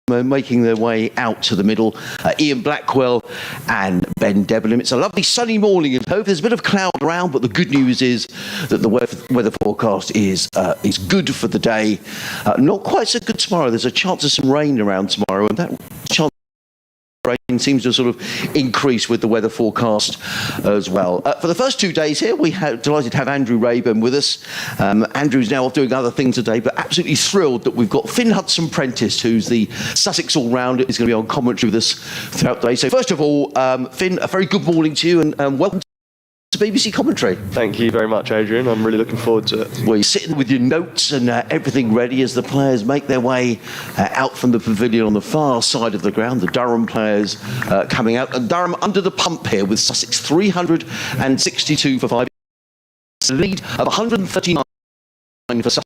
making their way out to the middle. Ian Blackwell and Ben Debenham. It's a lovely sunny morning in Hove. There's a bit of cloud around, but the good news is that the weather forecast is good for the day. Not quite so good tomorrow. There's a chance of some rain around tomorrow, and that chance rain seems to sort of increase with the weather forecast as well. For the first 2 days here, we're delighted to have Andrew Rayburn with us. Andrew's now off doing other things today, but absolutely thrilled that we've got Finn Hudson-Prentice, who's the Sussex all-rounder, is going to be on commentary with us throughout the day. So first of all, Finn, a very good morning to you, and welcome to BBC commentary. Thank you very much, Adrian. I'm really looking forward to it. Well, you're sitting with your notes and everything ready as the players make their way out from the pavilion on the far side of the ground. The Durham players coming out, and Durham under the pump here with Sussex 362 for 5. It's a lead of 139 for Sussex.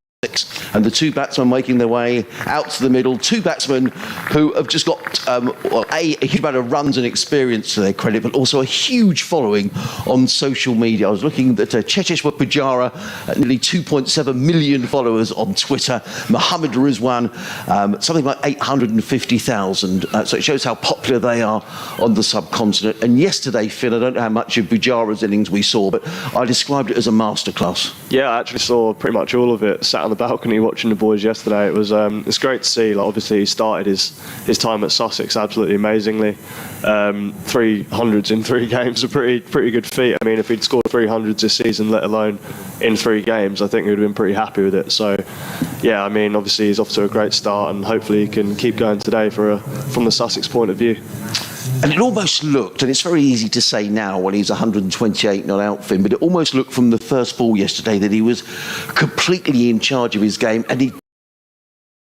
And the two batsmen making their way out to the middle. Two batsmen who have just got a huge amount of runs and experience to their credit, but also a huge following on social media. I was looking at Cheteshwar Pujara, nearly 2.7 million followers on Twitter. Mohammad Rizwan, something like 850,000. So it shows how popular they are on the subcontinent. And yesterday, Finn, I don't know how much of Pujara's innings we saw, but I described it as a masterclass. Yeah, I actually saw pretty much all of it. Sat on the balcony watching the boys yesterday. It was it's great to see. Like, obviously he started his time at Sussex absolutely amazingly. 300s in 3 games, a pretty good feat. I mean, if he'd scored 300s this season, let alone in 3 games, I think he would have been pretty happy with it. So yeah, I mean, obviously he's off to a great start, and hopefully he can keep going today from the Sussex point of view. And it almost looked, and it's very easy to say now when he's 128 not out, Finn, but it almost looked from the first ball yesterday that he was completely in charge of his game, and he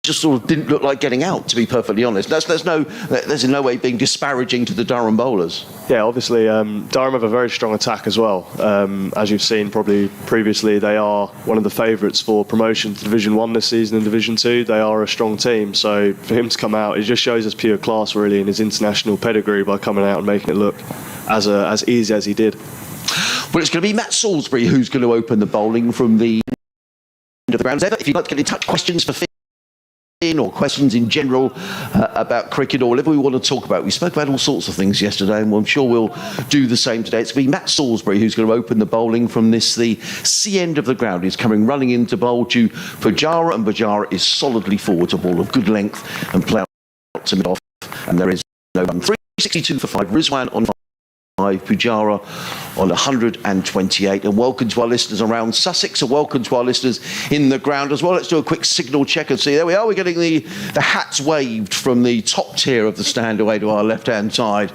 just sort of didn't look like getting out, to be perfectly honest. There's in no way being disparaging to the Durham bowlers. Yeah, obviously Durham have a very strong attack as well. As you've seen probably previously, they are one of the favourites for promotion to Division 1 this season and Division 2. They are a strong team, so for him to come out, it just shows his pure class really in his international pedigree by coming out and making it look as easy as he did. Well, it's going to be Matt Salisbury who's going to open the bowling from the end of the ground. If you'd like to get in touch, questions for Finn or questions in general about cricket or whatever we want to talk about. We spoke about all sorts of things yesterday, and I'm sure we'll do the same today. It's going to be Matt Salisbury who's going to open the bowling from the C end of the ground. He's coming running into bowl to Pujara, and Pujara is solidly forward, a ball of good length and play out to mid-off, and there is no run. 362 for 5. Rizwan on 5. Pujara on 128. And welcome to our listeners around Sussex, and welcome to our listeners in the ground as well. Let's do a quick signal check and see. There we are. We're getting the hats waved from the top tier of the stand away to our left-hand side.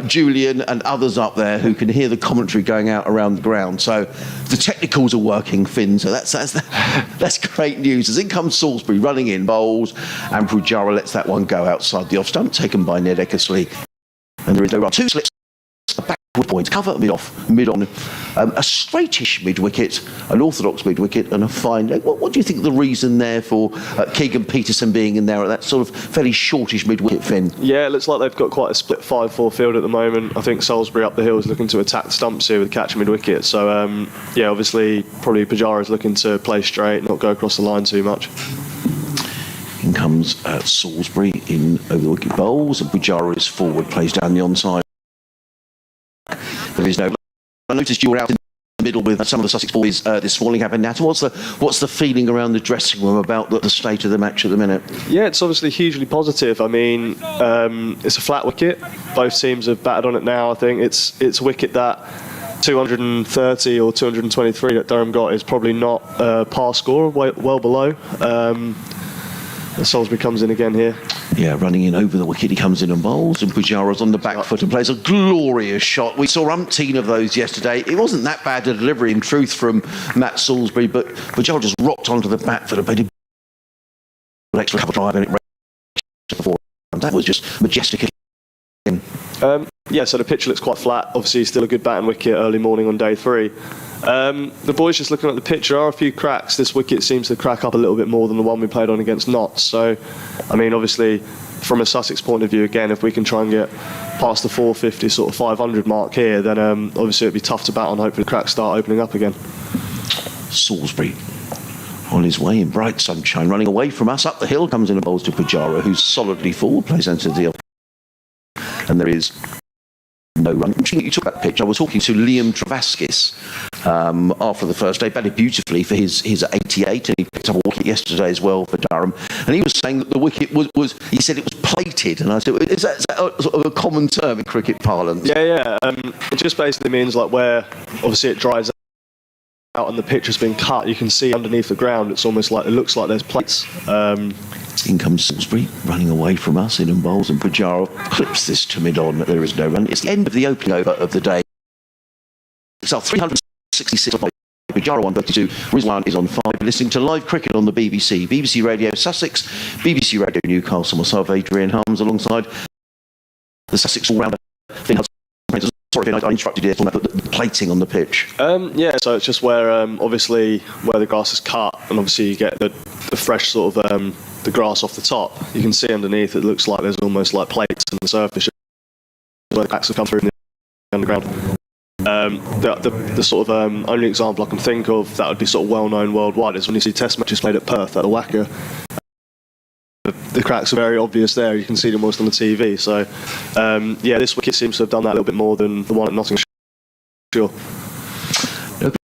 Julian and others up there who can hear the commentary going out around the ground. So the technicals are working, Finn. So that's great news. As in comes Salisbury running in, bowls, and Pujara lets that one go outside the off stump, taken by Ned Eckersley. And there is no run. 2 slips. A backward point, cover mid-off, mid-on, a straightish mid-wicket, an orthodox mid-wicket, and a fine leg. What do you think the reason there for Keegan Peterson being in there at that sort of fairly shortish mid-wicket, Finn? Yeah, it looks like they've got quite a split 5-4 field at the moment. I think Salisbury up the hill is looking to attack the stumps here with catch mid-wicket. So, yeah, obviously, probably Pujara is looking to play straight, not go across the line too much. In comes Salisbury in over the wicket bowls, and Pujara is forward, plays down the onside. There is no. I noticed you were out in the middle with some of the Sussex boys this morning having that. What's the feeling around the dressing room about the state of the match at the minute? Yeah, it's obviously hugely positive. I mean, it's a flat wicket. Both teams have batted on it now. I think it's a wicket that 230 or 223 that Durham got is probably not par score, well below. Salisbury comes in again here. Yeah, running in over the wicket, he comes in and bowls, and Pujara's on the back foot and plays a glorious shot. We saw umpteen of those yesterday. It wasn't that bad a delivery, in truth, from Matt Salisbury, but Pujara just rocked onto the back foot and played an extra cover drive, and it raced before. And that was just majestic. Yeah, so the pitch looks quite flat. Obviously, still a good batting wicket early morning on day 3. The boys just looking at the pitch, there are a few cracks. This wicket seems to crack up a little bit more than the one we played on against Notts. So, I mean, obviously, from a Sussex point of view, again, if we can try and get past the 450, sort of 500 mark here, then obviously it'd be tough to bat on. Hopefully the cracks start opening up again. Salisbury on his way in bright sunshine, running away from us. Up the hill comes in and bowls to Pujara, who's solidly forward, plays into the and there is no run. You took that pitch. I was talking to Liam Travaskis after the first day, batted beautifully for his 88, and he picked up a wicket yesterday as well for Durham. And he was saying that the wicket was he said it was plated. And I said, is that a, sort of a common term in cricket parlance? Yeah. It just basically means like where obviously it dries out and the pitch has been cut, you can see underneath the ground. It's almost like it looks like there's plates. In comes Salisbury, running away from us, in and bowls, and Pujara clips this to mid-on. There is no run. It's the end of the opening over of the day. It's our 366. Pujara 132. Rizwan is on 5. Listening to live cricket on the BBC. BBC Radio Sussex, BBC Radio Newcastle. Myself, Adrian Harms, alongside the Sussex all-rounder Finn Hudson. Sorry, Finn, I interrupted you on that, the plating on the pitch. So it's just where obviously where the grass is cut, and obviously you get the fresh sort of the grass off the top. You can see underneath it looks like there's almost like plates on the surface where the cracks have come through in the underground. The sort of only example I can think of that would be sort of well known worldwide is when you see test matches played at Perth at the Wacker. The cracks are very obvious there. You can see them almost on the TV. So, this wicket seems to have done that a little bit more than the one at Nottinghamshire.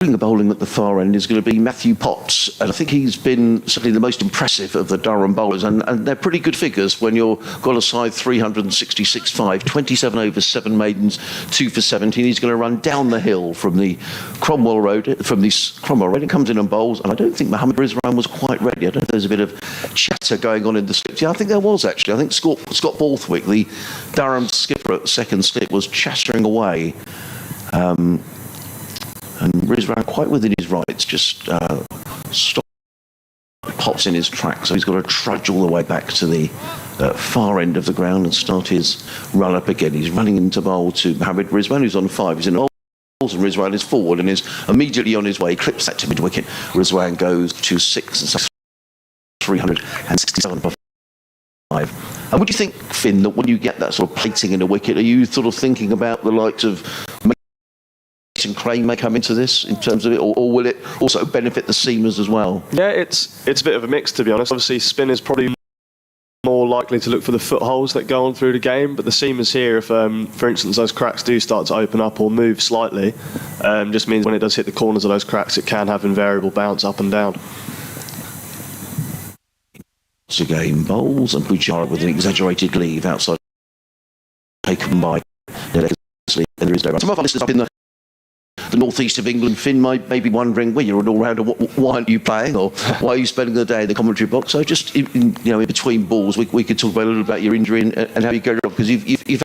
The bowling at the far end is going to be Matthew Potts, and I think he's been certainly the most impressive of the Durham bowlers, and they're pretty good figures when you've got a side 366.5, 27 overs, 7 maidens, 2 for 17. He's going to run down the hill from the Cromwell Road, and comes in and bowls, and I don't think Mohammad Rizwan was quite ready. I don't know if there's a bit of chatter going on in the slips. Yeah, I think there was actually. I think Scott Borthwick, the Durham skipper at the second slip, was chattering away. And Rizwan, quite within his rights, just pops in his track. So he's got to trudge all the way back to the far end of the ground and start his run up again. He's running into bowl to Mohammad Rizwan, who's on 5. He's in bowls, and Rizwan is forward and is immediately on his way. He clips that to mid wicket. Rizwan goes to 6 and so 367 above 5. And would you think, Finn, that when you get that sort of plating in a wicket, are you sort of thinking about the likes of and Crane may come into this in terms of it, or will it also benefit the seamers as well? Yeah, it's a bit of a mix, to be honest. Obviously, spin is probably more likely to look for the footholes that go on through the game, but the seamers here, if for instance those cracks do start to open up or move slightly, just means when it does hit the corners of those cracks, it can have invariable bounce up and down. Again, bowls, and Pujara with an exaggerated leave outside, taken by and there is no run. Some of our listeners up in the northeast of England, Finn, may be wondering, well, you're an all-rounder, why aren't you playing, or why are you spending the day in the commentary box? So just in between balls, we could talk about a little about your injury and how you go, because you've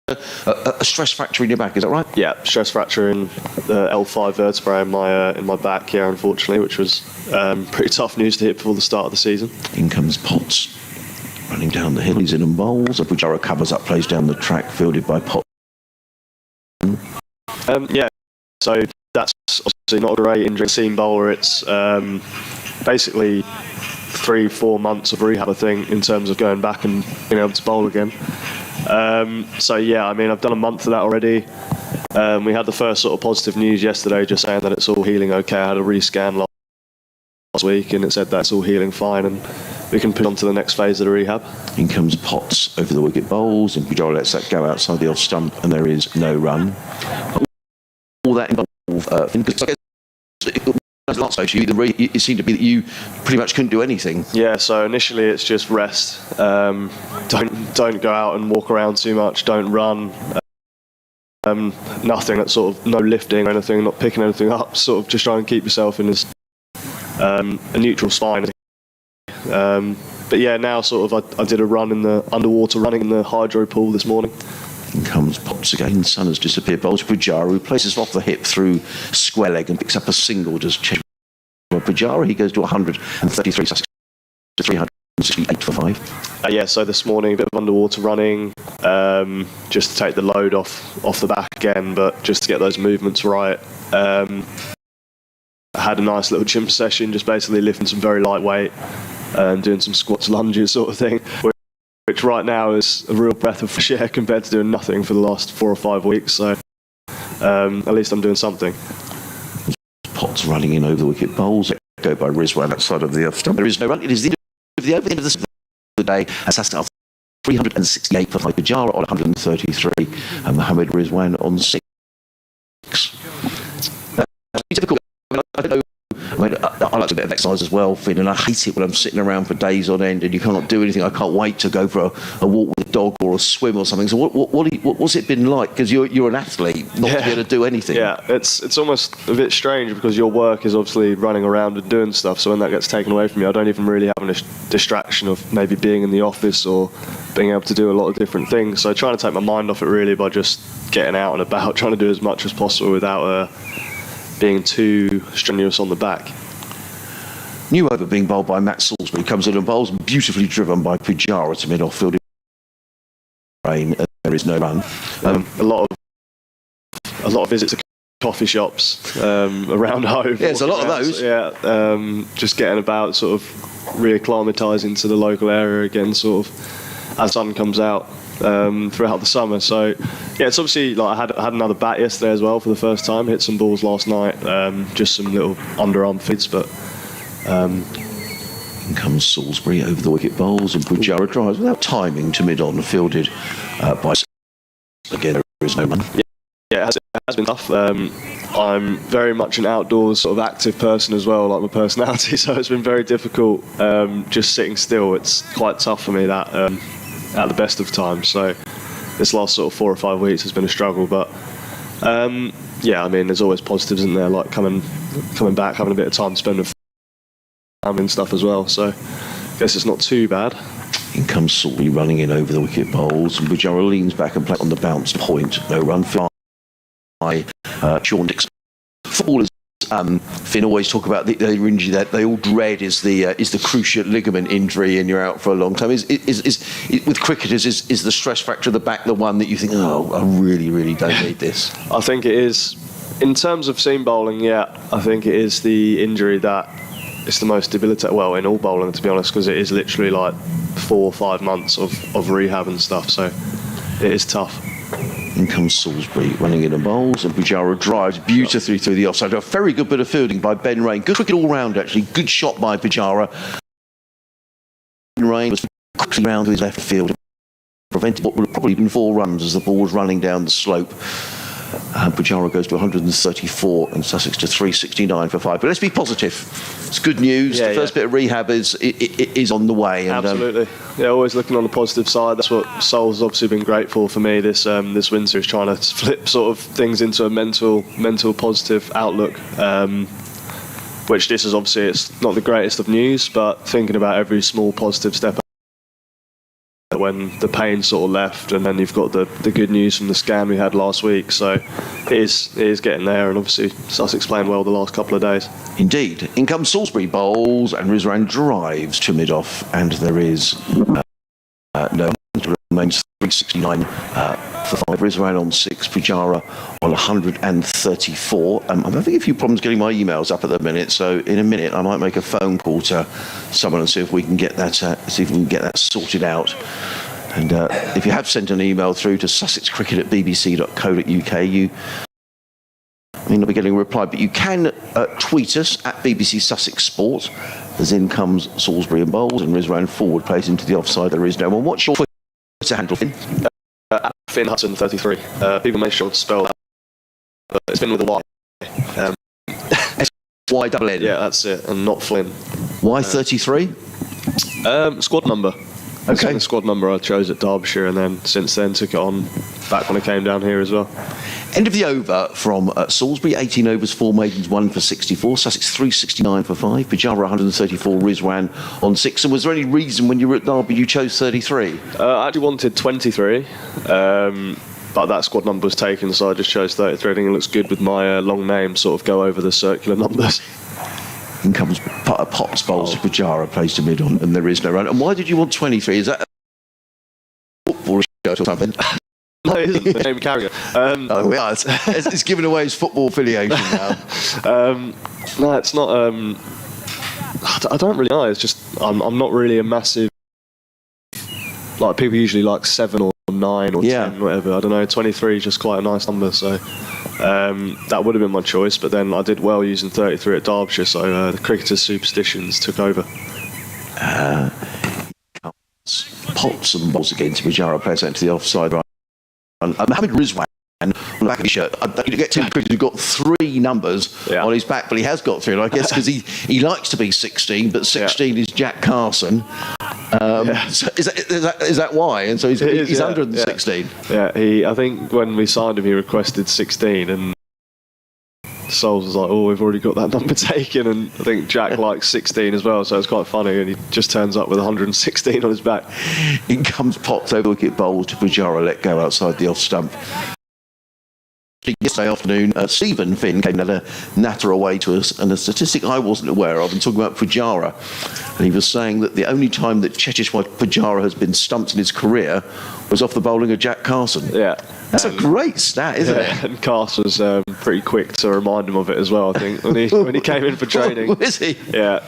had a stress fracture in your back, is that right? Yeah, stress fracture in the L5 vertebrae in my back here, unfortunately, which was pretty tough news to hit before the start of the season. In comes Potts, running down the hill. He's in and bowls. Pujara covers up, plays down the track, fielded by Potts. So that's obviously not a great injury. Seam bowler, it's basically 3-4 months of rehab, I think, in terms of going back and being able to bowl again. I've done a month of that already. We had the first sort of positive news yesterday, just saying that it's all healing okay. I had a rescan last week and it said that it's all healing fine and we can put on to the next phase of the rehab. In comes Potts over the wicket bowls, and Pujara lets that go outside the off stump, and there is no run. All that involved, because last stage, it seemed to be that you pretty much couldn't do anything. Yeah, so initially it's just rest. Don't go out and walk around too much. Don't run. Nothing. That's sort of no lifting or anything. Not picking anything up. Sort of just try and keep yourself in a neutral spine. But yeah, now sort of I did a run in the underwater running in the hydro pool this morning. In comes Potts again. Sun has disappeared. Bowls Pujara, who places off the hip through square leg and picks up a single. Does Cheteshwar Pujara? He goes to 133, Sussex to 368 for 5. So this morning a bit of underwater running, just to take the load off the back again, but just to get those movements right. I had a nice little gym session, just basically lifting some very lightweight and doing some squats, lunges sort of thing. Which right now is a real breath of fresh air compared to doing nothing for the last 4 or 5 weeks. So at least I'm doing something. Potts running in over the wicket bowls. go by Rizwan outside of the off stump. There is no run. It is the end of the over, the end of the day. As Sussex 368 for Pujara on 133, and Mohammad Rizwan on 6. That's difficult. I don't know. I like a bit of exercise as well, Finn, and I hate it when I'm sitting around for days on end and you can't do anything. I can't wait to go for a walk with a dog or a swim or something. So what's it been like? Because you're an athlete, not to be able to do anything. Yeah, it's almost a bit strange because your work is obviously running around and doing stuff. So when that gets taken away from you, I don't even really have a distraction of maybe being in the office or being able to do a lot of different things. So trying to take my mind off it really by just getting out and about, trying to do as much as possible without being too strenuous on the back. New over being bowled by Matt Salisbury, comes in and bowls, beautifully driven by Pujara to mid-off field. Rain, there is no run. A lot of visits to coffee shops around Hove. Yeah, there's a lot of those. Yeah, just getting about, sort of reacclimatising to the local area again, sort of as the sun comes out throughout the summer. So yeah, it's obviously like I had another bat yesterday as well for the first time. Hit some balls last night, just some little underarm feeds, but. In comes Salisbury over the wicket bowls, and Pujara drives without timing to mid-on, fielded by. Again, there is no run. Yeah, it has been tough. I'm very much an outdoors sort of active person as well, like my personality, so it's been very difficult just sitting still. It's quite tough for me that at the best of times. So this last sort of 4 or 5 weeks has been a struggle, but yeah, I mean, there's always positives, isn't there? Like coming back, having a bit of time to spend with family and stuff as well. So I guess it's not too bad. In comes Salisbury running in over the wicket bowls, and Pujara leans back and plays on the bounce point. No run by Sean Dixon. Footballers, Finn, always talk about the injury that they all dread is the cruciate ligament injury, and you're out for a long time. Is with cricketers is the stress factor of the back the one that you think, oh, I really don't need this? I think it is. In terms of seam bowling, yeah, I think it is the injury that is the most debilitating. Well, in all bowling, to be honest, because it is literally like 4 or 5 months of rehab and stuff. So it is tough. In comes Salisbury running in and bowls, and Pujara drives beautifully through the offside. A very good bit of fielding by Ben Rain. Good cricket all round, actually. Good shot by Pujara. Ben Rain was quickly round to his left field, prevented what would have probably been 4 runs as the ball was running down the slope. Pujara goes to 134 and Sussex to 369 for 5. But let's be positive. It's good news. The first bit of rehab is on the way. And, absolutely. Yeah, always looking on the positive side. That's what Sol's obviously been grateful for me this winter, is trying to flip sort of things into a mental positive outlook. Which this is obviously, it's not the greatest of news, but thinking about every small positive step when the pain sort of left, and then you've got the good news from the scan we had last week. So it is getting there, and obviously Sussex playing well the last couple of days. Indeed. In comes Salisbury bowls, and Rizwan drives to mid-off, and there is no remains 369 for 5. Rizwan on 6, Pujara on 134. I'm having a few problems getting my emails up at the minute, so in a minute I might make a phone call to someone and see if we can get that sorted out. And if you have sent an email through to sussexcricket@bbc.co.uk, you may not be getting a reply, but you can tweet us at BBC Sussex Sport. As in comes Salisbury and bowls, and Rizwan forward plays into the offside. There is no one. What's your Twitter handle, Finn? Finn Hudson 33. People make sure to spell that, but it's Finn with a Y. SYNN. Yeah, that's it, and not Flynn. Why 33? Squad number. Okay. The squad number I chose at Derbyshire, and then since then took it on back when I came down here as well. End of the over from Salisbury, 18 overs, 4 maidens, 1 for 64. Sussex 369 for 5. Pujara 134, Rizwan on 6. And was there any reason when you were at Derby you chose 33? I actually wanted 23, but that squad number was taken, so I just chose 33. I think it looks good with my long name, sort of go over the circular numbers. In comes Pops bowls to Pujara, plays to mid-on, and there is no run. And why did you want 23? Is that a football shirt or something? No, it isn't. The name carrier. Oh, we are. It's giving away his football affiliation now. No, it's not. I don't really know. It's just I'm not really a massive. Like people usually like 7 or 9 or 10, whatever. I don't know. 23 is just quite a nice number. So That would have been my choice, but then I did well using 33 at Derbyshire, so the cricketers' superstitions took over. Pots and balls against Pujara, plays out to the offside right. Mohammad Rizwan on the back of his shirt. You get two cricketers who've got 3 numbers on his back, but he has got 3, and I guess because he likes to be 16, but 16 is Jack Carson. So is that why? And so he's under the 16. Yeah, I think when we signed him, he requested 16, and Souls was like, "Oh, we've already got that number taken." And I think Jack likes 16 as well, so it's quite funny. And he just turns up with 116 on his back. In comes Potts over the wicket, bowled to Pujara, let go outside the off stump. Yesterday afternoon, Stephen Finn came and had a natter away to us, and a statistic I wasn't aware of, and talking about Pujara, and he was saying that the only time that Cheteshwar Pujara has been stumped in his career was off the bowling of Jack Carson. Yeah. That's a great stat, isn't it? And Carson was pretty quick to remind him of it as well, I think, when he came in for training. Is he? Yeah.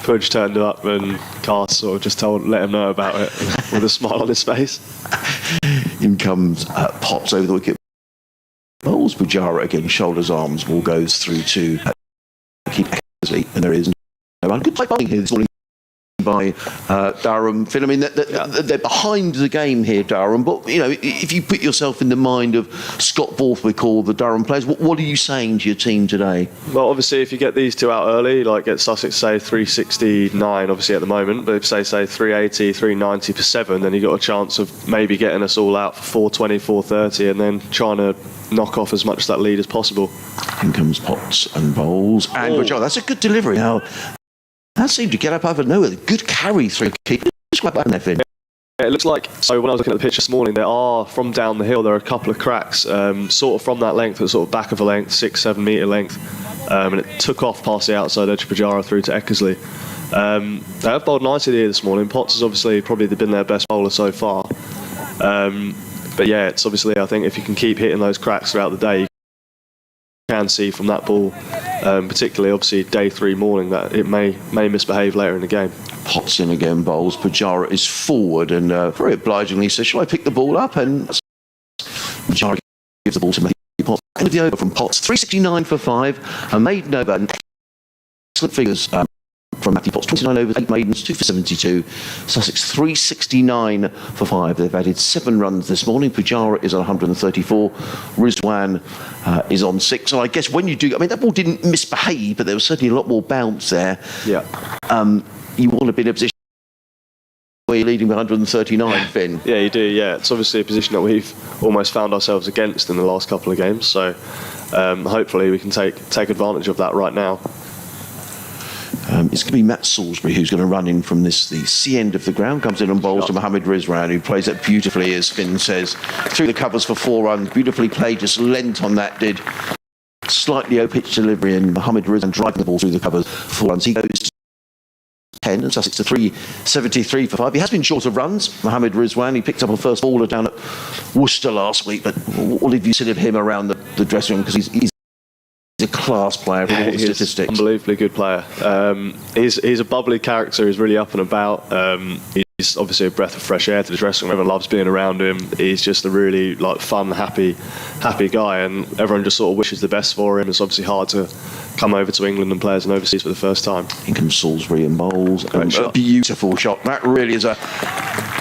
Pudge turned up and Carson sort of just let him know about it with a smile on his face. In comes Potts over the wicket. Bowls Pujara again, shoulders, arms, ball goes through to keep Eckersley, and there is no run. Good play bowling here this morning by Durham. Finn, I mean, they're behind the game here, Durham, but, you know, if you put yourself in the mind of Scott Borthwick or the Durham players, what are you saying to your team today? Well, obviously, if you get these two out early, like at Sussex, say 369, obviously at the moment, but if say 380, 390 for 7, then you've got a chance of maybe getting us all out for 420, 430, and then trying to knock off as much of that lead as possible. In comes Potts and bowls. And Pujara, that's a good delivery. Now, that seemed to get up out of nowhere. Good carry through keeper. Just quite bad in there, Finn. It looks like, so when I was looking at the pitch this morning, there are, from down the hill, there are a couple of cracks, sort of from that length, sort of back of a length, 6-7 metre length, and it took off past the outside edge of Pujara through to Eckersley. They have bowled nicely here this morning. Potts has obviously probably been their best bowler so far. But yeah, it's obviously, I think if you can keep hitting those cracks throughout the day, you can see from that ball, particularly obviously day 3 morning, that it may misbehave later in the game. Potts in again, bowls. Pujara is forward and very obligingly says, "Shall I pick the ball up?" And Pujara gives the ball to Matthew Potts. End of the over from Potts. 369 for 5. A maiden over. Excellent figures from Matthew Potts. 29 overs, 8 maidens, 2 for 72. Sussex 369 for 5. They've added 7 runs this morning. Pujara is on 134. Rizwan is on 6. And I guess when you do, I mean, that ball didn't misbehave, but there was certainly a lot more bounce there. Yeah. You want to be in a position where you're leading with 139, Finn. Yeah, you do, yeah. It's obviously a position that we've almost found ourselves against in the last couple of games. So hopefully we can take advantage of that right now. It's going to be Matt Salisbury who's going to run in from the C end of the ground, comes in and bowls to Mohammad Rizwan, who plays it beautifully, as Finn says, through the covers for 4 runs. Beautifully played, just lent on that, did. Slightly low-pitch delivery, and Mohammad Rizwan driving the ball through the covers for 4 runs. He goes to 10, and Sussex to 373 for 5. He has been short of runs, Mohammad Rizwan. He picked up a first bowler down at Worcester last week, but what have you seen of him around the dressing room? Because he's a class player from all the statistics. Unbelievably good player. He's a bubbly character. He's really up and about. He's obviously a breath of fresh air to the dressing room. Everyone loves being around him. He's just a really fun, happy guy, and everyone just sort of wishes the best for him. It's obviously hard to come over to England and play as an overseas for the first time. In comes Salisbury and bowls. A beautiful shot. That really is a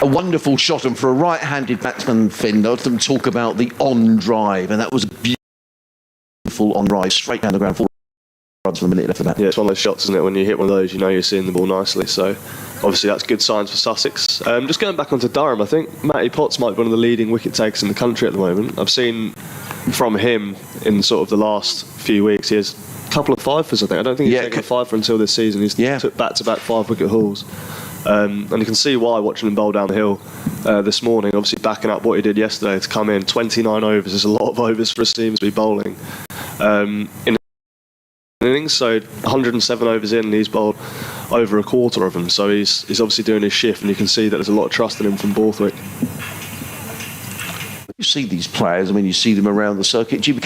wonderful shot, and for a right-handed batsman, Finn, they often talk about the on drive, and that was a beautiful on drive straight down the ground. 4 runs from a minute left of that. Yeah, it's one of those shots, isn't it? When you hit one of those, you know you're seeing the ball nicely. So obviously that's good signs for Sussex. Just going back onto Durham, I think Matty Potts might be one of the leading wicket takers in the country at the moment. I've seen from him in sort of the last few weeks, he has a couple of fifers, I think. I don't think he's taken a fifer until this season. He's took back-to-back 5-wicket hauls. And you can see why watching him bowl down the hill this morning, obviously backing up what he did yesterday to come in. 29 overs is a lot of overs for a team to be bowling. In innings, so 107 overs in, and he's bowled over a quarter of them. So he's obviously doing his shift, and you can see that there's a lot of trust in him from Borthwick. You see these players, I mean, you see them around the circuit. Do you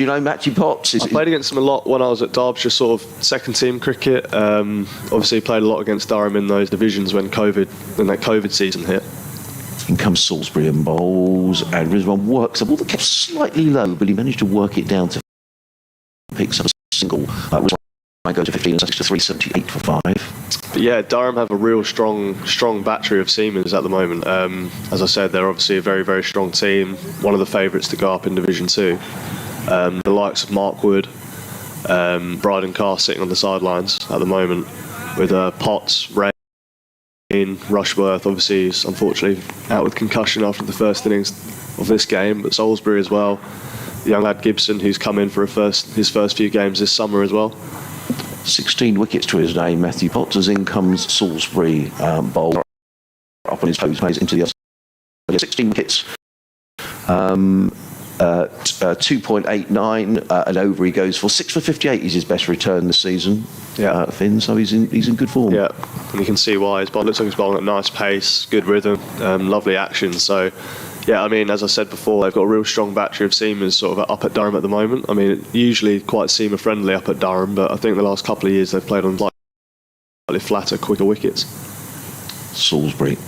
know Matthew Potts? I played against him a lot when I was at Derbyshire, sort of second team cricket. Obviously played a lot against Durham in those divisions when that COVID season hit. In comes Salisbury and bowls, and Rizwan works the ball that kept slightly low, but he managed to work it down to pick up a single. Rizwan go to 15 and Sussex to 378 for 5. But yeah, Durham have a real strong battery of seamers at the moment. As I said, they're obviously a very, very strong team. One of the favourites to go up in Division 2. The likes of Mark Wood, Bryden Carr sitting on the sidelines at the moment, with Potts, Ray, Rushworth. Obviously, is unfortunately out with concussion after the first innings of this game, but Salisbury as well. The young lad Gibson, who's come in for his first few games this summer as well. 16 wickets to his name, Matthew Potts, as in comes Salisbury, bowler up on his toes, plays into the other side. 16 wickets, 2.89, and over he goes for 6 for 58 is his best return this season. Yeah, Finn, so he's in good form. Yeah, and you can see why. Looks like he's bowling at nice pace, good rhythm, lovely action. So, yeah, I mean, as I said before, they've got a real strong battery of seamers sort of up at Durham at the moment. I mean, usually quite seamer friendly up at Durham, but I think the last couple of years they've played on slightly flatter, quicker wickets. Salisbury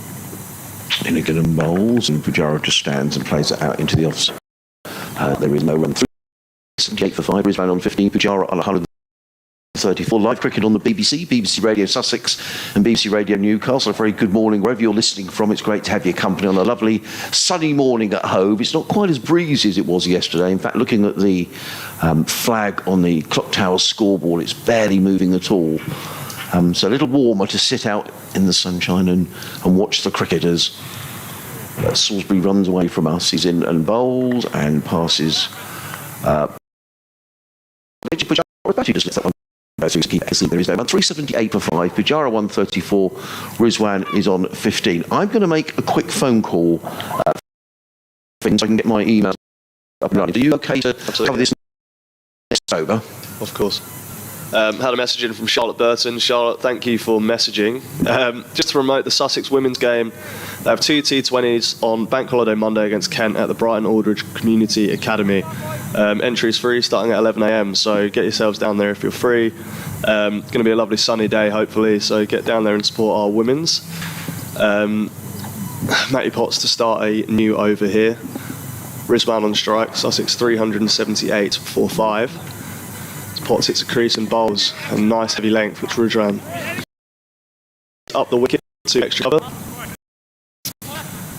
in again bowls, and Pujara just stands and plays it out into the offs. There is no run. 378 for 5. Rizwan on 15. Pujara on 134. Live cricket on the BBC Radio Sussex and BBC Radio Newcastle. A very good morning wherever you're listening from. It's great to have your company on a lovely sunny morning at Hove. It's not quite as breezy as it was yesterday. In fact, looking at the flag on the clock tower scoreboard, it's barely moving at all. So a little warmer to sit out in the sunshine and watch the cricketers. Salisbury runs away from us. He's in and bowls and passes. Pujara just lets that one go through to keep it. There is no run. 378 for 5. Pujara 134. Rizwan is on 15. I'm going to make a quick phone call so I can get my email up and running. Are you okay to cover this next over? Of course. Had a message in from Charlotte Burton. Charlotte, thank you for messaging. Just to promote the Sussex women's game, they have 2 T20s on Bank Holiday Monday against Kent at the Brighton Aldridge Community Academy. Entry is free, starting at 11 a.m, so get yourselves down there if you're free. Going to be a lovely sunny day, hopefully, so get down there and support our women's. Matty Potts to start a new over here. Rizwan on strike, Sussex 378 for 5. Potts hits a crease and bowls a nice heavy length, which Rizwan up the wicket to extra cover.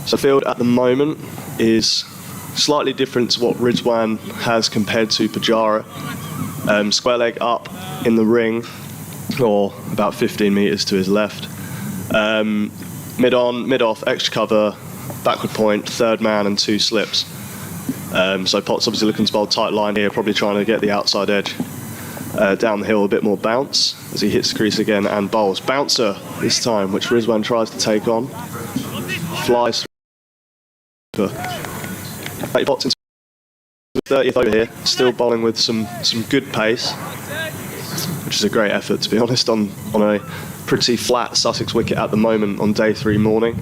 So the field at the moment is slightly different to what Rizwan has compared to Pujara. Square leg up in the ring, or about 15 metres to his left. Mid on, mid off, extra cover, backward point, third man and 2 slips. So Potts obviously looking to bowl tight line here, probably trying to get the outside edge. Down the hill, a bit more bounce as he hits the crease again and bowls. Bouncer this time, which Rizwan tries to take on. Flies through. Matty Potts into 30th over here, still bowling with some good pace, which is a great effort, to be honest, on a pretty flat Sussex wicket at the moment on day 3 morning.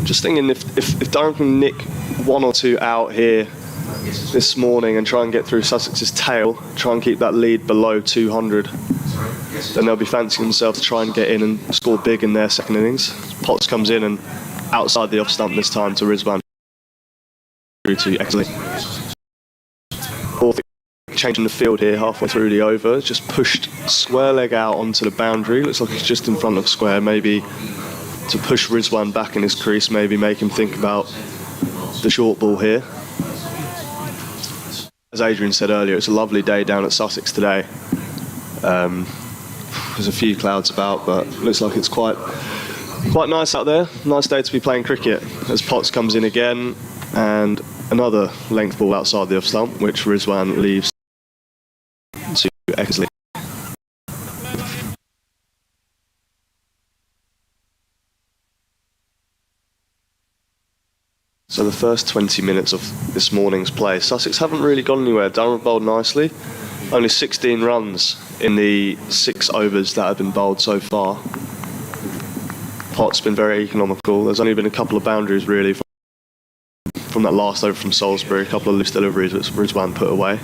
Just thinking if Durham can nick 1 or 2 out here this morning and try and get through Sussex's tail, try and keep that lead below 200, then they'll be fancying themselves to try and get in and score big in their second innings. Potts comes in and outside the off stump this time to Rizwan through to Exley. Fourth change in the field here halfway through the over, just pushed square leg out onto the boundary. Looks like he's just in front of square, maybe to push Rizwan back in his crease, maybe make him think about the short ball here. As Adrian said earlier, it's a lovely day down at Sussex today. There's a few clouds about, but looks like it's quite nice out there. Nice day to be playing cricket. As Potts comes in again, and another length ball outside the off stump, which Rizwan leaves to Exley. So the first 20 minutes of this morning's play, Sussex haven't really gone anywhere. Durham have bowled nicely. Only 16 runs in the 6 overs that have been bowled so far. Potts been very economical. There's only been a couple of boundaries really from that last over from Salisbury, a couple of loose deliveries which Rizwan put away.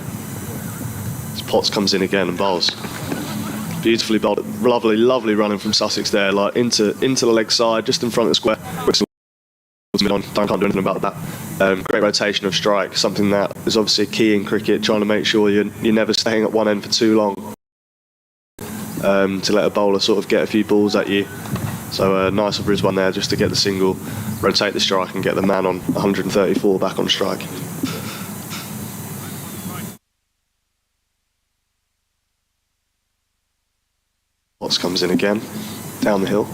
As Potts comes in again and bowls. beautifully bowled. Lovely running from Sussex there, like into the leg side, just in front of the square. Mid-on, can't do anything about that. Great rotation of strike, something that is obviously key in cricket, trying to make sure you're never staying at one end for too long, to let a bowler sort of get a few balls at you. So nice of Rizwan there just to get the single, rotate the strike and get the man on 134 back on strike. Watts comes in again, down the hill.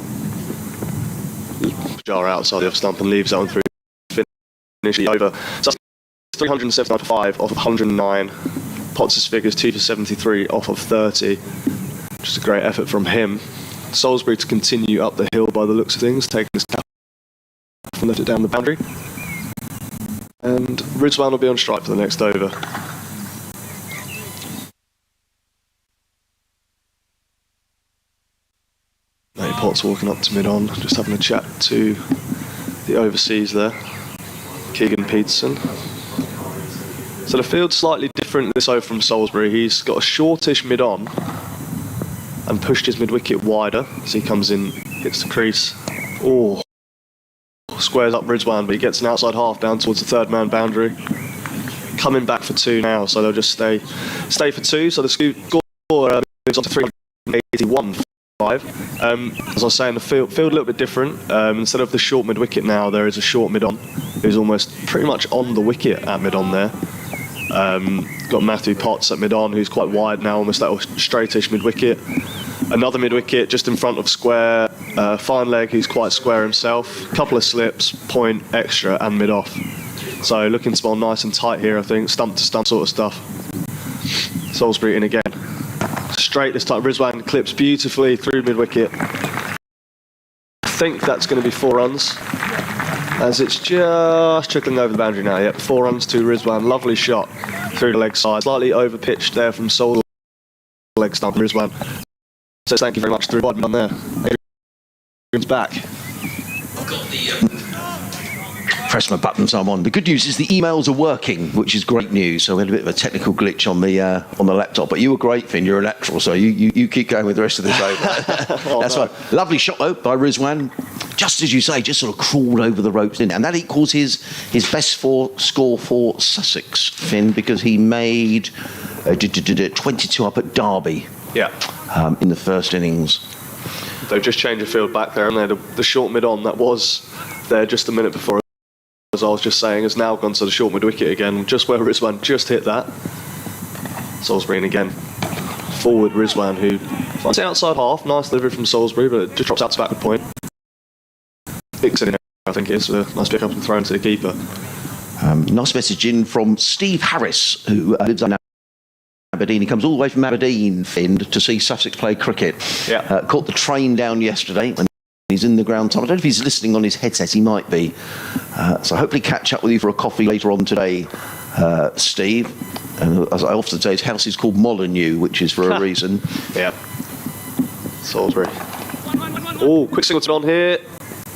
Pujara outside the off stump and leaves that one through. Finish the over. So 375 off of 109. Potts' figures 2 for 73 off of 30. Just a great effort from him. Salisbury to continue up the hill by the looks of things, taking his cap and left it down the boundary. And Rizwan will be on strike for the next over. Matty Potts walking up to mid-on, just having a chat to the overseas there, Keegan Peterson. So the field's slightly different this over from Salisbury. He's got a shortish mid-on and pushed his mid-wicket wider as he comes in, hits the crease. Oh, squares up Rizwan, but he gets an outside half down towards the third man boundary. Coming back for 2 now, so they'll just stay for 2. So the score moves on to 381. As I was saying, the field a little bit different. Instead of the short mid-wicket now, there is a short mid-on who's almost pretty much on the wicket at mid-on there. Got Matthew Potts at mid-on, who's quite wide now, almost that straightish mid-wicket. Another mid-wicket just in front of square. Fine leg, who's quite square himself. Couple of slips, point, extra, and mid-off. So looking to bowl nice and tight here, I think. Stump to stump sort of stuff. Salisbury in again. Straight this time. Rizwan clips beautifully through mid-wicket. I think that's going to be 4 runs, as it's just trickling over the boundary now. Yep, 4 runs to Rizwan. Lovely shot through the leg side. Slightly over-pitched there from Sol. Leg stump Rizwan. So thank you very much to the on there. Adrian's back. I've got the press my buttons I'm on. The good news is the emails are working, which is great news. So we had a bit of a technical glitch on the laptop, but you were great, Finn. You're a natural, so you keep going with the rest of this over. That's right. Lovely shot though by Rizwan. Just as you say, just sort of crawled over the ropes, didn't it? And that equals his best score for Sussex, Finn, because he made 22 up at Derby. Yeah. In the first innings. They've just changed the field back there, and the short mid-on that was there just a minute before, as I was just saying, has now gone to the short mid-wicket again, just where Rizwan just hit that. Salisbury in again. Forward Rizwan, who finds the outside half. Nice delivery from Salisbury, but it just drops out to backward point. Dixon in, I think it is. Nice pick up and throw into the keeper. Nice message in from Steve Harris, who lives on Aberdeen. He comes all the way from Aberdeen, Finn, to see Sussex play cricket. Yeah. Caught the train down yesterday, and he's in the ground time. I don't know if he's listening on his headset. He might be. So hopefully catch up with you for a coffee later on today, Steve. And as I often say, his house is called Molyneux, which is for a reason. Yeah. Salisbury. Oh, quick single to on here.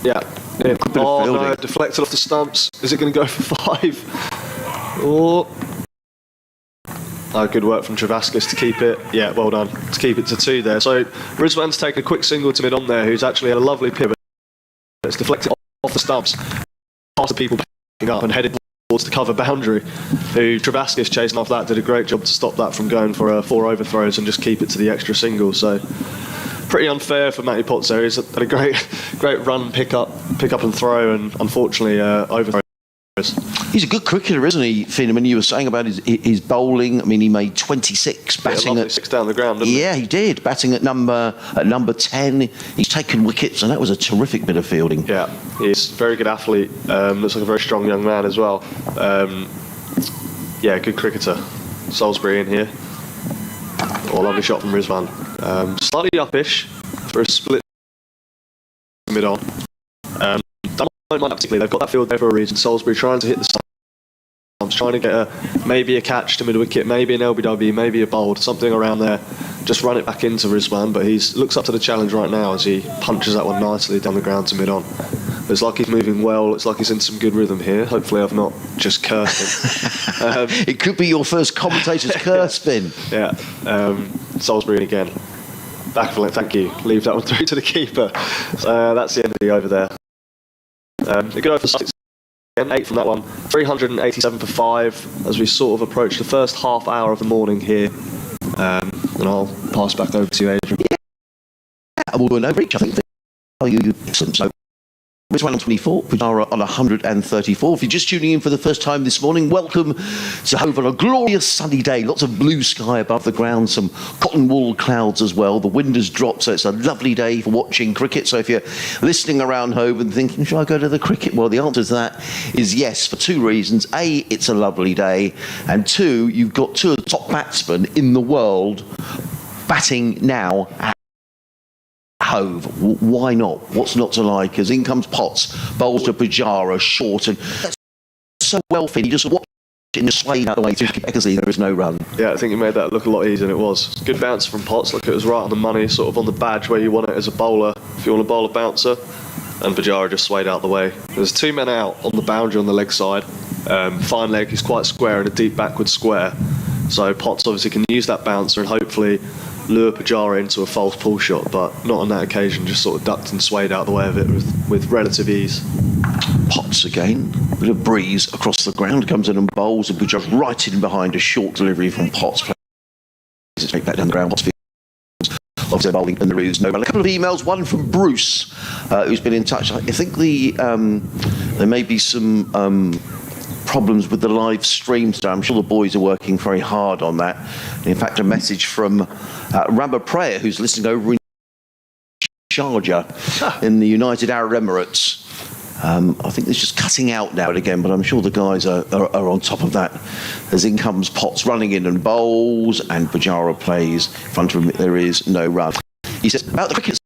Yeah. Oh no, deflected off the stumps. Is it going to go for 5? Oh. Good work from Travaskis to keep it. Yeah, well done. To keep it to 2 there. So Rizwan's taken a quick single to mid-on there, who's actually had a lovely pivot. It's deflected off the stumps, past the people backing up and headed towards the cover boundary, who Travaskis chasing off that did a great job to stop that from going for 4 overthrows and just keep it to the extra single. So pretty unfair for Matty Potts there. He's had a great run, pick up and throw, and unfortunately overthrow. He's a good cricketer, isn't he, Finn? I mean, you were saying about his bowling. I mean, he made 26 batting at 6 down the ground, didn't he? Yeah, he did. Batting at number 10. He's taken wickets, and that was a terrific bit of fielding. Yeah, he's a very good athlete. Looks like a very strong young man as well. Yeah, good cricketer. Salisbury in here. Oh, lovely shot from Rizwan. Slightly uppish for a split mid-on. Particularly, they've got that field there for a reason. Salisbury trying to hit the stumps, trying to get maybe a catch to mid-wicket, maybe an LBW, maybe a bowled, something around there. Just run it back into Rizwan, but he looks up to the challenge right now as he punches that one nicely down the ground to mid-on. It's like he's moving well. It's like he's in some good rhythm here. Hopefully I've not just cursed him. It could be your first commentator's curse, Finn. Yeah. Salisbury again. Back of the length, thank you. Leave that one through to the keeper. That's the end of the over there. A good over for Sussex. 8 from that one. 387 for 5 as we sort of approach the first half hour of the morning here. And I'll pass back over to you, Adrian. Yeah, we'll do an over each, I think. Excellent. So, Rizwan on 24, Pujara on 134. If you're just tuning in for the first time this morning, welcome to Hove on a glorious sunny day. Lots of blue sky above the ground, some cotton wool clouds as well. The wind has dropped, so it's a lovely day for watching cricket. So if you're listening around Hove and thinking, should I go to the cricket? Well, the answer to that is yes, for two reasons. A, it's a lovely day. And two, you've got two of the top batsmen in the world batting now at Hove. Why not? What's not to like? As in comes Potts, bowls to Pujara, short, and that's so well fit. He just watched it and just swayed out the way to Beckersley. There is no run. Yeah, I think you made that look a lot easier than it was. Good bounce from Potts. Look, it was right on the money, sort of on the badge where you want it as a bowler. If you want to bowl a bouncer, and Pujara just swayed out the way. There's two men out on the boundary on the leg side. Fine leg is quite square and a deep backward square. So Potts obviously can use that bouncer and hopefully lure Pujara into a false pull shot, but not on that occasion, just sort of ducked and swayed out the way of it with relative ease. Potts again, bit of breeze across the ground, comes in and bowls, and Pujara's right in behind a short delivery from Potts. Plays it straight back down the ground. Potts of their bowling, and there is no run. A couple of emails, one from Bruce, who's been in touch. I think there may be some problems with the live stream today. I'm sure the boys are working very hard on that. In fact, a message from Rabba Prayer, who's listening over in Sharjah in the United Arab Emirates. I think it's just cutting out now and again, but I'm sure the guys are on top of that. As in comes Potts running in and bowls, and Pujara plays. In front of him, there is no run. He says, about the cricket,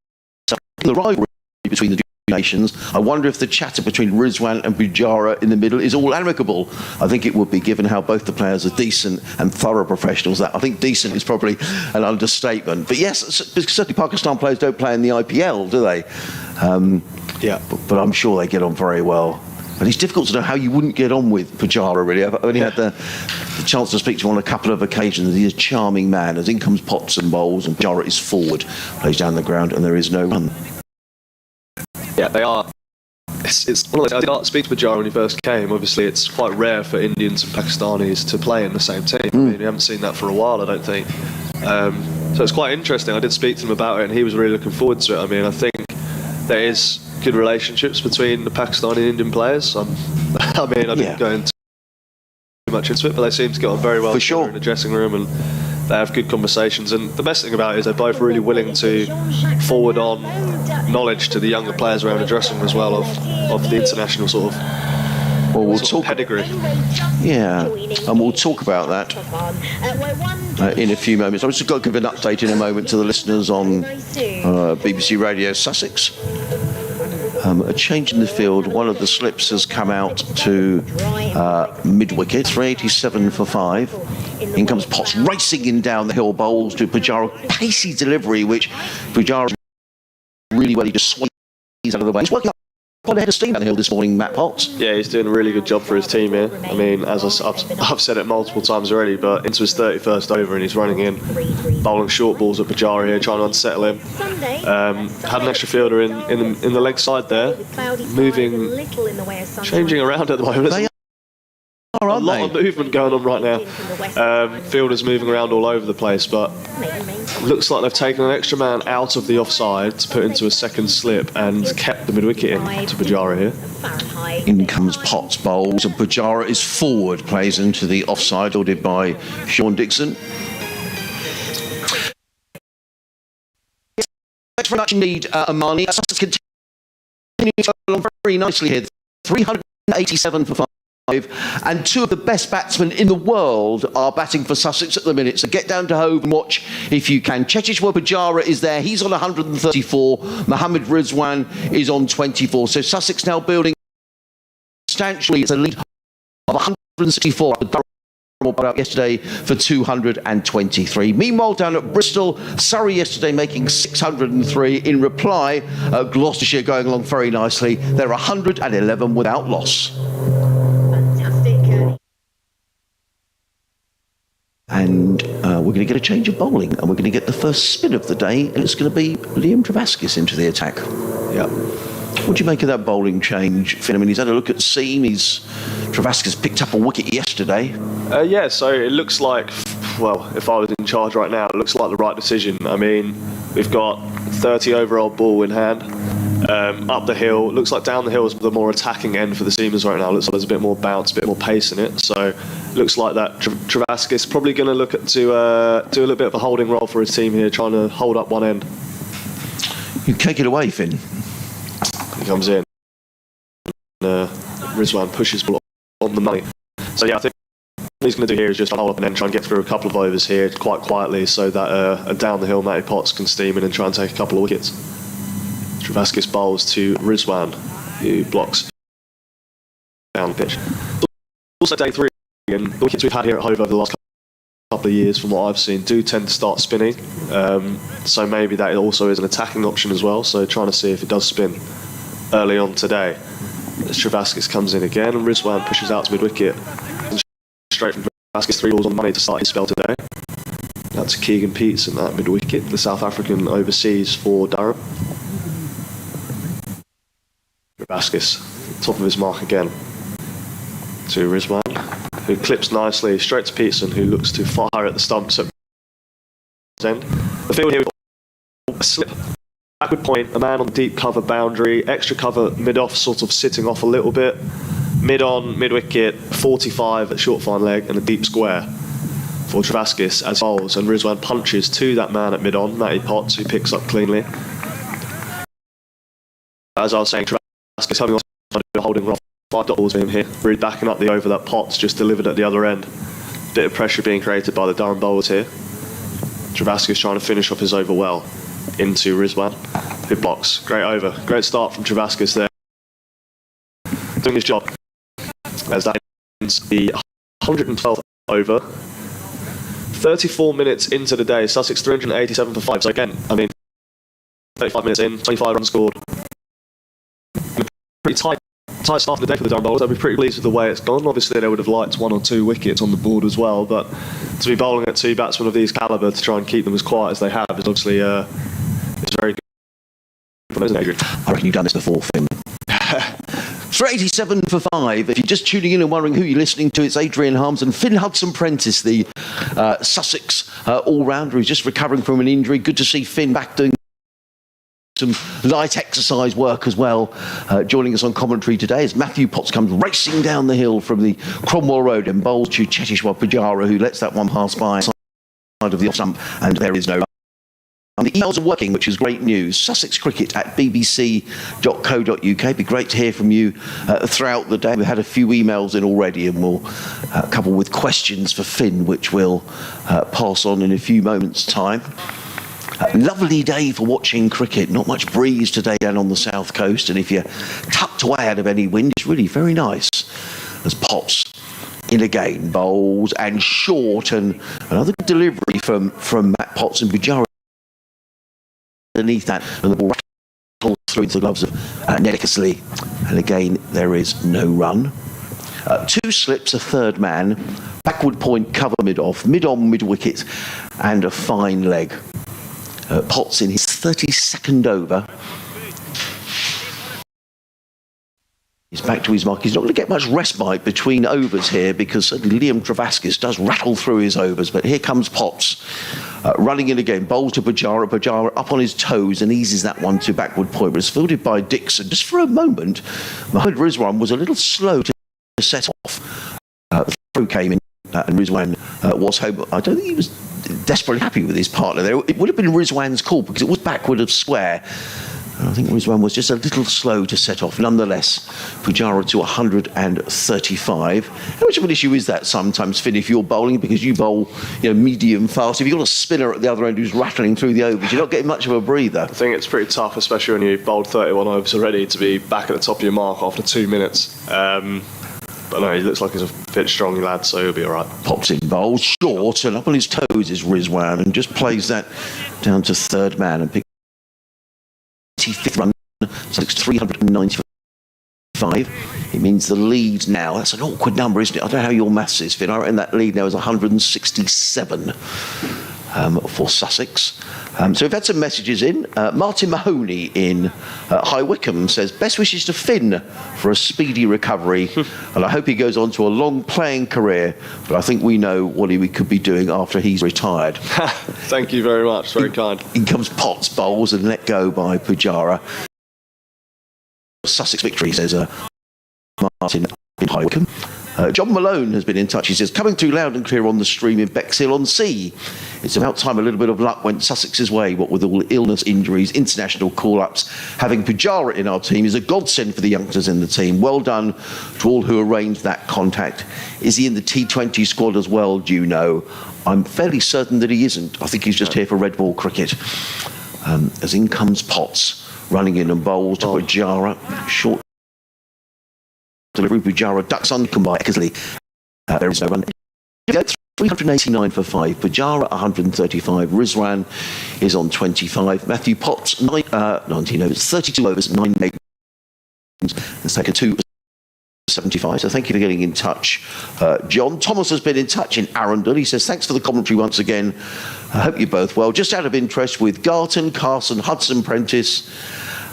the rivalry between the nations, I wonder if the chatter between Rizwan and Pujara in the middle is all amicable. I think it would be, given how both the players are decent and thorough professionals. That I think decent is probably an understatement. But yes, certainly Pakistan players don't play in the IPL, do they? Yeah, but I'm sure they get on very well. And it's difficult to know how you wouldn't get on with Pujara, really. I've only had the chance to speak to him on a couple of occasions. He's a charming man. As in comes Potts and bowls, and Pujara is forward, plays down the ground, and there is no run. Yeah, they are. It's one of those. I did speak to Pujara when he first came. Obviously, it's quite rare for Indians and Pakistanis to play in the same team. I mean, we haven't seen that for a while, I don't think. So it's quite interesting. I did speak to him about it, and he was really looking forward to it. I mean, I think there is good relationships between the Pakistani and Indian players. I didn't go into too much into it, but they seem to get on very well in the dressing room, and they have good conversations. And the best thing about it is they're both really willing to forward on knowledge to the younger players around the dressing room as well of the international sort of we'll talk pedigree. Yeah, and we'll talk about that in a few moments. I've just got to give an update in a moment to the listeners on BBC Radio Sussex. A change in the field. One of the slips has come out to mid-wicket. 387 for 5. In comes Potts racing in down the hill, bowls to Pujara. Pacey delivery, which Pujara really well. He just swings out of the way. He's working up quite a head of steam down the hill this morning, Matt Potts. Yeah, he's doing a really good job for his team here. I mean, as I've said it multiple times already, but into his 31st over and he's running in, bowling short balls at Pujara here, trying to unsettle him. Had an extra fielder in the leg side there, moving, changing around at the moment. A lot of movement going on right now. Fielders moving around all over the place, but looks like they've taken an extra man out of the offside to put into a second slip and kept the mid-wicket in to Pujara here. In comes Potts, bowls, and Pujara is forward, plays into the offside, ordered by Sean Dixon. Thanks very much indeed, Amani. Sussex continues along very nicely here. 387 for 5. And two of the best batsmen in the world are batting for Sussex at the minute. So get down to Hove and watch if you can. Cheteshwar Pujara is there. He's on 134. Mohammad Rizwan is on 24. So Sussex now building substantially. It's a lead of 164. Durham up yesterday for 223. Meanwhile, down at Bristol, Surrey yesterday making 603. In reply, Gloucestershire going along very nicely. They're 111 without loss. And we're going going to get a change of bowling, and we're going to get the first spin of the day, and it's going to be Liam Travaskis into the attack. Yeah. What do you make of that bowling change, Finn? I mean, he's had a look at seam. Travaskis picked up a wicket yesterday. Yeah, so it looks like, well, if I was in charge right now, it looks like the right decision. I mean, we've got 30 over-old ball in hand. Up the hill, looks like down the hill is the more attacking end for the seamers right now. Looks like there's a bit more bounce, a bit more pace in it. So looks like that Travaskis probably going to look at to do a little bit of a holding role for his team here, trying to hold up one end. You take it away, Finn. He comes in. Rizwan pushes ball on the money. So yeah, I think what he's going to do here is just hold up and then try and get through a couple of overs here quite quietly, so that a down the hill Matty Potts can steam in and try and take a couple of wickets. Travaskis bowls to Rizwan, who blocks down the pitch. Also day 3, and the wickets we've had here at Hove over the last couple of years, from what I've seen, do tend to start spinning. So maybe that also is an attacking option as well. So trying to see if it does spin early on today. As Travaskis comes in again, and Rizwan pushes out to mid-wicket. Straight from Travaskis, 3 balls on the money to start his spell today. That's Keegan Peterson at mid-wicket, the South African overseas for Durham. Travaskis, top of his mark again, to Rizwan, who clips nicely straight to Peterson, who looks to fire at the stumps at end. The field here, a slip, backward point, a man on deep cover boundary, extra cover mid-off, sort of sitting off a little bit, mid-on, mid-wicket, 45 at short fine leg, and a deep square for Travaskis as bowls, and Rizwan punches to that man at mid-on, Matty Potts, who picks up cleanly. As I was saying, Travaskis coming off a holding role, 5 balls for him here, really backing up the over that Potts just delivered at the other end. Bit of pressure being created by the Durham bowlers here. Travaskis trying to finish off his over well into Rizwan, who blocks. Great over, great start from Travaskis there. Doing his job as that ends the 112th over. 34 minutes into the day, Sussex 387 for 5. So again, I mean, 35 minutes in, 25 runs scored. Pretty tight start of the day for the Durham bowlers. I'd be pretty pleased with the way it's gone. Obviously, they would have liked 1 or 2 wickets on the board as well, but to be bowling at 2 batsmen of these calibre to try and keep them as quiet as they have is obviously it's very good. Adrian. I reckon you've done this before, Finn. 387 for 5. If you're just tuning in and wondering who you're listening to, it's Adrian Harms and Finn Hudson-Prentice, the Sussex all-rounder who's just recovering from an injury. Good to see Finn back doing some light exercise work as well. Joining us on commentary today as Matthew Potts comes racing down the hill from the Cromwell Road and bowls to Cheteshwar Pujara, who lets that one pass by side of the off stump, and there is no run. The emails are working, which is great news. sussexcricket@bbc.co.uk. Be great to hear from you throughout the day. We've had a few emails in already, and we'll couple with questions for Finn, which we'll pass on in a few moments' time. Lovely day for watching cricket. Not much breeze today down on the south coast, and if you're tucked away out of any wind, it's really very nice. As Potts in again, bowls and short, and another good delivery from Matt Potts, and Pujara underneath that, and the ball rattles through into the gloves of Ned Eckersley, and again there is no run. 2 slips, a third man, backward point, cover mid-off, mid-on, mid-wicket, and a fine leg. Potts in his 32nd over. He's back to his mark. He's not going to get much respite between overs here, because certainly Liam Travaskis does rattle through his overs. But here comes Potts, running in again. Bowls to Pujara. Pujara up on his toes and eases that one to backward point. But it's fielded by Dixon. Just for a moment, Mohammad Rizwan was a little slow to set off. The throw came in, and Rizwan was home. I don't think he was desperately happy with his partner there. It would have been Rizwan's call, because it was backward of square. I think Rizwan was just a little slow to set off. Nonetheless, Pujara to 135. How much of an issue is that sometimes, Finn, if you're bowling, because you bowl medium fast? If you've got a spinner at the other end who's rattling through the overs, you're not getting much of a breather. I think it's pretty tough, especially when you've bowled 31 overs already, to be back at the top of your mark after 2 minutes. But no, he looks like he's a fit, strong lad, so he'll be all right. Pops in, bowls short, and up on his toes is Rizwan, and just plays that down to third man and picks 25th run, so it's 395. It means the lead now, that's an awkward number, isn't it? I don't know how your maths is, Finn. I reckon that lead now is 167. for Sussex. So we've had some messages in. Martin Mahoney in High Wycombe says, best wishes to Finn for a speedy recovery, and I hope he goes on to a long playing career, but I think we know what he could be doing after he's retired. Thank you very much, very kind. In comes Potts, bowls and let go by Pujara. Sussex victory, says Martin in High Wycombe. John Malone has been in touch. He says, coming through loud and clear on the stream in Bexhill-on-Sea. It's about time a little bit of luck went Sussex's way, what with all the illness, injuries, international call-ups. Having Pujara in our team is a godsend for the youngsters in the team. Well done to all who arranged that contact. Is he in the T20 squad as well, do you know? I'm fairly certain that he isn't. I think he's just here for red ball cricket. As in comes Potts, running in and bowls to Pujara. Short delivery, Pujara ducks uncome by Eckersley. There is no run. 389 for 5. Pujara 135. Rizwan is on 25. Matthew Potts 19 overs, 32 overs, 9 games. Let's take a 275. So thank you for getting in touch, John. Thomas has been in touch in Arundel. He says, thanks for the commentary once again. I hope you're both well. Just out of interest, with Garton, Carson, Hudson, Prentice,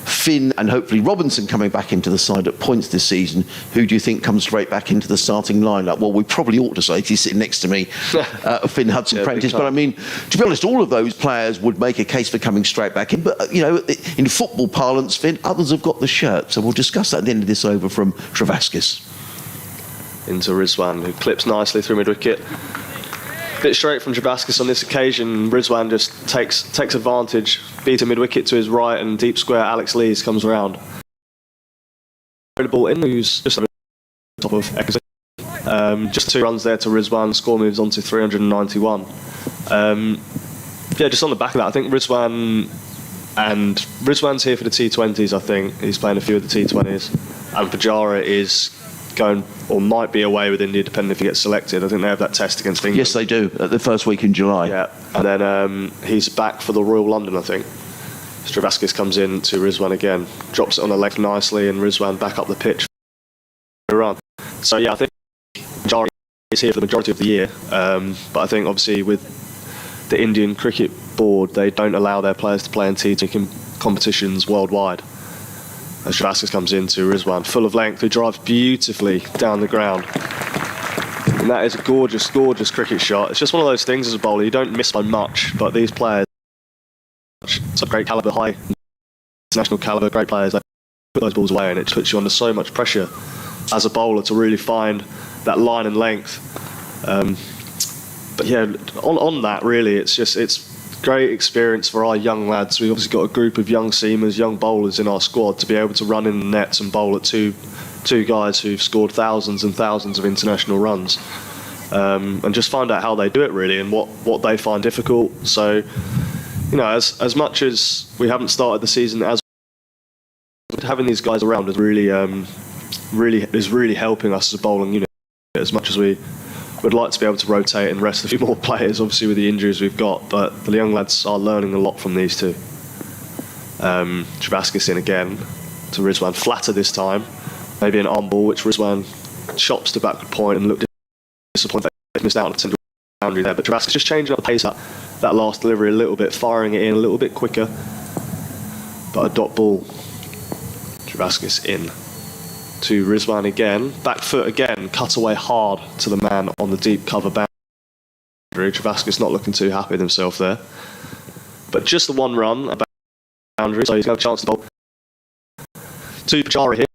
Finn and hopefully Robinson coming back into the side at points this season, who do you think comes straight back into the starting lineup? Well, we probably ought to say, he's sitting next to me, Finn, Hudson, Prentice. But I mean, to be honest, all of those players would make a case for coming straight back in. But, you know, in football parlance, Finn, others have got the shirt. So we'll discuss that at the end of this over from Travaskis. Into Rizwan, who clips nicely through mid-wicket. Bit straight from Travaskis on this occasion. Rizwan just takes advantage, beats a mid-wicket to his right, and deep square Alex Lees comes around. The ball in, who's just on the top of Eckersley. Just 2 runs there to Rizwan. Score moves on to 391. Just on the back of that, I think Rizwan's here for the T20s. I think he's playing a few of the T20s, and Pujara is going or might be away with India, depending if he gets selected. I think they have that test against England. Yes, they do, at the first week in July. Yeah, and then he's back for the Royal London, I think. Travaskis comes in to Rizwan again, drops it on the leg nicely, and Rizwan back up the pitch for a run. So yeah, I think Pujara is here for the majority of the year, but I think obviously with the Indian Cricket Board, they don't allow their players to play in T20 competitions worldwide. As Travaskis comes into Rizwan, full of length, who drives beautifully down the ground. And that is a gorgeous, gorgeous cricket shot. It's just one of those things as a bowler, you don't miss by much, but these players, such great calibre, high international calibre, great players, they put those balls away, and it puts you under so much pressure as a bowler to really find that line and length. But yeah, on that, really, it's great experience for our young lads. We've obviously got a group of young seamers, young bowlers in our squad to be able to run in the nets and bowl at two guys who've scored thousands and thousands of international runs, and just find out how they do it, really, and what they find difficult. So, you know, as much as we haven't started the season, as having these guys around is really helping us as a bowling unit, as much as we would like to be able to rotate and rest a few more players, obviously with the injuries we've got, but the young lads are learning a lot from these two. Travaskis in again to Rizwan, flatter this time, maybe an on ball, which Rizwan chops to backward point and looked disappointed they missed out on the central boundary there, but Travaskis just changing up the pace, that last delivery a little bit, firing it in a little bit quicker, but a dot ball. Travaskis in to Rizwan again, back foot again, cut away hard to the man on the deep cover boundary. Travaskis not looking too happy with himself there, but just the 1 run about boundary, so he's got a chance to bowl. To Pujara here.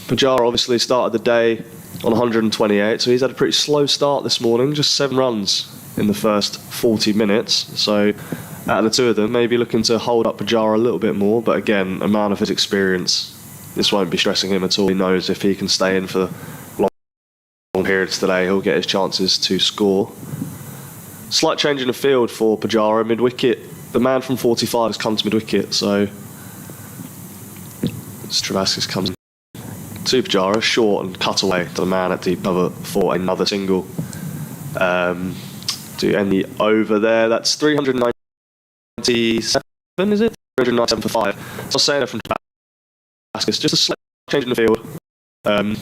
Pujara obviously started the day on 128, so he's had a pretty slow start this morning, just 7 runs in the first 40 minutes, so out of the 2 of them, maybe looking to hold up Pujara a little bit more, but again, a man of his experience, this won't be stressing him at all. He knows if he can stay in for long periods today, he'll get his chances to score. Slight change in the field for Pujara, mid-wicket. The man from 45 has come to mid-wicket, so Travaskis comes to Pujara, short and cut away to the man at deep cover for another single. To end the over there, that's 397, is it? 397 for 5. So I was saying there from Travaskis, just a slight change in the field. The man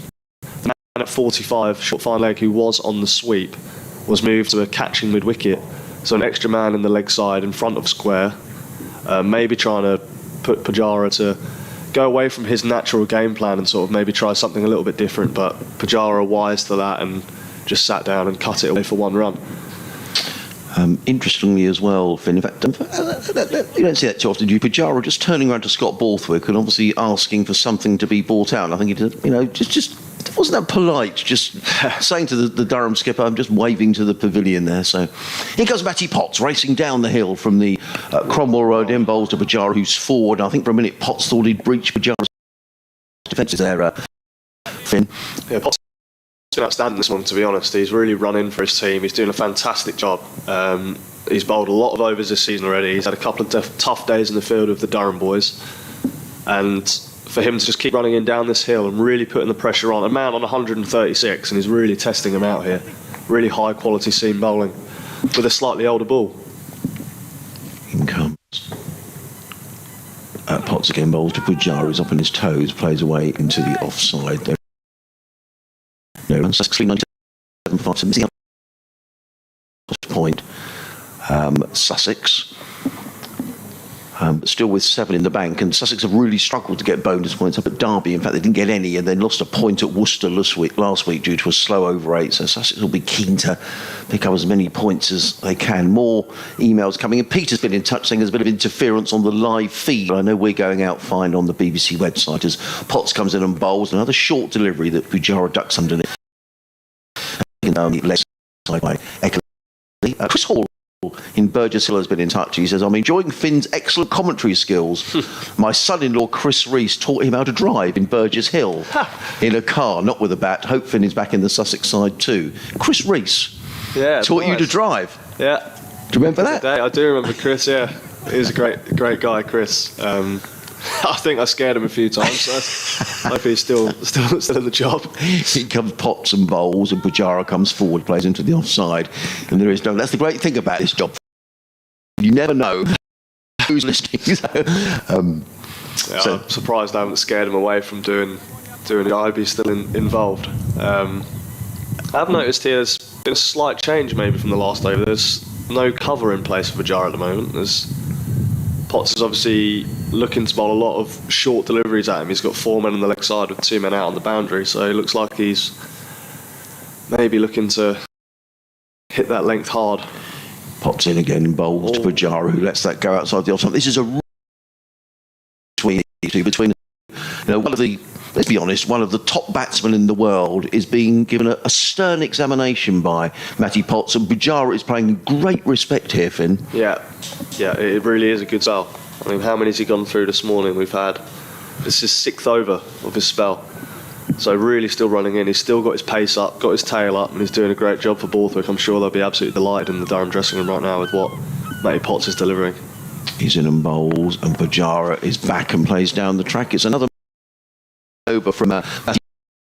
at 45, short fine leg, who was on the sweep, was moved to a catching mid-wicket, So an extra man in the leg side in front of square, maybe trying to put Pujara to go away from his natural game plan and sort of maybe try something a little bit different. But Pujara wise to that and just sat down and cut it away for 1 run. Interestingly as well, Finn, in fact, you don't see that too often, do you? Pujara just turning around to Scott Borthwick and obviously asking for something to be bought out. And I think he did, just wasn't that polite, just saying to the Durham skipper, I'm just waving to the pavilion there. So here goes Matty Potts racing down the hill from the Cromwell Road in bowls to Pujara, who's forward. I think for a minute Potts thought he'd breached Pujara's defences there, Finn. Yeah, Potts has been outstanding this one, to be honest. He's really run in for his team. He's doing a fantastic job. He's bowled a lot of overs this season already. He's had a couple of tough days in the field with the Durham boys. And for him to just keep running in down this hill and really putting the pressure on. A man on 136, and he's really testing him out here. Really high quality seam bowling with a slightly older ball. In comes Potts again, bowls to Pujara, who's up on his toes, plays away into the offside. There. No, runs 397.5, missing out point. Sussex. Still with 7 in the bank, and Sussex have really struggled to get bonus points up at Derby. In fact, they didn't get any, and then lost a point at Worcester last week due to a slow over 8. So Sussex will be keen to pick up as many points as they can. More emails coming in. Peter's been in touch saying there's a bit of interference on the live feed. I know we're going out fine on the BBC website as Potts comes in and bowls another short delivery that Pujara ducks underneath. By Chris Hall in Burgess Hill has been in touch. He says, I'm enjoying Finn's excellent commentary skills. My son-in-law Chris Rees taught him how to drive in Burgess Hill in a car, not with a bat. Hope Finn is back in the Sussex side too. Chris Rees taught you to drive. Yeah. Do you remember that? I do remember Chris, yeah. He's a great guy, Chris. I think I scared him a few times, so hope he's still in the job. He comes Potts and bowls, and Pujara comes forward, plays into the offside, and there is no. That's the great thing about this job. You never know who's listening. I'm surprised I haven't scared him away from doing it. I'd be still involved. I've noticed here there's been a slight change maybe from the last over. There's no cover in place for Pujara at the moment. Potts is obviously looking to bowl a lot of short deliveries at him. He's got 4 men on the leg side with 2 men out on the boundary, so it looks like he's maybe looking to hit that length hard. Potts in again and bowls to Pujara, who lets that go outside the offside. This is a between one of the, let's be honest, one of the top batsmen in the world is being given a stern examination by Matty Potts, and Pujara is paying great respect here, Finn. Yeah, it really is a good spell. I mean, how many has he gone through this morning? This is 6th over of his spell. So really still running in. He's still got his pace up, got his tail up, and he's doing a great job for Borthwick. I'm sure they'll be absolutely delighted in the Durham dressing room right now with what Matty Potts is delivering. He's in and bowls, and Pujara is back and plays down the track. It's another over from Matty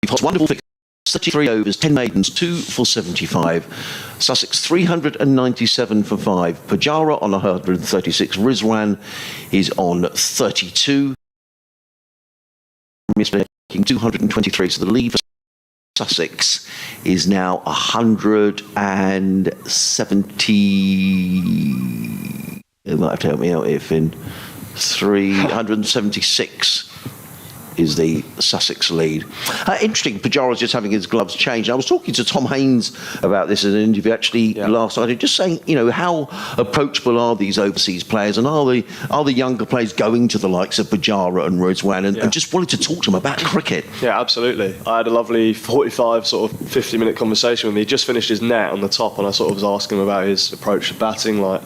Potts. Wonderful fix. 33 overs, 10 maidens, 2 for 75. Sussex 397 for 5. Pujara on 136. Rizwan is on 32. Making 223. So the lead for Sussex is now 170. You might have to help me out here, Finn. 376. Is the Sussex lead. Interesting, Pujara's just having his gloves changed. I was talking to Tom Haynes about this in an interview actually last night, just saying, how approachable are these overseas players, and are the younger players going to the likes of Pujara and Rizwan and just wanted to talk to them about cricket? Yeah, absolutely. I had a lovely 45, sort of 50-minute conversation with him. He just finished his net on the top, and I sort of was asking him about his approach to batting, like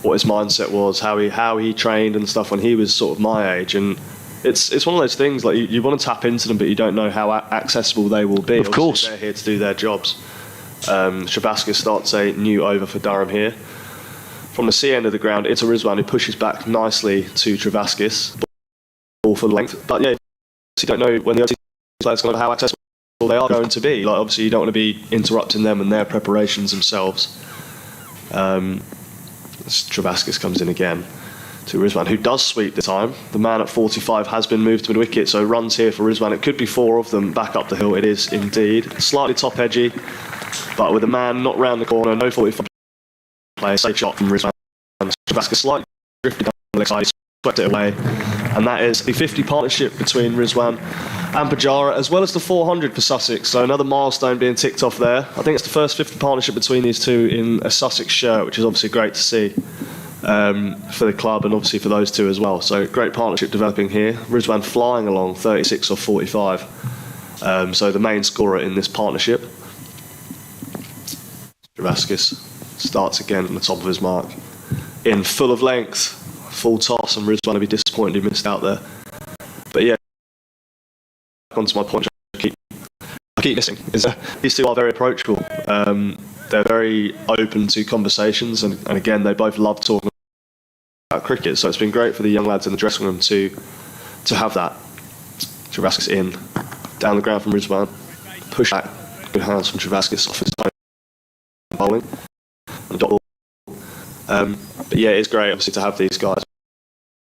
what his mindset was, how he trained and stuff when he was sort of my age, and it's one of those things, like you want to tap into them, but you don't know how accessible they will be. Of course. They're here to do their jobs. Travaskis starts a new over for Durham here. From the C end of the ground, it's a Rizwan who pushes back nicely to Travaskis. Ball for length. But yeah, you don't know when the other players going to how accessible they are going to be. Like, obviously, you don't want to be interrupting them and their preparations themselves. Travaskis comes in again to Rizwan, who does sweep this time. The man at 45 has been moved to mid-wicket, so runs here for Rizwan. It could be 4 of them back up the hill. It is indeed. Slightly top-edgy, but with a man not round the corner, no 45 play, safe shot from Rizwan. Travaska slightly drifted down the leg side, swept it away. And that is the 50 partnership between Rizwan and Pujara, as well as the 400 for Sussex. So another milestone being ticked off there. I think it's the first 50 partnership between these two in a Sussex shirt, which is obviously great to see for the club and obviously for those two as well. So great partnership developing here. Rizwan flying along 36 or 45. So the main scorer in this partnership. Travaskis starts again at the top of his mark. In full of length, full toss, and Rizwan will be disappointed he missed out there. But yeah, onto my point I keep missing is these two are very approachable. They're very open to conversations, and again, they both love talking about cricket. So it's been great for the young lads in the dressing room to have that. Travaskis in, down the ground from Rizwan, push back, good hands from Travaskis off his own bowling. But yeah, it's great obviously to have these guys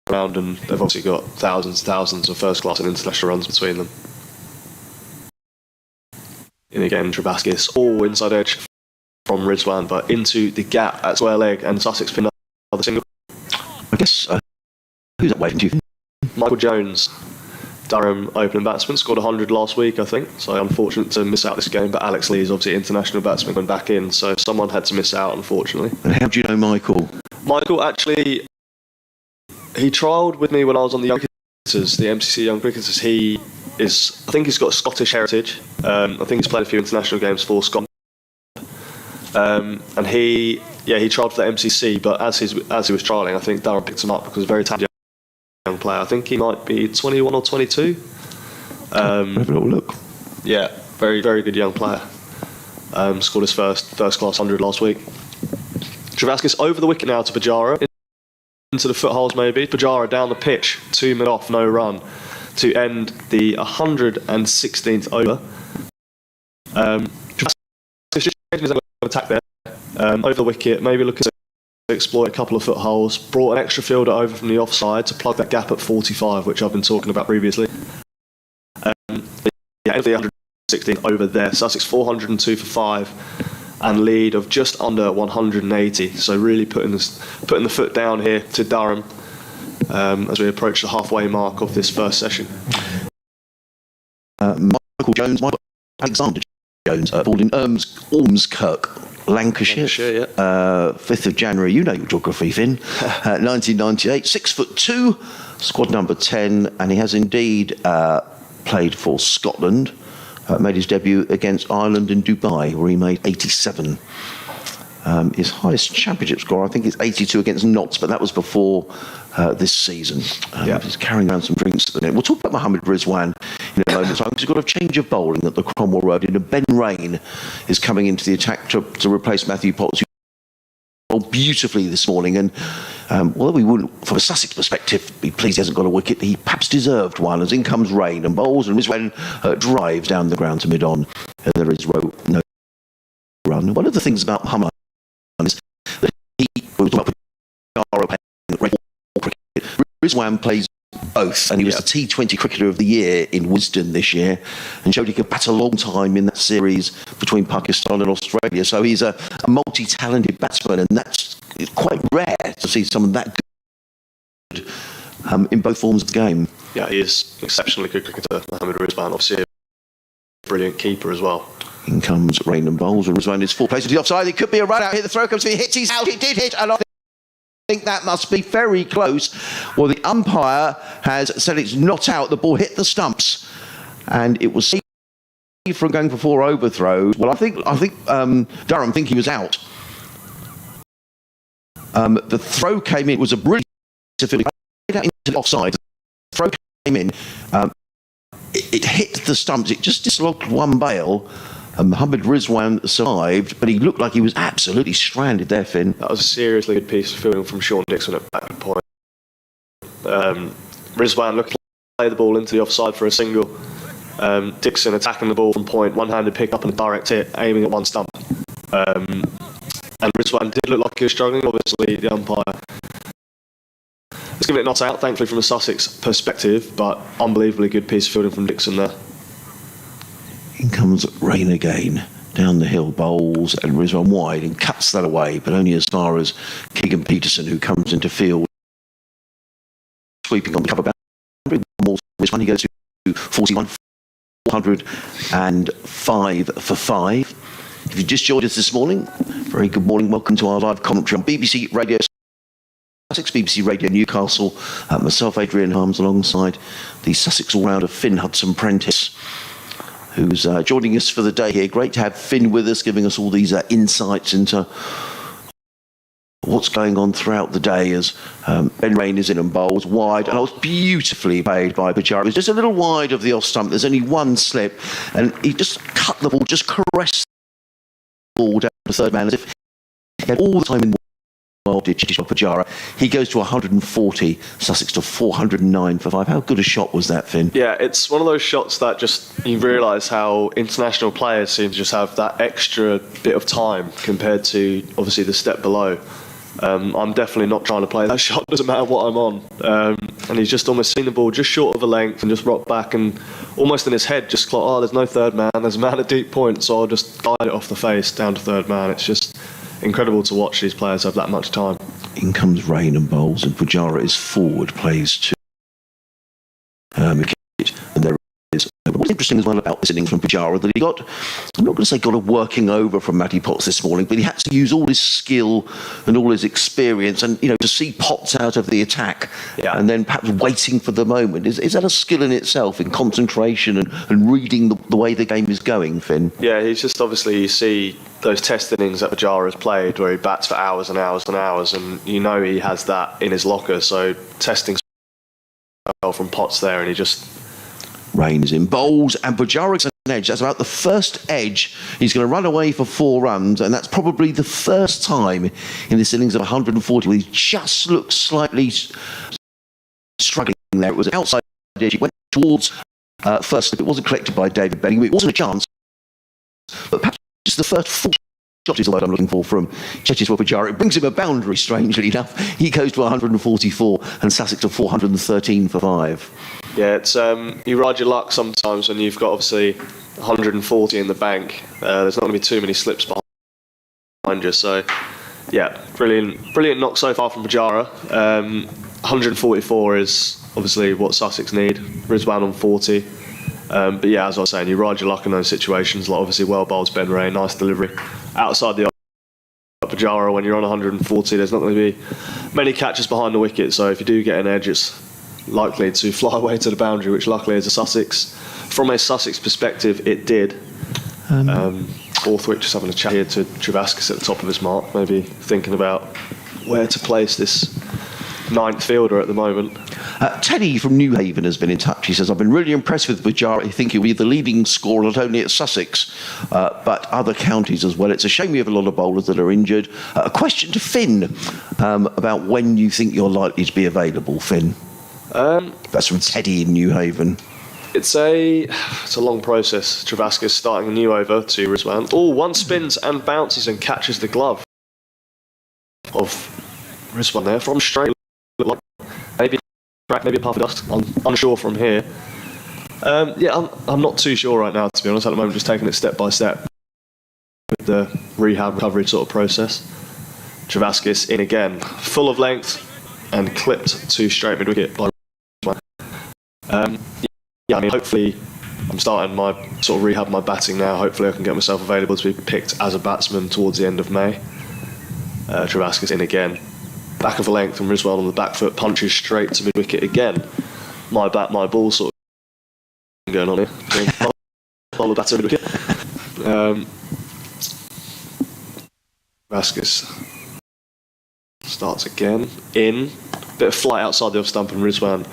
around, and they've obviously got thousands and thousands of first class and international runs between them. And again, Travaskis all inside edge from Rizwan, but into the gap at square leg, and Sussex pin another single. I guess who's that waving to you? Michael Jones, Durham opening batsman, scored 100 last week, I think. So unfortunate to miss out this game, but Alex Lee is obviously international batsman going back in, so someone had to miss out, unfortunately. And how do you know Michael? Michael actually, he trialled with me when I was on the Young Cricketers, the MCC Young Cricketers. I think he's got Scottish heritage. I think he's played a few international games for Scotland. And he trialled for the MCC, but as he was trialling, I think Durham picked him up because he's a very talented young player. I think he might be 21 or 22. Have a little look. Yeah, very, very good young player. Scored his first class 100 last week. Travaskis over the wicket now to Pujara, into the footholes maybe. Pujara down the pitch, 2 mid off, no run, to end the 116th over. Travaskis just changing his attack there, over the wicket, maybe looking to exploit a couple of footholes. Brought an extra fielder over from the offside to plug that gap at 45, which I've been talking about previously. Yeah, the 116th over there. Sussex 402 for 5. And lead of just under 180. So really putting the foot down here to Durham as we approach the halfway mark of this first session. Michael Alexander Jones, born in Ormskirk, Lancashire. 5th of January. You know your geography, Finn. 1998, 6'2", squad number 10, and he has indeed played for Scotland. Made his debut against Ireland in Dubai, where he made 87. His highest championship score, I think, is 82 against Notts, but that was before this season. He's carrying around some drinks at the net. We'll talk about Mohammad Rizwan in a moment. He's got a change of bowling at the Cromwell Road. Ben Rain is coming into the attack to replace Matthew Potts, who bowled beautifully this morning. And although we wouldn't, from a Sussex perspective, be pleased he hasn't got a wicket, he perhaps deserved one, as in comes Rain and bowls, and Rizwan drives down the ground to mid-on, and there is no run. One of the things about Mohammad is that Rizwan plays both, and he was the T20 Cricketer of the Year in Wisden this year, and showed he could bat a long time in that series between Pakistan and Australia. So he's a multi-talented batsman, and that's quite rare to see someone that good in both forms of the game. Yeah, he is an exceptionally good cricketer, Mohammad Rizwan. Obviously a brilliant keeper as well. In comes Rain and bowls, and Rizwan is full place to the offside. It could be a run out here. The throw comes, he hits, he's out. It did hit, and I think that must be very close. Well, the umpire has said it's not out. The ball hit the stumps, and it was saved from going for 4 overthrows. Well, I think Durham think he was out. The throw came in. It was a brilliant field out into the offside. The throw came in. It hit the stumps. It just dislodged one bail. Mohammad Rizwan survived, but he looked like he was absolutely stranded there, Finn. That was a seriously good piece of fielding from Sean Dixon at that point. Rizwan looked to play the ball into the offside for a single. Dixon attacking the ball from point, one-handed pick up and a direct hit, aiming at one stump. And Rizwan did look like he was struggling. Obviously, the umpire has given it not out, thankfully, from a Sussex perspective, but unbelievably good piece of fielding from Dixon there. In comes Rain again. down the hill, bowls, and Rizwan wide and cuts that away, but only as far as Keegan Peterson, who comes into field, sweeping on the cover boundary. Rizwan, he goes to 41, 405 for 5. If you just joined us this morning, very good morning. Welcome to our live commentary on BBC Radio Sussex, BBC Radio Newcastle. Myself, Adrian Harms, alongside the Sussex all-rounder Finn Hudson-Prentice, who's joining us for the day here. Great to have Finn with us, giving us all these insights into what's going on throughout the day as Ben Rain is in and bowls wide, and I was beautifully played by Pujara. It was just a little wide of the off stump. There's only one slip, and he just cut the ball, just caressed the ball down to the third man as if he had all the time in the world. Did Cheteshwar Pujara. He goes to 140, Sussex to 409 for 5. How good a shot was that, Finn? Yeah, it's one of those shots that just you realise how international players seem to just have that extra bit of time compared to obviously the step below. I'm definitely not trying to play that shot, doesn't matter what I'm on. And he's just almost seen the ball just short of a length and just rocked back, and almost in his head just thought, oh, there's no third man, there's a man at deep point, so I'll just guide it off the face down to third man. It's just incredible to watch these players have that much time. In comes Rain and bowls, and Pujara is forward, plays to wicket, and there is. What's interesting as well about this innings from Pujara that he got, I'm not going to say got a working over from Matty Potts this morning, but he had to use all his skill and all his experience, and to see Potts out of the attack, and then perhaps waiting for the moment. Is that a skill in itself, in concentration and reading the way the game is going, Finn? Yeah, he's just obviously, you see those test innings that Pujara has played where he bats for hours and hours and hours, and he has that in his locker, so testing from Potts there, and he just... Rain is in bowls, and Pujara's an edge. That's about the first edge. He's going to run away for 4 runs, and that's probably the first time in this innings of 140 where he just looks slightly struggling there. It was an outside edge. He went towards first. It wasn't collected by David Bellingham. It wasn't a chance, but perhaps just the first full shot is the word I'm looking for from Cheteshwar Pujara. It brings him a boundary, strangely enough. He goes to 144, and Sussex to 413 for 5. Yeah, it's you ride your luck sometimes when you've got obviously 140 in the bank. There's not going to be too many slips behind you. So, yeah, brilliant knock so far from Pujara. 144 is obviously what Sussex need. Rizwan on 40. But yeah, as I was saying, you ride your luck in those situations. Like obviously, well bowled Ben Ray, nice delivery outside the Pujara. When you're on 140, there's not going to be many catches behind the wicket. So if you do get an edge, it's likely to fly away to the boundary, which luckily is a Sussex. From a Sussex perspective, it did. Borthwick just having a chat here to Travaskis at the top of his mark, maybe thinking about where to place this 9th fielder at the moment. Teddy from New Haven has been in touch. He says, I've been really impressed with Pujara. I think he'll be the leading scorer not only at Sussex but other counties as well. It's a shame we have a lot of bowlers that are injured. A question to Finn about when you think you're likely to be available, Finn. That's from Teddy in New Haven. It's a long process. Travaskis starting a new over to Rizwan. Oh, one spins and bounces and catches the glove of Rizwan there from straight. Maybe a puff of dust. I'm unsure from here. I'm not too sure right now, to be honest. At the moment, just taking it step by step with the rehab recovery sort of process. Travaskis in again, full of length and clipped to straight mid wicket by hopefully I'm starting my sort of rehab my batting now. Hopefully I can get myself available to be picked as a batsman towards the end of May. Travaskis in again, back of the length from Rizwan on the back foot, punches straight to mid wicket again. My bat, my ball sort of going on here. Ball the batter mid wicket. Travaskis starts again, in, bit of flight outside the off stump, and Rizwan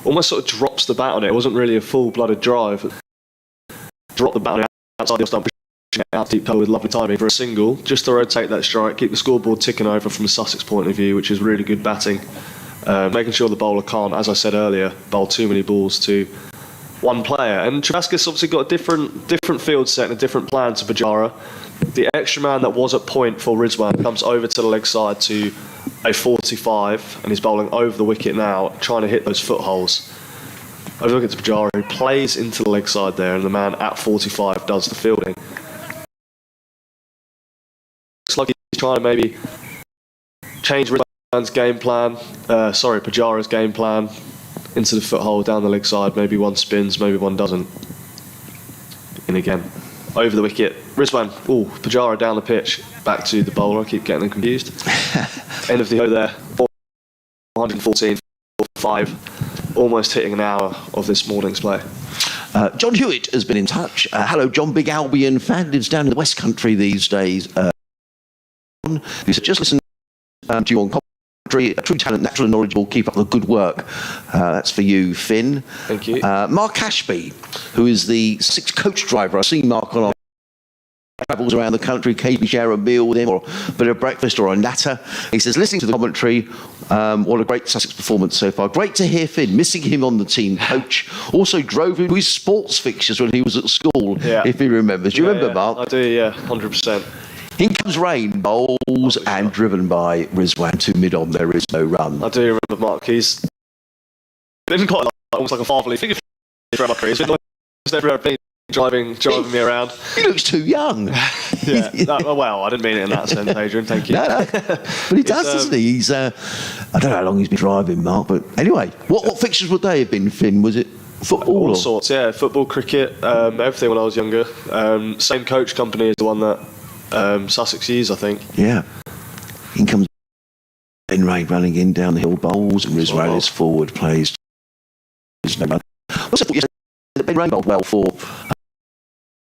almost sort of drops the bat on it. It wasn't really a full-blooded drive. Dropped the bat on it outside the off stump, out deep toe with lovely timing for a single, just to rotate that strike, keep the scoreboard ticking over from a Sussex point of view, which is really good batting. Making sure the bowler can't, as I said earlier, bowl too many balls to one player. And Travaskis obviously got a different field set and a different plan to Pujara. The extra man that was at point for Rizwan comes over to the leg side to a 45, and he's bowling over the wicket now, trying to hit those footholes. I look at Pujara, who plays into the leg side there, and the man at 45 does the fielding. trying to maybe change Rizwan's game plan. Pujara's game plan into the foothold, down the leg side. Maybe one spins, maybe one doesn't. And again, over the wicket. Rizwan, Pujara down the pitch, back to the bowler. I keep getting them confused. End of the over there. 414 for 5. Almost hitting an hour of this morning's play. John Hewitt has been in touch. Hello, John, big Albion fan, lives down in the West Country these days. He said, just listen to you on commentary. A true talent, natural and knowledgeable. Keep up the good work. That's for you, Finn. Thank you. Mark Ashby, who is the Sussex coach driver. I've seen Mark on our travels around the country, occasionally share a meal with him or a bit of breakfast or a natter. He says, listening to the commentary, what a great Sussex performance so far. Great to hear Finn, missing him on the team coach. Also drove him to his sports fixtures when he was at school, if he remembers. Do you remember, Mark? I do, 100%. In comes rain, bowls and driven by Rizwan to mid-on. There is no run. I do remember Mark. He's been quite almost like a fatherly figure for my career. He's never been driving me around. He looks too young. Well, I didn't mean it in that sense, Adrian. Thank you. No. But he does, doesn't he? He's, I don't know how long he's been driving, Mark, but anyway, what fixtures would they have been, Finn? Was it football? All sorts, yeah. Football, cricket, everything when I was younger. Same coach company as the one that Sussex used, I think. Yeah. In comes Ben Rain running in down the hill, bowls, and Rizwan is forward, plays. There's no run. What's the Ben Rain bowled well for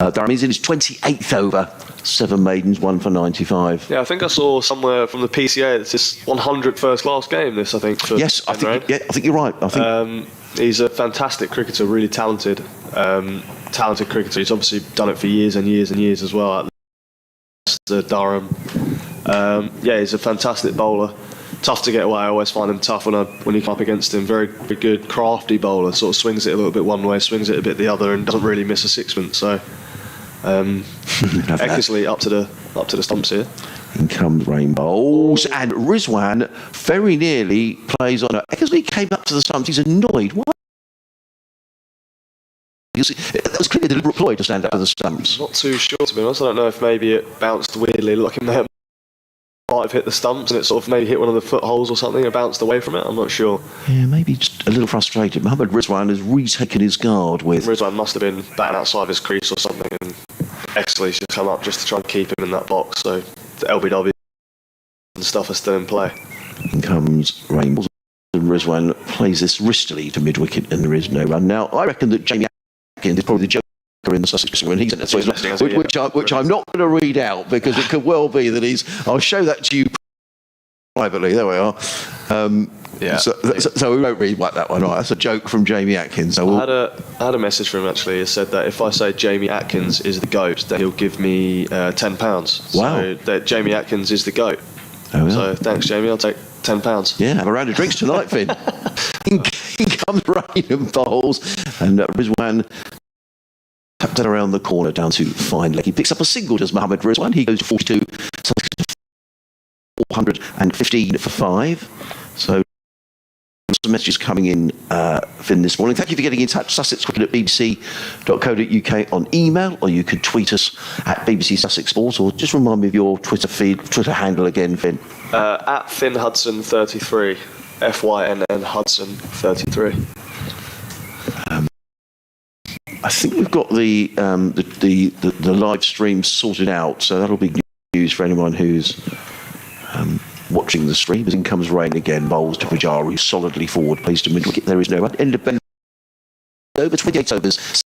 Durham. He's in his 28th over, 7 maidens, 1 for 95. Yeah, I think I saw somewhere from the PCA it's his 100th first class game. This, I think. For yes, I think you're right. I think he's a fantastic cricketer, really talented cricketer. He's obviously done it for years and years and years as well at Durham. He's a fantastic bowler. Tough to get away. I always find him tough when you come up against him. Very, very good, crafty bowler. Sort of swings it a little bit one way, swings it a bit the other, and doesn't really miss a sixpence. So, Eckersley up to the stumps here. In comes rain bowls, and Rizwan very nearly plays on it. Eckersley came up to the stumps. He's annoyed. Why? That was clearly a deliberate ploy to stand up to the stumps. Not too sure, to be honest. I don't know if maybe it bounced weirdly, like it might have hit the stumps and it sort of maybe hit one of the footholes or something and bounced away from it. I'm not sure. Yeah, maybe just a little frustrated. Mohammad Rizwan has retaken his guard with... Rizwan must have been batting outside his crease or something, and Eckersley should come up just to try and keep him in that box. So the LBW and stuff are still in play. In comes Rainbows, and Rizwan plays this wristily to mid-wicket, and there is no run. Now, I reckon that Jamie Atkins is probably the joker in the Sussex when he's in it, which I'm not going to read out because it could well be that he's. I'll show that to you privately. There we are. So we won't read that one. Right, that's a joke from Jamie Atkins. So I had a message from him actually. He said that if I say Jamie Atkins is the GOAT, then he'll give me £10. Wow. So that Jamie Atkins is the GOAT. Oh, yeah. So thanks, Jamie. I'll take £10. Yeah, have a round of drinks tonight, Finn. in comes rain and bowls, and Rizwan tapped that around the corner down to fine leg. He picks up a single, does Mohammad Rizwan. He goes to 42, 415 for 5. So some messages coming in, Finn, this morning. Thank you for getting in touch. Sussex Cricket at bbc.co.uk on email, or you could tweet us at BBC Sussex Sports, or just remind me of your Twitter handle again, Finn. At Finn Hudson 33, FYNN Hudson 33. I think we've got the live stream sorted out, so that'll be good news for anyone who's watching the stream. As in comes rain again, bowls to Pujara, who's solidly forward, plays to mid-wicket. There is no run. End of Ben over 28 overs,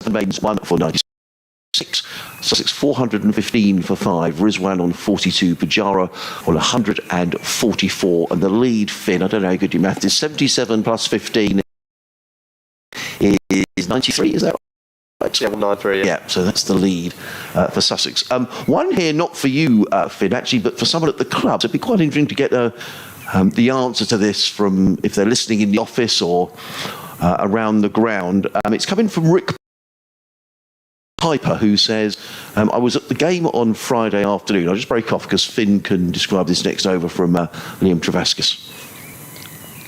7 maidens, 1 for 96. Sussex 415 for 5. Rizwan on 42. Pujara on 144. And the lead, Finn, I don't know how good your math is, 77 plus 15 is 93, is that right? Yeah, 93, yeah, so that's the lead for Sussex. One here, not for you, Finn, actually, but for someone at the club. So it'd be quite interesting to get the answer to this from, if they're listening in the office or around the ground. It's coming from Rick Piper, who says, I was at the game on Friday afternoon. I'll just break off because Finn can describe this next over from Liam Travaskis.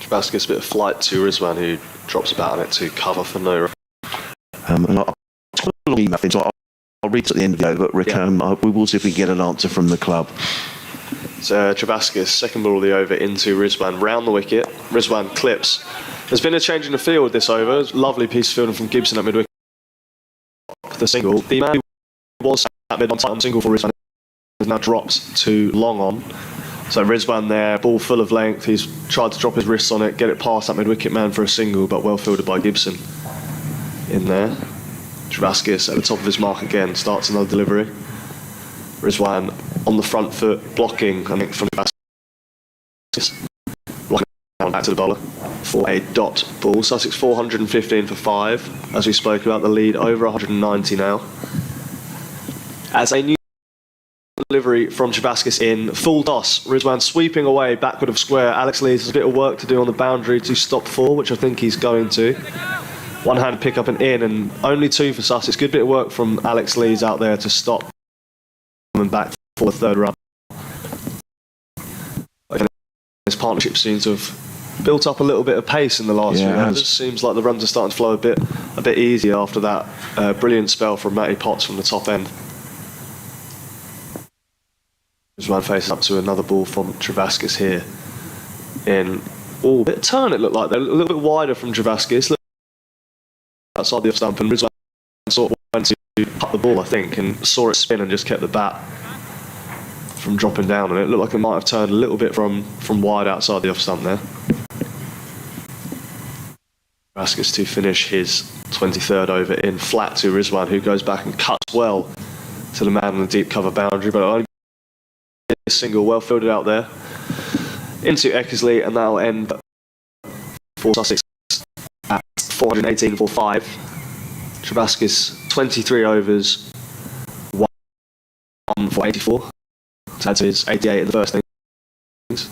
Travaskis, a bit of flight to Rizwan, who drops about on it to cover for no. And I'll email, so I'll read it at the end of the over, but Rick, we will see if we can get an answer from the club. Travaskis, second ball of the over into Rizwan, round the wicket. Rizwan clips. There's been a change in the field this over. Lovely piece of fielding from Gibson at mid-wicket. The single. The man who was at mid-on single for Rizwan has now dropped to long on. So Rizwan there, ball full of length. He's tried to drop his wrists on it, get it past that mid-wicket man for a single, but well fielded by Gibson in there. Travaskis at the top of his mark again, starts another delivery. Rizwan on the front foot, blocking, I think, from Travaskis. Blocking down back to the bowler for a dot ball. Sussex 415 for 5, as we spoke about, the lead over 190 now. As a new delivery from Travaskis in full toss. Rizwan sweeping away backward of square. Alex Lees has a bit of work to do on the boundary to stop 4, which I think he's going to. One hand pick up and in, and only 2 for Sussex. Good bit of work from Alex Lees out there to stop coming back for the third run. This partnership seems to have built up a little bit of pace in the last few rounds. It seems like the runs are starting to flow a bit easier after that brilliant spell from Matty Potts from the top end. Rizwan faces up to another ball from Travaskis here. Bit of turn it looked like. They're a little bit wider from Travaskis. Outside the off stump, and Rizwan sort of went to cut the ball, I think, and saw it spin and just kept the bat from dropping down, and it looked like it might have turned a little bit from wide outside the off stump there. Travaskis to finish his 23rd over in flat to Rizwan, who goes back and cuts well to the man on the deep cover boundary, but only a single, well fielded out there into Eckersley, and that'll end for Sussex at 418 for 5. Travaskis 23 overs, 1 for 84. So that's his 88 in the first innings.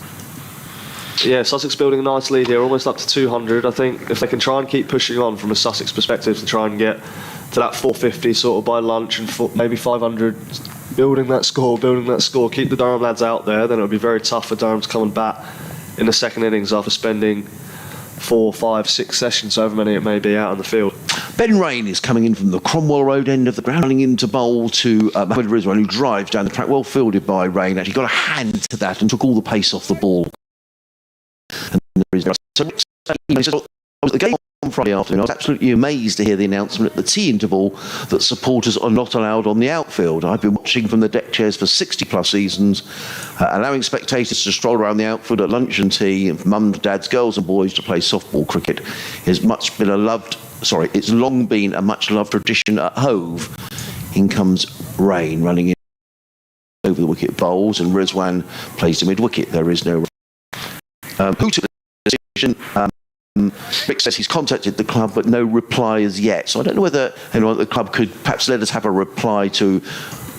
Yeah, Sussex building a nice lead here, almost up to 200. I think if they can try and keep pushing on from a Sussex perspective to try and get to that 450 sort of by lunch and maybe 500, building that score, keep the Durham lads out there, then it'll be very tough for Durham to come and bat in the second innings after spending 4, 5, 6 sessions, however many it may be, out on the field. Ben Rain is coming in from the Cromwell Road end of the ground, running into bowl to Mohammad Rizwan, who drives down the track, well fielded by Rain. Actually got a hand to that and took all the pace off the ball. And there is the game on Friday afternoon. I was absolutely amazed to hear the announcement at the tea interval that supporters are not allowed on the outfield. I've been watching from the deck chairs for 60 plus seasons, allowing spectators to stroll around the outfield at lunch and tea, and for mums, dads, girls and boys to play softball cricket. It's long been a much loved tradition at Hove. In comes Rain running in over the wicket bowls, and Rizwan plays the mid wicket. There is no who took the decision. Rick says he's contacted the club, but no reply as yet. So I don't know whether anyone at the club could perhaps let us have a reply to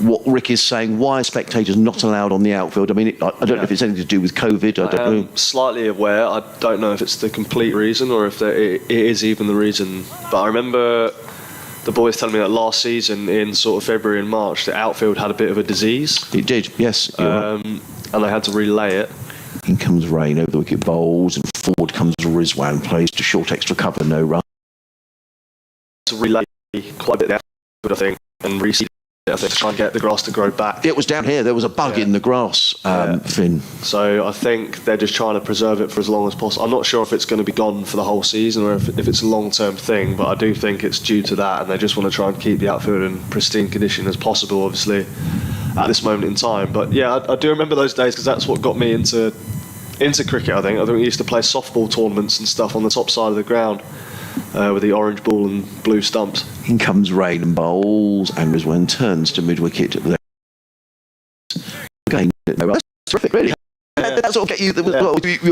what Rick is saying. Why are spectators not allowed on the outfield? I mean, I don't know if it's anything to do with COVID. I don't know. Slightly aware. I don't know if it's the complete reason or if it is even the reason. But I remember the boys telling me that last season in sort of February and March, the outfield had a bit of a disease. It did, yes. Right. And they had to relay it. In comes Rain over the wicket bowls, and forward comes Rizwan, plays to short extra cover, no run. To relay quite a bit there, I think, and reseed it, I think, to try and get the grass to grow back. It was down here, there was a bug in the grass, Finn. So I think they're just trying to preserve it for as long as possible. I'm not sure if it's going to be gone for the whole season or if it's a long-term thing, but I do think it's due to that, and they just want to try and keep the outfield in pristine condition as possible, obviously, at this moment in time. But yeah, I do remember those days because that's what got me into cricket. I think we used to play softball tournaments and stuff on the top side of the ground with the orange ball and blue stumps. In comes Rain and bowls, and Rizwan turns to mid wicket. Again, that's terrific, really. That sort of get you.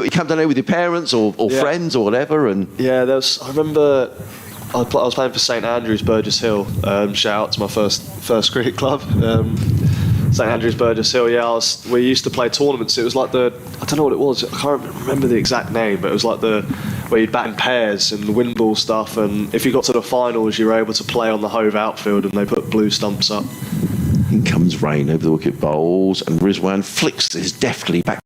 You come down there with your parents or friends or whatever, and I remember. I was playing for St Andrews, Burgess Hill. Shout out to my first cricket club, St Andrews, Burgess Hill. Yeah, we used to play tournaments. It was like I don't know what it was. I can't remember the exact name, but it was like where you'd bat in pairs and the wind ball stuff. And if you got to the finals, you were able to play on the Hove outfield, and they put blue stumps up. In comes Rain over the wicket bowls, and Rizwan flicks this deftly back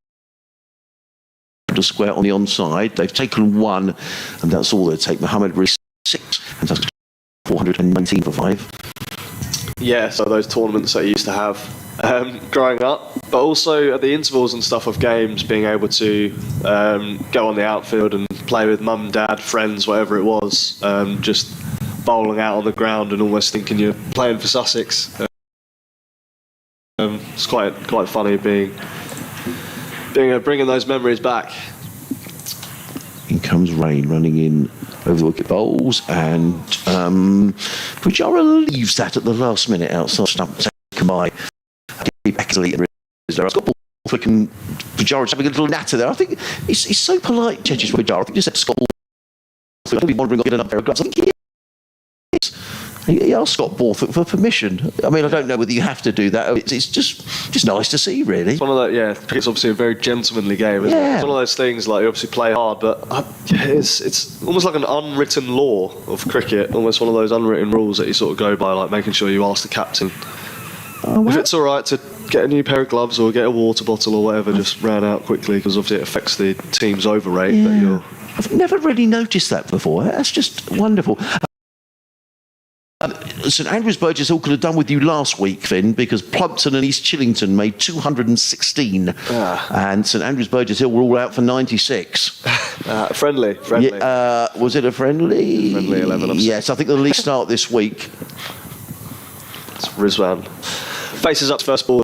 to square on the onside. They've taken 1, and that's all they take. Mohammad Rizwan 6, and that's 419 for 5. Yeah, so those tournaments that you used to have, growing up, but also at the intervals and stuff of games, being able to go on the outfield and play with mum, dad, friends, whatever it was, just bowling out on the ground and almost thinking you're playing for Sussex. It's quite funny bringing those memories back. In comes Rain running in over the wicket bowls, and Pujara leaves that at the last minute outside stump taken by Beckley and Scott Borthwick, and Pujara's having a little natter there. I think he's so polite, Cheteshwar Pujara. I think he said to Scott Borthwick, I'll be wondering, I'll get another pair of gloves. I think he asked Scott Borthwick for permission. I mean, I don't know whether you have to do that. It's just nice to see, really. It's one of the, cricket's obviously a very gentlemanly game, isn't it? It's one of those things, like, you obviously play hard, but it's almost like an unwritten law of cricket, almost one of those unwritten rules that you sort of go by, like making sure you ask the captain if it's all right to get a new pair of gloves or get a water bottle or whatever, just ran out quickly, because obviously it affects the team's over rate. That I've never really noticed that before. That's just wonderful. St Andrews Burgess Hill could have done with you last week, Finn, because Plumpton and East Chillington made 216, and St Andrews Burgess Hill were all out for 96. Friendly. Yeah, was it a friendly? Friendly 11. Yes, I think the league start this week. It's Rizwan. Faces up to first ball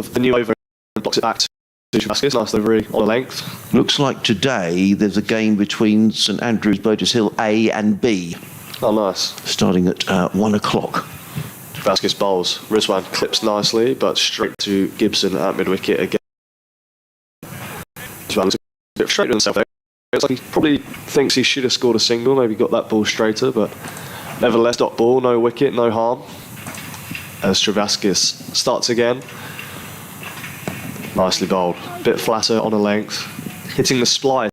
of the new over and blocks it back to Shavaskas. Nice delivery on the length. Looks like today there's a game between St Andrews Burgess Hill A and B. Oh, nice. Starting at 1 o'clock. Shavaskas bowls. Rizwan clips nicely, but straight to Gibson at mid-wicket again. Rizwan looks a bit frustrated with himself there. It's like he probably thinks he should have scored a single, maybe got that ball straighter, but nevertheless, dot ball, no wicket, no harm. As Shavaskas starts again. Nicely bowled. Bit flatter on a length. Hitting the splice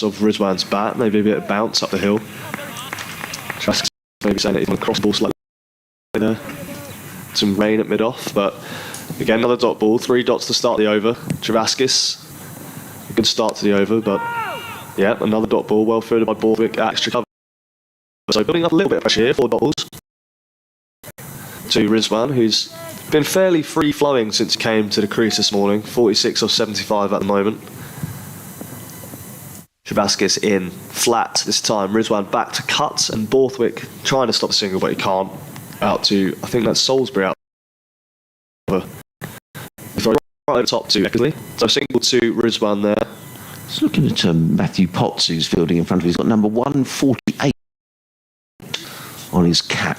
of Rizwan's bat, maybe a bit of bounce up the hill. Shavaskas maybe saying that he's going to cross the ball slightly there. Some rain at mid-off, but again, another dot ball. 3 dots to start the over. Shavaskas, a good start to the over, but yeah, another dot ball, well fielded by Borthwick at extra cover. So building up a little bit of pressure here, 4 dot balls to Rizwan, who's been fairly free-flowing since he came to the crease this morning. 46 of 75 at the moment. Shavaskas in flat this time. Rizwan back to cuts, and Borthwick trying to stop the single, but he can't. Out to, I think that's Salisbury out. Right over the top to Beckley. So single to Rizwan there. Just looking at Matthew Potts, who's fielding in front of him. He's got number 148 on his cap.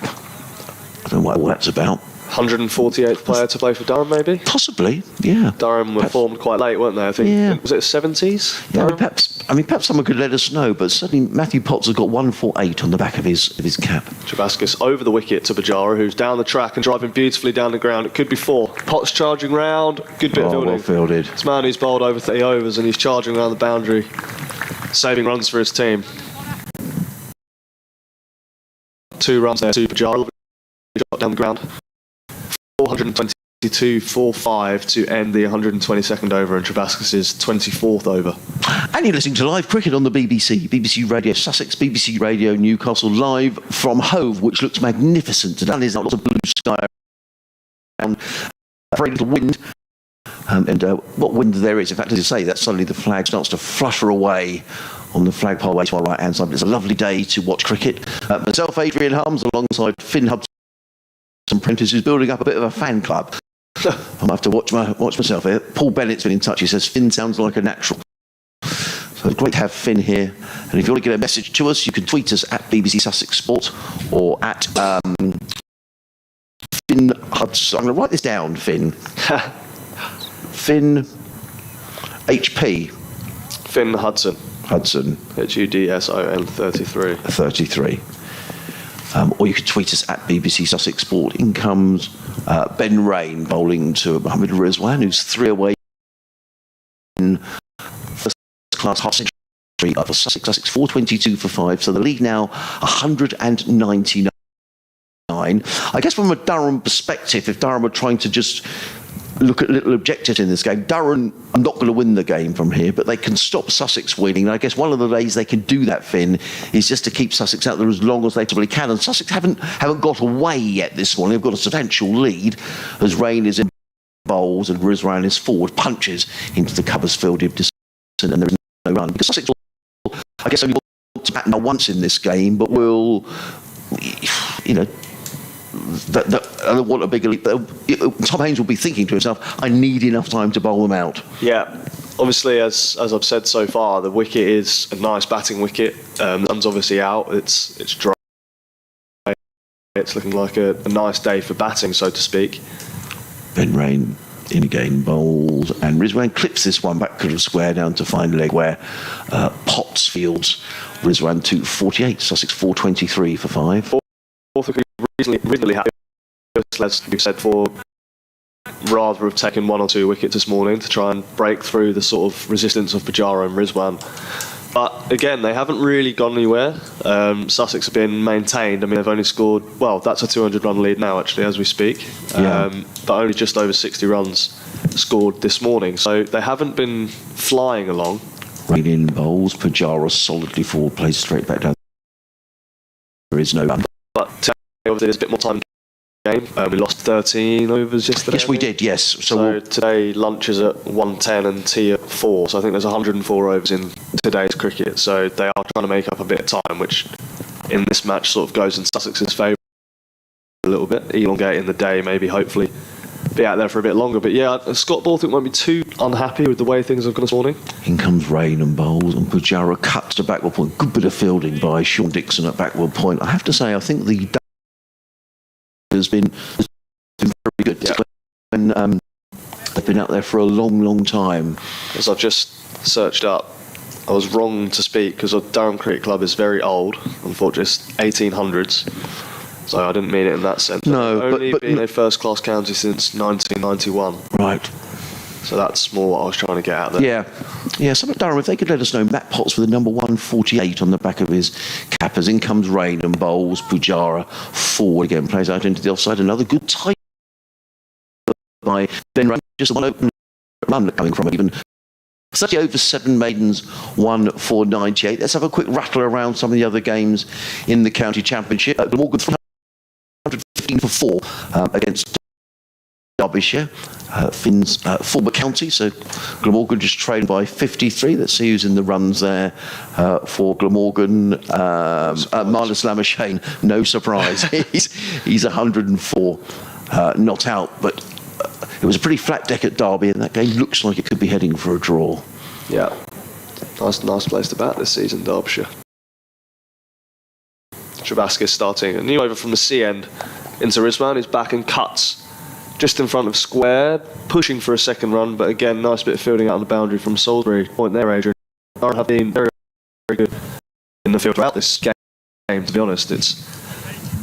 I don't know what that's about. 148th player to play for Durham, maybe? Possibly, yeah. Durham were formed quite late, weren't they? I think. Was it 70s? Yeah, perhaps someone could let us know, but certainly Matthew Potts has got 148 on the back of his cap. Shavaskas over the wicket to Pujara, who's down the track and driving beautifully down the ground. It could be 4. Potts charging round. Good bit of fielding. Well fielded. This man who's bowled over 30 overs and he's charging around the boundary, saving runs for his team. 2 runs there to Pujara. Shot down the ground. 422.45 to end the 122nd over and Shavaskas' 24th over. And you're listening to live cricket on the BBC. BBC Radio Sussex, BBC Radio Newcastle, live from Hove, which looks magnificent today. There's lots of blue sky and very little wind. And what wind there is, in fact, as you say, that suddenly the flag starts to flutter away on the flagpole away to our right-hand side. It's a lovely day to watch cricket. Myself, Adrian Harms, alongside Finn Hudson Prentice, who's building up a bit of a fan club. I might have to watch myself here. Paul Bennett's been in touch. He says Finn sounds like a natural. So it's great to have Finn here. And if you want to get a message to us, you can tweet us at BBC Sussex Sport or at Finn Hudson. I'm going to write this down, Finn. Finn HP. Finn Hudson. Hudson. HUDSON 33. 33. Or you could tweet us at BBC Sussex Sport. In comes Ben Rain bowling to Mohammad Rizwan, who's 3 away in first class half century for Sussex. Sussex 422 for 5. So the lead now 199. I guess from a Durham perspective, if Durham are trying to just look at little objectives in this game. Durham are not going to win the game from here, but they can stop Sussex winning. And I guess one of the ways they can do that, Finn, is just to keep Sussex out there as long as they possibly can. And Sussex haven't got away yet this morning. They've got a substantial lead as Rain is in bowls and Rizwan is forward, punches into the covers field of Dixon, and there is no run. Because Sussex will, I guess, only want to bat now once in this game, but will, you know, I don't want a bigger lead. Tom Haynes will be thinking to himself, I need enough time to bowl them out. Yeah, obviously, as I've said so far, the wicket is a nice batting wicket. The sun's obviously out. It's dry. It's looking like a nice day for batting, so to speak. Ben Rain in again, bowls, and Rizwan clips this one back to the square down to fine leg where Potts fields Rizwan 248, Sussex 423 for 5. Reasonably happy, as we've said, for rather have taken 1 or 2 wickets this morning to try and break through the sort of resistance of Pujara and Rizwan. But again, they haven't really gone anywhere. Sussex have been maintained. I mean, they've only scored, well, that's a 200-run lead now, actually, as we speak. But only just over 60 runs scored this morning. So they haven't been flying along. Rain in bowls, Pujara solidly forward, plays straight back down. There is no run. But obviously there's a bit more time in the game. We lost 13 overs yesterday. Yes, we did, yes. So today lunch is at 1:10 and tea at 4. So I think there's 104 overs in today's cricket. So they are trying to make up a bit of time, which in this match sort of goes in Sussex's favour a little bit, elongating the day, maybe hopefully be out there for a bit longer. But yeah, Scott Borthwick won't be too unhappy with the way things have gone this morning. In comes Rain and bowls, and Pujara cuts to backward point. Good bit of fielding by Sean Dixon at backward point. I have to say, I think the has been very good. Yeah. And they've been out there for a long time. As I've just searched up, I was wrong to speak because Durham Cricket Club is very old, unfortunately, it's 1800s. So I didn't mean it in that sense. No, only been a first-class county since 1991. Right. So that's more what I was trying to get out there. Yeah. Some of Durham, if they could let us know, Matt Potts with the number 148 on the back of his cap as in comes Rain and bowls. Pujara forward again, plays out into the offside. Another good tight by Ben Rain, just one open run coming from it. Even 30 over 7 maidens, 1 for 98. Let's have a quick rattle around some of the other games in the county championship. Glamorgan 315 for 4 against Derbyshire, Finn's former county, so Glamorgan just trailed by 53. Let's see who's in the runs there for Glamorgan. Marnus Lamashane, no surprise. he's 104, not out, but it was a pretty flat deck at Derby, and that game looks like it could be heading for a draw. Yeah, nice place to bat this season, Derbyshire. Travaskis starting a new over from the C end into Rizwan, who's back and cuts just in front of square, pushing for a second run, but again, nice bit of fielding out on the boundary from Salisbury. Point there, Adrian. Durham have been very, very good in the field throughout this game, to be honest. It's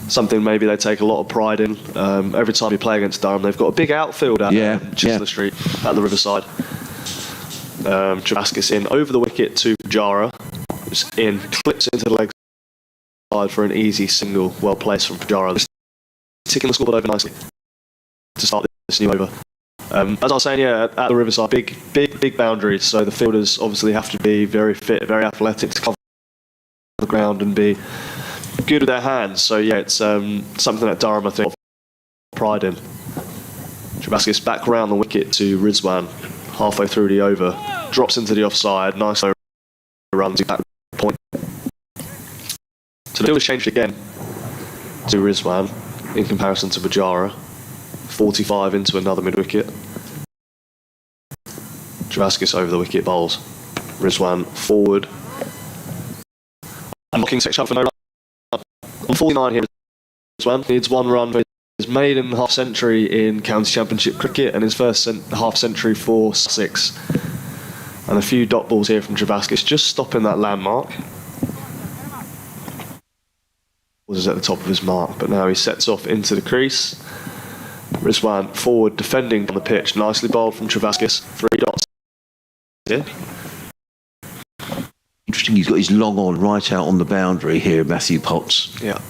something maybe they take a lot of pride in. Every time you play against Durham, they've got a big outfield at Cheteshwar Street, at the Riverside. Travaskis in over the wicket to Pujara, who's in, clips into the leg side for an easy single, well placed from Pujara. Just ticking the scoreboard over nicely to start this new over. As I was saying, at the Riverside, big boundaries, so the fielders obviously have to be very fit, very athletic to cover the ground and be good with their hands. So yeah, it's something that Durham, I think, pride in. Travaskis back round the wicket to Rizwan, halfway through the over, drops into the offside, nice runs back point. So the field has changed again to Rizwan in comparison to Pujara. 45 into another mid-wicket. Travaskis over the wicket bowls. Rizwan forward. And knocking section up for no run. On 49 here, Rizwan needs 1 run for his maiden half-century in county championship cricket and his first half-century for Sussex. And a few dot balls here from Travaskis, just stopping that landmark. Was at the top of his mark, but now he sets off into the crease. Rizwan forward, defending on the pitch. Nicely bowled from Travaskis. 3 dots here. Interesting, he's got his long on right out on the boundary here, Matthew Potts. Yeah.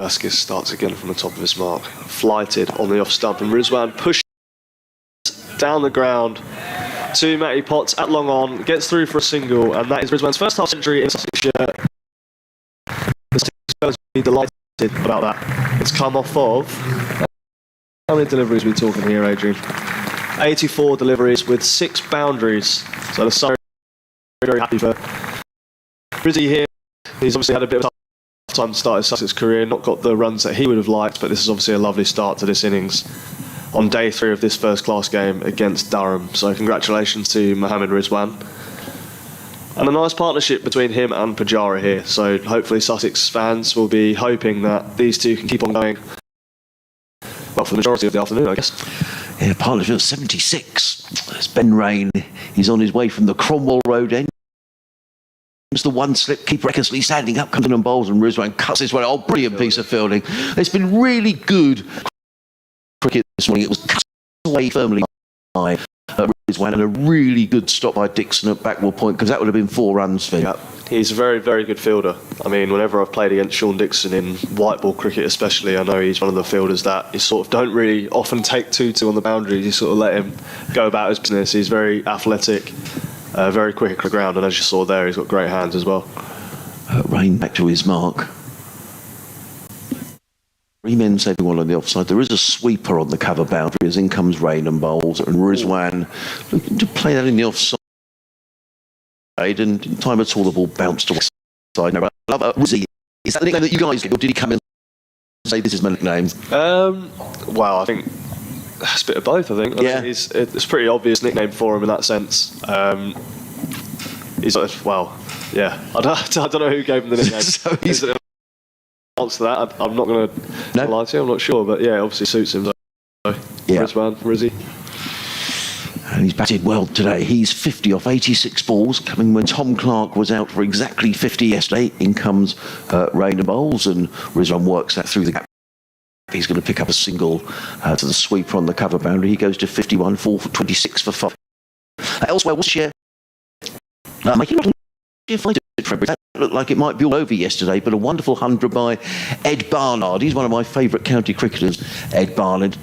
Vasquez starts again from the top of his mark. Flighted on the off stump, and Rizwan pushes down the ground to Matty Potts at long on, gets through for a single, and that is Rizwan's first half century in Sussex shirt. The Sussex be delighted about that. It's come off of... How many deliveries are we talking here, Adrian? 84 deliveries with 6 boundaries. So the Surrey very happy for Rizzy here. He's obviously had a bit of a tough time to start his Sussex career, not got the runs that he would have liked, but this is obviously a lovely start to this innings on day 3 of this first-class game against Durham. So congratulations to Mohammad Rizwan. And a nice partnership between him and Pujara here. So hopefully Sussex fans will be hoping that these two can keep on going, well, for the majority of the afternoon, I guess. Yeah, partnership 76. As Ben Rain, he's on his way from the Cromwell Road end. The one slip, keeper recklessly standing up, comes in and bowls, and Rizwan cuts his way. Oh, brilliant piece of fielding. It's been really good cricket this morning. It was cut away firmly by Rizwan, and a really good stop by Dixon at backward point, because that would have been 4 runs for him. Yeah. He's a very, very good fielder. I mean, whenever I've played against Sean Dixon in white ball cricket especially, I know he's one of the fielders that you sort of don't really often take 2-2 on the boundaries. You sort of let him go about his business. He's very athletic, very quick at the ground, and as you saw there, he's got great hands as well. Rain back to his mark. 3 men saving one on the offside. There is a sweeper on the cover boundary as in comes Rain and bowls, and Rizwan looking to play that in the offside. And in time at all, the ball bounced away. No, I love Rizzy. Is that the nickname that you guys get, or did he come in and say this is my nickname? Well, I think it's a bit of both. I think. Yeah. It's a pretty obvious nickname for him in that sense. He's well, yeah. I don't know who gave him the nickname. So he's answer to that. I'm not going to lie to you. I'm not sure, but yeah, obviously suits him. So. Yeah. Rizwan, Rizzy. And he's batted well today. He's 50 off 86 balls, coming when Tom Clark was out for exactly 50 yesterday. In comes Rain and bowls, and Rizwan works that through the gap. He's going to pick up a single to the sweeper on the cover boundary. He goes to 51, 4 for 26 for 5. Elsewhere, Worcestershire making a fight at February. That looked like it might be all over yesterday, but a wonderful 100 by Ed Barnard. He's one of my favourite county cricketers, Ed Barnard.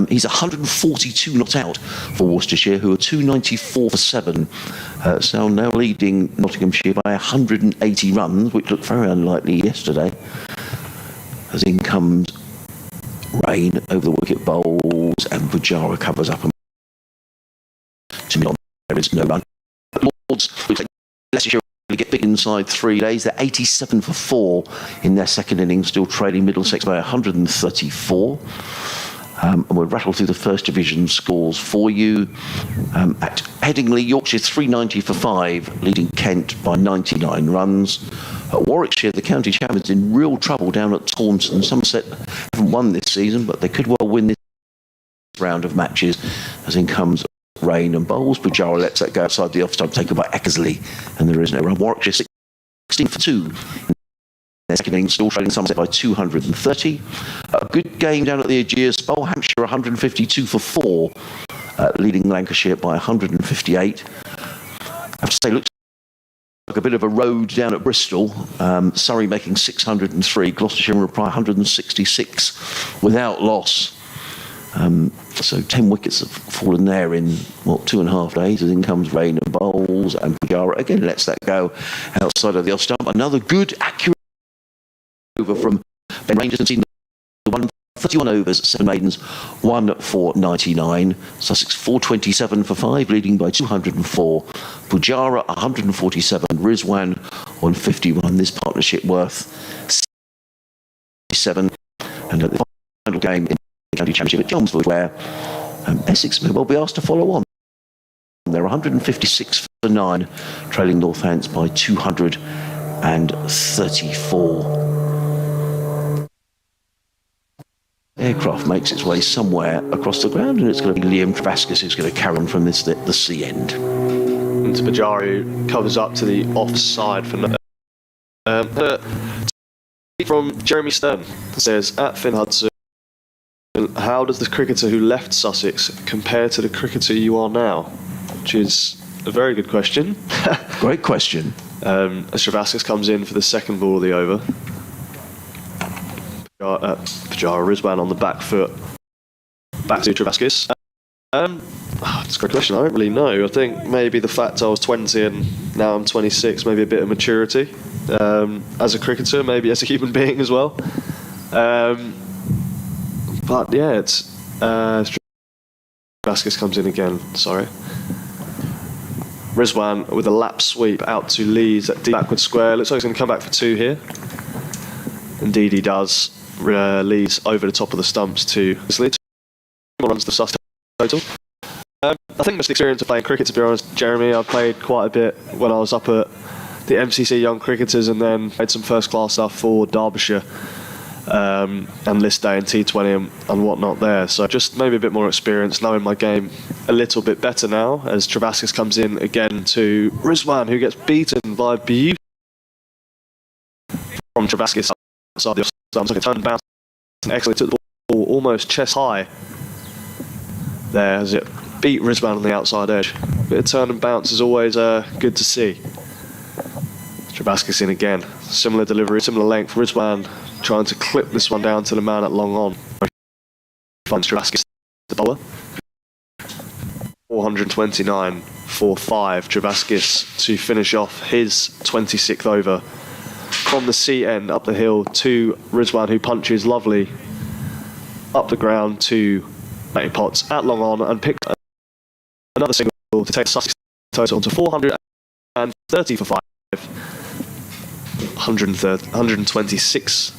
He's 142 not out for Worcestershire, who are 294 for 7. So now leading Nottinghamshire by 180 runs, which looked very unlikely yesterday. As in comes Rain over the wicket bowls, and Pujara covers up. To me, there is no run. Lords, Leicestershire get big inside 3 days. They're 87 for 4 in their second innings, still trailing Middlesex by 134. And we'll rattle through the first division scores for you. At Headingley, Yorkshire 390 for 5, leading Kent by 99 runs. At Warwickshire, the county champions in real trouble down at Taunton. Somerset haven't won this season, but they could well win this round of matches. As in comes Rain and bowls. Pujara lets that go outside the off-stump, taken by Eckersley, and there is no run. Warwickshire 16 for 2. Their second innings, still trailing Somerset by 230. A good game down at the Aegeus Bowl. Hampshire 152 for 4, leading Lancashire by 158. I have to say, looks like a bit of a road down at Bristol. Surrey making 603, Gloucestershire in reply 166 without loss. So 10 wickets have fallen there in, 2.5 days. As in comes Rain and bowls, and Pujara again lets that go outside of the off-stump. Another good, accurate over from Ben Rangers, and seen the 131 overs, 7 maidens, 1 for 99. Sussex 427 for 5, leading by 204. Pujara 147, Rizwan on 51. This partnership worth 7. And at the final game in the county championship at Chelmsford, where Essex may well be asked to follow on. They're 156 for 9, trailing Northants by 234. Aircraft makes its way somewhere across the ground, and it's going to be Liam Vasquez who's going to carry on from this the sea end. Into Pujara, who covers up to the offside for from Jeremy Stern. Says, at Finn Hudson, how does the cricketer who left Sussex compare to the cricketer you are now? Which is a very good question. Great question. As Vasquez comes in for the second ball of the over. Rizwan on the back foot. Back to Travaskis. That's a great question. I don't really know. I think maybe the fact I was 20 and now I'm 26, maybe a bit of maturity as a cricketer, maybe as a human being as well. But yeah, it's Travaskis comes in again. Sorry. Rizwan with a lap sweep out to Lees at deep backward square. Looks like he's going to come back for 2 here. Indeed, he does. Lees over the top of the stumps to lead. Runs the Sussex total. I think most experience of playing cricket, to be honest, Jeremy. I played quite a bit when I was up at the MCC Young Cricketers, and then played some first class stuff for Derbyshire and List Day and T20 and whatnot there. So just maybe a bit more experience, knowing my game a little bit better now. As Travaskis comes in again to Rizwan, who gets beaten by beauty from Travaskis outside the off-stumps. Like a turn bounce and excellently took the ball almost chest high there as it beat Rizwan on the outside edge. Bit of turn and bounce is always good to see. Travaskis in again. Similar delivery, similar length. Rizwan trying to clip this one down to the man at long on. Finds Travaskis the bowler. 429 for 5. Travaskis to finish off his 26th over. From the sea end up the hill to Rizwan, who punches lovely up the ground to Matty Potts at long on and picks another single to take Sussex total to 430 for 5. 126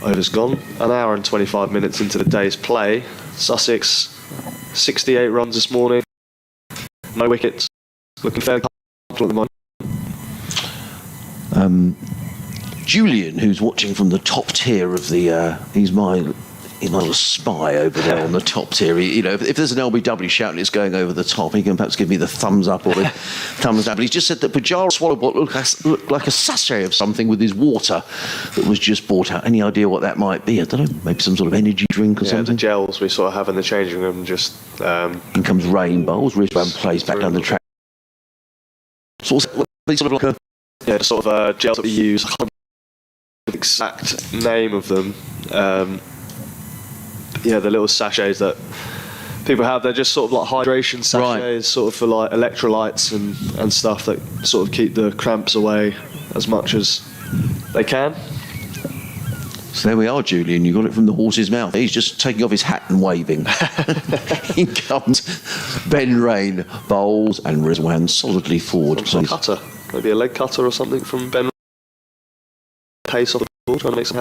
overs gone. An hour and 25 minutes into the day's play. Sussex 68 runs this morning. No wickets. Looking fairly comfortable at the moment. Julian, who's watching from the top tier of the, he's my little spy over there on the top tier. You know, if there's an LBW shouting it's going over the top, he can perhaps give me the thumbs up or the thumbs down. But he's just said that Pujara swallowed what looked like a sachet of something with his water that was just brought out. Any idea what that might be? I don't know, maybe some sort of energy drink or something? The gels we sort of have in the changing room just... In comes rain bowls. Rizwan plays back down the track. Sort of like a... Yeah, sort of gels that we use. I can't remember the exact name of them. Yeah, the little sachets that people have, they're just sort of like hydration sachets, right, sort of for like electrolytes and stuff that sort of keep the cramps away as much as they can. So there we are, Julian. You got it from the horse's mouth. He's just taking off his hat and waving. In comes Ben Rain, bowls, and Rizwan solidly forward. Some cutter, maybe a leg cutter or something from Ben. Pace off the ball, trying to make some.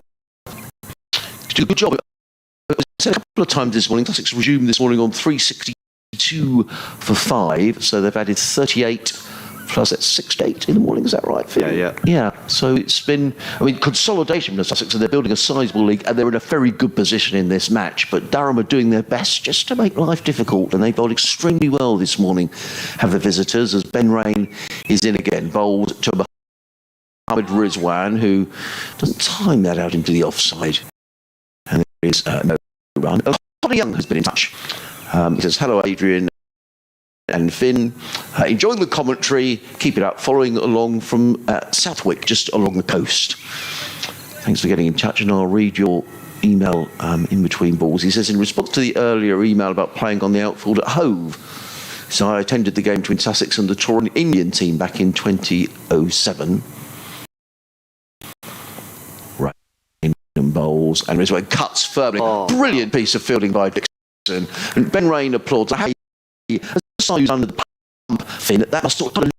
Good job. I said a couple of times this morning, Sussex resumed this morning on 362 for 5, so they've added 38 plus that's 68 in the morning, is that right? Yeah, so it's been, consolidation for Sussex, and they're building a sizable league, and they're in a very good position in this match, but Durham are doing their best just to make life difficult, and they bowled extremely well this morning, have the visitors, as Ben Rain is in again, bowled to Mohammad Rizwan, who doesn't time that out into the offside. And there is no run. Connie Young has been in touch. He says, hello, Adrian and Finn. Enjoying the commentary. Keep it up. Following along from Southwick, just along the coast. Thanks for getting in touch, and I'll read your email in between balls. He says, in response to the earlier email about playing on the outfield at Hove, so I attended the game between Sussex and the Touring Indian team back in 2007. And bowls, and Rizwan cuts firmly. Brilliant piece of fielding by Dixon. And Ben Rain applauds. Hey, as someone who's under the pump, Finn, that must sort of lift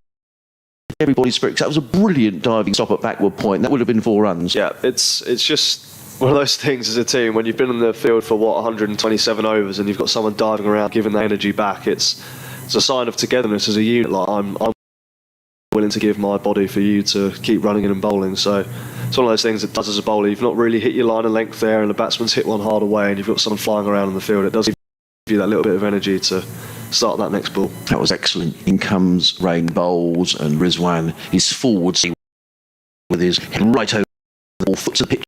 everybody's spirits. That was a brilliant diving stop at backward point. That would have been 4 runs. Yeah, it's just one of those things as a team when you've been in the field for 127 overs and you've got someone diving around giving the energy back. It's a sign of togetherness as a unit. Like I'm willing to give my body for you to keep running in and bowling. So it's one of those things that does as a bowler. You've not really hit your line of length there, and the batsman's hit one hard away, and you've got someone flying around in the field. It does give you that little bit of energy to start that next ball. That was excellent. In comes Rain, bowls, and Rizwan is forward with his head right over the ball, foots the pitch.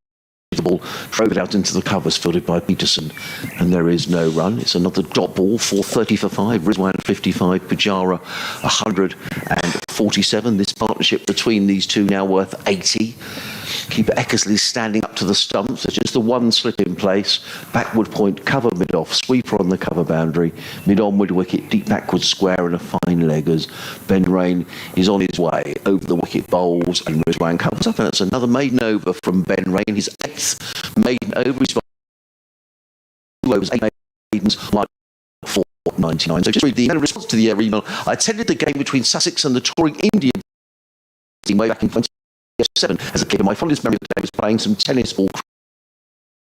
The ball drove it out into the covers, fielded by Peterson, and there is no run. It's another dot ball, 430 for 5. Rizwan 55, Pujara 147. This partnership between these two now worth 80. Keeper Eckersley standing up to the stumps. There's just the one slip in place. Backward point, cover mid-off, sweeper on the cover boundary, mid-onward wicket, deep backward square and a fine leg as Ben Rain is on his way. Over the wicket bowls and Rizwan comes up, and that's another maiden over from Ben Rain. His 8th maiden over. He's got 2 overs, 8 maidens, like 4.99. So just read the response to the email. I attended the game between Sussex and the touring Indian team way back in 2007. As a kid, my fondest memory of the day was playing some tennis ball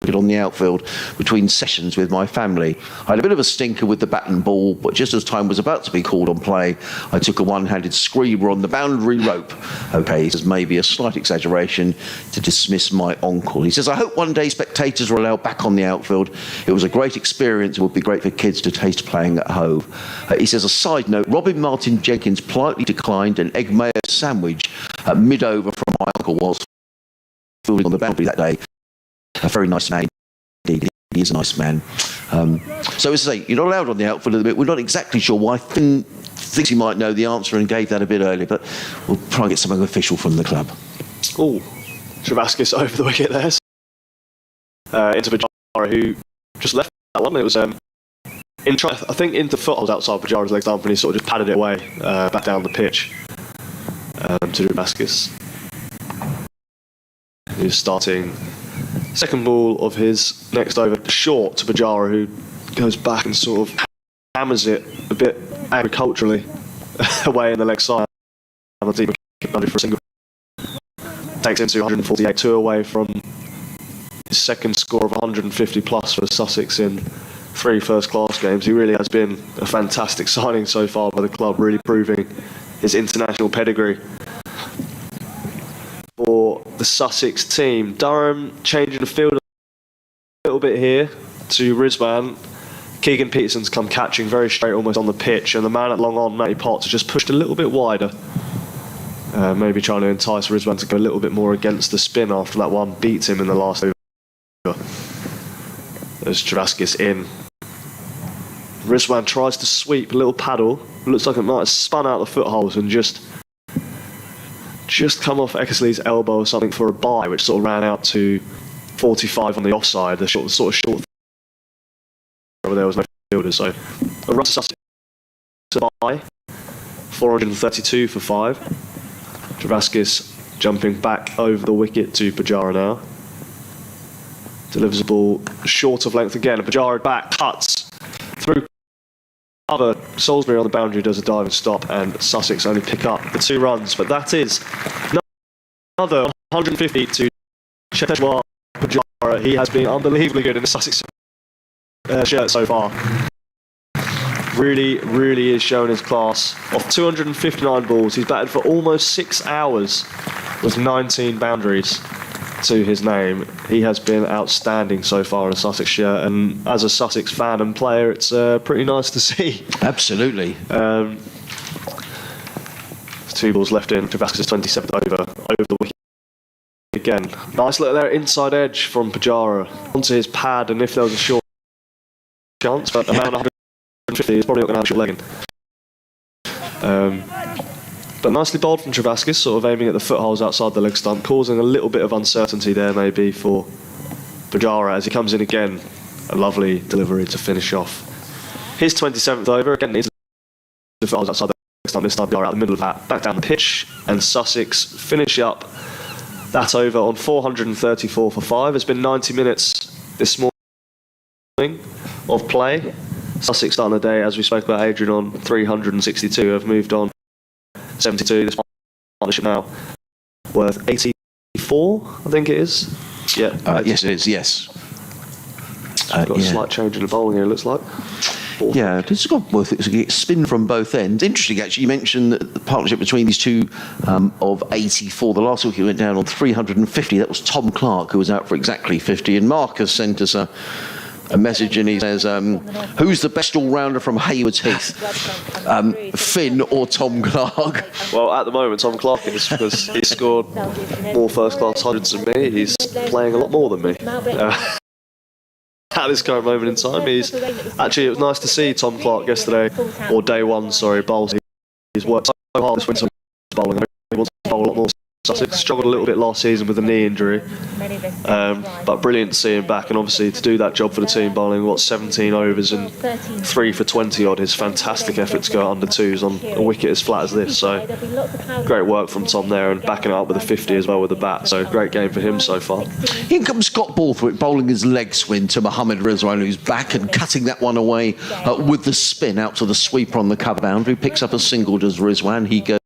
cricket on the outfield between sessions with my family. I had a bit of a stinker with the bat and ball, but just as time was about to be called on play, I took a one-handed screamer on the boundary rope. Okay, he says maybe a slight exaggeration to dismiss my uncle. He says, I hope one day spectators are allowed back on the outfield. It was a great experience. It would be great for kids to taste playing at Hove. He says, a side note, Robin Martin Jenkins politely declined an egg mayo sandwich at mid-over from my uncle whilst fielding on the boundary that day. A very nice man indeed. He is a nice man. So as I say, you're not allowed on the outfield at the bit. We're not exactly sure why. Finn thinks he might know the answer and gave that a bit earlier, but we'll try and get something official from the club. Oh, Travaskis over the wicket there. Into Pujara, who just left that one. It was I think into foothold outside Pujara's legs down, and he sort of just padded it away back down the pitch to Travaskis, who's starting second ball of his next over, short to Pujara, who goes back and sort of hammers it a bit agriculturally away in the leg side. For a single. Takes him to 148, 2 away from his second score of 150 plus for Sussex in 3 first-class games. He really has been a fantastic signing so far by the club, really proving his international pedigree for the Sussex team. Durham changing the field a little bit here to Rizwan. Keegan Peterson's come catching very straight almost on the pitch, and the man at long on, Matty Potts, has just pushed a little bit wider. Maybe trying to entice Rizwan to go a little bit more against the spin after that one beat him in the last over. There's Travaskis in. Rizwan tries to sweep, a little paddle. Looks like it might have spun out the footholes and just come off Eckersley's elbow or something for a bye, which sort of ran out to 45 on the offside, the sort of short where there was no fielder. So a run to Sussex to bye, 432 for 5. Travaskis jumping back over the wicket to Pujara now. Delivers the ball short of length again, and Pujara back, cuts through cover. Salisbury on the boundary does a dive and stop, and Sussex only pick up the 2 runs. But that is another 150 to Cheteshwar Pujara. He has been unbelievably good in the Sussex shirt so far. Really, really is showing his class. Off 259 balls, he's batted for almost 6 hours with 19 boundaries to his name. He has been outstanding so far in a Sussex shirt, and as a Sussex fan and player, it's pretty nice to see. Absolutely. 2 balls left in. Travaskis' 27th over the wicket again. Nice little there inside edge from Pujara onto his pad, and if there was a short chance, but a man 150 is probably not going to have a short legging. But nicely bowled from Travaskis, sort of aiming at the footholes outside the leg stump, causing a little bit of uncertainty there maybe for Pujara as he comes in again. A lovely delivery to finish off his 27th over. Again, needs the footholes outside the leg stump. This time Pujara out the middle of that, back down the pitch, and Sussex finish up that over on 434 for 5. It's been 90 minutes this morning of play. Sussex starting the day, as we spoke about Adrian, on 362, have moved on 72. This partnership now worth 84, I think it is. Yeah. Yes, it is. Yes. Got a slight change in the bowling here, it looks like. Yeah, this has got worth it. It's spin from both ends. Interesting, actually. You mentioned the partnership between these two of 84. The last week he went down on 350. That was Tom Clark, who was out for exactly 50. And Marcus sent us a message, and he says, who's the best all-rounder from Haywards Heath? Finn or Tom Clark? Well, at the moment, Tom Clark is, because he scored more first-class hundreds than me. He's playing a lot more than me. At this current moment in time, it was nice to see Tom Clark yesterday, or day one, sorry, bowls. He's worked so hard this winter bowling. He wants to bowl a lot more, Sussex. Struggled a little bit last season with a knee injury, but brilliant to see him back, and obviously to do that job for the team, bowling 17 overs and 3 for 20 odd is fantastic effort to go under twos on a wicket as flat as this. So great work from Tom there, and backing it up with a 50 as well with the bat. So great game for him so far. In comes Scott Borthwick bowling his leg swing to Mohammad Rizwan, who's back and cutting that one away with the spin out to the sweeper on the cover boundary. Picks up a single, does Rizwan. He goes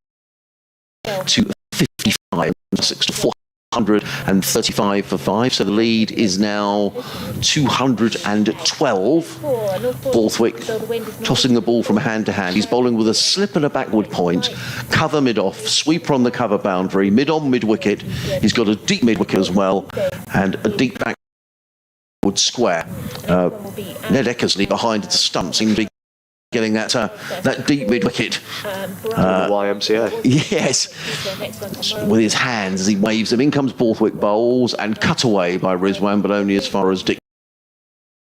to 55, 6 to 435 for 5. So the lead is now 212. Borthwick tossing the ball from hand to hand. He's bowling with a slip and a backward point. Cover mid-off, sweeper on the cover boundary, mid-on, mid-wicket. He's got a deep mid-wicket as well, and a deep backward square. Ned Eckersley behind the stump seems to be getting that deep mid-wicket. The YMCA. Yes. With his hands as he waves them. In comes Borthwick, bowls, and cut away by Rizwan, but only as far as Dixon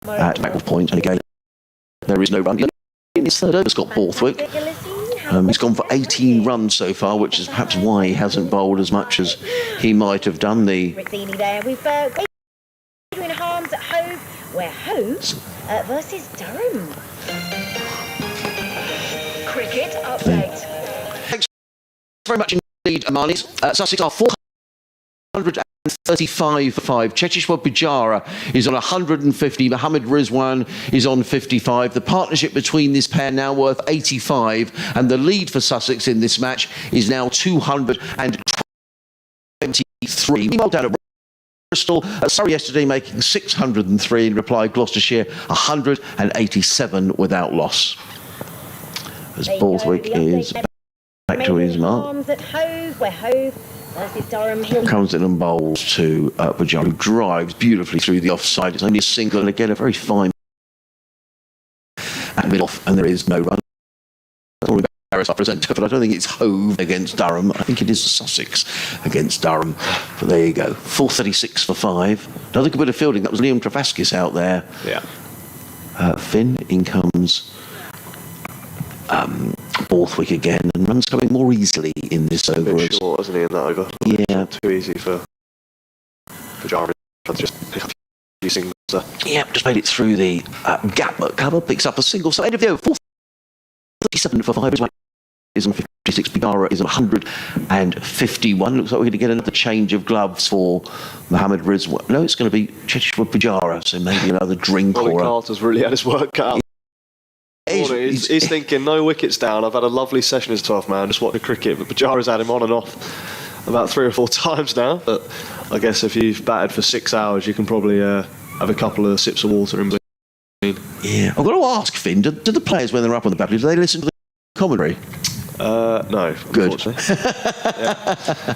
at backward point. And again, there is no run. In his third over, Scott Borthwick. He's gone for 18 runs so far, which is perhaps why he hasn't bowled as much as he might have done. The there. We've Adrian Harms at Hove, where Hove versus Durham. Cricket update. Thanks very much indeed, Amanis. Sussex are 435 for 5. Cheteshwar Pujara is on 150. Mohammad Rizwan is on 55. The partnership between this pair now worth 85, and the lead for Sussex in this match is now 223. Meanwhile, down at Bristol, Surrey yesterday making 603 in reply. Gloucestershire 187 without loss. As Borthwick is back to his mark. Comes in and bowls to Pujara, who drives beautifully through the offside. It's only a single, and again a very fine at mid-off, and there is no run. I'm embarrassed I present, but I don't think it's Hove against Durham. I think it is Sussex against Durham. But there you go, 436 for 5. Another good bit of fielding. That was Liam Travaskis out there. Yeah. Finn, in comes Borthwick again, and runs coming more easily in this over. A bit short, isn't he, in that over? Yeah. Too easy for Jarvis to just pick up a few singles. Yeah, just made it through the gap at cover, picks up a single. So end of the over, 437 for 5 is on 56. Pujara is on 151. Looks like we're going to get another change of gloves for Mohammad Rizwan. No, it's going to be Cheteshwar Pujara, so maybe another drink Ollie or Carter's really had his work cut out. He's thinking, no wickets down. I've had a lovely session as 12th man, just watching cricket, but Pujara's had him on and off about 3 or 4 times now. But I guess if you've batted for 6 hours, you can probably have a couple of sips of water in between. Yeah, I've got to ask, Finn, do the players, when they're up on the battery, do they listen to the commentary? No, good. Yeah.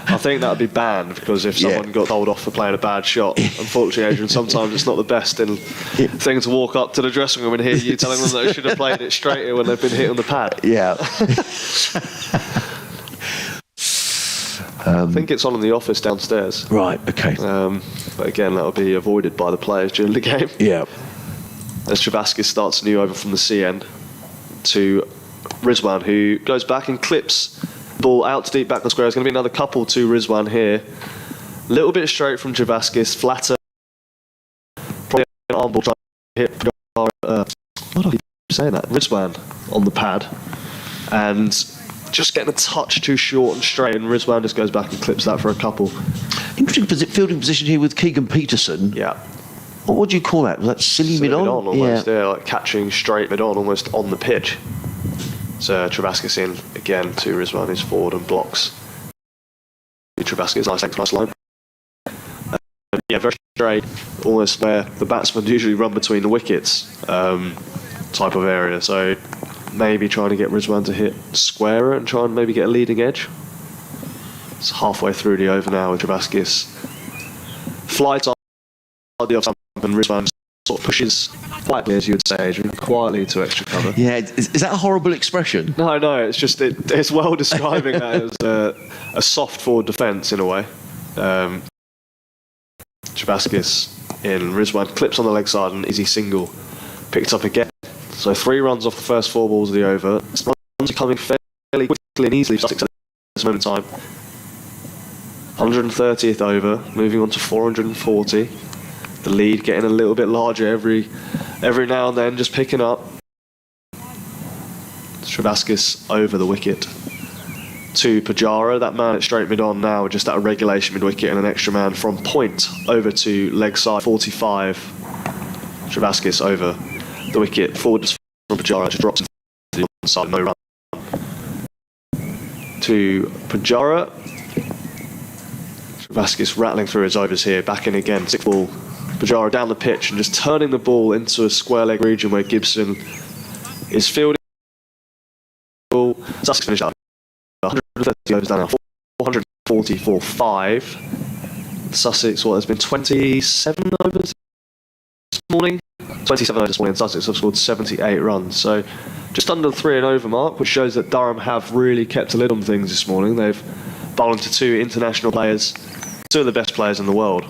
I think that would be banned, because if someone got told off for playing a bad shot, unfortunately, Adrian, sometimes it's not the best thing to walk up to the dressing room and hear you telling them that they should have played it straighter when they've been hit on the pad. Yeah. I think it's on in the office downstairs. Right, okay. But again, that will be avoided by the players during the game. Yeah. As Travaskis starts a new over from the C end to Rizwan, who goes back and clips ball out to deep back the square. There's going to be another couple to Rizwan here. A little bit straight from Travaskis, flatter. Probably an arm ball trying to hit what do I keep saying that? Rizwan on the pad. And just getting a touch too short and straight, and Rizwan just goes back and clips that for a couple. Interesting fielding position here with Keegan Peterson. Yeah. What would you call that? Was that silly mid-on? Almost, yeah, like catching straight mid-on, almost on the pitch. So Travaskis in again to Rizwan, who's forward and blocks. Travaskis, nice line. Yeah, very straight, almost where the batsmen usually run between the wickets type of area. So maybe trying to get Rizwan to hit squarer and try and maybe get a leading edge. It's halfway through the over now with Travaskis. Flight on the off stump, and Rizwan sort of pushes quietly, as you would say, Adrian, quietly to extra cover. Yeah, is that a horrible expression? No, it's just it's well describing that as a soft forward defence in a way. Travaskis in, Rizwan clips on the leg side, and easy single picked up again. So 3 runs off the first 4 balls of the over. Runs are coming fairly quickly and easily for Sussex at this moment in time. 130th over, moving on to 440. The lead getting a little bit larger every now and then, just picking up. Travaskis over the wicket to Pujara. That man at straight mid on now, just at a regulation mid wicket, and an extra man from point over to leg side 45. Travaskis over the wicket, forward from Pujara, just drops to the side, no run. To Pujara. Travaskis rattling through his overs here, back in again, 6 ball. Pujara down the pitch and just turning the ball into a square leg region where Gibson is fielding. Sussex finished up 130 overs down now, 440 for 5. Sussex, there's been 27 overs this morning. 27 overs this morning, and Sussex have scored 78 runs. So just under the 3 and over mark, which shows that Durham have really kept a lid on things this morning. They've bowled to 2 international players, 2 of the best players in the world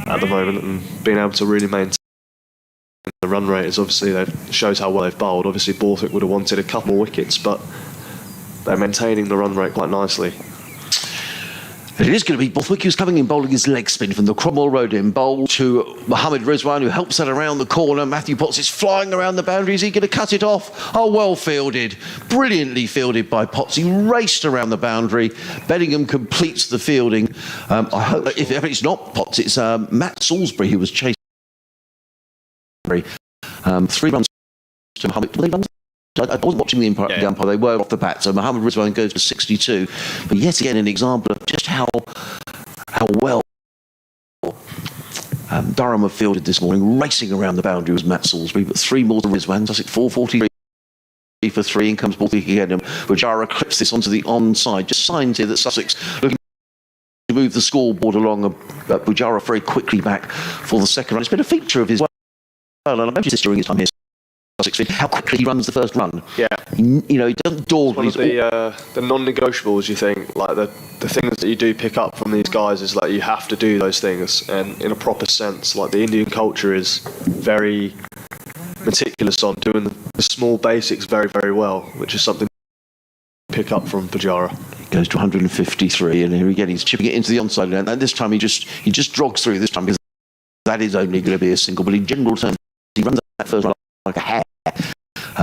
at the moment, and being able to really maintain the run rate is obviously shows how well they've bowled. Obviously Borthwick would have wanted a couple more wickets, but they're maintaining the run rate quite nicely. It is going to be Borthwick, who's coming in bowling his leg spin from the Cromwell Road in bowl to Mohammad Rizwan, who helps that around the corner. Matthew Potts is flying around the boundary. Is he going to cut it off? Oh, well fielded. Brilliantly fielded by Potts. He raced around the boundary. Bellingham completes the fielding. I hope if it's not Potts, it's Matt Salisbury who was chasing. 3 runs to Mohammad. Were they runs? I wasn't watching the umpire, they were off the bat, so Mohammad Rizwan goes for 62. But yet again, an example of just how well Durham have fielded this morning. Racing around the boundary was Matt Salisbury, but 3 more to Rizwan. Sussex 443 for 3, in comes Borthwick again. And Pujara clips this onto the onside. Just signs here that Sussex looking to move the scoreboard along. Pujara very quickly back for the second run. It's been a feature of his well, and I noticed this during his time here. How quickly he runs the first run. Yeah, he doesn't dawdle. One of the non-negotiables, you think, like the things that you do pick up from these guys is like you have to do those things, and in a proper sense, like the Indian culture is very meticulous on doing the small basics very, very well, which is something to pick up from Pujara. Goes to 153, and here again he's chipping it into the onside, and this time he just jogs through this time because that is only going to be a single. But in general terms, he runs that first run like a hare.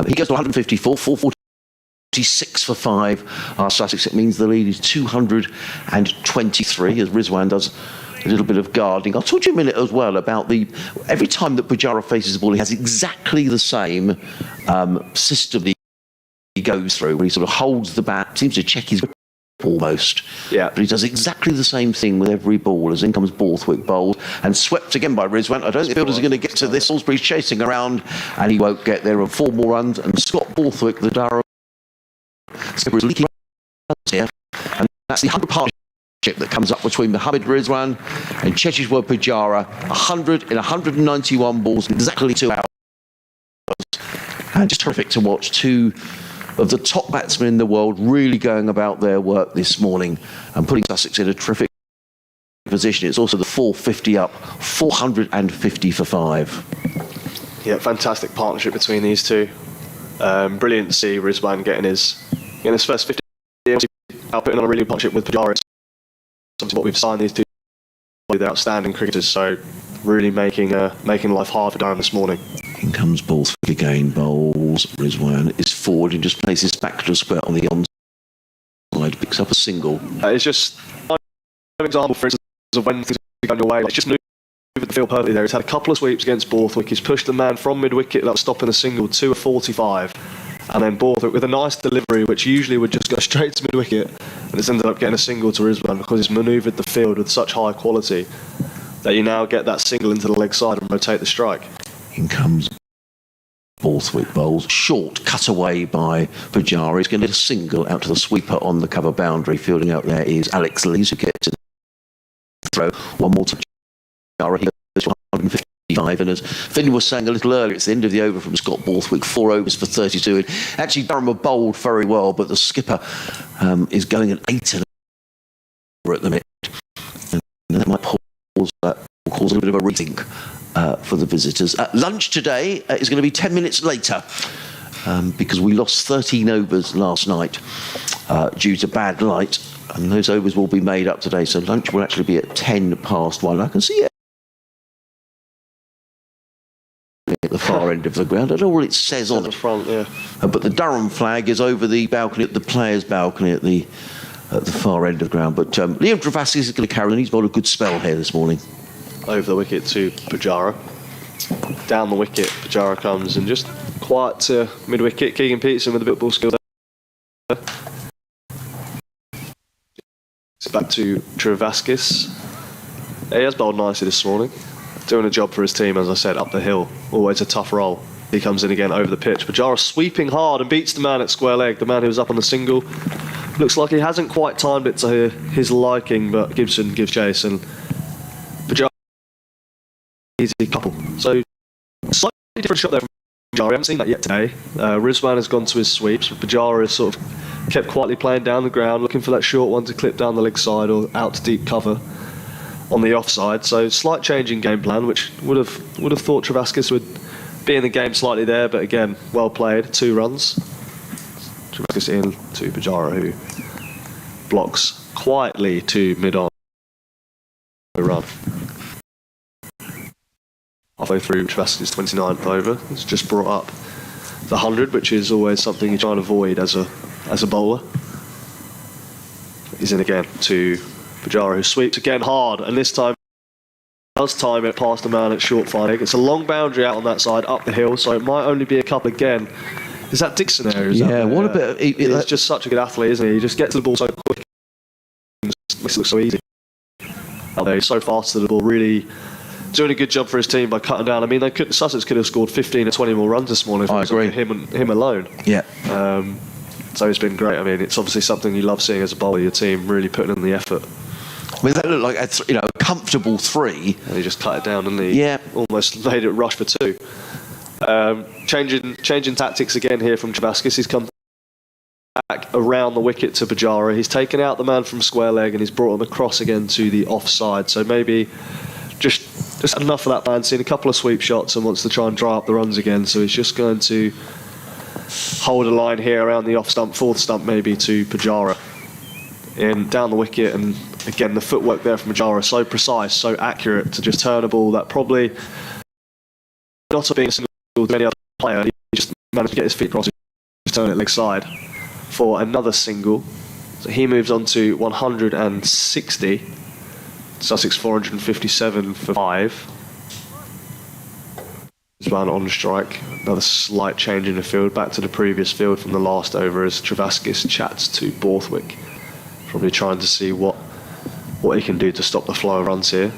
He goes to 154, 446 for 5. Sussex, it means the lead is 223 as Rizwan does a little bit of guarding. I'll talk to you a minute as well about every time that Pujara faces the ball, he has exactly the same system he goes through, where he sort of holds the bat, seems to check his grip almost. Yeah. But he does exactly the same thing with every ball. As in comes Borthwick bowled and swept again by Rizwan. I don't think the fielders are going to get to this. Salisbury's chasing around and he won't get there. And 4 more runs. And Scott Borthwick, the Durham skipper, is leaking runs here. And that's the 100 partnership that comes up between Mohammad Rizwan and Cheteshwar Pujara. 100 in 191 balls in exactly 2 hours. And just terrific to watch. 2 of the top batsmen in the world really going about their work this morning and putting Sussex in a terrific position. It's also the 450 up, 450 for 5. Yeah, fantastic partnership between these 2. Brilliant to see Rizwan getting his first 50 outputting on a really good partnership with Pujara. Something what we've signed these 2. They're outstanding cricketers, so really making life hard for Durham this morning. In comes Borthwick again, bowls. Rizwan is forward and just places back to the square on the onside, picks up a single. It's just an example, for instance, of when things are going your way. Like, just moved the field perfectly there. He's had a couple of sweeps against Borthwick. He's pushed the man from mid-wicket that was stopping the single to a 45. And then Borthwick with a nice delivery, which usually would just go straight to mid-wicket. And it's ended up getting a single to Rizwan because he's manoeuvred the field with such high quality that you now get that single into the leg side and rotate the strike. In comes Borthwick bowls. Short cut away by Pujara. He's going to get a single out to the sweeper on the cover boundary. Fielding out there is Alex Lees, who gets a throw. 1 more to Pujara. He goes to 155. And as Finn was saying a little earlier, it's the end of the over from Scott Borthwick. 4 overs for 32. And actually, Durham have bowled very well, but the skipper is going at 8 at the minute. And that might cause a little bit of a rethink for the visitors. Lunch today is going to be 10 minutes later because we lost 13 overs last night due to bad light. And those overs will be made up today, so lunch will actually be at 1:10. I can see it at the far end of the ground. I don't know what it says on the it. front, yeah. But the Durham flag is over the balcony, at the players' balcony at the far end of the ground. But Liam Travasky is going to carry on. He's got a good spell here this morning. Over the wicket to Pujara. Down the wicket, Pujara comes and just quiet to mid-wicket. Keegan Peterson with a bit of ball skill there. It's back to Travaskis. He has bowled nicely this morning. Doing a job for his team, as I said, up the hill. Always a tough role. He comes in again over the pitch. Pujara sweeping hard and beats the man at square leg. The man who was up on the single. Looks like he hasn't quite timed it to his liking, but Gibson gives chase and Pujara easy couple. So slightly different shot there from Pujara. We haven't seen that yet today. Rizwan has gone to his sweeps. Pujara has sort of kept quietly playing down the ground, looking for that short one to clip down the leg side or out to deep cover on the offside. So slight change in game plan, which would have thought Travaskis would be in the game slightly there, but again, well played. 2 runs. Travaskis in to Pujara, who blocks quietly to mid-on. Run. Halfway through Travaskis' 29th over. He's just brought up the 100, which is always something you try and avoid as a bowler. He's in again to Pujara, who sweeps again hard, and this time does time it past the man at short flank. It's a long boundary out on that side, up the hill, so it might only be a couple again. Is that Dixon area? Yeah, what a bit. He's just such a good athlete, isn't he? He just gets to the ball so quick. It looks so easy. Out there, he's so fast to the ball, really doing a good job for his team by cutting down. I mean, Sussex could have scored 15 or 20 more runs this morning if it was up to him alone. Yeah. So it's been great. I mean, it's obviously something you love seeing as a bowler, your team really putting in the effort. I mean, that looked like a comfortable 3. And he just cut it down, didn't he? Yeah. Almost made it rush for 2. Changing tactics again here from Travaskis. He's come back around the wicket to Pujara. He's taken out the man from square leg and he's brought him across again to the offside. So maybe just enough of that man. Seen a couple of sweep shots and wants to try and dry up the runs again. So he's just going to hold a line here around the off stump, 4th stump maybe, to Pujara. In down the wicket, and again the footwork there from Pujara, so precise, so accurate to just turn a ball that probably not being a single to any other player. He just managed to get his feet across, just turn it leg side for another single. So he moves on to 160. Sussex 457 for 5. Rizwan on strike. Another slight change in the field, back to the previous field from the last over as Travaskis chats to Borthwick. Probably trying to see what he can do to stop the flow of runs here.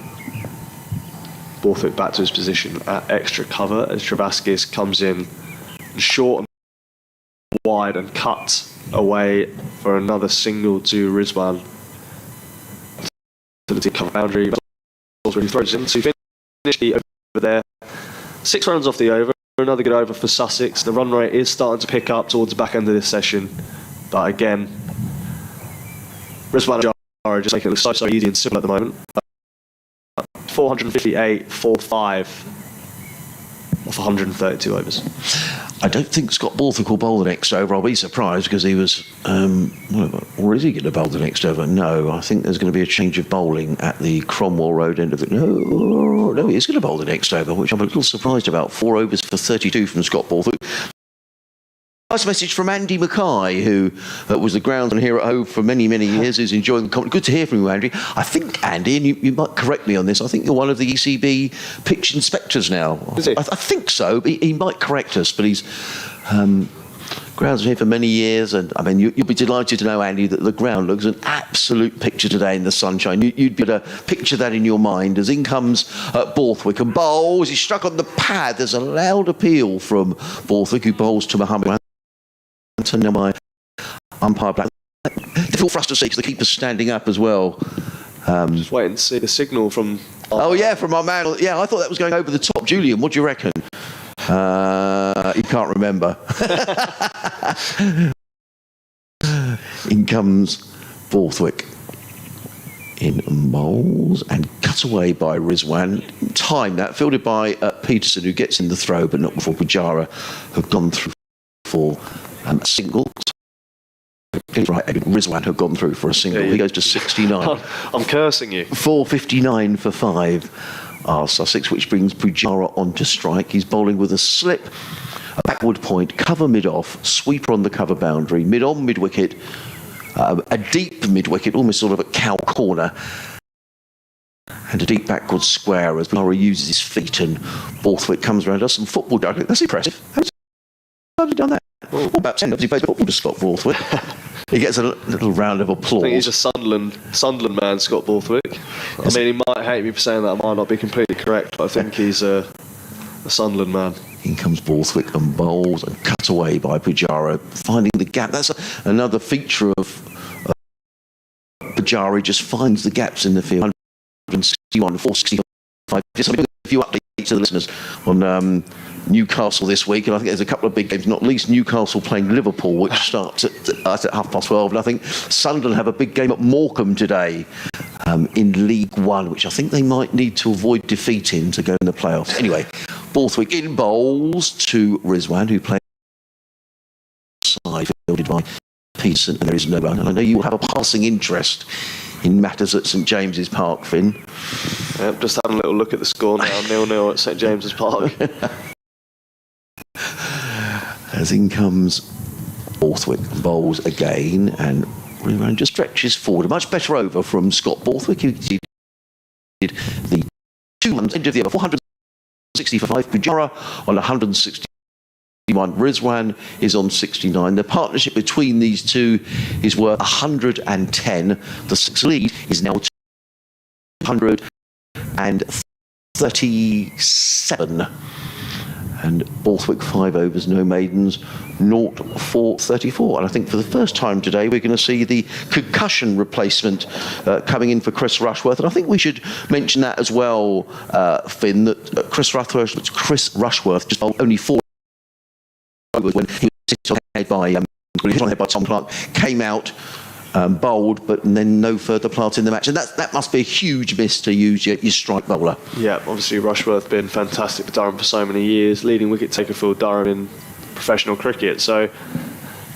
Borthwick back to his position at extra cover as Travaskis comes in short and wide and cuts away for another single to Rizwan. To the deep cover boundary. He throws in to finish the over there. 6 runs off the over. Another good over for Sussex. The run rate is starting to pick up towards the back end of this session. But again, Rizwan and Pujara just making it look so easy and simple at the moment. 458, 4-5 off 132 overs. I don't think Scott Borthwick will bowl the next over. I'll be surprised because he was... or is he going to bowl the next over? No, I think there's going to be a change of bowling at the Cromwell Road end of it. No, he is going to bowl the next over, which I'm a little surprised about. 4 overs for 32 from Scott Borthwick. Nice message from Andy Mackay, who was the groundsman here at Hove for many, many years, who's enjoying the commentary. Good to hear from you, Andy. I think, Andy, and you might correct me on this, I think you're one of the ECB pitch inspectors now. Is he? I think so. He might correct us, but he's groundsman here for many years. And I mean, you'll be delighted to know, Andy, that the ground looks an absolute picture today in the sunshine. You'd be able to picture that in your mind as in comes Borthwick and bowls. He's struck on the pad. There's a loud appeal from Borthwick, who bowls to Mohammad. Now my umpire black. Difficult for us to see because the keeper's standing up as well. Just waiting to see the signal from... Oh yeah, from our man. Yeah, I thought that was going over the top. Julian, what do you reckon? He can't remember. In comes Borthwick. In bowls and cut away by Rizwan. Time that, fielded by Peterson, who gets in the throw, but not before Pujara have gone through for single. Get it right, Edwin. Rizwan had gone through for a single. He goes to 69. I'm cursing you. 4.59 for 5 are Sussex, which brings Pujara onto strike. He's bowling with a slip, a backward point, cover mid-off, sweeper on the cover boundary, mid-on, mid-wicket, a deep mid-wicket, almost sort of a cow corner, and a deep backward square as Pujara uses his feet, and Borthwick comes around, does some football. That's impressive. How's he done that? Well, about 10 he plays football to Scott Borthwick. He gets a little round of applause. I think he's a Sunderland man, Scott Borthwick. I mean, he might hate me for saying that. I might not be completely correct, but I think he's a Sunderland man. In comes Borthwick and bowls and cut away by Pujara, finding the gap. That's another feature of Pujara. He just finds the gaps in the field. 161, 465. Just a few updates to the listeners on Newcastle this week, and I think there's a couple of big games, not least Newcastle playing Liverpool, which starts at 12:30, and I think Sunderland have a big game at Morecambe today in League One, which I think they might need to avoid defeat in to go in the playoffs. Anyway, Borthwick in bowls to Rizwan, who plays side fielded by Peterson, and there is no run. And I know you will have a passing interest in matters at St James's Park, Finn. Yep, just having a little look at the score now, 0-0 at St James's Park. As in comes Borthwick, bowls again, and Rizwan just stretches forward. A much better over from Scott Borthwick, who did the 2 months end of the over, 460 for 5. Pujara on 161. Rizwan is on 69. The partnership between these two is worth 110. The Six lead is now 237. And Borthwick 5 overs, no maidens, 0 for 34. And I think for the first time today we're going to see the concussion replacement coming in for Chris Rushworth. And I think we should mention that as well, Finn, that Chris Rushworth just bowled only 4 overs when he was hit on the head by Tom Clark, came out, bowled, but then no further part in the match. And that must be a huge miss to use your strike bowler. Yeah, obviously Rushworth been fantastic for Durham for so many years, leading wicket taker for Durham in professional cricket. So,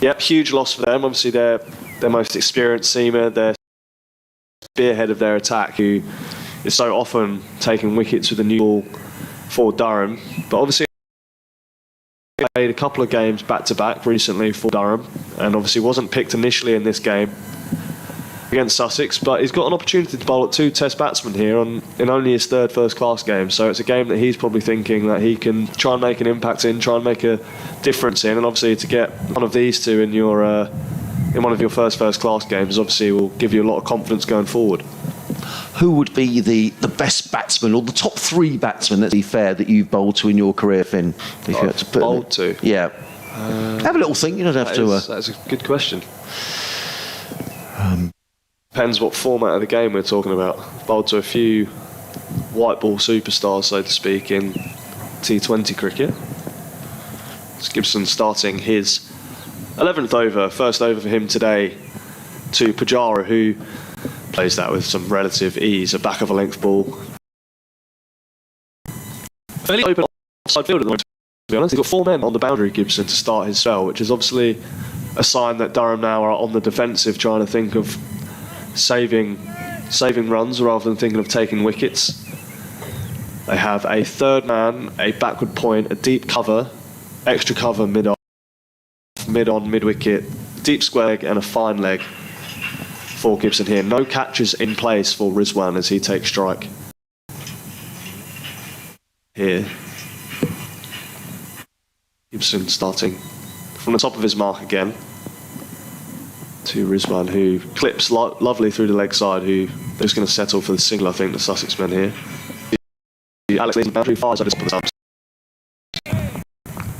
yeah, huge loss for them. Obviously, their most experienced seamer, their spearhead of their attack, who is so often taking wickets with a new ball for Durham. But obviously, he played a couple of games back-to-back recently for Durham, and obviously wasn't picked initially in this game against Sussex, but he's got an opportunity to bowl at 2 Test batsmen here in only his 3rd first-class game. So it's a game that he's probably thinking that he can try and make an impact in, try and make a difference in, and obviously to get one of these two in one of your first-class games obviously will give you a lot of confidence going forward. Who would be the best batsman, or the top 3 batsmen, let's be fair, that you've bowled to in your career, Finn? If you had to put bowled to? Yeah. Have a little think, you don't have to... That's a good question. Depends what format of the game we're talking about. Bowled to a few white ball superstars, so to speak, in T20 cricket. It's Gibson starting his 11th over, first over for him today, to Pujara, who plays that with some relative ease, a back of a length ball. Fairly open offside field at the moment, to be honest. He's got 4 men on the boundary, Gibson, to start his spell, which is obviously a sign that Durham now are on the defensive, trying to think of saving runs rather than thinking of taking wickets. They have a 3rd man, a backward point, a deep cover, extra cover mid-on, mid-wicket, deep square leg and a fine leg for Gibson here. No catches in place for Rizwan as he takes strike here. Gibson starting from the top of his mark again to Rizwan, who clips lovely through the leg side, who's going to settle for the single, I think, the Sussex men here. Alex leads the boundary far side of the stumps.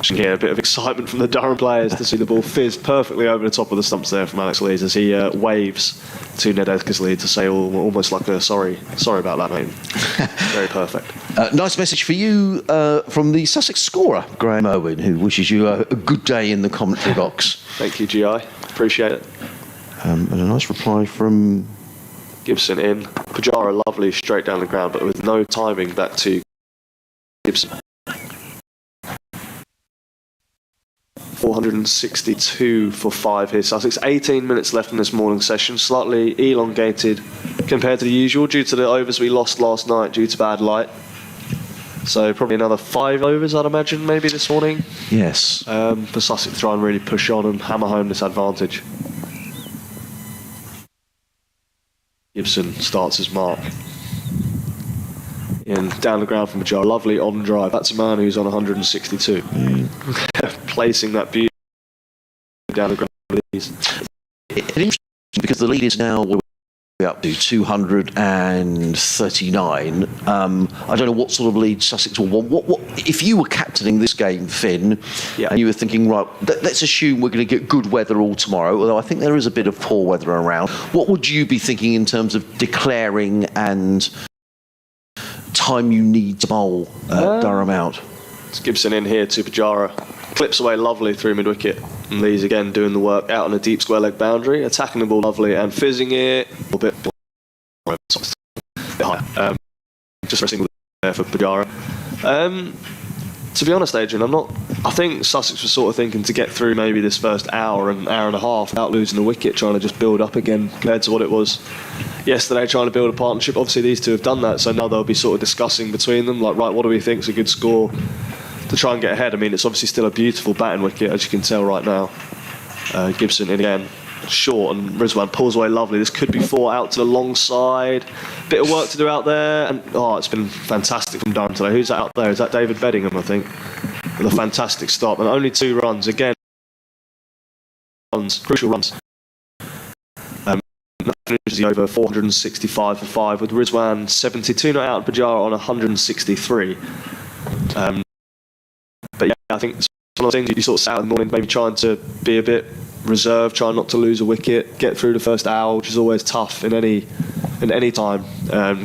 Here, a bit of excitement from the Durham players to see the ball fizz perfectly over the top of the stumps there from Alex Leeds as he waves to Ned Eckersley to say almost like a sorry about that, mate. Very perfect. Nice message for you from the Sussex scorer, Graham Owen, who wishes you a good day in the commentary box. Thank you, GI. Appreciate it. And a nice reply from Gibson in. Pujara lovely straight down the ground, but with no timing back to Gibson. 462 for 5 here. Sussex, 18 minutes left in this morning session, slightly elongated compared to the usual due to the overs we lost last night due to bad light. So probably another 5 overs, I'd imagine, maybe this morning. Yes. For Sussex to try and really push on and hammer home this advantage. Gibson starts his mark. And down the ground from Pujara, lovely on drive. That's a man who's on 162. Placing that beauty down the ground. It's interesting because the lead is now up to 239. I don't know what sort of lead Sussex will want. What if you were captaining this game, Finn, and you were thinking, right, let's assume we're going to get good weather all tomorrow, although I think there is a bit of poor weather around. What would you be thinking in terms of declaring and time you need to bowl Durham out? It's Gibson in here to Pujara. Clips away lovely through mid-wicket. And Lee's again doing the work out on a deep square leg boundary. Attacking the ball lovely and fizzing it a bit high. Just for a single there for Pujara. To be honest, Adrian, I think Sussex was sort of thinking to get through maybe this first hour and a half without losing the wicket, trying to just build up again compared to what it was yesterday, trying to build a partnership. Obviously, these two have done that, so now they'll be sort of discussing between them, like, right, what do we think is a good score to try and get ahead. I mean, it's obviously still a beautiful batting wicket, as you can tell right now. Gibson in again, short, and Rizwan pulls away lovely. This could be 4 out to the long side. Bit of work to do out there, and it's been fantastic from Durham today. Who's that out there? Is that David Beddingham, I think? With a fantastic stop, and only 2 runs again. Crucial runs. Finishes the over 465 for 5 with Rizwan 72 not out and Pujara on 163. But yeah, I think it's one of the things you sort of sat out in the morning, maybe trying to be a bit reserved, trying not to lose a wicket, get through the first hour, which is always tough in any time.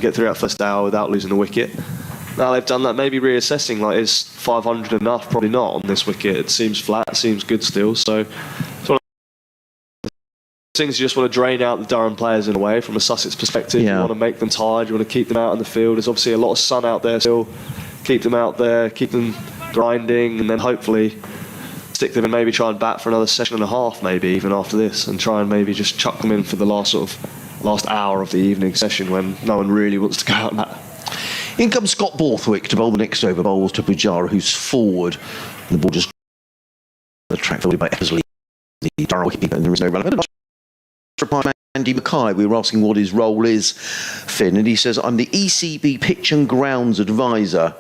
Get through that first hour without losing a wicket. Now they've done that, maybe reassessing, like, is 500 enough? Probably not on this wicket. It seems flat, it seems good still. So it's one of the things you just want to drain out the Durham players in a way from a Sussex perspective. You want to make them tired, you want to keep them out in the field. There's obviously a lot of sun out there still. Keep them out there, keep them grinding, and then hopefully stick them and maybe try and bat for another session and a half, maybe even after this, and try and maybe just chuck them in for the last hour of the evening session when no one really wants to go out and bat. In comes Scott Borthwick to bowl the next over, bowls to Pujara, who's forward. And the ball just the track fielded by Eversley, the Durham wicketkeeper, and there is no run. Reply from Andy Mackay. We were asking what his role is, Finn, and he says, I'm the ECB Pitch and Grounds Advisor.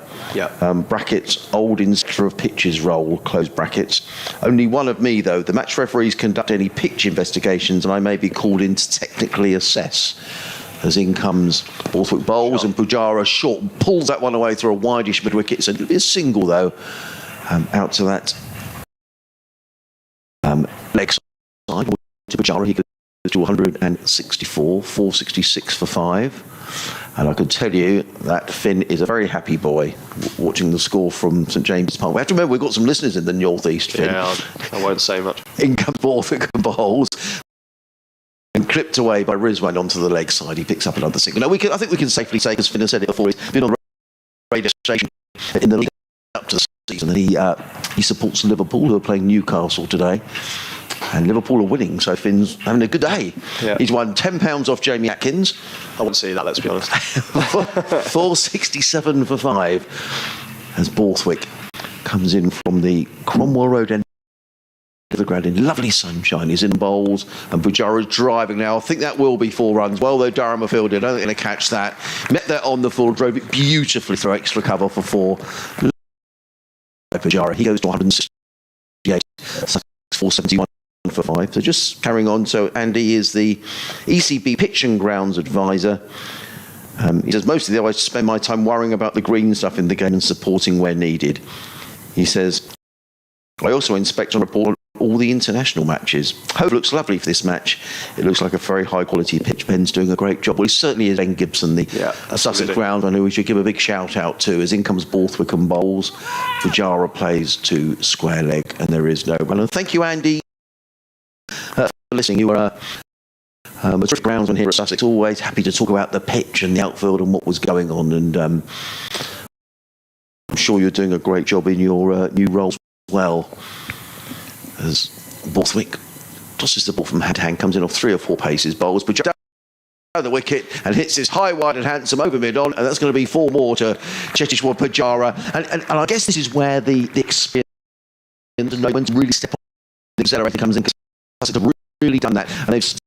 Brackets, old inspector of pitches role, close brackets. Only one of me, though. The match referees conduct any pitch investigations, and I may be called in to technically assess. As in comes Borthwick bowls, and Pujara short pulls that one away through a wideish mid-wicket. So it'll be a single, though, out to that leg side. To Pujara, he goes to 164, 466 for 5. And I can tell you that Finn is a very happy boy watching the score from St James's Park. We have to remember we've got some listeners in the North East, Finn. Yeah, I won't say much. In comes Borthwick and bowls. And clipped away by Rizwan onto the leg side. He picks up another single. Now, I think we can safely say, because Finn has said it before, he's been on the radio station in the lead up to the season, and he supports Liverpool, who are playing Newcastle today. And Liverpool are winning, so Finn's having a good day. Yeah. He's won £10 off Jamie Atkins. I wouldn't see that, let's be honest. 467 for 5 as Borthwick comes in from the Cromwell Road end of the ground in lovely sunshine. He's in bowls, and Pujara's driving now. I think that will be 4 runs. Well, though, Durham are fielded. I don't think they're going to catch that. Met that on the full, drove it beautifully through extra cover for 4. Pujara, he goes to 168. 471 for 5. So just carrying on. So Andy is the ECB Pitch and Grounds Advisor. He says, mostly I spend my time worrying about the green stuff in the game and supporting where needed. He says, I also inspect and report all the international matches. Hove looks lovely for this match. It looks like a very high quality pitch. Ben's doing a great job. Well, he certainly is. Ben Gibson, the Sussex ground, I know we should give a big shout out to. As in comes Borthwick and bowls. Pujara plays to square leg, and there is no run. And thank you, Andy, for listening. You are a terrific groundsman here at Sussex. Always happy to talk about the pitch and the outfield and what was going on. And I'm sure you're doing a great job in your new roles as well. as Borthwick tosses the ball from hand to hand, comes in off 3 or 4 paces, bowls Pujara down the wicket and hits this high, wide and handsome over mid-on, and that's going to be 4 more to Cheteshwar Pujara. And I guess this is where the experience and no one's really step on the accelerator comes in, because Sussex have really done that, and they've seemed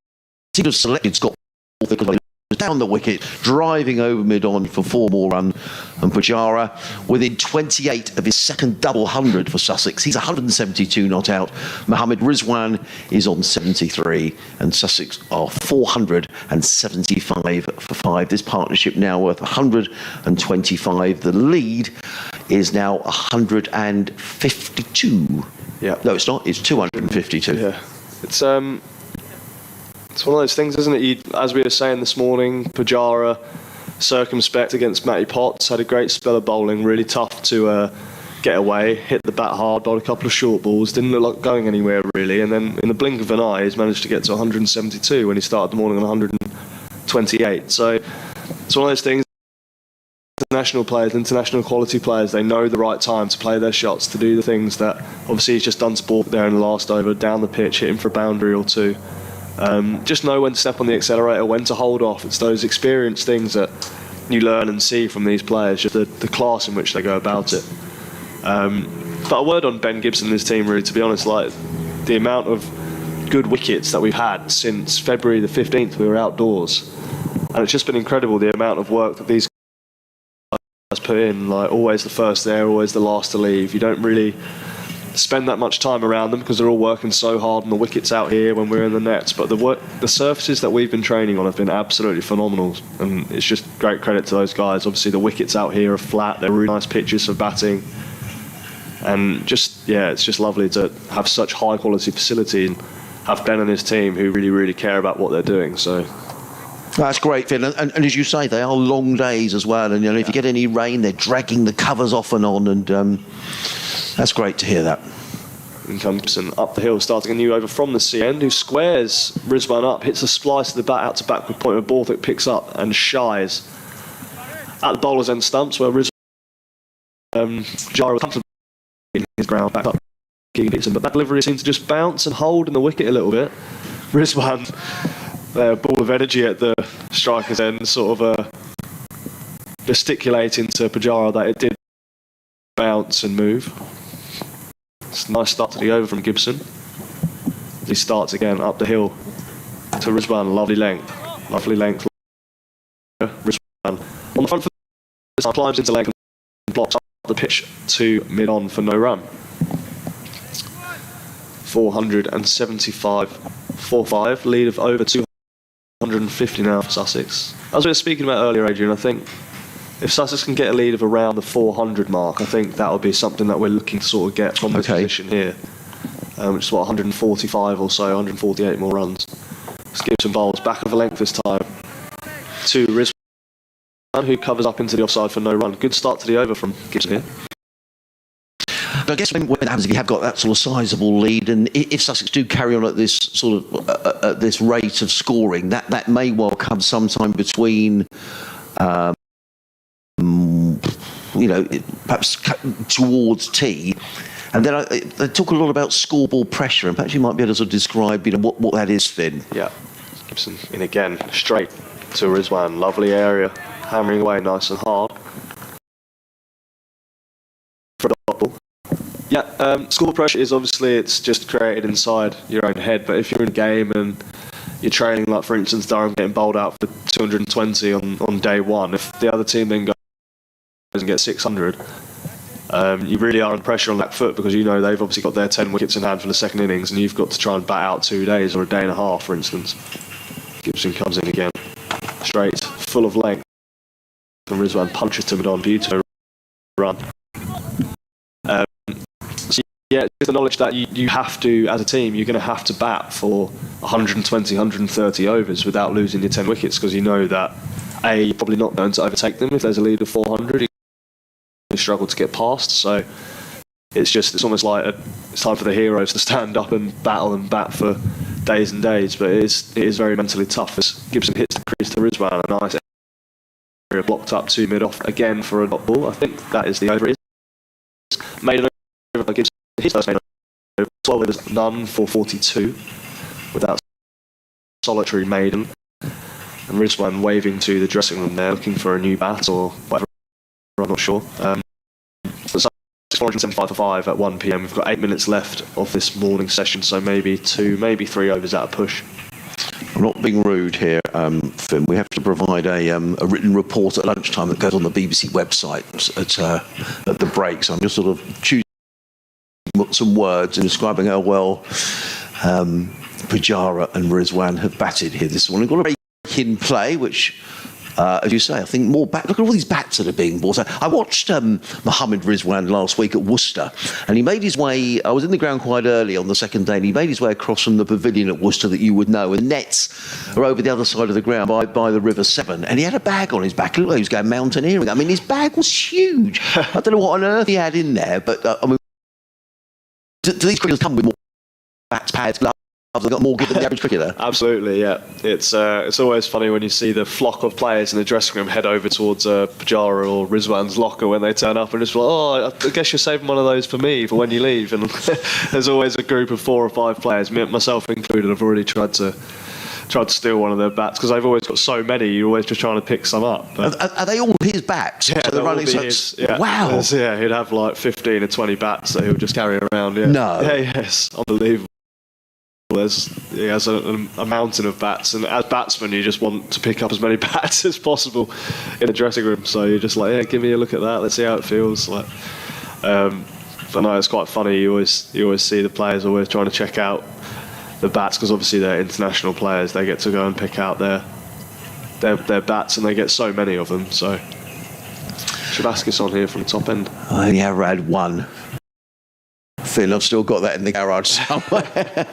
to have selected Scott Borthwick down the wicket, driving over mid-on for 4 more run, and Pujara within 28 of his second double 100 for Sussex. He's 172 not out. Mohammad Rizwan is on 73, and Sussex are 475 for 5. This partnership now worth 125. The lead is now 152. Yeah. No, it's not. It's 252. Yeah. It's one of those things, isn't it? As we were saying this morning, Pujara, circumspect against Matty Potts, had a great spell of bowling, really tough to get away, hit the bat hard, bowled a couple of short balls, didn't look like going anywhere really, and then in the blink of an eye, he's managed to get to 172 when he started the morning on 128. So it's one of those things. International players, international quality players, they know the right time to play their shots, to do the things that obviously he's just done sport there in the last over, down the pitch, hitting for a boundary or 2. Just know when to step on the accelerator, when to hold off. It's those experience things that you learn and see from these players, just the class in which they go about it. But a word on Ben Gibson and his team, really, to be honest, like the amount of good wickets that we've had since February the 15th, we were outdoors, and it's just been incredible the amount of work that these guys put in, like always the first there, always the last to leave. You don't really spend that much time around them because they're all working so hard on the wickets out here when we're in the nets, but the surfaces that we've been training on have been absolutely phenomenal, and it's just great credit to those guys. Obviously the wickets out here are flat, they're really nice pitches for batting, and just it's just lovely to have such high quality facility and have Ben and his team who really care about what they're doing. So that's great, Phil. And as you say, they are long days as well. And if you get any rain, they're dragging the covers off and on. And that's great to hear that. And comes Dixon up the hill, starting a new over from the C end, who squares Rizwan up, hits a splice of the bat out to backward point where Borthwick picks up and shies at the bowler's end stumps, where Rizwan Pujara was comfortable in his ground back up Dixon, but that delivery seemed to just bounce and hold in the wicket a little bit. Rizwan, a ball of energy at the striker's end, sort of gesticulating to Pujara that it did bounce and move. It's a nice start to the over from Gibson. He starts again up the hill to Rizwan, lovely length. Rizwan on the front foot, climbs into length and blocks up the pitch to mid-on for no run. 475 4-5, lead of over 250 now for Sussex. As we were speaking about earlier, Adrian, I think if Sussex can get a lead of around the 400 mark, I think that would be something that we're looking to sort of get from this position here, which is 145 or so, 148 more runs. Gibson bowls back of a length this time to Rizwan, who covers up into the offside for no run. Good start to the over from Gibson here. I guess when that happens, if you have got that sort of sizable lead, and if Sussex do carry on at this sort of at this rate of scoring, that may well come sometime between, perhaps towards tea. And then they talk a lot about scoreboard pressure, and perhaps you might be able to sort of describe, what that is, Finn. Yeah, Gibson in again, straight to Rizwan, lovely area, hammering away nice and hard. For a dot ball. Yeah, scoreboard pressure is obviously, it's just created inside your own head, but if you're in a game and you're trailing, like for instance Durham getting bowled out for 220 on day one, if the other team then goes and gets 600, you really are under pressure on that foot, because they've obviously got their 10 wickets in hand for the second innings, and you've got to try and bat out 2 days or a day and a half, for instance. Gibson comes in again, straight, full of length, and Rizwan punches to mid-on, beautiful run. Yeah, just the knowledge that you have to, as a team, you're going to have to bat for 120, 130 overs without losing your 10 wickets, because you know that you're probably not going to overtake them. If there's a lead of 400, you struggle to get past. So it's almost like it's time for the heroes to stand up and battle and bat for days and days. But it is very mentally tough as Gibson hits the crease to Rizwan, a nice area blocked up to mid-off again for a dot ball. I think that is the over. Made an over by Gibson. His first made over. 12 overs, none for 42 without solitary maiden. And Rizwan waving to the dressing room there, looking for a new bat or whatever, I'm not sure. So 475 for 5 at 1 p.m. We've got 8 minutes left of this morning session, so maybe 2, maybe 3 overs at a push. I'm not being rude here, Finn. We have to provide a written report at lunchtime that goes on the BBC website at the break. So I'm just sort of choosing some words and describing how well Pujara and Rizwan have batted here this morning. Got a break in play, which, as you say, I think more bat. Look at all these bats that are being bought. I watched Mohammad Rizwan last week at Worcester, and he made his way. I was in the ground quite early on the second day, and he made his way across from the pavilion at Worcester that you would know. And the nets are over the other side of the ground by the River Severn, and he had a bag on his back. It looked like he was going mountaineering. I mean, his bag was huge. I don't know what on earth he had in there, but I mean, do these cricketers come with more bats, pads, gloves? They've got more given than the average cricketer. Absolutely, yeah. It's always funny when you see the flock of players in the dressing room head over towards Pujara or Rizwan's locker when they turn up and it's like, oh, I guess you're saving one of those for me for when you leave. And there's always a group of 4 or 5 players, myself included. I've already tried to steal one of their bats because they've always got so many. You're always just trying to pick some up. Are they all his bats? Yeah, so they're running his, yeah. Wow. Yeah, he'd have like 15 or 20 bats that he'll just carry around. Yeah. No. Yeah, yes, unbelievable. He has a mountain of bats, and as batsmen you just want to pick up as many bats as possible in the dressing room, so you're just like, yeah, give me a look at that, let's see how it feels like. But no, it's quite funny. You always see the players always trying to check out the bats, because obviously they're international players, they get to go and pick out their bats, and they get so many of them. So Cheteshwar on here from the top end. I only ever had one. Finn, I've still got that in the garage somewhere.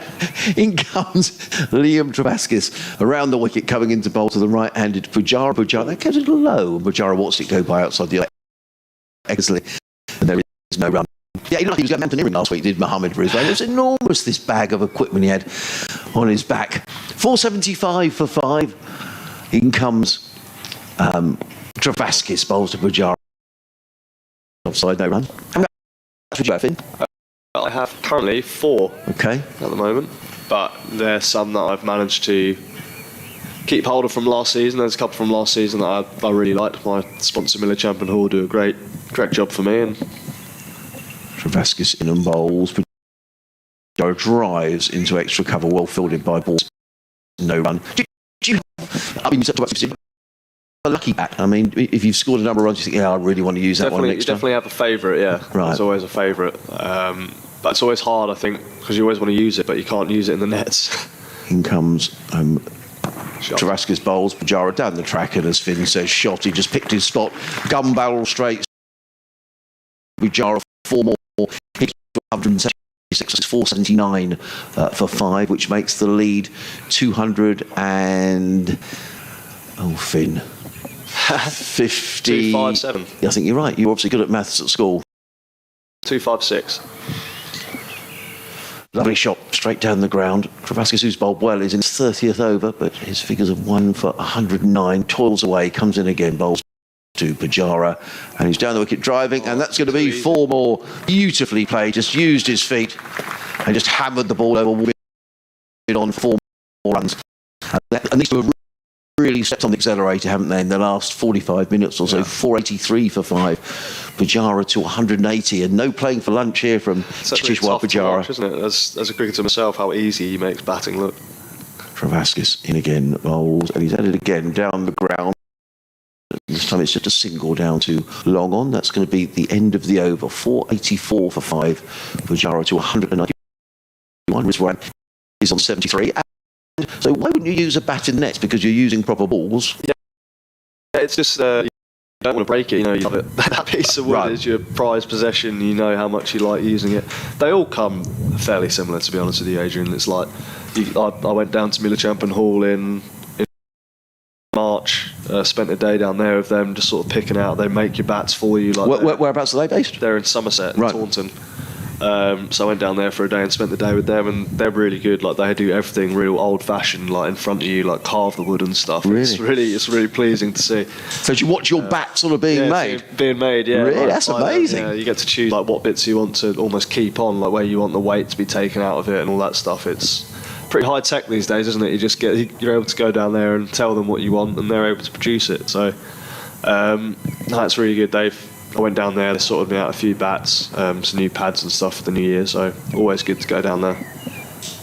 In comes Liam Travaskis around the wicket, coming into bowl to the right-handed Pujara. That goes a little low, and Pujara watched it go by outside the Exley, and there is no run. Yeah, he looked like he was going mountaineering last week, did Mohammad Rizwan. It was enormous, this bag of equipment he had on his back. 475 for 5. In comes Travaskis, bowls to Pujara. Offside, no run. How much would you have, Finn? I have currently 4 okay. at the moment, but there's some that I've managed to keep hold of from last season. There's a couple from last season that I really liked. My sponsor, Miller Champion Hall, do a great job for me. And Travaskis in and bowls. Pujara drives into extra cover, well fielded by balls. No run. I mean, a lucky bat. I mean, if you've scored a number of runs, you think, yeah, I really want to use that one next time. You definitely have a favourite, yeah. Right. It's always a favourite. But it's always hard, I think, because you always want to use it, but you can't use it in the nets. In comes Travaskis bowls, Pujara down the track, and as Finn says, shot. He just picked his spot, gun barrel straight. Pujara 4 more, hit 176, 479 for 5, which makes the lead 200 and... Oh, Finn. 50... 257. I think you're right. You're obviously good at maths at school. 256. Lovely shot, straight down the ground. Travaskis, who's bowled well, is in his 30th over, but his figures of 1 for 109. Toils away, comes in again, bowls to Pujara, and he's down the wicket driving, and that's going to be 4 more. Beautifully played, just used his feet and just hammered the ball over on 4 more runs. And these two have really stepped on the accelerator, haven't they, in the last 45 minutes or so. 483 for 5. Pujara to 180, and no playing for lunch here from Cheteshwar Pujara. Watch, isn't it? As a cricketer myself, how easy he makes batting look. Travaskis in again, bowls, and he's added again down the ground. This time it's just a single down to long on. That's going to be the end of the over. 484 for 5. Pujara to 191. Rizwan is on 73. So why wouldn't you use a bat in nets? Because you're using proper balls. Yeah, it's just you don't want to break it. You know, you love it. That piece of wood is your prized possession. You know how much you like using it. They all come fairly similar, to be honest with you, Adrian. It's like I went down to Miller Champion Hall in March. Spent a day down there with them, just sort of picking out. They make your bats for you. Like whereabouts are they based? They're in Somerset, in Taunton. So I went down there for a day and spent the day with them, and they're really good. Like, they do everything real old-fashioned, like in front of you, like carve the wood and stuff. Really? It's really pleasing to see. So you watch your bat sort of being made? Being made, yeah. Really? Like, That's amazing. Yeah, you get to choose like what bits you want to almost keep on, like where you want the weight to be taken out of it and all that stuff. It's pretty high tech these days, isn't it? You're able to go down there and tell them what you want, and they're able to produce it. So that's really good. I went down there, they sorted me out a few bats, some new pads and stuff for the new year, so always good to go down there.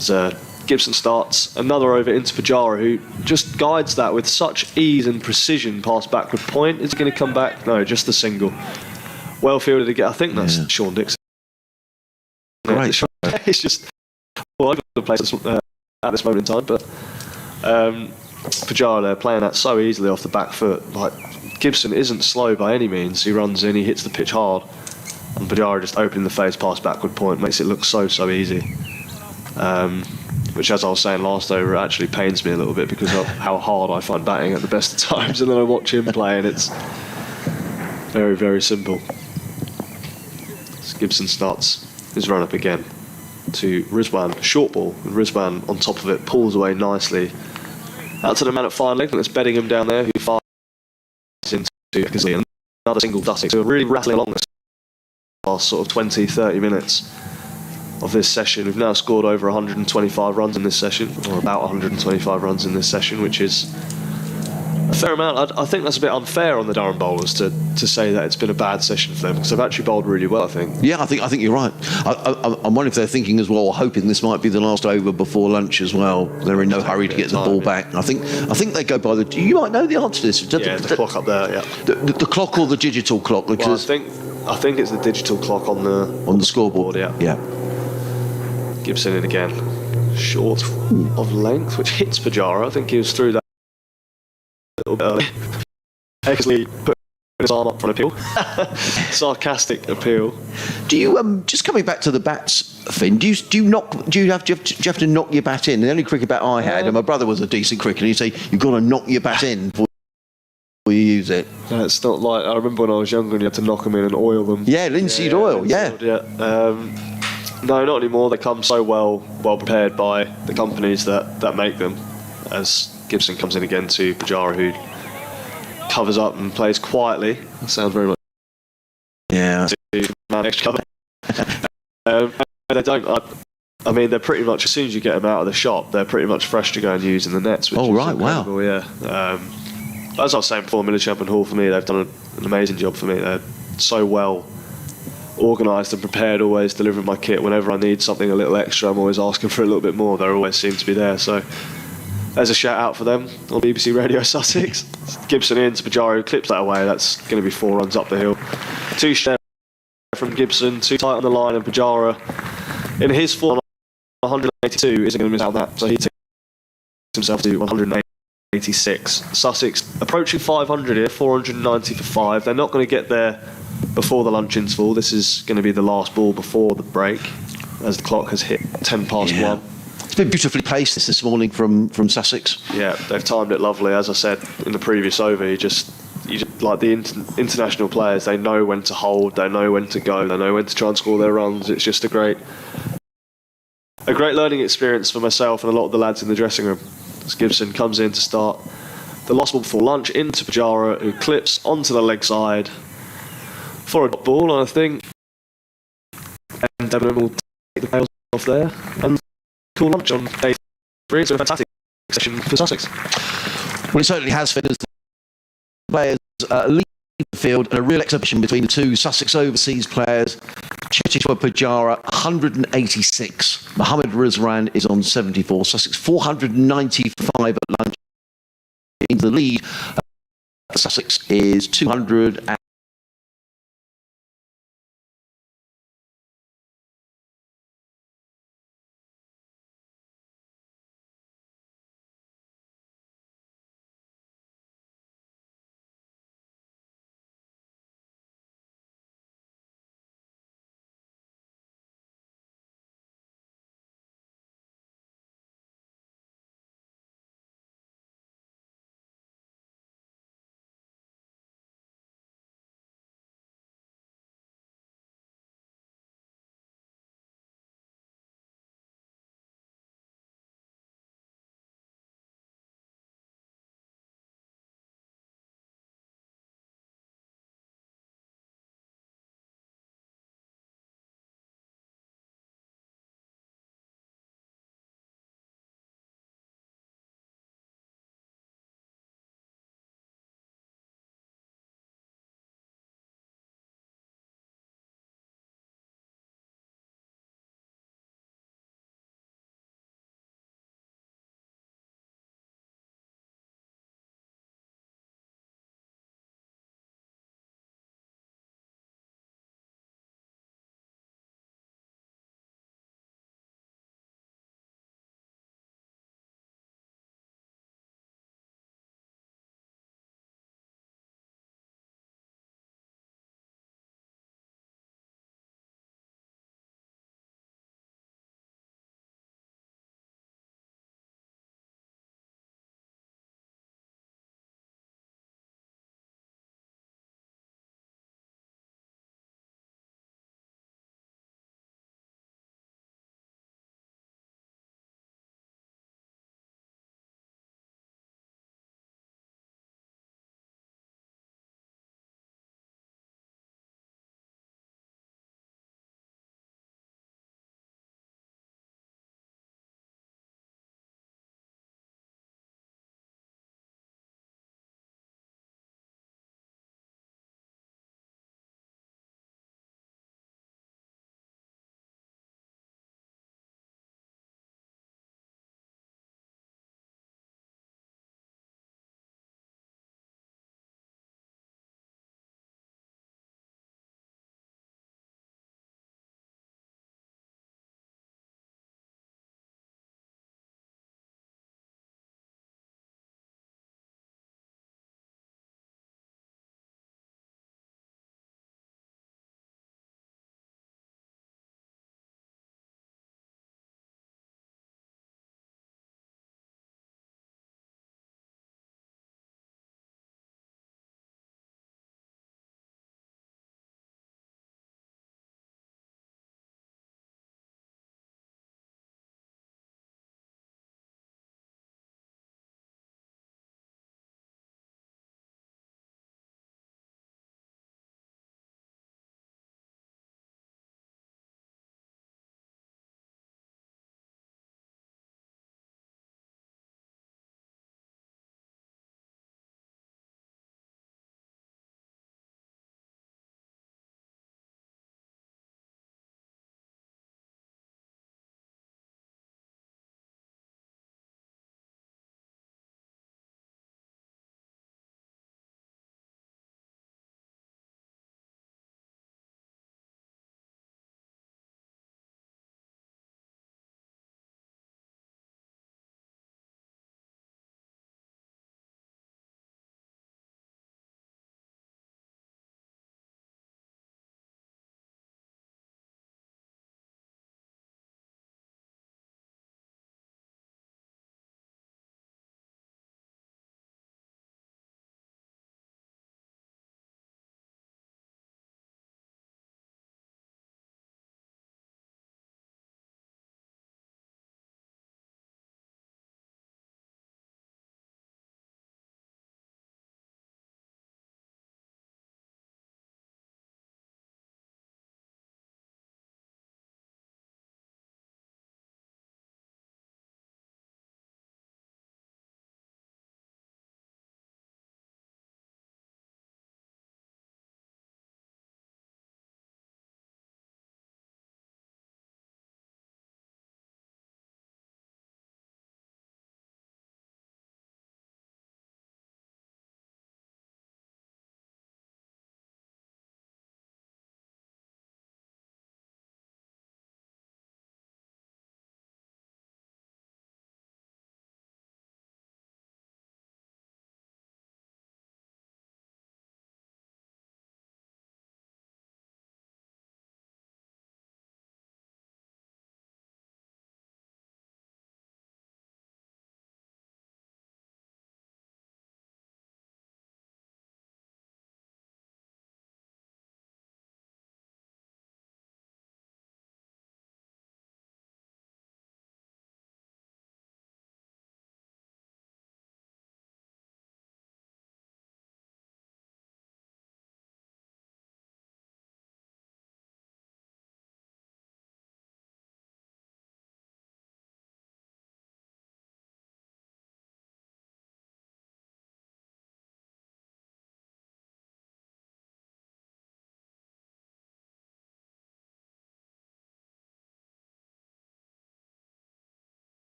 So Gibson starts another over into Pujara, who just guides that with such ease and precision past backward point. Is he going to come back? No, just the single. Well fielded again. I think that's Sean Dixon. Great. It's just all over the place at this moment in time, but Pujara there playing that so easily off the back foot. Like, Gibson isn't slow by any means. He runs in, he hits the pitch hard, and Pujara just opening the face past backward point makes it look so easy. Which, as I was saying last over, actually pains me a little bit because of how hard I find batting at the best of times, and then I watch him play and it's very, very simple. So Gibson starts his run up again to Rizwan, short ball, and Rizwan on top of it pulls away nicely out to the man at fine leg that's bedding him down there, who fires into another single dusting. So really rattling along this last sort of 20-30 minutes of this session. We've now scored over 125 runs in this session, or about 125 runs in this session, which is a fair amount. I think that's a bit unfair on the Durham bowlers to say that it's been a bad session for them, because they've actually bowled really well, I think. Yeah, I think you're right. I'm wondering if they're thinking as well, hoping this might be the last over before lunch as well. They're in no hurry to get the ball back. I think they go by the. You might know the answer to this. The clock up there. Yeah. The clock or the digital clock? Because well, I think it's the digital clock on the scoreboard. Yeah. Gibson in again, short of length, which hits Pujara. I think he was through that a little bit early. Actually put his arm up for an appeal. Sarcastic appeal. Do you just coming back to the bats, Finn? Do you have to knock your bat in? The only cricket bat I had, and my brother was a decent cricketer, he'd say you've got to knock your bat in before you use it. No, it's not like I remember when I was younger and you had to knock them in and oil them. Yeah, linseed oil. Yeah. No, not anymore. They come so well prepared by the companies that make them. As Gibson comes in again to Pujara, who covers up and plays quietly. That sounds very much to manage cover. They don't. I mean, they're pretty much, as soon as you get them out of the shop, they're pretty much fresh to go and use in the nets. Which is incredible. Wow. Yeah. As I was saying before, Milestone and Hove, for me, they've done an amazing job for me. They're so well organised and prepared, always delivering my kit. Whenever I need something a little extra, I'm always asking for a little bit more. They always seem to be there. So there's a shout out for them on BBC Radio Sussex. Gibson in to Pujara, who clips that away. That's going to be 4 runs up the hill. 2 share from Gibson, 2 tight on the line, and Pujara in his form 182 isn't going to miss out on that. So he takes himself to 186. Sussex approaching 500 here, 490 for 5. They're not going to get there before the lunch interval. This is going to be the last ball before the break, as the clock has hit 10 past 1. It's been beautifully placed this morning from Sussex. Yeah, they've timed it lovely. As I said in the previous over, you just like the international players, they know when to hold, they know when to go, they know when to try and score their runs. It's just a great learning experience for myself and a lot of the lads in the dressing room. As Gibson comes in to start the last ball before lunch into Pujara, who clips onto the leg side for a dot ball, and I think and Devon will take the tails off there and cool lunch on day 3. It's a fantastic session for Sussex. Well, it certainly has, Finn, as the players leave the field, and a real exhibition between the 2 Sussex overseas players. Cheteshwar Pujara 186, Mohammad Rizwan is on 74. Sussex 495 at lunch. Into the lead, Sussex is 200.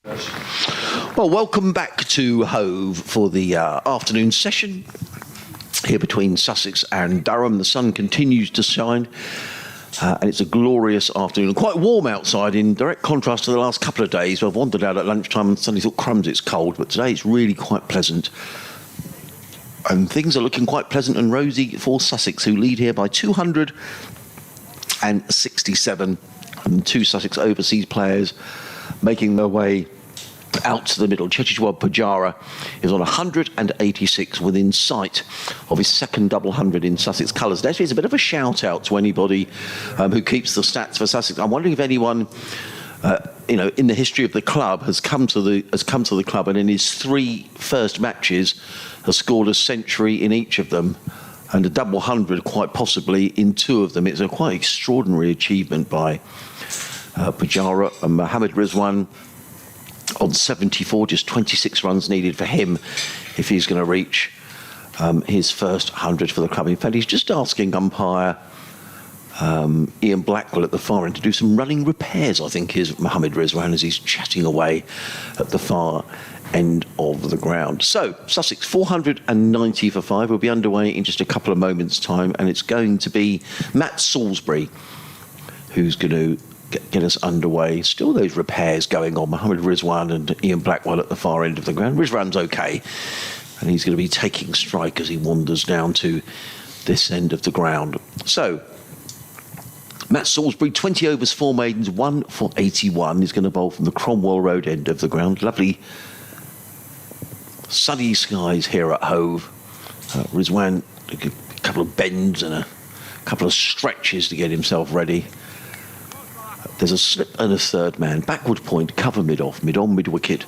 Well, welcome back to Hove for the afternoon session here between Sussex and Durham. The sun continues to shine and it's a glorious afternoon. Quite warm outside in direct contrast to the last couple of days. I've wandered out at lunchtime and suddenly thought, crumbs, it's cold, but today it's really quite pleasant. And things are looking quite pleasant and rosy for Sussex, who lead here by 267. And two Sussex overseas players making their way out to the middle. Cheteshwar Pujara is on 186 within sight of his second double hundred in Sussex colours. Actually, it's a bit of a shout out to anybody who keeps the stats for Sussex. I'm wondering if anyone, in the history of the club has come to the club and in his three first matches has scored a century in each of them and a double hundred quite possibly in two of them. It's a quite extraordinary achievement by Pujara and Mohammad Rizwan on 74, just 26 runs needed for him if he's going to reach his first 100 for the club. In fact, he's just asking umpire Ian Blackwell at the far end to do some running repairs, I think, is Mohammad Rizwan, as he's chatting away at the far end of the ground. So, Sussex 490 for 5 will be underway in just a couple of moments' time, and it's going to be Matt Salisbury who's going to get us underway. Still those repairs going on. Mohammad Rizwan and Ian Blackwell at the far end of the ground. Rizwan's okay, and he's going to be taking strike as he wanders down to this end of the ground. So, Matt Salisbury, 20 overs, 4 maidens, 1 for 81. He's going to bowl from the Cromwell Road end of the ground. Lovely sunny skies here at Hove. Rizwan, a couple of bends and a couple of stretches to get himself ready. There's a slip and a third man. Backward point, cover mid-off, mid-on, mid-wicket,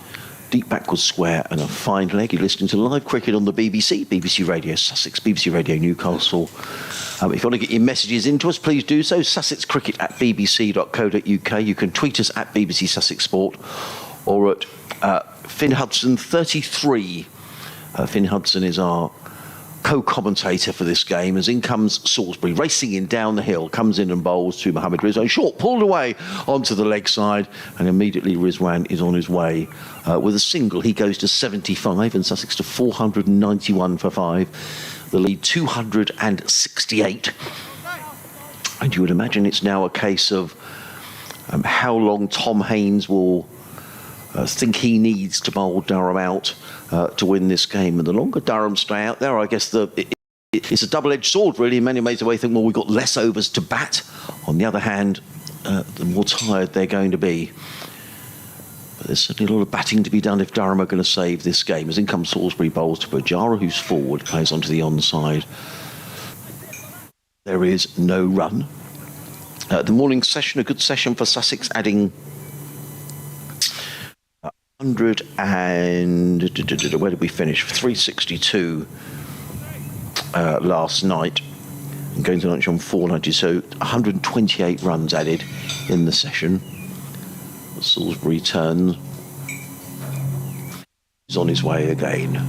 deep backward square and a fine leg. You're listening to live cricket on the BBC, BBC Radio Sussex, BBC Radio Newcastle. If you want to get your messages into us, please do so. sussexcricket@bbc.co.uk. You can tweet us at BBC Sussex Sport or at Finn Hudson 33. Finn Hudson is our co-commentator for this game, as in comes Salisbury racing in down the hill, comes in and bowls to Mohammad Rizwan. Short, pulled away onto the leg side, and immediately Rizwan is on his way with a single. He goes to 75 and Sussex to 491 for 5. The lead 268. And you would imagine it's now a case of how long Tom Haynes will think he needs to bowl Durham out to win this game. And the longer Durham stay out there, I guess it's a double-edged sword, really. In many ways, the way you think, well, we've got less overs to bat. On the other hand, the more tired they're going to be. But there's certainly a lot of batting to be done if Durham are going to save this game. As in comes Salisbury, bowls to Pujara, who's forward, plays onto the onside. There is no run. The morning session, a good session for Sussex, adding 100 and where did we finish? 362 last night, and going to lunch on 490. So 128 runs added in the session. Salisbury turns. He's on his way again.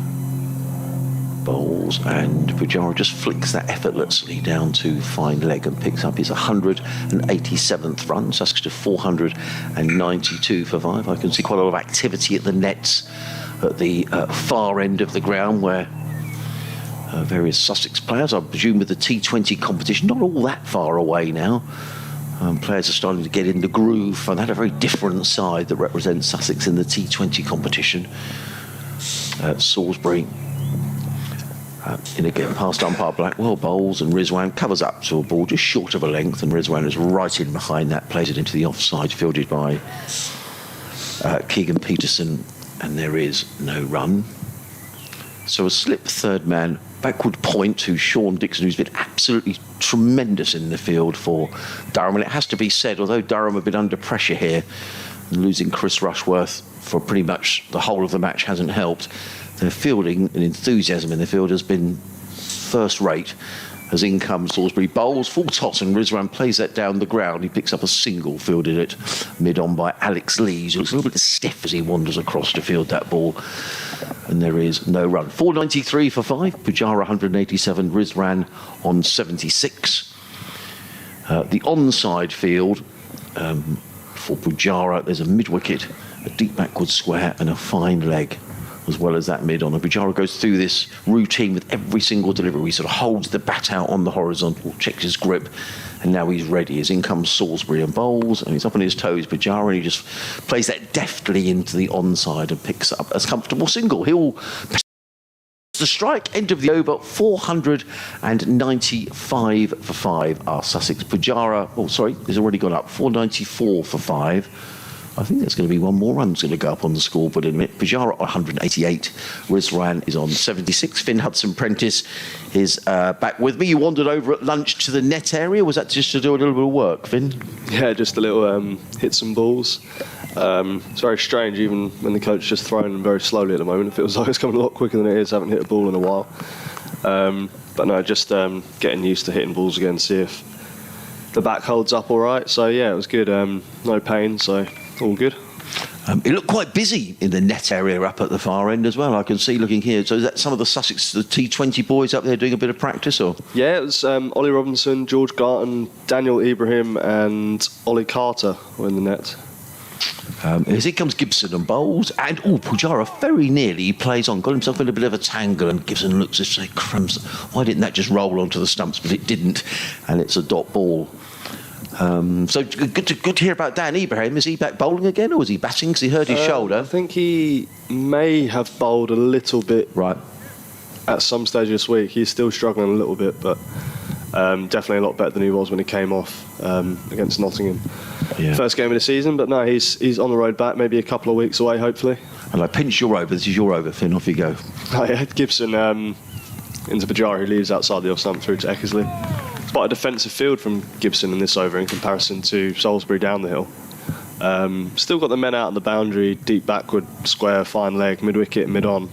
Bowls, and Pujara just flicks that effortlessly down to fine leg and picks up his 187th run. Sussex to 492 for 5. I can see quite a lot of activity at the nets at the far end of the ground, where various Sussex players, I presume with the T20 competition, not all that far away now. Players are starting to get in the groove, and that a very different side that represents Sussex in the T20 competition. Salisbury in again past umpire Blackwell, bowls, and Rizwan covers up to a ball just short of a length, and Rizwan is right in behind that, plays it into the offside, fielded by Keegan Peterson, and there is no run. So a slip third man, backward point to Sean Dixon, who's been absolutely tremendous in the field for Durham. And it has to be said, although Durham have been under pressure here, and losing Chris Rushworth for pretty much the whole of the match hasn't helped, their fielding and enthusiasm in the field has been first rate. As in comes Salisbury, bowls, full toss, and Rizwan plays that down the ground. He picks up a single, fielded it mid-on by Alex Lees, who looks a little bit stiff as he wanders across to field that ball. And there is no run. 493 for 5, Pujara 187, Rizwan on 76. The onside field for Pujara. There's a mid-wicket, a deep backward square and a fine leg, as well as that mid-on. And Pujara goes through this routine with every single delivery. He sort of holds the bat out on the horizontal, checks his grip, and now he's ready. As in comes Salisbury and bowls, and he's up on his toes, Pujara, and he just plays that deftly into the onside and picks up a comfortable single. He'll the strike, end of the over, 495 for 5 are Sussex. Pujara, he's already gone up, 494 for 5. I think there's going to be one more run that's going to go up on the scoreboard in a minute. Pujara on 188. Rizwan is on 76. Finn Hudson-Prentice is back with me. You wandered over at lunch to the net area. Was that just to do a little bit of work, Finn? Yeah, just a little hit some balls. It's very strange, even when the coach is just throwing them very slowly at the moment. It feels like it's coming a lot quicker than it is. I haven't hit a ball in a while. But no, just getting used to hitting balls again, see if the back holds up all right. So yeah, it was good. No pain, so all good. It looked quite busy in the net area up at the far end as well. I can see looking here. So is that some of the Sussex, the T20 boys up there doing a bit of practice, or? Yeah, it was Ollie Robinson, George Garton, Daniel Ibrahim and Ollie Carter were in the net. As here comes Gibson and bowls, and Pujara very nearly plays on, got himself in a bit of a tangle, and Gibson looks as if, crumbs, why didn't that just roll onto the stumps? But it didn't, and it's a dot ball. So good to hear about Dan Ibrahim. Is he back bowling again, or was he batting? Because he hurt his shoulder. I think he may have bowled a little bit right at some stage this week. He's still struggling a little bit, but definitely a lot better than he was when he came off against Nottingham. Yeah. First game of the season, but no, he's on the road back, maybe a couple of weeks away, hopefully. And I pinch your over. This is your over, Finn. Off you go. Gibson into Pujara, who leaves outside the off stump through to Eckersley. It's quite a defensive field from Gibson in this over in comparison to Salisbury down the hill. Still got the men out on the boundary, deep backward, square, fine leg, mid-wicket, mid-on,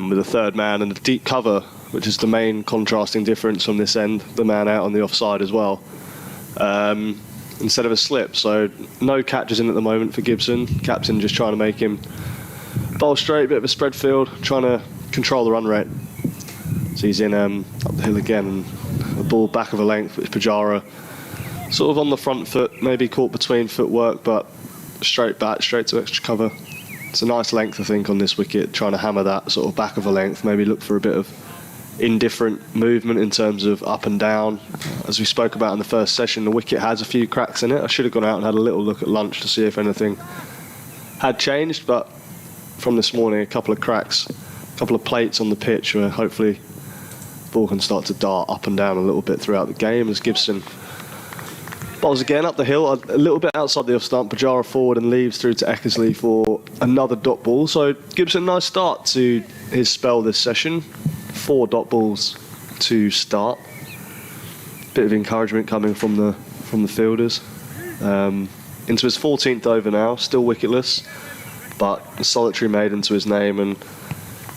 with a third man and a deep cover, which is the main contrasting difference from this end, the man out on the offside as well. Instead of a slip, so no catches in at the moment for Gibson. Captain just trying to make him bowl straight, bit of a spread field, trying to control the run rate. So he's in up the hill again, and a ball back of a length, which Pujara sort of on the front foot, maybe caught between footwork, but straight back, straight to extra cover. It's a nice length, I think, on this wicket, trying to hammer that sort of back of a length, maybe look for a bit of indifferent movement in terms of up and down. As we spoke about in the first session, the wicket has a few cracks in it. I should have gone out and had a little look at lunch to see if anything had changed, but from this morning, a couple of cracks, a couple of plates on the pitch where hopefully the ball can start to dart up and down a little bit throughout the game as Gibson bowls again up the hill, a little bit outside the off stump. Pujara forward and leaves through to Eckersley for another dot ball. So Gibson, nice start to his spell this session. 4 dot balls to start. Bit of encouragement coming from the fielders. Into his 14th over now, still wicketless, but a solitary made into his name and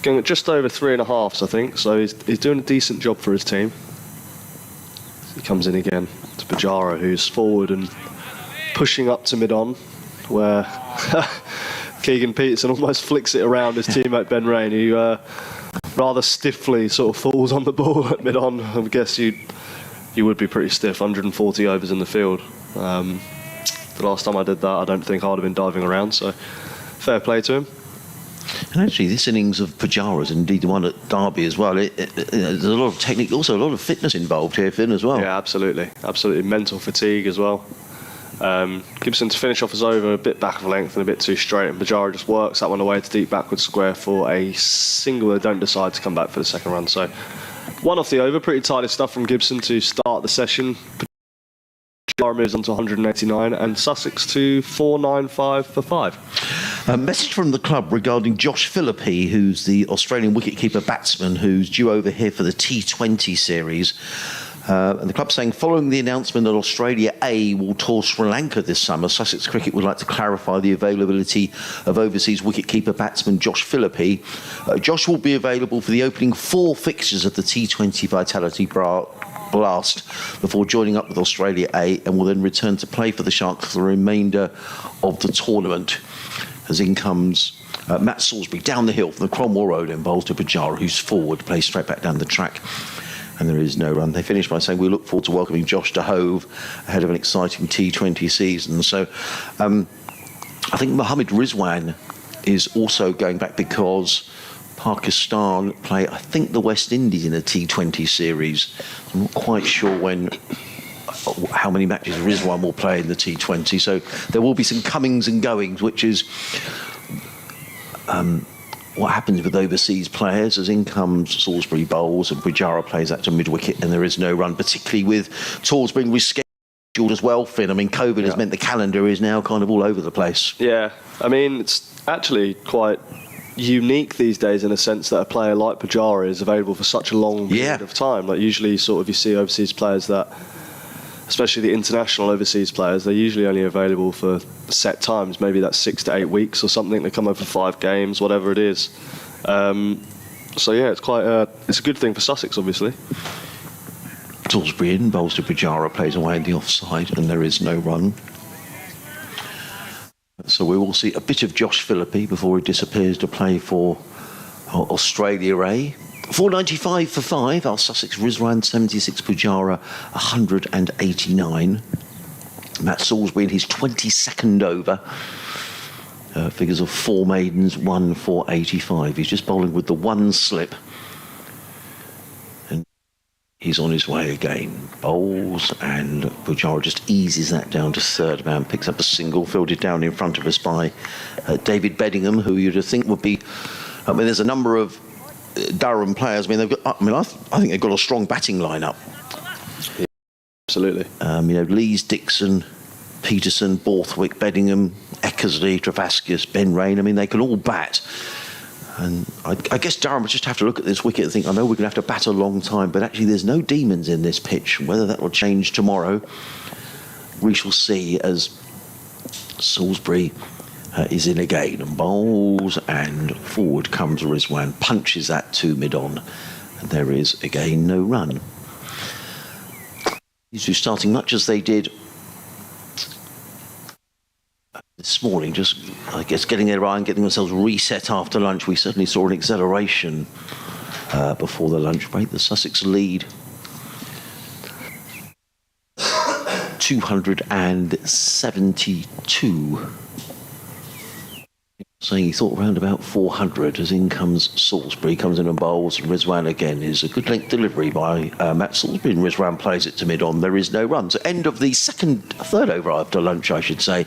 going at just over 3.5, I think. So he's doing a decent job for his team. He comes in again to Pujara, who's forward and pushing up to mid-on, where Keegan Peterson almost flicks it around his teammate Ben Rain, who rather stiffly sort of falls on the ball at mid-on. I guess you would be pretty stiff, 140 overs in the field. The last time I did that, I don't think I'd have been diving around, so fair play to him. And actually, this innings of Pujara's, and indeed the one at Derby as well, there's a lot of technique, also a lot of fitness involved here, Finn, as well. Yeah, absolutely. Absolutely. Mental fatigue as well. Gibson to finish off his over, a bit back of length and a bit too straight, and Pujara just works that one away to deep backward square for a single. They don't decide to come back for the second run. So one off the over, pretty tidy stuff from Gibson to start the session. Pujara moves on to 189 and Sussex to 495 for 5. A message from the club regarding Josh Philippi, who's the Australian wicketkeeper batsman who's due over here for the T20 series. And the club saying, following the announcement that Australia A will tour Sri Lanka this summer, Sussex Cricket would like to clarify the availability of overseas wicketkeeper batsman Josh Philippi. Josh will be available for the opening 4 fixtures of the T20 Vitality Blast before joining up with Australia A, and will then return to play for the Sharks for the remainder of the tournament. As in comes Matt Salisbury down the hill from the Cromwell Road and bowls to Pujara, who's forward, plays straight back down the track. And there is no run. They finish by saying, we look forward to welcoming Josh to Hove ahead of an exciting T20 season. So I think Mohammad Rizwan is also going back because Pakistan play, I think, the West Indies in a T20 series. I'm not quite sure how many matches Rizwan will play in the T20. So there will be some comings and goings, which is what happens with overseas players. As in comes Salisbury bowls and Pujara plays that to mid-wicket, and there is no run, particularly with tours being rescheduled as well, Finn. I mean, COVID has meant the calendar is now kind of all over the place. Yeah, I mean, it's actually quite unique these days in a sense that a player like Pujara is available for such a long period of time. Like usually sort of you see overseas players that, especially the international overseas players, they're usually only available for set times. Maybe that's 6 to 8 weeks or something. They come over for 5 games, whatever it is. So yeah, it's a good thing for Sussex, obviously. Salisbury in, bowls to Pujara, plays away in the offside, and there is no run. So we will see a bit of Josh Philippi before he disappears to play for Australia A. 495 for 5. Our Sussex Rizwan 76, Pujara 189. Matt Salisbury in his 22nd over. Figures of 4 maidens, 1 for 85. He's just bowling with the 1 slip. And he's on his way again. Bowls, and Pujara just eases that down to third man. Picks up a single, fielded down in front of us by David Beddingham, who you'd think would be... I mean, there's a number of Durham players. I mean, I think they've got a strong batting lineup. Yeah, absolutely. Lees, Dixon, Peterson, Borthwick, Beddingham, Eckersley, Travascus, Ben Rain. I mean, they can all bat. And I guess Durham would just have to look at this wicket and think, I know we're going to have to bat a long time, but actually there's no demons in this pitch. Whether that will change tomorrow, we shall see, as Salisbury is in again and bowls, and forward comes Rizwan, punches that to mid-on, and there is again no run. These two starting much as they did this morning, just I guess getting their eye and getting themselves reset after lunch. We certainly saw an acceleration before the lunch break. The Sussex lead 272. Saying he thought around about 400, as in comes Salisbury, comes in and bowls, and Rizwan again is a good length delivery by Matt Salisbury, and Rizwan plays it to mid-on. There is no run. So end of the third over after lunch, I should say.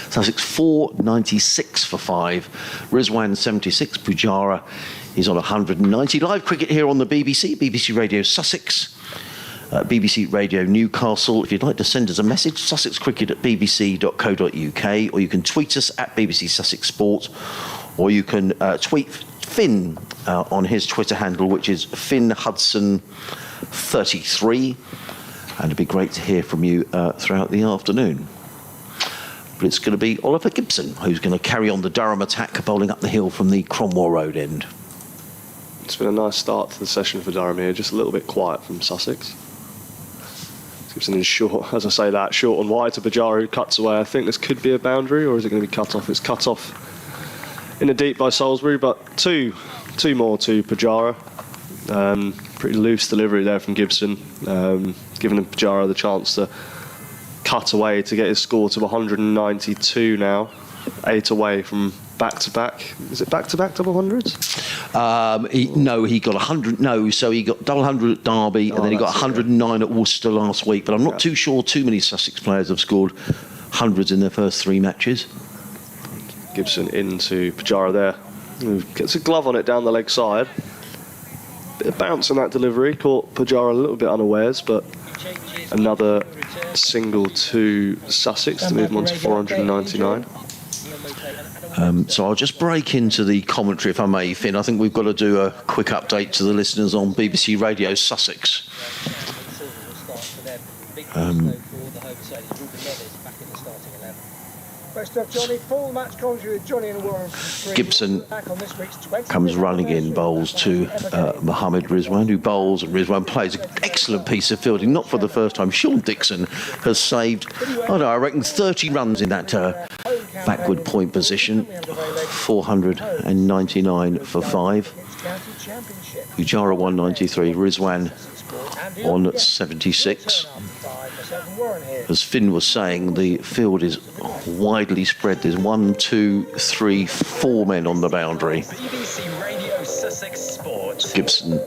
Sussex 496 for 5, Rizwan 76, Pujara is on 190. Live cricket here on the BBC Radio Sussex. BBC Radio Newcastle. If you'd like to send us a message, sussexcricket@bbc.co.uk, or you can tweet us at BBC Sussex Sport, or you can tweet Finn on his Twitter handle, which is FinnHudson33, and it'd be great to hear from you throughout the afternoon. But it's going to be Oliver Gibson who's going to carry on the Durham attack, bowling up the hill from the Cromwell Road end. It's been a nice start to the session for Durham here, just a little bit quiet from Sussex. Gibson is short, as I say that, short and wide to Pujara, who cuts away. I think this could be a boundary, or is it going to be cut off? It's cut off in the deep by Salisbury, but two more to Pujara. Pretty loose delivery there from Gibson, giving Pujara the chance to cut away to get his score to 192 now. 8 away from back-to-back. Is it back-to-back double hundreds? He got 100. No, so he got double 100 at Derby, and then he got 109 at Worcester last week. But I'm not too sure too many Sussex players have scored hundreds in their first 3 matches. Gibson into Pujara there. Gets a glove on it down the leg side. Bit of bounce in that delivery. Caught Pujara a little bit unawares, but another single to Sussex to move him on to 499. So I'll just break into the commentary, if I may, Finn. I think we've got to do a quick update to the listeners on BBC Radio Sussex. Gibson comes running in, bowls to Mohammad Rizwan, who bowls, and Rizwan plays an excellent piece of fielding, not for the first time. Sean Dixon has saved, I reckon 30 runs in that backward point position. 499 for 5. Pujara 193, Rizwan on 76. As Finn was saying, the field is widely spread. There's 1, 2, 3, 4 men on the boundary. BBC Radio Sussex Sport. Gibson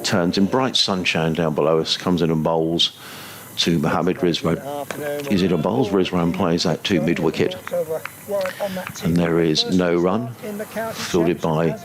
turns in bright sunshine down below us, comes in and bowls to Mohammad Rizwan. He's in and bowls. Rizwan plays out to mid-wicket. And there is no run, fielded by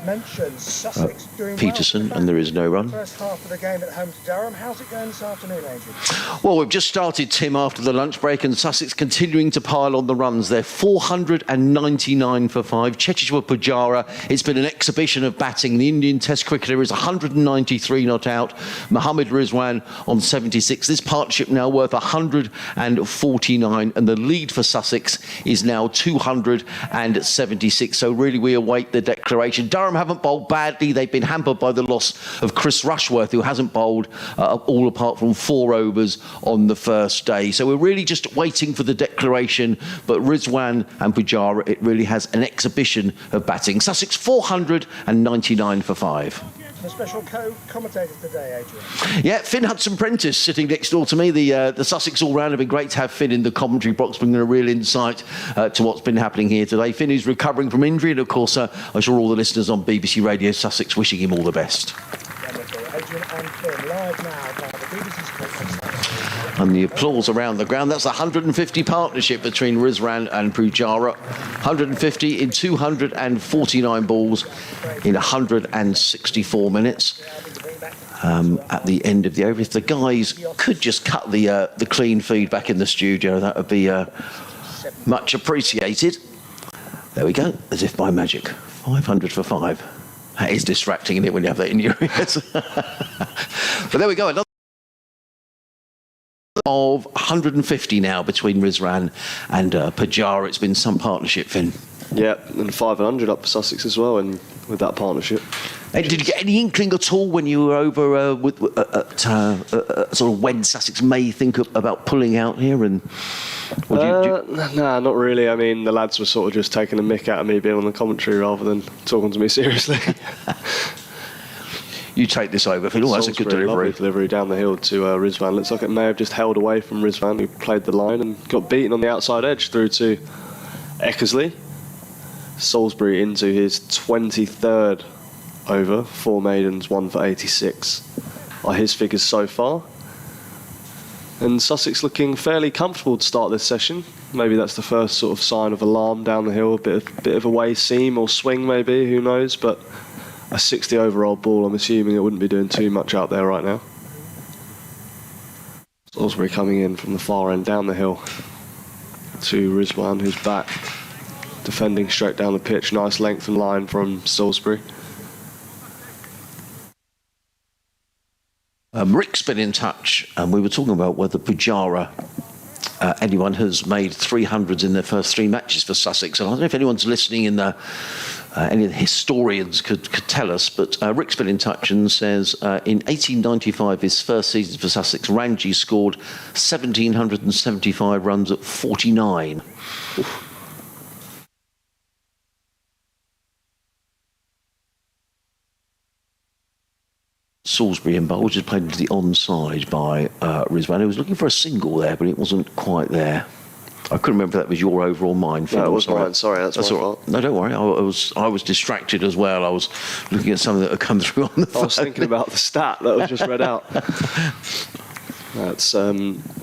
Peterson, and there is no run. First half of the game at home to Durham. How's it going this afternoon, Adrian? Well, we've just started, Tim, after the lunch break, and Sussex continuing to pile on the runs. They're 499 for 5. Cheteshwar Pujara, it's been an exhibition of batting. The Indian Test cricketer is 193 not out. Mohammad Rizwan on 76. This partnership now worth 149, and the lead for Sussex is now 276. So really we await the declaration. Durham haven't bowled badly. They've been hampered by the loss of Chris Rushworth, who hasn't bowled all apart from 4 overs on the first day. So we're really just waiting for the declaration. But Rizwan and Pujara, it really has an exhibition of batting. Sussex 499 for 5. The special co-commentators today, Adrian. Yeah, Finn Hudson-Prentice sitting next door to me. The Sussex all-round have been great to have Finn in the commentary box, bringing a real insight to what's been happening here today. Finn is recovering from injury, and of course, I'm sure all the listeners on BBC Radio Sussex wishing him all the best. Wonderful. Adrian and Finn live now by the BBC Sport. And the applause around the ground. That's a 150 partnership between Rizwan and Pujara. 150 in 249 balls in 164 minutes. At the end of the over, if the guys could just cut the clean feed back in the studio, that would be much appreciated. There we go, as if by magic. 500 for 5. That is distracting, isn't it, when you have that in your ears? But there we go. Another of 150 now between Rizwan and Pujara. It's been some partnership, Finn. Yeah, and 500 up for Sussex as well, and with that partnership. Did you get any inkling at all when you were over sort of when Sussex may think about pulling out here? And nah, not really. I mean, the lads were sort of just taking a mick out of me being on the commentary rather than talking to me seriously. You take this over, Phil. Oh, that's a good delivery. Lovely delivery down the hill to Rizwan. Looks like it may have just held away from Rizwan, who played the line and got beaten on the outside edge through to Eckersley. Salisbury into his 23rd over. 4 maidens, 1 for 86 are his figures so far. And Sussex looking fairly comfortable to start this session. Maybe that's the first sort of sign of alarm down the hill. A bit of away seam or swing maybe, who knows. But a 60 over-old ball, I'm assuming it wouldn't be doing too much out there right now. Salisbury coming in from the far end down the hill to Rizwan, who's back, defending straight down the pitch. Nice length and line from Salisbury. Rick's been in touch, and we were talking about whether Pujara, anyone has made 300s in their first 3 matches for Sussex. And I don't know if anyone's listening in the any of the historians could tell us, but Rick's been in touch and says in 1895, his first season for Sussex, Ranji scored 1,775 runs at 49. Oof. Salisbury in bowl, just played into the onside by Rizwan. He was looking for a single there, but it wasn't quite there. I couldn't remember if that was your over or mine. No, it was mine. Sorry, that's my fault. No, don't worry. I was distracted as well. I was looking at something that had come through on the phone. I was thinking about the stat that was just read out. That's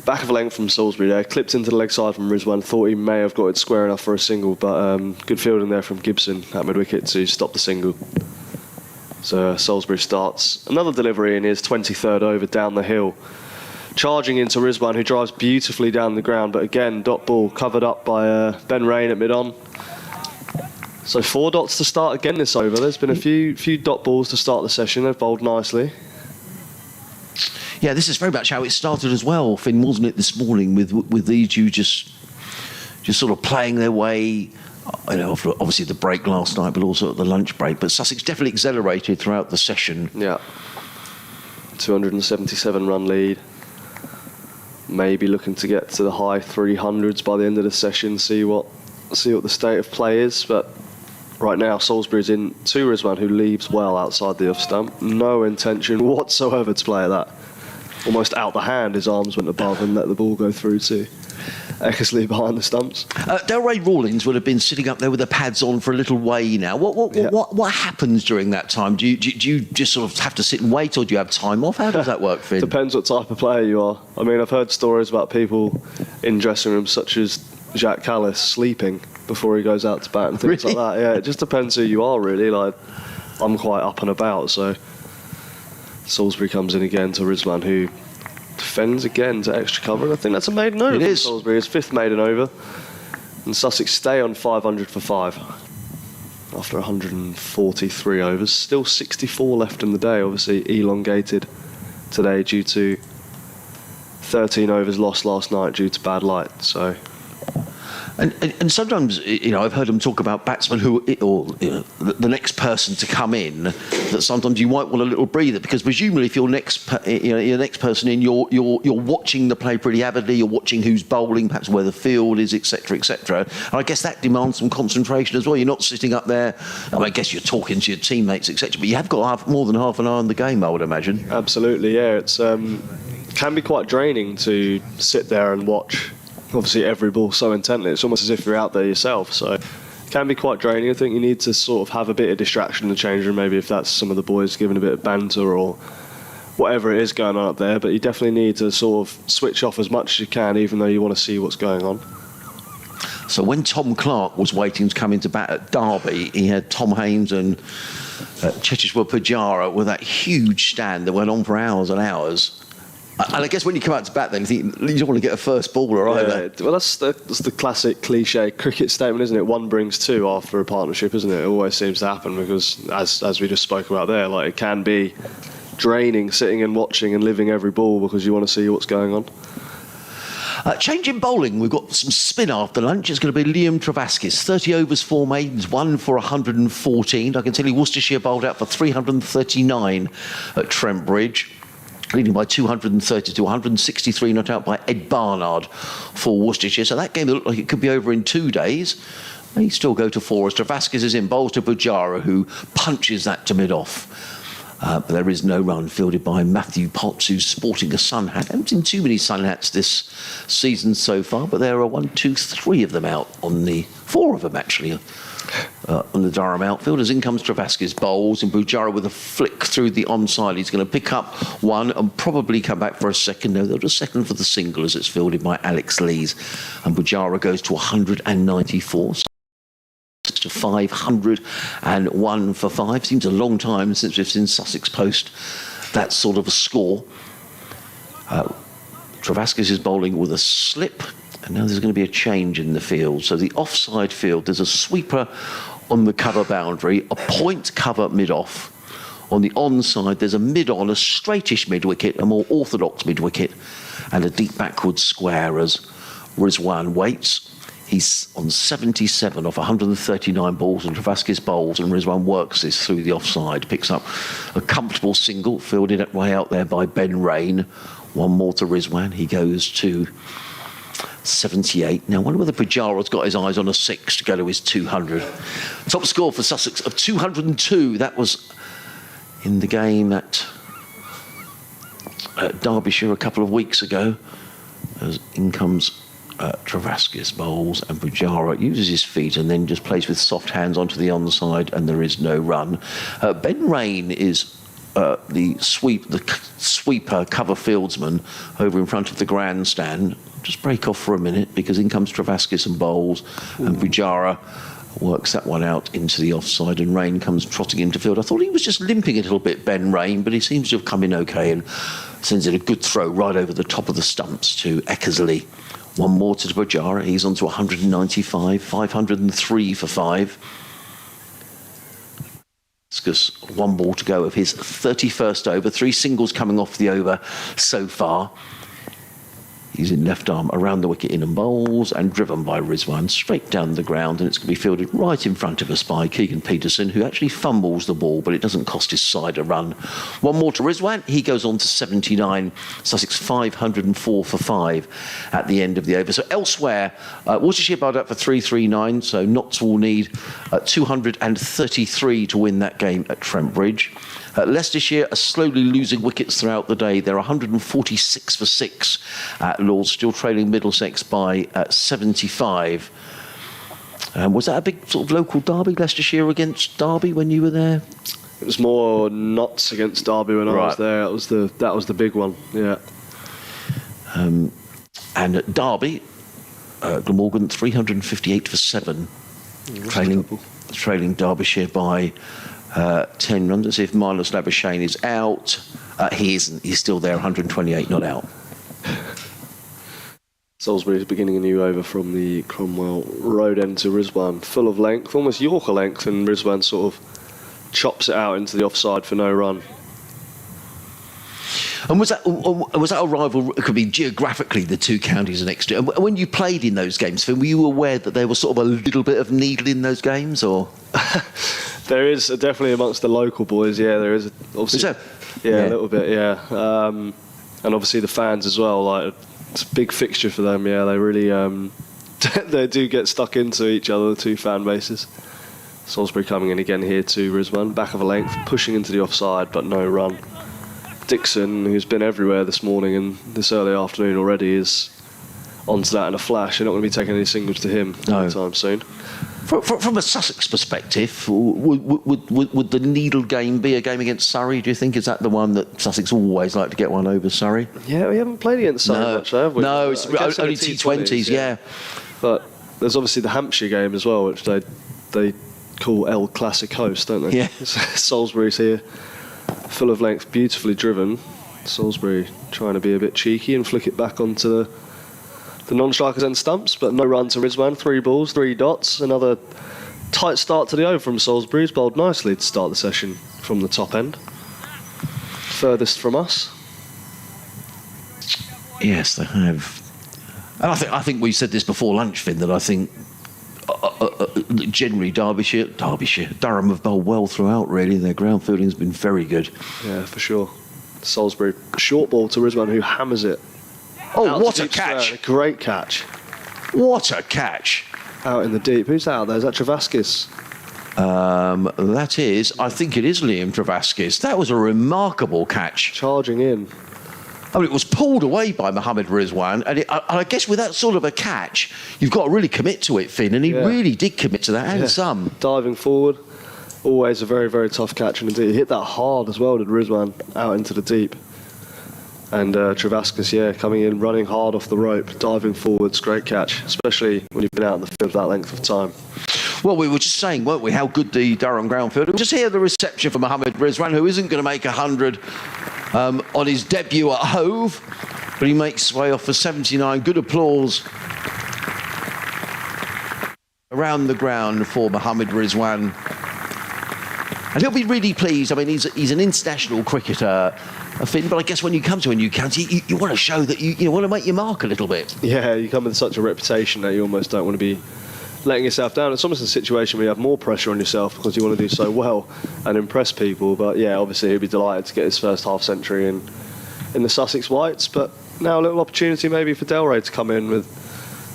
back of a length from Salisbury there. Clipped into the leg side from Rizwan. Thought he may have got it square enough for a single, but good fielding there from Gibson at mid-wicket to stop the single. So Salisbury starts another delivery in his 23rd over down the hill. Charging into Rizwan, who drives beautifully down the ground, but again, dot ball covered up by Ben Rain at mid-on. So 4 dots to start again this over. There's been a few dot balls to start the session. They've bowled nicely. Yeah, this is very much how it started as well, Finn, wasn't it, this morning, with these you just sort of playing their way, you know, after obviously the break last night, but also at the lunch break. But Sussex definitely accelerated throughout the session. Yeah. 277 run lead. Maybe looking to get to the high 300s by the end of the session, see what the state of play is. But right now, Salisbury's in to Rizwan, who leaves well outside the off stump. No intention whatsoever to play at that. almost out the hand, his arms went above and let the ball go through to Eckersley behind the stumps. Delray Rawlings will have been sitting up there with the pads on for a little way now. What happens during that time? Do you just sort of have to sit and wait, or do you have time off? How does that work, Finn? Depends what type of player you are. I mean, I've heard stories about people in dressing rooms such as Jacques Callis sleeping before he goes out to bat and things like that. Yeah, it just depends who you are, really. Like, I'm quite up and about, so Salisbury comes in again to Rizwan, who defends again to extra cover, and I think that's a maiden over. It is. Salisbury, his 5th maiden over, and Sussex stay on 500 for 5 after 143 overs. Still 64 left in the day, obviously elongated today due to 13 overs lost last night due to bad light. So. And sometimes, I've heard them talk about batsmen the next person to come in, that sometimes you might want a little breather, because presumably if you're next person in, you're watching the play pretty avidly, you're watching who's bowling, perhaps where the field is, etc., etc. And I guess that demands some concentration as well. You're not sitting up there, I guess you're talking to your teammates, etc., but you have got to have more than half an eye on the game, I would imagine. Absolutely, yeah. It's can be quite draining to sit there and watch, obviously, every ball so intently. It's almost as if you're out there yourself, so it can be quite draining. I think you need to sort of have a bit of distraction in the change room, maybe if that's some of the boys giving a bit of banter or whatever it is going on up there, but you definitely need to sort of switch off as much as you can, even though you want to see what's going on. So when Tom Clark was waiting to come into bat at Derby, he had Tom Hames and Cheteshwar Pujara with that huge stand that went on for hours and hours. And I guess when you come out to bat, then you think you don't want to get a first baller either. Well, that's the classic cliche cricket statement, isn't it? One brings two after a partnership, isn't it? It always seems to happen because, as we just spoke about there, like, it can be draining sitting and watching and living every ball because you want to see what's going on. Change in bowling, we've got some spin after lunch. It's going to be Liam Travaskis, 30 overs, 4 maidens, 1 for 114. I can tell you Worcestershire bowled out for 339 at Trent Bridge, leading by 232, 163 not out by Ed Barnard for Worcestershire. So that game looked like it could be over in 2 days. They still go to 4 as Travaskis is in, bowls to Pujara, who punches that to mid-off. But there is no run, fielded by Matthew Potts, who's sporting a sun hat. I haven't seen too many sun hats this season so far, but there are 1, 2, 3 of them out on the... 4 of them, actually, on the Durham outfielders. In comes Travaskis, bowls, and Pujara with a flick through the onside. He's going to pick up one and probably come back for a second. No, they'll do a second for the single as it's fielded by Alex Lees. And Pujara goes to 194. To 501 for 5. Seems a long time since we've seen Sussex post that sort of a score. Travaskis is bowling with a slip, and now there's going to be a change in the field. So the offside field, there's a sweeper on the cover boundary, a point cover mid-off. On the onside, there's a mid-on, a straightish mid-wicket, a more orthodox mid-wicket, and a deep backward square as Rizwan waits. He's on 77 off 139 balls, and Travaskis bowls, and Rizwan works this through the offside, picks up a comfortable single, fielded way out there by Ben Rain. One more to Rizwan. He goes to 78. Now, I wonder whether Pujara's got his eyes on a 6 to go to his 200. Top score for Sussex of 202. That was in the game at Derbyshire a couple of weeks ago. As in comes Travaskis bowls, and Pujara uses his feet and then just plays with soft hands onto the onside, and there is no run. Ben Rain is the sweeper cover fieldsman over in front of the grandstand. Just break off for a minute because in comes Travaskis and bowls, and Pujara works that one out into the offside, and Rain comes trotting into field. I thought he was just limping a little bit, Ben Rain, but he seems to have come in okay and sends in a good throw right over the top of the stumps to Eckersley. One more to Pujara. He's on to 195, 503 for 5. One ball to go of his 31st over. 3 singles coming off the over so far. He's in left arm around the wicket in and bowls and driven by Rizwan straight down the ground, and it's going to be fielded right in front of us by Keegan Peterson, who actually fumbles the ball, but it doesn't cost his side a run. One more to Rizwan. He goes on to 79. Sussex 504 for 5 at the end of the over. So elsewhere, Worcestershire bowled out for 339, so Notts will need 233 to win that game at Trent Bridge. Leicestershire are slowly losing wickets throughout the day. They're 146 for 6 at Lord's, still trailing Middlesex by 75. Was that a big sort of local derby, Leicestershire against Derby, when you were there? It was more Notts against Derby when I was there. That was the big one, yeah. And at Derby, Glamorgan 358 for 7, trailing Derbyshire by 10 runs. Let's see if Marnus Labuschagne is out. He isn't. He's still there, 128, not out. Salisbury is beginning a new over from the Cromwell Road end to Rizwan, full of length, almost Yorker length, and Rizwan sort of chops it out into the offside for no run. And was that a rival? It could be geographically the two counties are next to it. And when you played in those games, Finn, were you aware that there was sort of a little bit of needle in those games, or? There is definitely amongst the local boys. Yeah, there is. Obviously, Is there? Yeah, a little bit. Yeah, and obviously the fans as well. Like, it's a big fixture for them. Yeah, they really they do get stuck into each other, the two fan bases. Salisbury coming in again here to Rizwan, back of a length, pushing into the offside, but no run. Dixon, who's been everywhere this morning and this early afternoon already, is onto that in a flash. They're not going to be taking any singles to him anytime soon. From a Sussex perspective, would the needle game be a game against Surrey, do you think? Is that the one that Sussex always like to get one over Surrey? Yeah, we haven't played against Surrey much, have we? No, it's only T20s, yeah. But there's obviously the Hampshire game as well, which they call El Clasico, don't they? Yeah. Salisbury's here, full of length, beautifully driven. Salisbury trying to be a bit cheeky and flick it back onto the non-strikers end stumps, but no run to Rizwan. 3 balls, 3 dots. Another tight start to the over from Salisbury. He's bowled nicely to start the session from the top end. Furthest from us. Yes, they have. And I think we said this before lunch, Finn, that I think generally Durham have bowled well throughout, really. Their ground fielding has been very good. Yeah, for sure. Salisbury, short ball to Rizwan, who hammers it. Oh, what a catch. A great catch. What a catch. Out in the deep. Who's that out there? Is that Travaskis? That is, I think it is Liam Travaskis. That was a remarkable catch. Charging in. I mean, it was pulled away by Mohammad Rizwan, and I guess with that sort of a catch, you've got to really commit to it, Finn, and he really did commit to that, and some. Diving forward, always a very, very tough catch, and indeed he hit that hard as well, did Rizwan, out into the deep. And Travaskis, coming in, running hard off the rope, diving forwards, great catch, especially when you've been out in the field that length of time. Well, we were just saying, weren't we, how good the Durham ground field. We'll just hear the reception for Mohammad Rizwan, who isn't going to make 100 on his debut at Hove, but he makes his way off for 79. Good applause around the ground for Mohammad Rizwan. And he'll be really pleased. I mean, he's an international cricketer, Finn, but I guess when you come to a new county, you want to show that you want to make your mark a little bit. Yeah, you come with such a reputation that you almost don't want to be letting yourself down. It's almost a situation where you have more pressure on yourself because you want to do so well and impress people. But yeah, obviously he'll be delighted to get his first half century in the Sussex Whites. But now a little opportunity maybe for Delray to come in with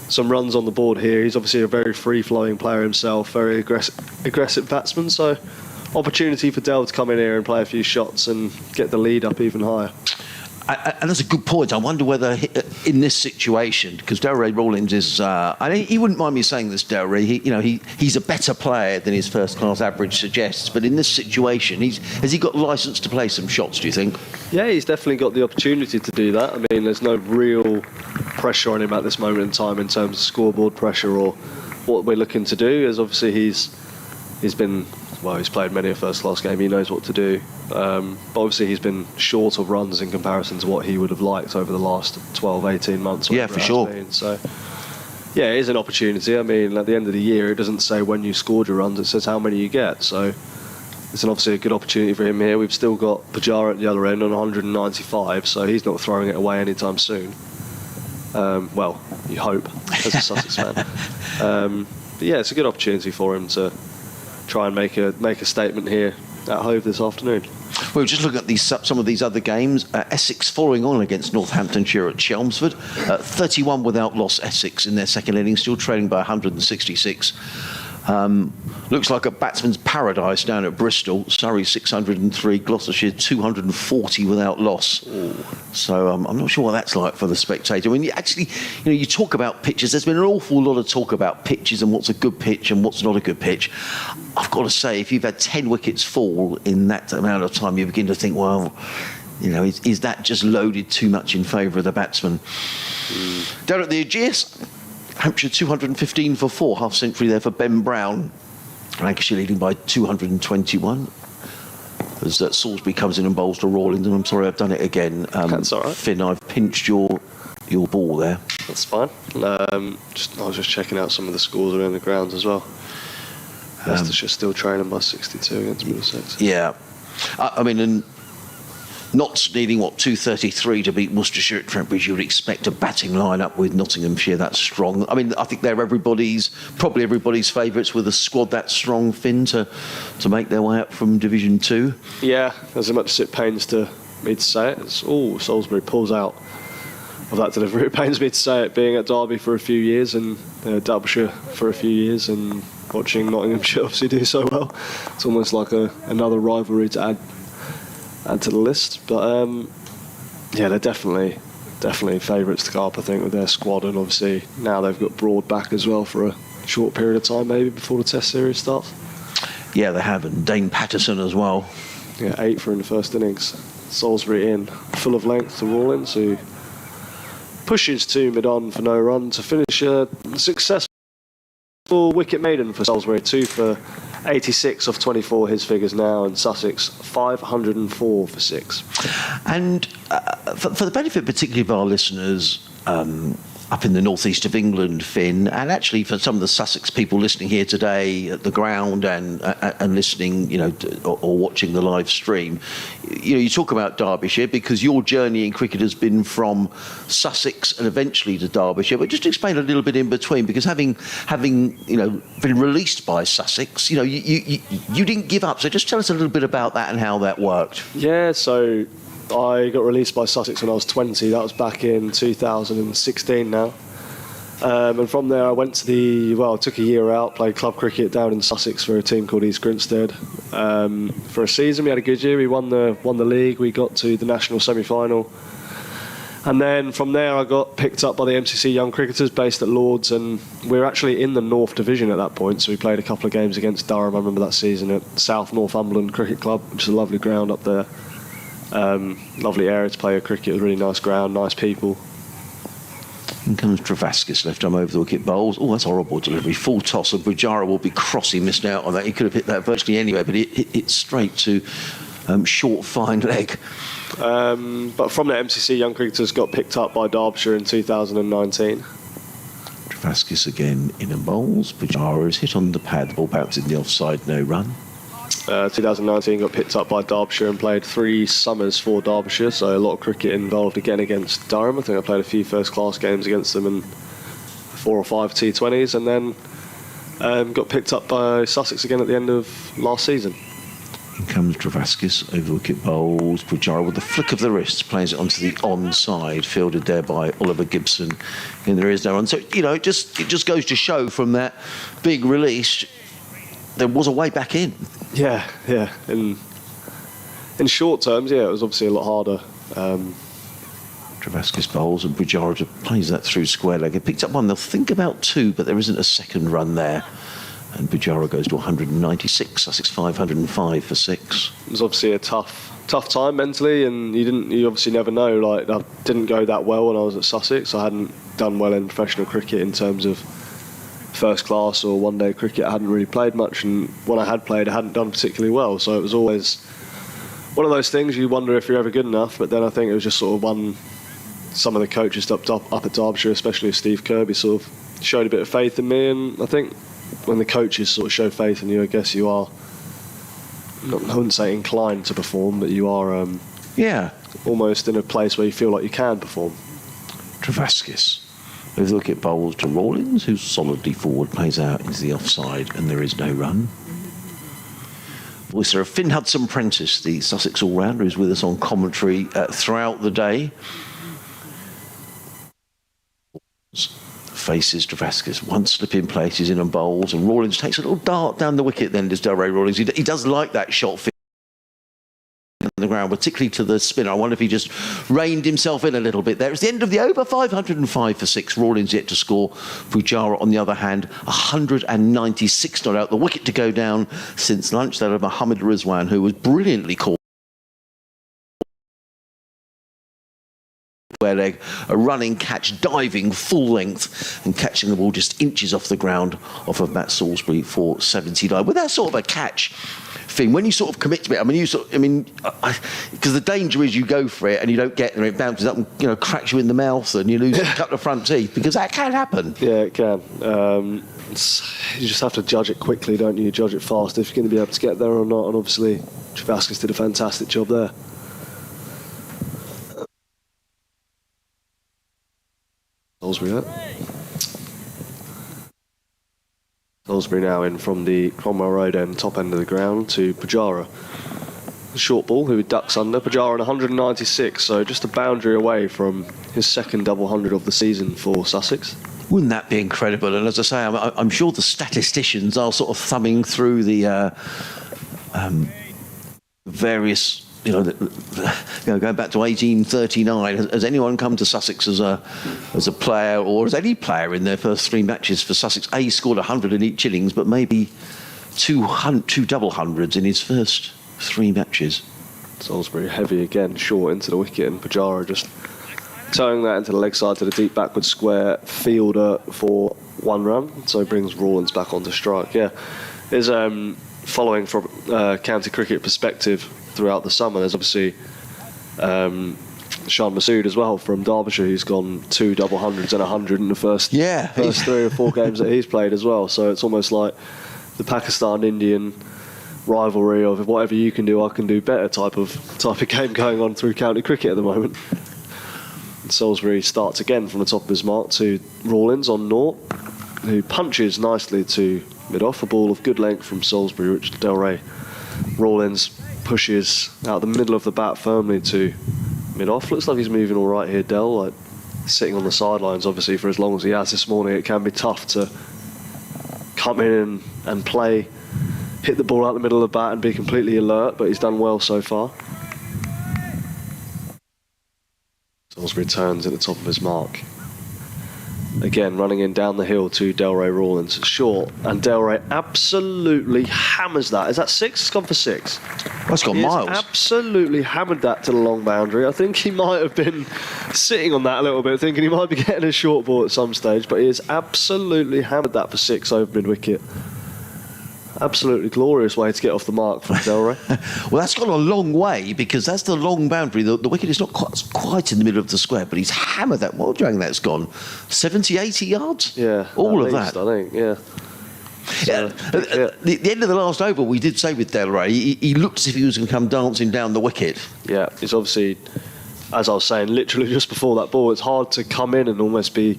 some runs on the board here. He's obviously a very free-flowing player himself, very aggressive batsman. So opportunity for Del to come in here and play a few shots and get the lead up even higher. And that's a good point. I wonder whether in this situation, because Delray Rawlings is, he wouldn't mind me saying this, Delray, he's a better player than his first-class average suggests, but in this situation, has he got licence to play some shots, do you think? Yeah, he's definitely got the opportunity to do that. I mean, there's no real pressure on him at this moment in time in terms of scoreboard pressure or what we're looking to do, as obviously he's played many a first-class game. He knows what to do. But obviously he's been short of runs in comparison to what he would have liked over the last 12, 18 months. Yeah, for sure. So, yeah, it is an opportunity. I mean, at the end of the year, it doesn't say when you scored your runs, it says how many you get. So it's obviously a good opportunity for him here. We've still got Pujara at the other end on 195, so he's not throwing it away anytime soon. Well, you hope, as a Sussex fan. But yeah, it's a good opportunity for him to try and make a statement here at Hove this afternoon. Well, just looking at some of these other games, Essex following on against Northamptonshire at Chelmsford. 31 without loss, Essex in their second innings, still trailing by 166. Looks like a batsman's paradise down at Bristol. Surrey 603, Gloucestershire 240 without loss. So I'm not sure what that's like for the spectator. I mean, you talk about pitches. There's been an awful lot of talk about pitches and what's a good pitch and what's not a good pitch. I've got to say, if you've had 10 wickets fall in that amount of time, you begin to think, well, is that just loaded too much in favour of the batsman? Down at the Aegeus, Hampshire 215 for 4, half century there for Ben Brown. Lancashire leading by 221. As Salisbury comes in and bowls to Rawlins, and I'm sorry I've done it again. That's all right. Finn, I've pinched your ball there. That's fine. I was just checking out some of the scores around the grounds as well. Leicestershire still trailing by 62 against Middlesex. Yeah. I mean, and Notts needing, 233 to beat Worcestershire at Trent Bridge. You would expect a batting line-up with Nottinghamshire that strong. I mean, I think they're probably everybody's favourites with a squad that strong, Finn, to make their way up from Division 2. Yeah, as much as it pains me to say it, Salisbury pulls out of that delivery. It pains me to say it, being at Derby for a few years and Derbyshire for a few years and watching Nottinghamshire obviously do so well. It's almost like another rivalry to add to the list, but yeah, they're definitely favourites to go up, I think, with their squad, and obviously now they've got Broad back as well for a short period of time, maybe before the Test series starts. Yeah, they have, and Dane Patterson as well. Yeah, 8 for in the first innings. Salisbury in full of length to Rawlins, who pushes to mid-on for no run to finish a successful wicket maiden for Salisbury. 2 for 86 off 24, his figures now, and Sussex 504 for 6. And for the benefit particularly of our listeners up in the northeast of England, Finn, and actually for some of the Sussex people listening here today at the ground and listening, or watching the live stream, you talk about Derbyshire because your journey in cricket has been from Sussex and eventually to Derbyshire. But just explain a little bit in between, because having been released by Sussex, you didn't give up. So just tell us a little bit about that and how that worked. Yeah, so I got released by Sussex when I was 20. That was back in 2016 now. And from there I went to took a year out, played club cricket down in Sussex for a team called East Grinstead. For a season we had a good year. We won the league, we got to the national semi-final. And then from there I got picked up by the MCC Young Cricketers based at Lords, and we were actually in the North Division at that point, so we played a couple of games against Durham. I remember that season at South Northumberland Cricket Club, which is a lovely ground up there. Lovely area to play a cricket, a really nice ground, nice people. In comes Travaskis, left arm over the wicket, bowls. Oh, that's horrible delivery. Full toss, and Pujara will be cross. He missed out on that. He could have hit that virtually anywhere, but it's straight to short, fine leg. But from the MCC Young Cricketers got picked up by Derbyshire in 2019. Travaskis again in and bowls. Pujara is hit on the pad. The ball bounced in the offside, no run. 2019 got picked up by Derbyshire and played 3 summers for Derbyshire, so a lot of cricket involved again against Durham. I think I played a few first class games against them and 4 or 5 T20s, and then got picked up by Sussex again at the end of last season. In comes Travaskis, over wicket bowls. Pujara with a flick of the wrist plays it onto the onside, fielded there by Oliver Gibson, and there is no run. So it just goes to show from that big release there was a way back in. Yeah. In short terms, it was obviously a lot harder. Travaskis bowls and Pujara plays that through square leg. It picked up one, they'll think about 2, but there isn't a second run there. And Pujara goes to 196, Sussex 505 for 6. It was obviously a tough time mentally, and you obviously never know. Like, I didn't go that well when I was at Sussex. I hadn't done well in professional cricket in terms of first class or one-day cricket. I hadn't really played much, and when I had played I hadn't done particularly well, so it was always one of those things you wonder if you're ever good enough. But then I think it was just sort of some of the coaches up at Derbyshire, especially Steve Kirby, sort of showed a bit of faith in me, and I think when the coaches sort of show faith in you, I guess you are, I wouldn't say inclined to perform, but you are almost in a place where you feel like you can perform. Travaskis If you look at bowls to Rawlins, who's solidly forward, plays out into the offside, and there is no run. Voice of Finn Hudson-Prentice, the Sussex all-rounder, who's with us on commentary throughout the day. Faces Dravascus, one slip in place, he's in and bowls, and Rawlins takes a little dart down the wicket then, does Delray Rawlins. He does like that shot on the ground, particularly to the spinner. I wonder if he just reined himself in a little bit there. It's the end of the over, 505 for 6. Rawlins yet to score. Pujara, on the other hand, 196 not out. The wicket to go down since lunch, that of Mohammad Rizwan, who was brilliantly caught. Leg, a running catch, diving full length and catching the ball just inches off the ground off of Matt Salisbury for 79. With that sort of a catch, Finn, when you sort of commit to it, because the danger is you go for it and you don't get there, it bounces up and cracks you in the mouth and you lose a couple of front teeth, because that can happen. Yeah, it can. You just have to judge it quickly, don't you? Judge it fast if you're going to be able to get there or not. And obviously, Dravascus did a fantastic job there. Salisbury now in from the Cromwell Road end, top end of the ground, to Pujara. The short ball, who ducks under. Pujara on 196, so just a boundary away from his second double hundred of the season for Sussex. Wouldn't that be incredible? And as I say, I'm sure the statisticians are sort of thumbing through the various... going back to 1839, has anyone come to Sussex as a player, or as any player in their first 3 matches for Sussex, scored 100 in each innings, but maybe two double hundreds in his first 3 matches? Salisbury heavy again, short into the wicket, and Pujara just towing that into the leg side to the deep backward square fielder for 1 run, so brings Rawlins back onto strike. Yeah, is following from county cricket perspective throughout the summer, there's obviously Shan Masood as well from Derbyshire, who's gone 2 double hundreds and 100 in the first 3 or 4 games that he's played as well. So it's almost like the Pakistan-Indian rivalry of whatever you can do, I can do better type of game going on through county cricket at the moment. And Salisbury starts again from the top of his mark to Rawlins on naught, who punches nicely to mid-off, a ball of good length from Salisbury, which Delray Rawlins pushes out the middle of the bat firmly to mid-off. Looks like he's moving all right here, Del, like sitting on the sidelines obviously for as long as he has this morning. It can be tough to come in and play, hit the ball out the middle of the bat and be completely alert, but he's done well so far. Salisbury turns at the top of his mark. Again, running in down the hill to Delray Rawlins. Short, and Delray absolutely hammers that. Is that 6? It's gone for 6. That's gone miles. Absolutely hammered that to the long boundary. I think he might have been sitting on that a little bit, thinking he might be getting a short ball at some stage, but he has absolutely hammered that for 6 over mid-wicket. Absolutely glorious way to get off the mark from Delray. Well, that's gone a long way, because that's the long boundary. The wicket is not quite in the middle of the square, but he's hammered that. What do you think that's gone? 70, 80 yards? Yeah. All of least, that. I think, yeah. So, the end of the last over, we did say with Delray, he looked as if he was going to come dancing down the wicket. Yeah, it's obviously, as I was saying, literally just before that ball, it's hard to come in and almost be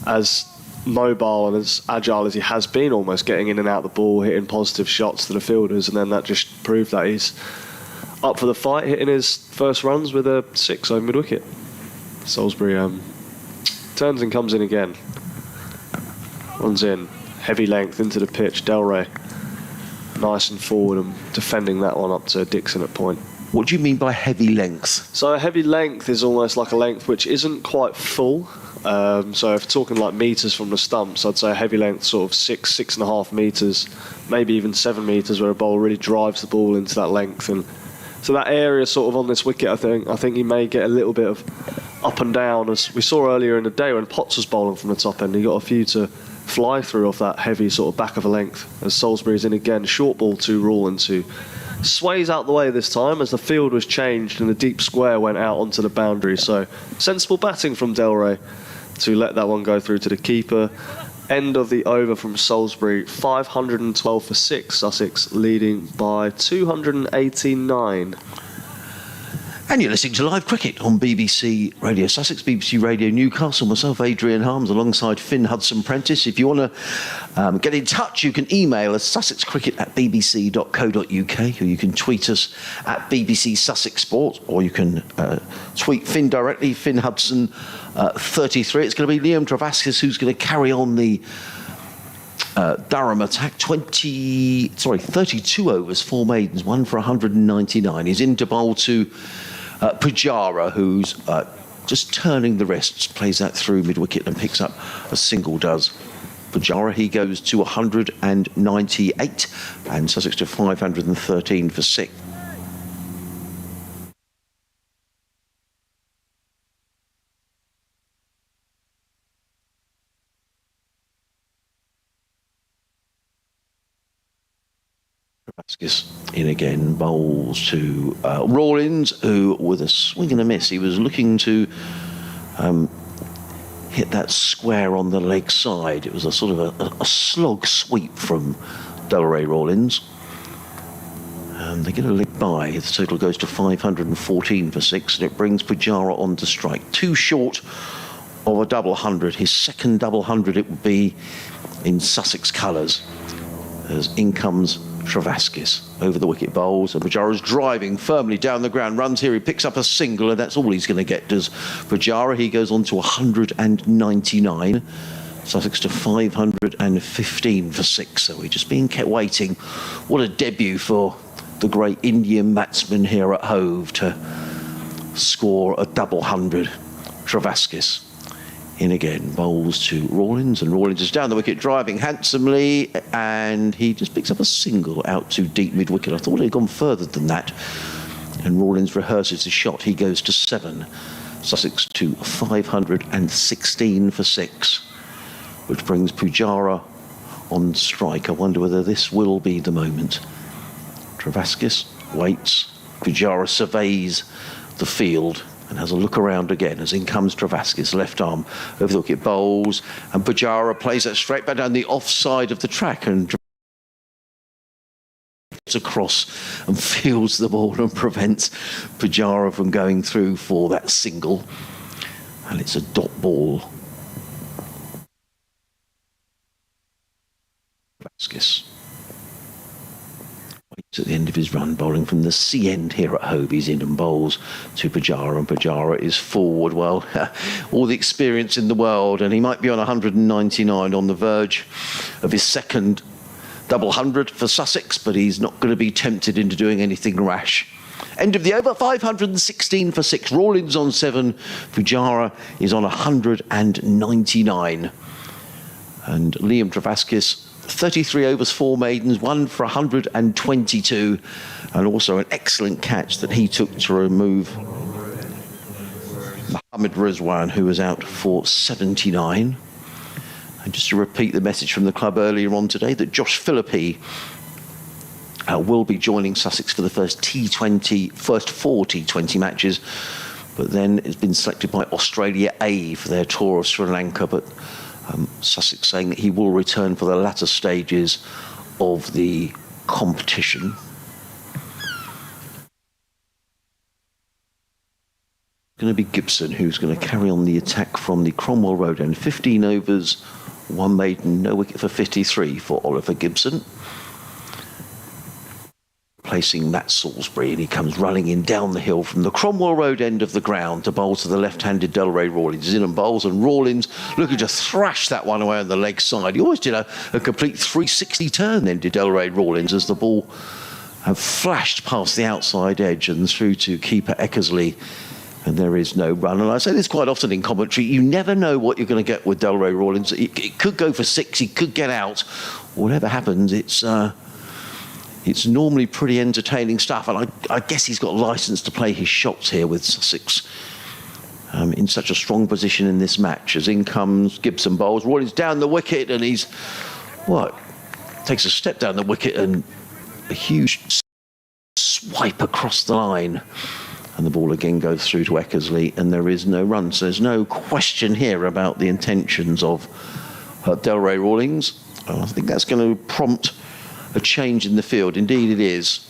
as mobile and as agile as he has been, almost getting in and out the ball, hitting positive shots to the fielders, and then that just proved that he's up for the fight, hitting his first runs with a 6 over mid-wicket. Salisbury turns and comes in again. Runs in, heavy length into the pitch. Delray nice and forward and defending that one up to Dixon at point. What do you mean by heavy length? So a heavy length is almost like a length which isn't quite full. So if we're talking like metres from the stumps, I'd say a heavy length sort of 6.5 metres, maybe even 7 metres, where a bowler really drives the ball into that length. And so that area sort of on this wicket, I think he may get a little bit of up and down, as we saw earlier in the day when Potts was bowling from the top end. He got a few to fly through off that heavy sort of back of a length. As Salisbury's in again, short ball to Rawlins, who sways out the way this time as the field was changed and the deep square went out onto the boundary. So sensible batting from Delray to let that one go through to the keeper. End of the over from Salisbury, 512 for 6. Sussex leading by 289. And you're listening to Live Cricket on BBC Radio Sussex, BBC Radio Newcastle. Myself, Adrian Harms, alongside Finn Hudson-Prentice. If you want to get in touch, you can email us sussexcricket@bbc.co.uk, or you can tweet us at BBC Sussex Sport, or you can tweet Finn directly, Finn Hudson 33. It's going to be Liam Travaskis who's going to carry on the Durham attack. 32 overs, 4 maidens, 1 for 199. He's in to bowl to Pujara, who's just turning the wrists, plays that through mid-wicket and picks up a single, does Pujara. He goes to 198 and Sussex to 513 for 6. Travaskis in again, bowls to Rawlins, who with a swing and a miss, he was looking to hit that square on the leg side. It was a sort of a slog sweep from Delray Rawlins. And they get a leg by. The total goes to 514 for 6, and it brings Pujara on to strike. Too short of a double hundred. His second double hundred it would be in Sussex colours. As in comes Travaskis over the wicket bowls, and Pujara's driving firmly down the ground, runs here, he picks up a single, and that's all he's going to get, does Pujara. He goes on to 199, Sussex to 515 for 6, so we're just being kept waiting. What a debut for the great Indian batsman here at Hove to score a double hundred. Travaskis in again, bowls to Rawlins, and Rawlins is down the wicket driving handsomely, and he just picks up a single out to deep mid-wicket. I thought he'd gone further than that, and Rawlins rehearses the shot. He goes to 7, Sussex to 516 for 6, which brings Pujara on strike. I wonder whether this will be the moment. Travaskis waits, Pujara surveys the field and has a look around again as in comes Travaskis, left arm over the wicket, bowls, and Pujara plays that straight back down the offside of the track, and gets across and fields the ball and prevents Pujara from going through for that single, and it's a dot ball. Travaskis waits at the end of his run, bowling from the C end here at Hove. He's in and bowls to Pujara, and Pujara is forward. Well, all the experience in the world, and he might be on 199 on the verge of his second double hundred for Sussex, but he's not going to be tempted into doing anything rash. End of the over, 516 for 6. Rawlins on 7, Pujara is on 199. And Liam Travaskis, 33 overs, 4 maidens, 1 for 122, and also an excellent catch that he took to remove Mohammad Rizwan, who was out for 79. And just to repeat the message from the club earlier on today, that Josh Philippi will be joining Sussex for the first four T20 matches, but then has been selected by Australia A for their tour of Sri Lanka, but Sussex saying that he will return for the latter stages of the competition. Going to be Gibson who's going to carry on the attack from the Cromwell Road end. 15 overs, 1 maiden, no wicket for 53 for Oliver Gibson. Placing Matt Salisbury, and he comes running in down the hill from the Cromwell Road end of the ground to bowl to the left-handed Delray Rawlins. He's in and bowls, and Rawlins looking to thrash that one away on the leg side. He always did a complete 360 turn then, did Delray Rawlins, as the ball flashed past the outside edge and through to keeper Eckersley, and there is no run. And I say this quite often in commentary, you never know what you're going to get with Delray Rawlins. It could go for 6, he could get out. Whatever happens, it's normally pretty entertaining stuff, and I guess he's got license to play his shots here with Sussex in such a strong position in this match. As in comes Gibson, bowls, Rawlins down the wicket, and he's takes a step down the wicket and a huge swipe across the line, and the ball again goes through to Eckersley, and there is no run. So there's no question here about the intentions of Delray Rawlins. I think that's going to prompt a change in the field. Indeed it is.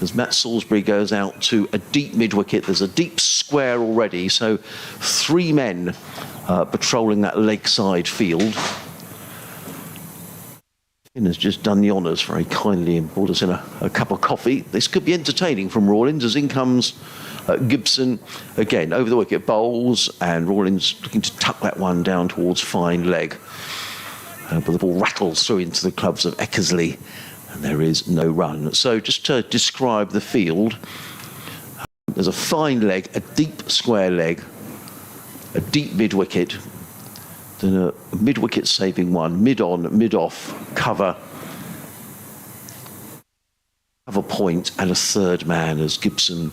as Matt Salisbury goes out to a deep mid-wicket. There's a deep square already, so 3 men patrolling that leg side field. Finn has just done the honours very kindly and brought us in a cup of coffee. This could be entertaining from Rawlins as in comes Gibson again over the wicket, bowls, and Rawlins looking to tuck that one down towards fine leg. But the ball rattles through into the clubs of Eckersley, and there is no run. So just to describe the field, there's a fine leg, a deep square leg, a deep mid-wicket, then a mid-wicket saving one, mid-on, mid-off, cover point, and a third man as Gibson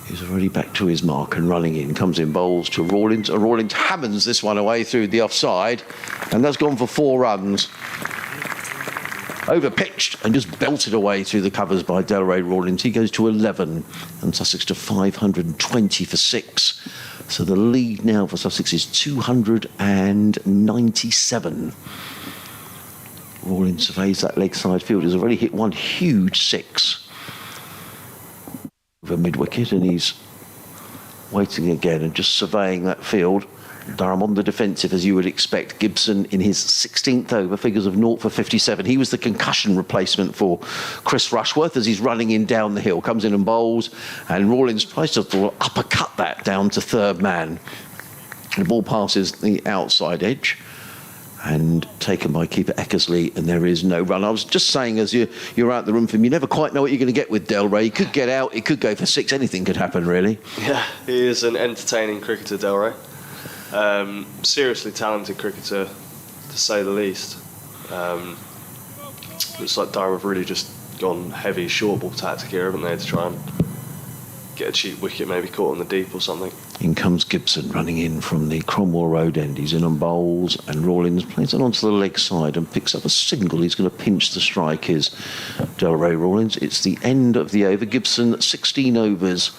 is already back to his mark and running in. Comes in, bowls to Rawlins. Rawlins hammers this one away through the offside, and that's gone for 4 runs. Over-pitched and just belted away through the covers by Delray Rawlins. He goes to 11, and Sussex to 520 for 6. So the lead now for Sussex is 297. Rawlins surveys that leg side field. He's already hit one huge 6 over mid-wicket, and he's waiting again and just surveying that field. Durham on the defensive, as you would expect. Gibson in his 16th over, figures of 0 for 57. He was the concussion replacement for Chris Rushworth as he's running in down the hill. Comes in and bowls, and Rawlins tries to uppercut that down to third man. The ball passes the outside edge and taken by keeper Eckersley, and there is no run. I was just saying, as you're out the room from, you never quite know what you're going to get with Delray. He could get out, he could go for 6, anything could happen, really. Yeah, he is an entertaining cricketer, Delray. Seriously talented cricketer, to say the least. Looks like Durham have really just gone heavy short ball tactic here, haven't they, to try and get a cheap wicket, maybe caught on the deep or something. In comes Gibson running in from the Cromwell Road end. He's in on bowls, and Rawlins plays it onto the leg side and picks up a single. He's going to pinch the strike, is Delray Rawlins. It's the end of the over. Gibson 16 overs.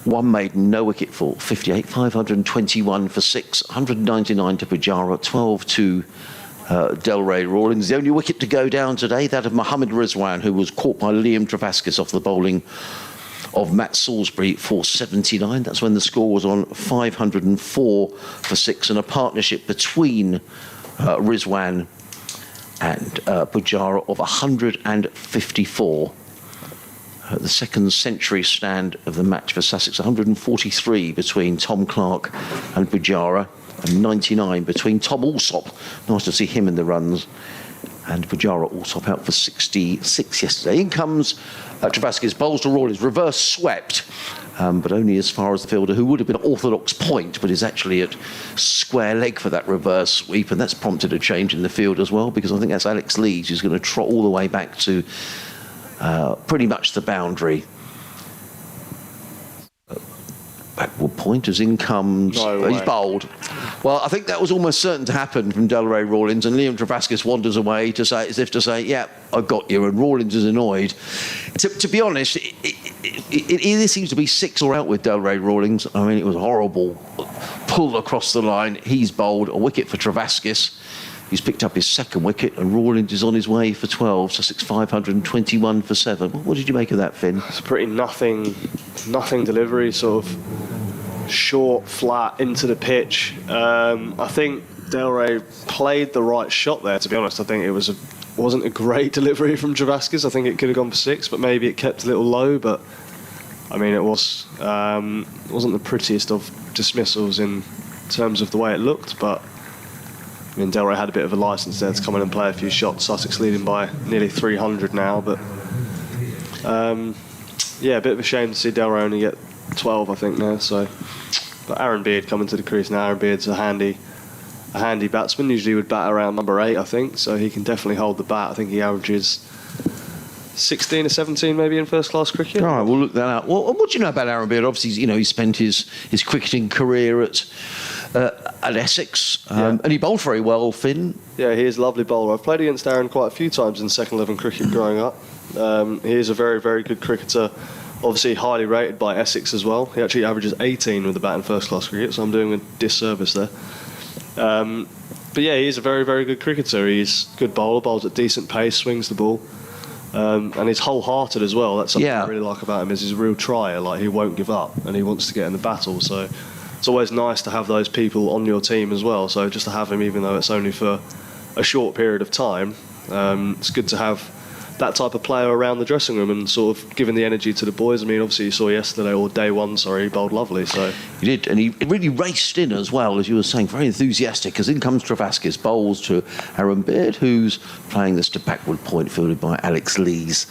1 maiden, no wicket for 58, 521 for 6, 199 to Pujara, 12 to Delray Rawlins. The only wicket to go down today, that of Mohammad Rizwan, who was caught by Liam Travaskis off the bowling of Matt Salisbury for 79. That's when the score was on 504 for 6, and a partnership between Rizwan and Pujara of 154. The second century stand of the match for Sussex, 143 between Tom Clark and Pujara, and 99 between Tom Alsop. Nice to see him in the runs. And Pujara Alsop out for 66 yesterday. In comes Travaskis, bowls to Rawlins, reverse swept, but only as far as the fielder, who would have been at orthodox point, but is actually at square leg for that reverse sweep, and that's prompted a change in the field as well, because I think that's Alex Leeds who's going to trot all the way back to pretty much the boundary. Backward point as in comes. He's bowled. Well, I think that was almost certain to happen from Delray Rawlins, and Liam Travaskis wanders away to say, as if to say, "Yeah, I got you." And Rawlins is annoyed. To be honest, it either seems to be 6 or out with Delray Rawlins. I mean, it was horrible. Pull across the line. He's bowled. A wicket for Travaskis. He's picked up his second wicket, and Rawlins is on his way for 12. Sussex 521 for 7. What did you make of that, Finn? It's a pretty nothing delivery, sort of short, flat, into the pitch. I think Delray played the right shot there, to be honest. I think it wasn't a great delivery from Travaskis. I think it could have gone for 6, but maybe it kept a little low. But, I mean, it wasn't the prettiest of dismissals in terms of the way it looked, but I mean, Delray had a bit of a licence there to come in and play a few shots. Sussex leading by nearly 300 now, but yeah, a bit of a shame to see Delray only get 12, I think, now. So, but Aaron Beard coming to the crease now. Aaron Beard's a handy batsman. Usually would bat around number 8, I think, so he can definitely hold the bat. I think he averages 16 or 17 maybe in first class cricket. All right, we'll look that up. Well, what do you know about Aaron Beard? Obviously, you know, he spent his cricketing career at Essex, and he bowled very well, Finn. Yeah, he is a lovely bowler. I've played against Aaron quite a few times in second 11 cricket growing up. He is a very, very good cricketer. Obviously highly rated by Essex as well. He actually averages 18 with the bat in first class cricket, so I'm doing a disservice there. But yeah, he's a very, very good cricketer. He's a good bowler, bowls at decent pace, swings the ball. And he's wholehearted as well. That's something Yeah. I really like about him. Is he's a real trier. Like, he won't give up and he wants to get in the battle. So it's always nice to have those people on your team as well. So just to have him, even though it's only for a short period of time, it's good to have that type of player around the dressing room and sort of giving the energy to the boys. I mean, obviously you saw yesterday, or day one, sorry, he bowled lovely. So He did, and he really raced in as well, as you were saying, very enthusiastic, because in comes Travaskis, bowls to Aaron Beard, who's playing this to backward point, fielded by Alex Lees,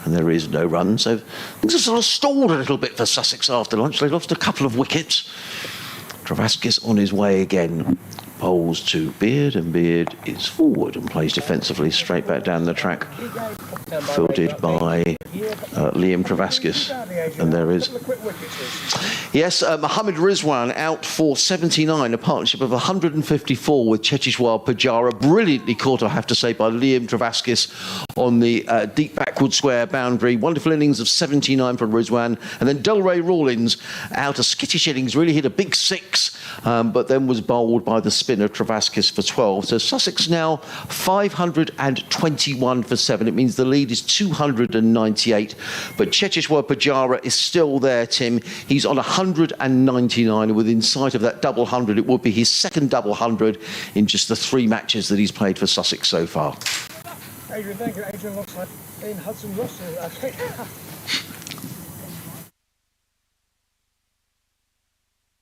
and there is no run. So things have sort of stalled a little bit for Sussex after lunch. They lost a couple of wickets. Travaskis on his way again. Bowls to Beard, and Beard is forward and plays defensively straight back down the track. Fielded by Liam Travaskis, and there is Mohammad Rizwan out for 79, a partnership of 154 with Cheteshwar Pujara, brilliantly caught, I have to say, by Liam Travaskis on the deep backward square boundary. Wonderful innings of 79 from Rizwan, and then Delray Rawlins out a skittish innings, really hit a big six, but then was bowled by the spinner Travaskis for 12. So Sussex now 521 for 7. It means the lead is 298, but Cheteshwar Pujara is still there, Tim. He's on 199, and within sight of that double hundred. It would be his second double hundred in just the 3 matches that he's played for Sussex so far. Adrian, thank you. Adrian looks like in Hudson Russell.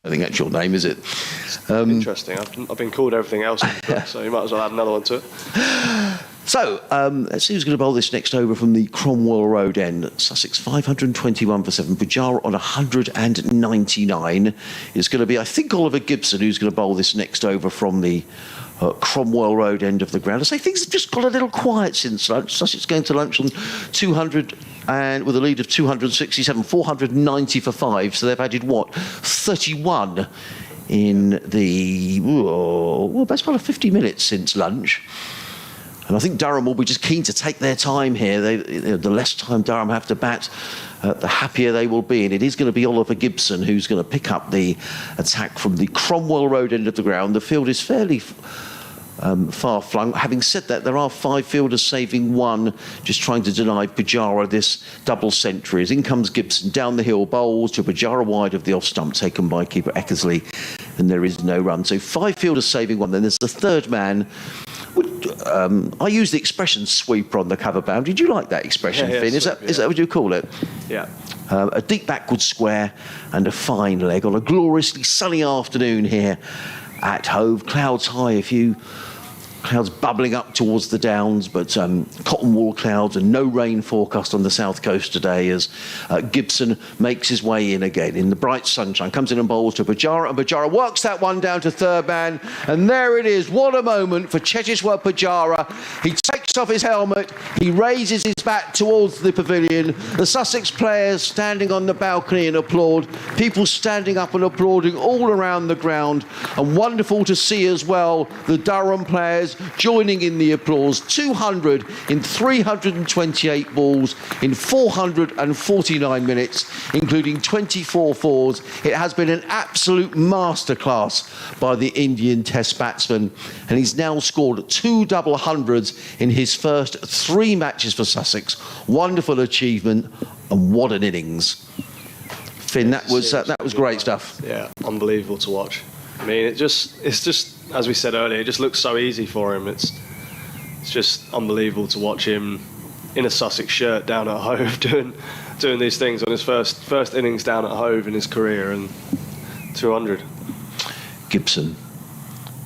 I think that's your name, is it? interesting. I've been called everything else, so you might as well add another one to it. So, let's see who's going to bowl this next over from the Cromwell Road end. Sussex 521 for 7. Pujara on 199. It's going to be, I think, Oliver Gibson who's going to bowl this next over from the Cromwell Road end of the ground. I say things have just got a little quiet since lunch. Sussex going to lunch on 200 and with a lead of 267, 490 for 5. So they've added, 31 in the best part of 50 minutes since lunch. And I think Durham will be just keen to take their time here. The less time Durham have to bat, the happier they will be. And it is going to be Oliver Gibson who's going to pick up the attack from the Cromwell Road end of the ground. The field is fairly far flung. Having said that, there are 5 fielders saving 1, just trying to deny Pujara this double century. As in comes Gibson down the hill, bowls to Pujara wide of the off stump, taken by keeper Eckersley, and there is no run. So 5 fielders saving 1. Then there's the third man. I use the expression sweeper on the cover boundary. Do you like that expression, yeah, Finn? Is that what you call it? Yeah. A deep backward square and a fine leg on a gloriously sunny afternoon here at Hove. Clouds high, a few clouds bubbling up towards the downs, but cotton wool clouds and no rain forecast on the south coast today as Gibson makes his way in again in the bright sunshine, comes in and bowls to Pujara, and Pujara works that one down to third man, and there it is. What a moment for Cheteshwar Pujara. He takes off his helmet, he raises his bat towards the pavilion, the Sussex players standing on the balcony and applaud, people standing up and applauding all around the ground, and wonderful to see as well the Durham players joining in the applause. 200 in 328 balls in 449 minutes, including 24 fours. It has been an absolute masterclass by the Indian Test batsman, and he's now scored 2 double hundreds in his first 3 matches for Sussex. Wonderful achievement, and what an innings. Finn, that was great stuff. Yeah, unbelievable to watch. I mean, it's just as we said earlier, it just looks so easy for him. It's just unbelievable to watch him in a Sussex shirt down at Hove doing these things on his first innings down at Hove in his career, and 200. Gibson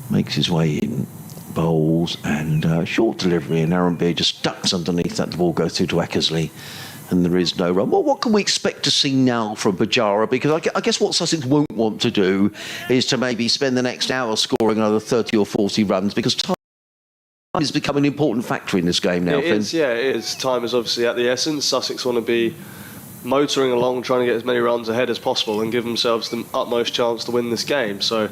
makes his way in, bowls, and short delivery, and Aaron Beard just ducks underneath that. The ball goes through to Eckersley, and there is no run. Well, what can we expect to see now from Pujara? Because I guess what Sussex won't want to do is to maybe spend the next hour scoring another 30 or 40 runs, because time is becoming an important factor in this game now, Finn. It is. Time is obviously at the essence. Sussex want to be motoring along, trying to get as many runs ahead as possible and give themselves the utmost chance to win this game. So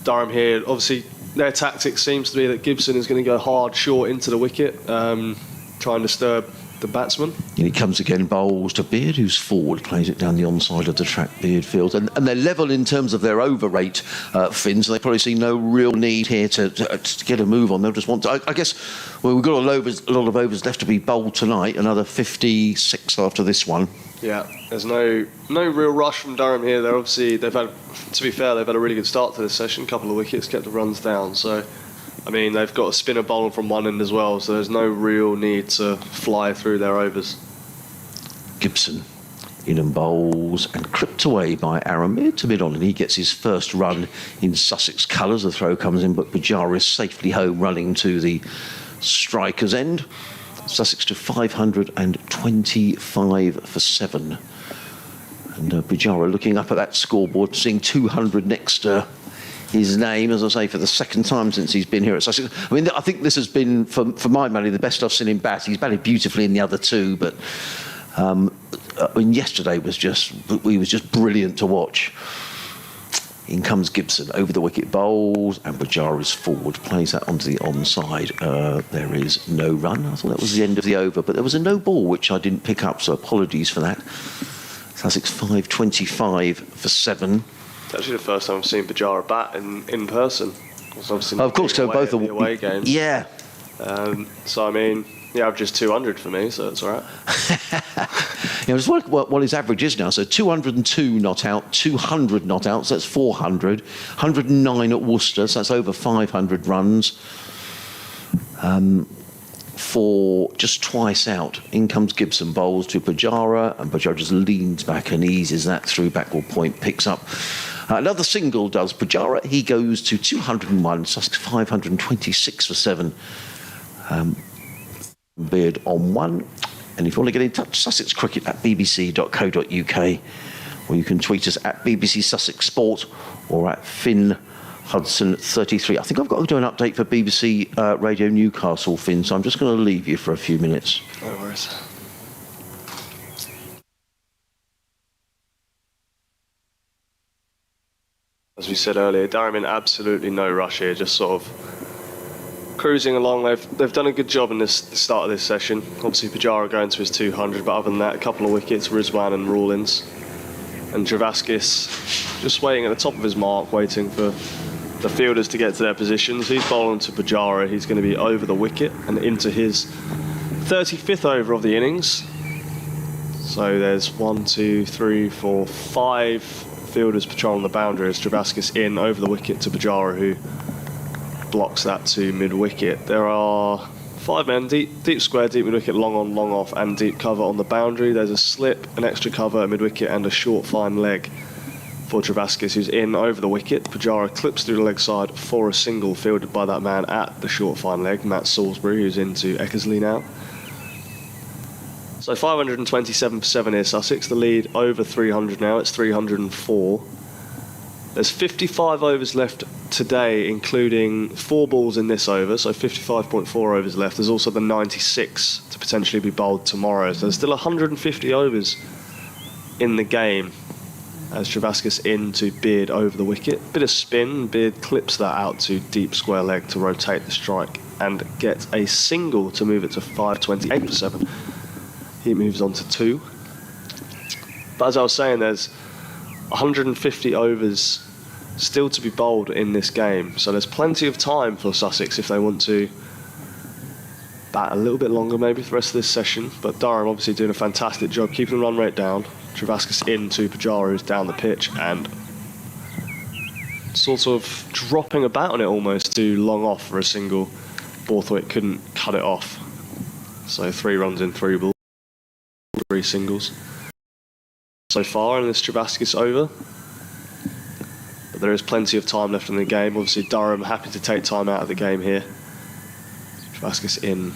Durham here, obviously their tactic seems to be that Gibson is going to go hard short into the wicket, try and disturb the batsman. And he comes again, bowls to Beard, who's forward, plays it down the onside of the track, Beard field. And they're level in terms of their over rate, Finn, so they probably see no real need here to get a move on. They'll just want to, I guess, well, we've got a lot of overs left to be bowled tonight, another 56 after this one. Yeah, there's no real rush from Durham here. They've had, to be fair, they've had a really good start to this session, couple of wickets, kept the runs down, so I mean, they've got a spinner bowling from one end as well, so there's no real need to fly through their overs. Gibson in and bowls and clipped away by Aaron mid to mid on, and he gets his first run in Sussex colours. The throw comes in, but Pujara is safely home running to the striker's end. Sussex to 525 for 7. And Pujara looking up at that scoreboard, seeing 200 next to his name, as I say, for the second time since he's been here at Sussex. I mean, I think this has been, for my money, the best I've seen him bat. He's batted beautifully in the other two, but I mean, yesterday was just brilliant to watch. In comes Gibson, over the wicket bowls, and Pujara's forward, plays that onto the onside. There is no run. I thought that was the end of the over, but there was a no ball, which I didn't pick up, so apologies for that. Sussex 525 for 7. It's actually the first time I've seen Pujara bat in person. Of course, so both are away games. Yeah. So I mean, the average is 200 for me, so it's all right. Yeah, just what his average is now. So 202 not out, 200 not out, so that's 400. 109 at Worcester, so that's over 500 runs. For just twice out. In comes Gibson, bowls to Pujara, and Pujara just leans back and eases that through backward point, picks up another single does Pujara. He goes to 201, Sussex 526 for 7. Beard on 1. And if you want to get in touch, Sussex Cricket at bbc.co.uk, or you can tweet us at BBC Sussex Sport or at Finn Hudson 33. I think I've got to do an update for BBC Radio Newcastle, Finn, so I'm just going to leave you for a few minutes. No worries. As we said earlier, Durham in absolutely no rush here, just sort of cruising along. They've done a good job in the start of this session. Obviously Pujara going to his 200, but other than that, a couple of wickets, Rizwan and Rawlins. And Travaskis just waiting at the top of his mark, waiting for the fielders to get to their positions. He's bowling to Pujara. He's going to be over the wicket and into his 35th over of the innings. So there's 1, 2, 3, 4, 5 fielders patrolling the boundary as Travaskis in over the wicket to Pujara, who blocks that to mid-wicket. There are 5 men, deep square, deep mid-wicket, long on, long off, and deep cover on the boundary. There's a slip, an extra cover, a mid-wicket, and a short fine leg for Travaskis, who's in over the wicket. Pujara clips through the leg side for a single fielded by that man at the short fine leg, Matt Salisbury, who's into Eckersley now. So 527 for 7 here, Sussex. The lead over 300 now, it's 304. There's 55 overs left today, including 4 balls in this over, so 55.4 overs left. There's also the 96 to potentially be bowled tomorrow. So there's still 150 overs in the game as Travaskis in to Beard over the wicket. Bit of spin, Beard clips that out to deep square leg to rotate the strike and get a single to move it to 528 for 7. He moves on to 2. But as I was saying, there's 150 overs still to be bowled in this game, so there's plenty of time for Sussex if they want to bat a little bit longer maybe for the rest of this session. But Durham obviously doing a fantastic job keeping the run rate down. Travaskis in to Pujara, who's down the pitch and sort of dropping about on it almost to long off for a single. Borthwaite couldn't cut it off, so 3 runs in 3 balls, 3 singles so far in this Travaskis over. But there is plenty of time left in the game. Obviously Durham happy to take time out of the game here. Travaskis in.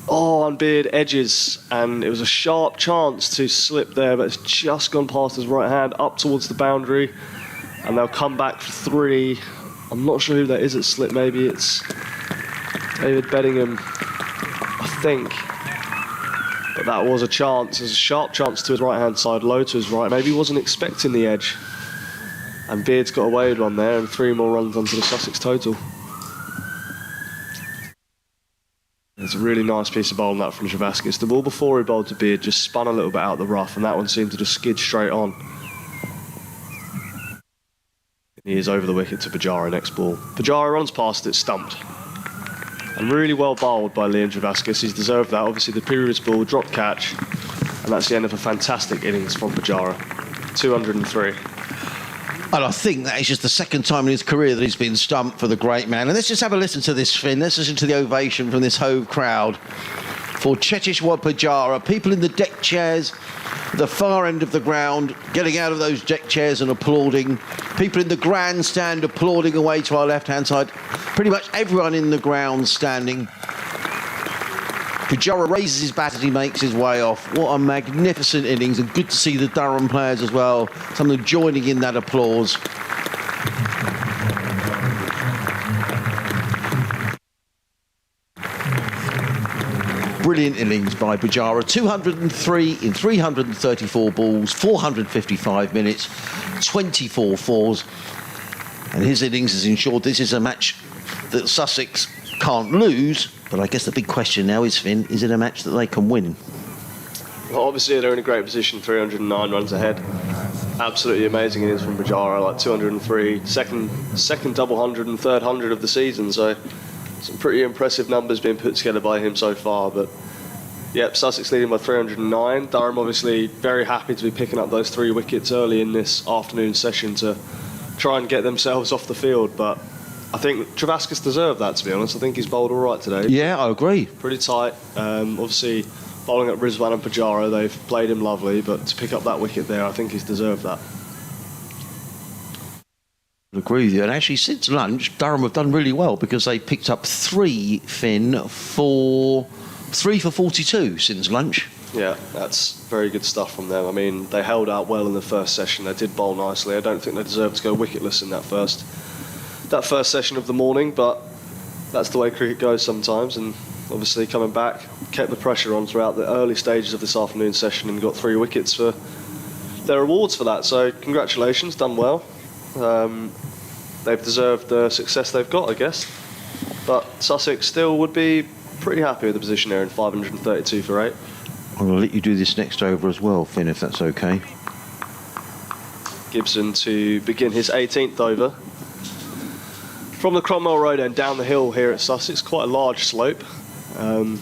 Oh, and Beard edges, and it was a sharp chance to slip there, but it's just gone past his right hand up towards the boundary, and they'll come back for 3. I'm not sure who that is at slip. Maybe it's David Beddingham, I think. But that was a chance. There's a sharp chance to his right-hand side, low to his right. Maybe he wasn't expecting the edge. And Beard's got away with one there, and 3 more runs onto the Sussex total. There's It's a really nice piece of bowling that from Travaskis. The ball before he bowled to Beard just spun a little bit out the rough, and that one seemed to just skid straight on. He is over the wicket to Pujara next ball. Pujara runs past it, stumped. And really well bowled by Liam Travaskis. He's deserved that. Obviously, the previous ball, dropped catch, and that's the end of a fantastic innings from Pujara. 203. And I think that is just the second time in his career that he's been stumped for the great man. And let's just have a listen to this, Finn. Let's listen to the ovation from this Hove crowd for Cheteshwar Pujara. People in the deck chairs, the far end of the ground, getting out of those deck chairs and applauding. People in the grandstand applauding away to our left-hand side. Pretty much everyone in the ground standing. Pujara raises his bat as he makes his way off. What a magnificent innings, and good to see the Durham players as well, some of them joining in that applause. Brilliant innings by Pujara. 203 in 334 balls, 455 minutes, 24 fours. And his innings has ensured this is a match that Sussex can't lose. But I guess the big question now is, Finn, is it a match that they can win? Well, obviously they're in a great position, 309 runs ahead. Absolutely amazing innings from Pujara, like 203, second double hundred and third hundred of the season. So some pretty impressive numbers being put together by him so far. But yep, Sussex leading by 309. Durham obviously very happy to be picking up those 3 wickets early in this afternoon session to try and get themselves off the field. But I think Travaskis deserved that, to be honest. I think he's bowled all right today. Yeah, I agree. Pretty tight. Obviously, bowling at Rizwan and Pujara, they've played him lovely, but to pick up that wicket there, I think he's deserved that. I agree with you. And actually, since lunch, Durham have done really well because they picked up 3, Finn, for 42 since lunch. Yeah, that's very good stuff from them. I mean, they held out well in the first session. They did bowl nicely. I don't think they deserved to go wicketless in that first session of the morning, but that's the way cricket goes sometimes. And obviously coming back, kept the pressure on throughout the early stages of this afternoon session and got 3 wickets for their awards for that. So congratulations, done well. They've deserved the success they've got, I guess. But Sussex still would be pretty happy with the position there in 532 for 8. I'm going to let you do this next over as well, Finn, if that's okay. Gibson to begin his 18th over. From the Cromwell Road end down the hill here at Sussex, quite a large slope, down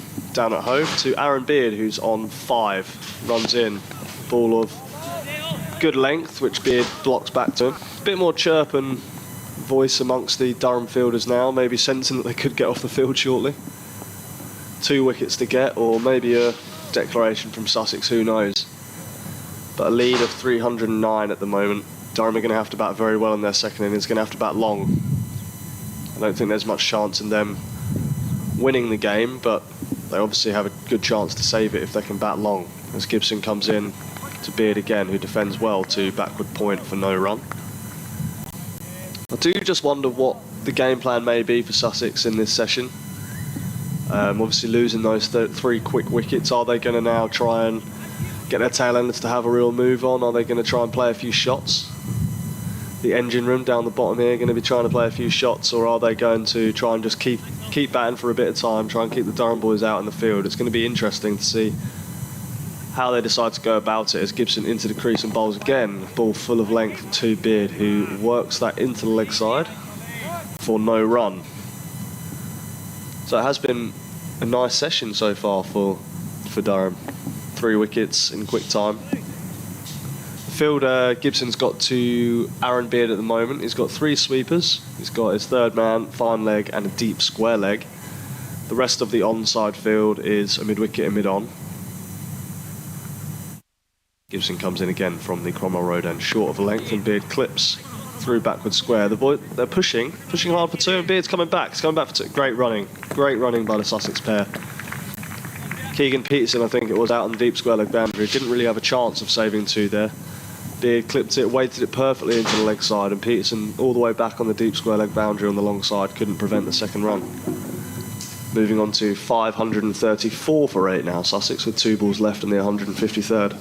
at Hove, to Aaron Beard, who's on 5, runs in. Ball of good length, which Beard blocks back to him. A bit more chirp and voice amongst the Durham fielders now, maybe sensing that they could get off the field shortly. 2 wickets to get, or maybe a declaration from Sussex, who knows. But a lead of 309 at the moment. Durham are going to have to bat very well in their second innings, going to have to bat long. I don't think there's much chance in them winning the game, but they obviously have a good chance to save it if they can bat long. As Gibson comes in to Beard again, who defends well to backward point for no run. I do just wonder what the game plan may be for Sussex in this session. Obviously losing those 3 quick wickets, are they going to now try and get their tail enders to have a real move on? Are they going to try and play a few shots? The engine room down the bottom here going to be trying to play a few shots, or are they going to try and just keep batting for a bit of time, try and keep the Durham boys out in the field? It's going to be interesting to see how they decide to go about it as Gibson into the crease and bowls again. Ball full of length to Beard, who works that into the leg side for no run. So it has been a nice session so far for Durham. 3 wickets in quick time. Fielder Gibson's got to Aaron Beard at the moment. He's got 3 sweepers. He's got his third man, fine leg, and a deep square leg. The rest of the onside field is a mid-wicket and mid-on. Gibson comes in again from the Cromwell Road end, short of a length, and Beard clips through backward square. They're pushing hard for 2, and Beard's coming back. He's coming back for 2. Great running by the Sussex pair. Keegan Peterson, I think it was, out on the deep square leg boundary. Didn't really have a chance of saving 2 there. Beard clipped it, weighted it perfectly into the leg side, and Peterson all the way back on the deep square leg boundary on the long side couldn't prevent the second run. Moving on to 534 for 8 now, Sussex, with 2 balls left in the 153rd.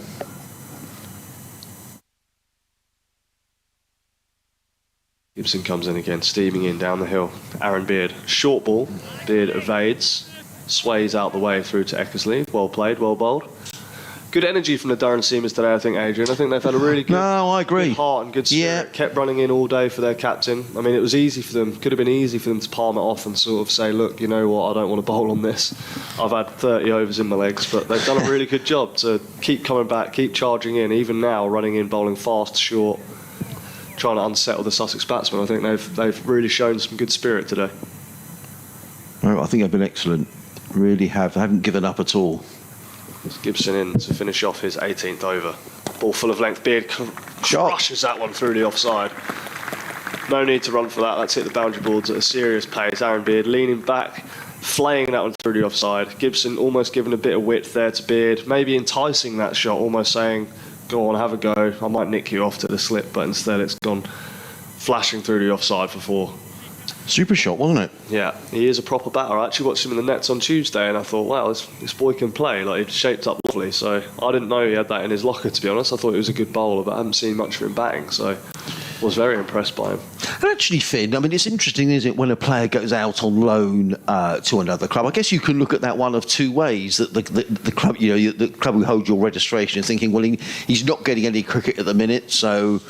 Gibson comes in again, steaming in down the hill. Aaron Beard, short ball. Beard evades. sways out the way through to Eckersley. Well played, well bowled. Good energy from the Durham seamers today, I think, Adrian. I think they've had a really good, I agree. good heart and good spirit. Yeah. Kept running in all day for their captain. I mean, it was easy for them. Could have been easy for them to palm it off and sort of say, look, you know what, I don't want to bowl on this. I've had 30 overs in my legs. But they've done a really good job to keep coming back, keep charging in, even now running in, bowling fast, short, trying to unsettle the Sussex batsmen. I think they've really shown some good spirit today. I think they've been excellent. Really have. They haven't given up at all. Gibson in to finish off his 18th over. Ball full of length. Beard crushes that one through the offside. No need to run for that. That's hit the boundary boards at a serious pace. Aaron Beard leaning back, flaying that one through the offside. Gibson almost giving a bit of width there to Beard, maybe enticing that shot, almost saying, go on, have a go. I might nick you off to the slip, but instead it's gone flashing through the offside for 4. Super shot, wasn't it? Yeah, he is a proper batter. I actually watched him in the nets on Tuesday and I thought, wow, this boy can play. Like, he'd shaped up lovely. So I didn't know he had that in his locker, to be honest. I thought he was a good bowler, but I haven't seen much of him batting. So I was very impressed by him. And actually, Finn, I mean, it's interesting, isn't it, when a player goes out on loan to another club? I guess you can look at that one of two ways. That the club, the club who holds your registration is thinking, well, he's not getting any cricket at the minute, so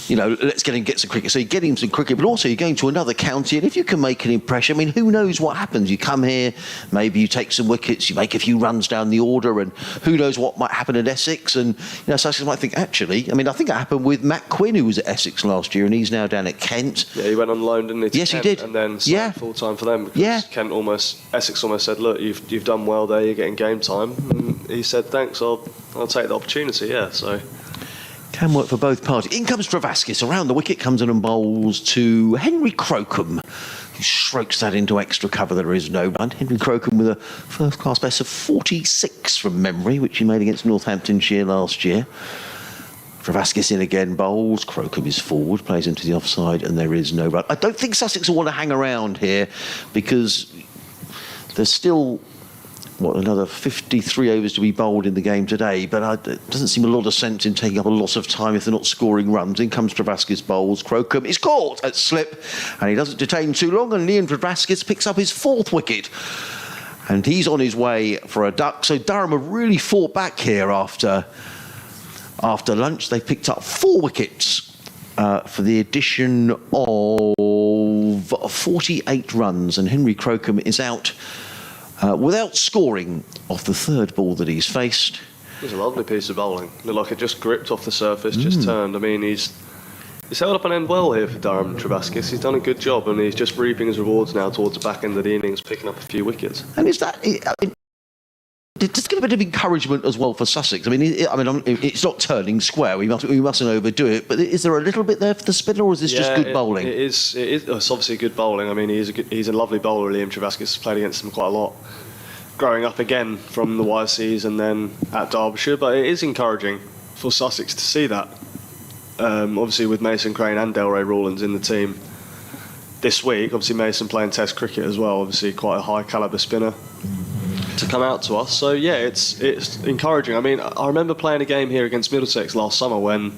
let's get some cricket. So you get him some cricket, but also you're going to another county, and if you can make an impression, I mean, who knows what happens? You come here, maybe you take some wickets, you make a few runs down the order, and who knows what might happen at Essex? And Sussex might think, actually, I mean, I think it happened with Matt Quinn, who was at Essex last year, and he's now down at Kent. Yeah, he went on loan, didn't he? To Yes, Kent, he did. And then signed full time for them. Because Essex almost said, look, you've done well there, you're getting game time. And he said, thanks, I'll take the opportunity. Yeah, so. Can work for both parties. In comes Travaskis. Around the wicket comes in and bowls to Henry Crocombe, who strokes that into extra cover. There is no run. Henry Crocombe with a first-class best of 46 from memory, which he made against Northamptonshire last year. Travaskis in again, bowls. Crocombe is forward, plays into the offside, and there is no run. I don't think Sussex will want to hang around here because there's still another 53 overs to be bowled in the game today, but it doesn't seem a lot of sense in taking up a lot of time if they're not scoring runs. In comes Travaskis, bowls. Crocombe is caught at slip, and he doesn't detain too long, and Liam Travaskis picks up his 4th wicket, and he's on his way for a duck. So Durham have really fought back here after lunch. They picked up 4 wickets for the addition of 48 runs, and Henry Crocombe is out without scoring off the 3rd ball that he's faced. It was a lovely piece of bowling. Looked like it just gripped off the surface, just turned. I mean, he's held up an end well here for Durham, Travaskis. He's done a good job, and he's just reaping his rewards now towards the back end of the innings, picking up a few wickets. And is that... Just get a bit of encouragement as well for Sussex. I mean, it's not turning square. We mustn't overdo it. But is there a little bit there for the spinner, or is this just good bowling? It is. It's obviously good bowling. I mean, he's a lovely bowler. Liam Travaskis played against him quite a lot, growing up again from the YCs and then at Derbyshire. But it is encouraging for Sussex to see that. Obviously, with Mason Crane and Delray Rawlins in the team this week. Obviously, Mason playing Test cricket as well. Obviously, quite a high calibre spinner to come out to us. So yeah, it's encouraging. I mean, I remember playing a game here against Middlesex last summer when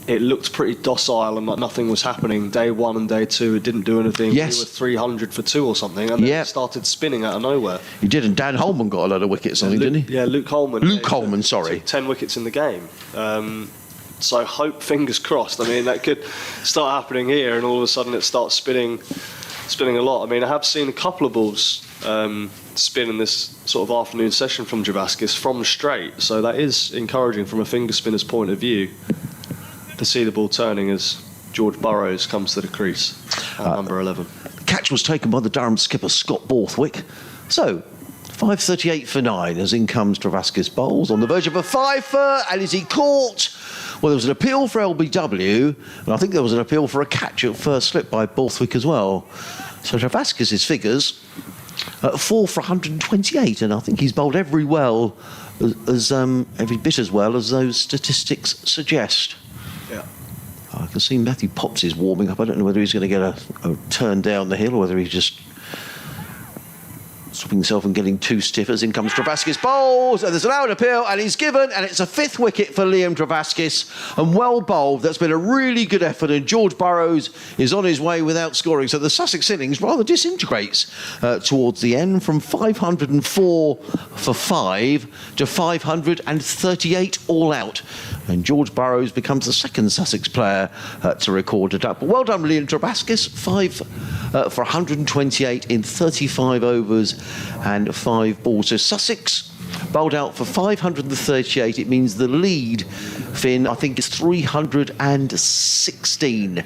it looked pretty docile and like nothing was happening. Day 1 and day 2, it didn't do anything. Yes. We were 300 for 2 or something, and then it started spinning out of nowhere. He did, and Dan Holman got a lot of wickets, didn't he? Yeah, Luke Holman. Sorry. 10 wickets in the game. So hope, fingers crossed. I mean, that could start happening here, and all of a sudden it starts spinning a lot. I mean, I have seen a couple of balls spin in this sort of afternoon session from Travaskis from straight, so that is encouraging from a finger spinner's point of view to see the ball turning as George Burrows comes to the crease at number 11. Catch was taken by the Durham skipper Scott Borthwick. So 5:38 for 9 as in comes Travaskis bowls on the verge of a fifer, and is he caught? Well, there was an appeal for LBW, and I think there was an appeal for a catch at first slip by Borthwick as well. So Travaskis' figures 4 for 128, and I think he's bowled every bit as well as those statistics suggest. Yeah. I can see Matthew Potts is warming up. I don't know whether he's going to get a turn down the hill or whether he's just Swapping himself and getting too stiff as in comes Travaskis bowls, and there's an out appeal, and he's given, and it's a 5th wicket for Liam Travaskis, and well bowled. That's been a really good effort, and George Burrows is on his way without scoring. So the Sussex innings rather disintegrates towards the end, from 504 for 5 to 538 all out, and George Burrows becomes the second Sussex player to record it up. But well done, Liam Travaskis, 5 for 128 in 35 overs and 5 balls. So Sussex bowled out for 538. It means the lead, Finn, I think is 316,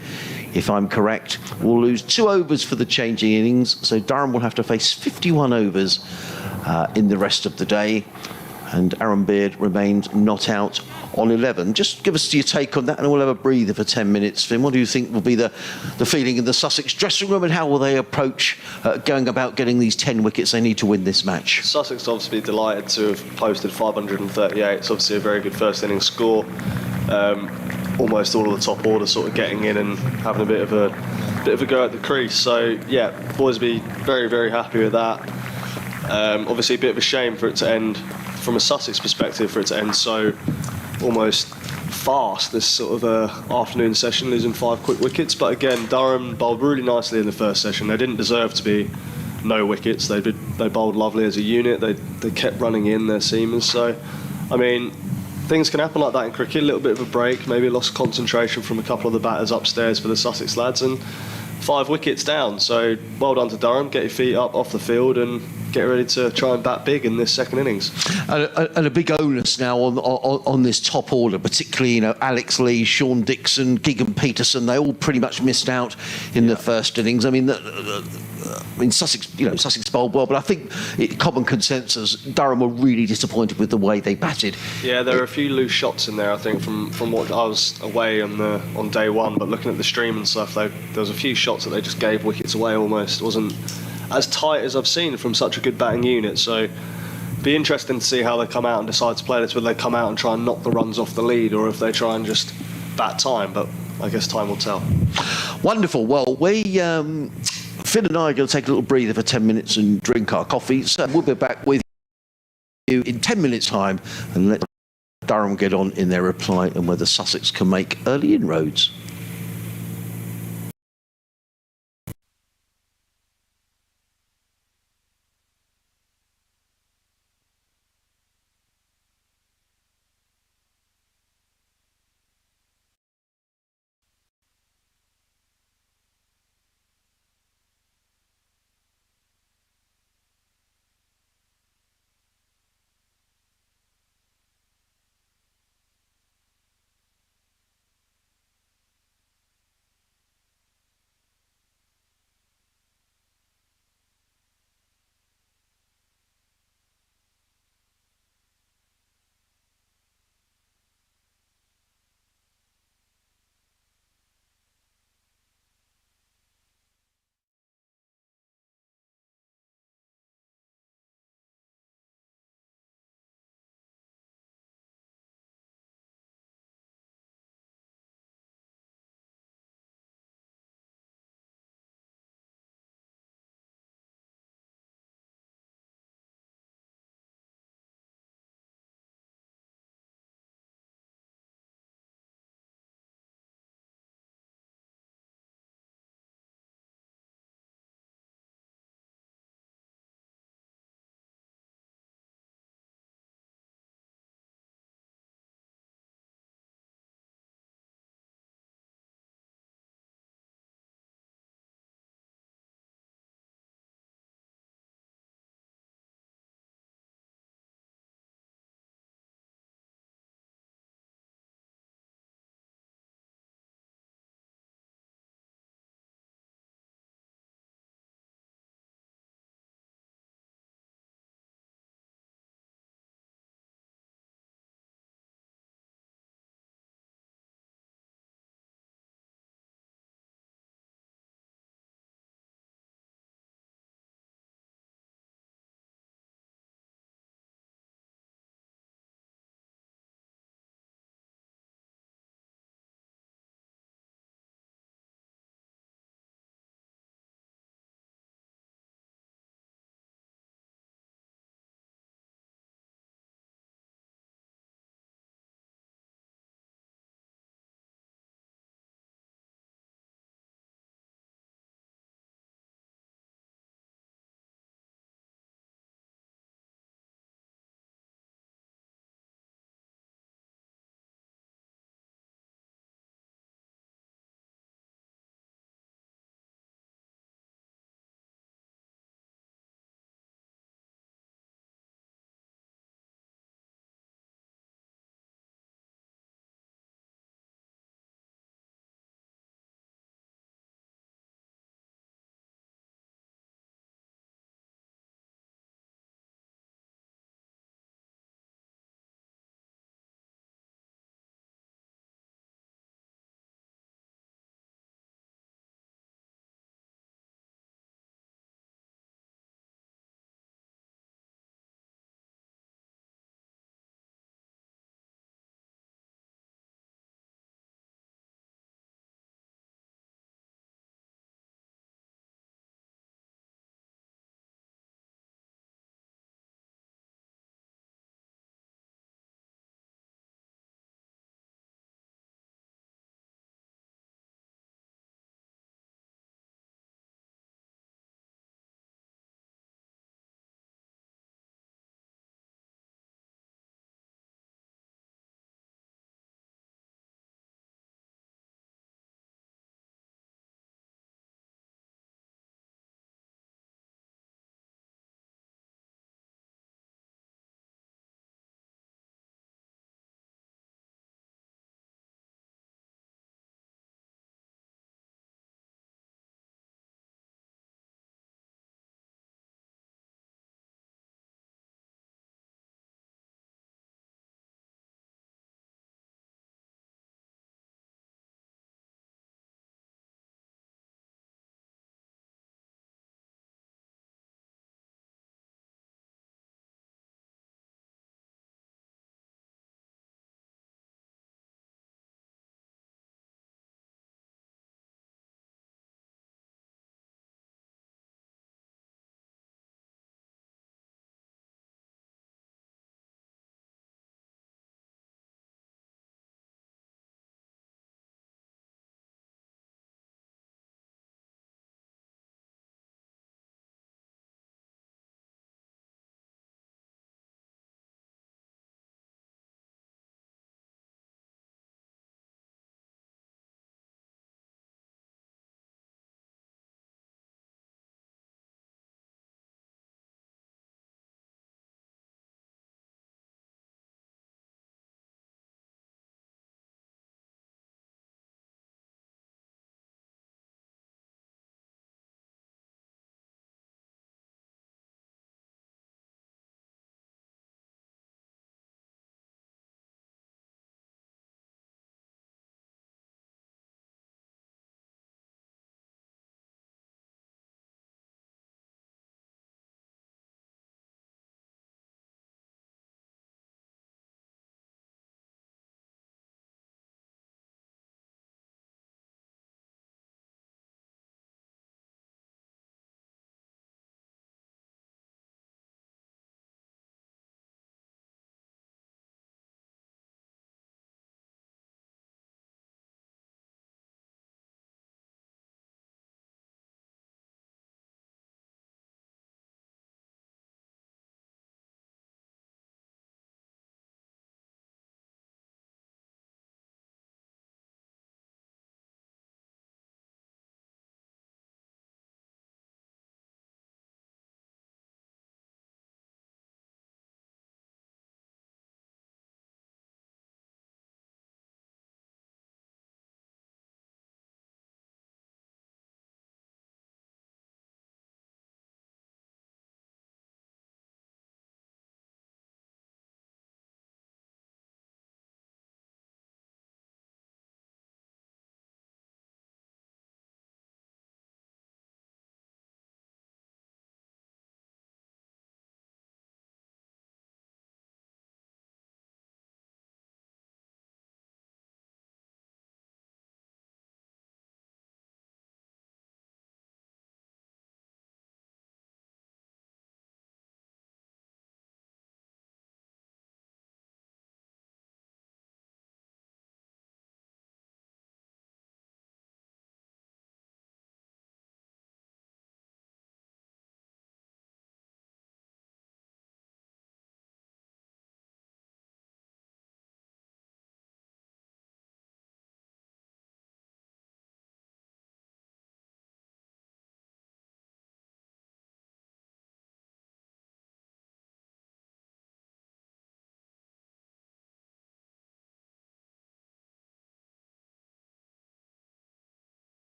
if I'm correct. We'll lose 2 overs for the changing innings, so Durham will have to face 51 overs in the rest of the day, and Aaron Beard remains not out on 11. Just give us your take on that, and we'll have a breather for 10 minutes. Finn, what do you think will be the feeling in the Sussex dressing room, and how will they approach going about getting these 10 wickets they need to win this match? Sussex obviously delighted to have posted 538. It's obviously a very good first innings score. Almost all of the top order sort of getting in and having a bit of a go at the crease. So yeah, boys will be very, very happy with that. Obviously a bit of a shame for it to end, from a Sussex perspective, for it to end so almost fast, this sort of afternoon session, losing 5 quick wickets. But again, Durham bowled really nicely in the first session. They didn't deserve to be no wickets. They bowled lovely as a unit. They kept running in their seamers. So, I mean, things can happen like that in cricket. A little bit of a break, maybe a lost concentration from a couple of the batters upstairs for the Sussex lads, and 5 wickets down. So well done to Durham. Get your feet up off the field and get ready to try and bat big in this second innings. And a big onus now on this top order, particularly Alex Lee, Sean Dixon, Keegan Peterson. They all pretty much missed out in the first innings. I mean, Sussex, Sussex bowled well, but I think common consensus, Durham were really disappointed with the way they batted. Yeah, there were a few loose shots in there, I think, from what I was away on day one, but looking at the stream and stuff, there was a few shots that they just gave wickets away almost. It wasn't as tight as I've seen from such a good batting unit. So be interesting to see how they come out and decide to play this, whether they come out and try and knock the runs off the lead, or if they try and just bat time. But I guess time will tell. Wonderful. Well, Finn and I are going to take a little breather for 10 minutes and drink our coffee. So we'll be back with you in 10 minutes' time and let Durham get on in their reply and whether Sussex can make early inroads.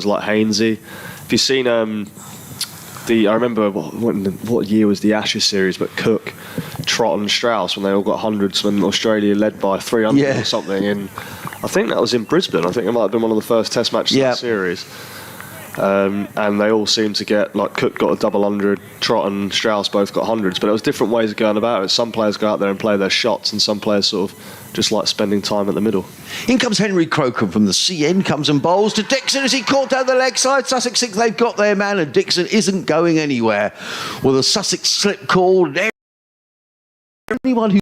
like Hainsey. If you've seen I remember what year was the Ashes series, but Cook, Trott and Strauss, when they all got hundreds when Australia led by 300 or something, and I think that was in Brisbane. I think it might have been one of the first Test matches of the series. And they all seemed to get, like, Cook got a double 100, Trott and Strauss both got hundreds, but it was different ways of going about it. Some players go out there and play their shots, and some players sort of just like spending time at the middle. In comes Henry Crocombe from the CN, comes and bowls to Dixon as he caught down the leg side. Sussex think they've got their man, and Dixon isn't going anywhere. Well, the Sussex slip called. Anyone who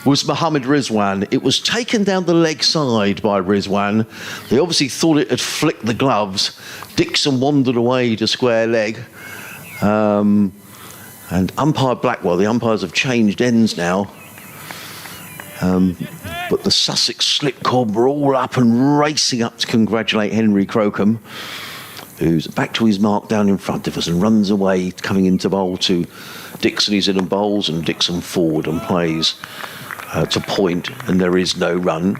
was Mohammad Rizwan. It was taken down the leg side by Rizwan. They obviously thought it had flicked the gloves. Dixon wandered away to square leg. And umpire Blackwell, the umpires have changed ends now. But the Sussex slip cord were all up and racing up to congratulate Henry Crocombe, who's back to his mark down in front of us and runs away, coming into bowl to Dixon. He's in and bowls, and Dixon forward and plays to point, and there is no run.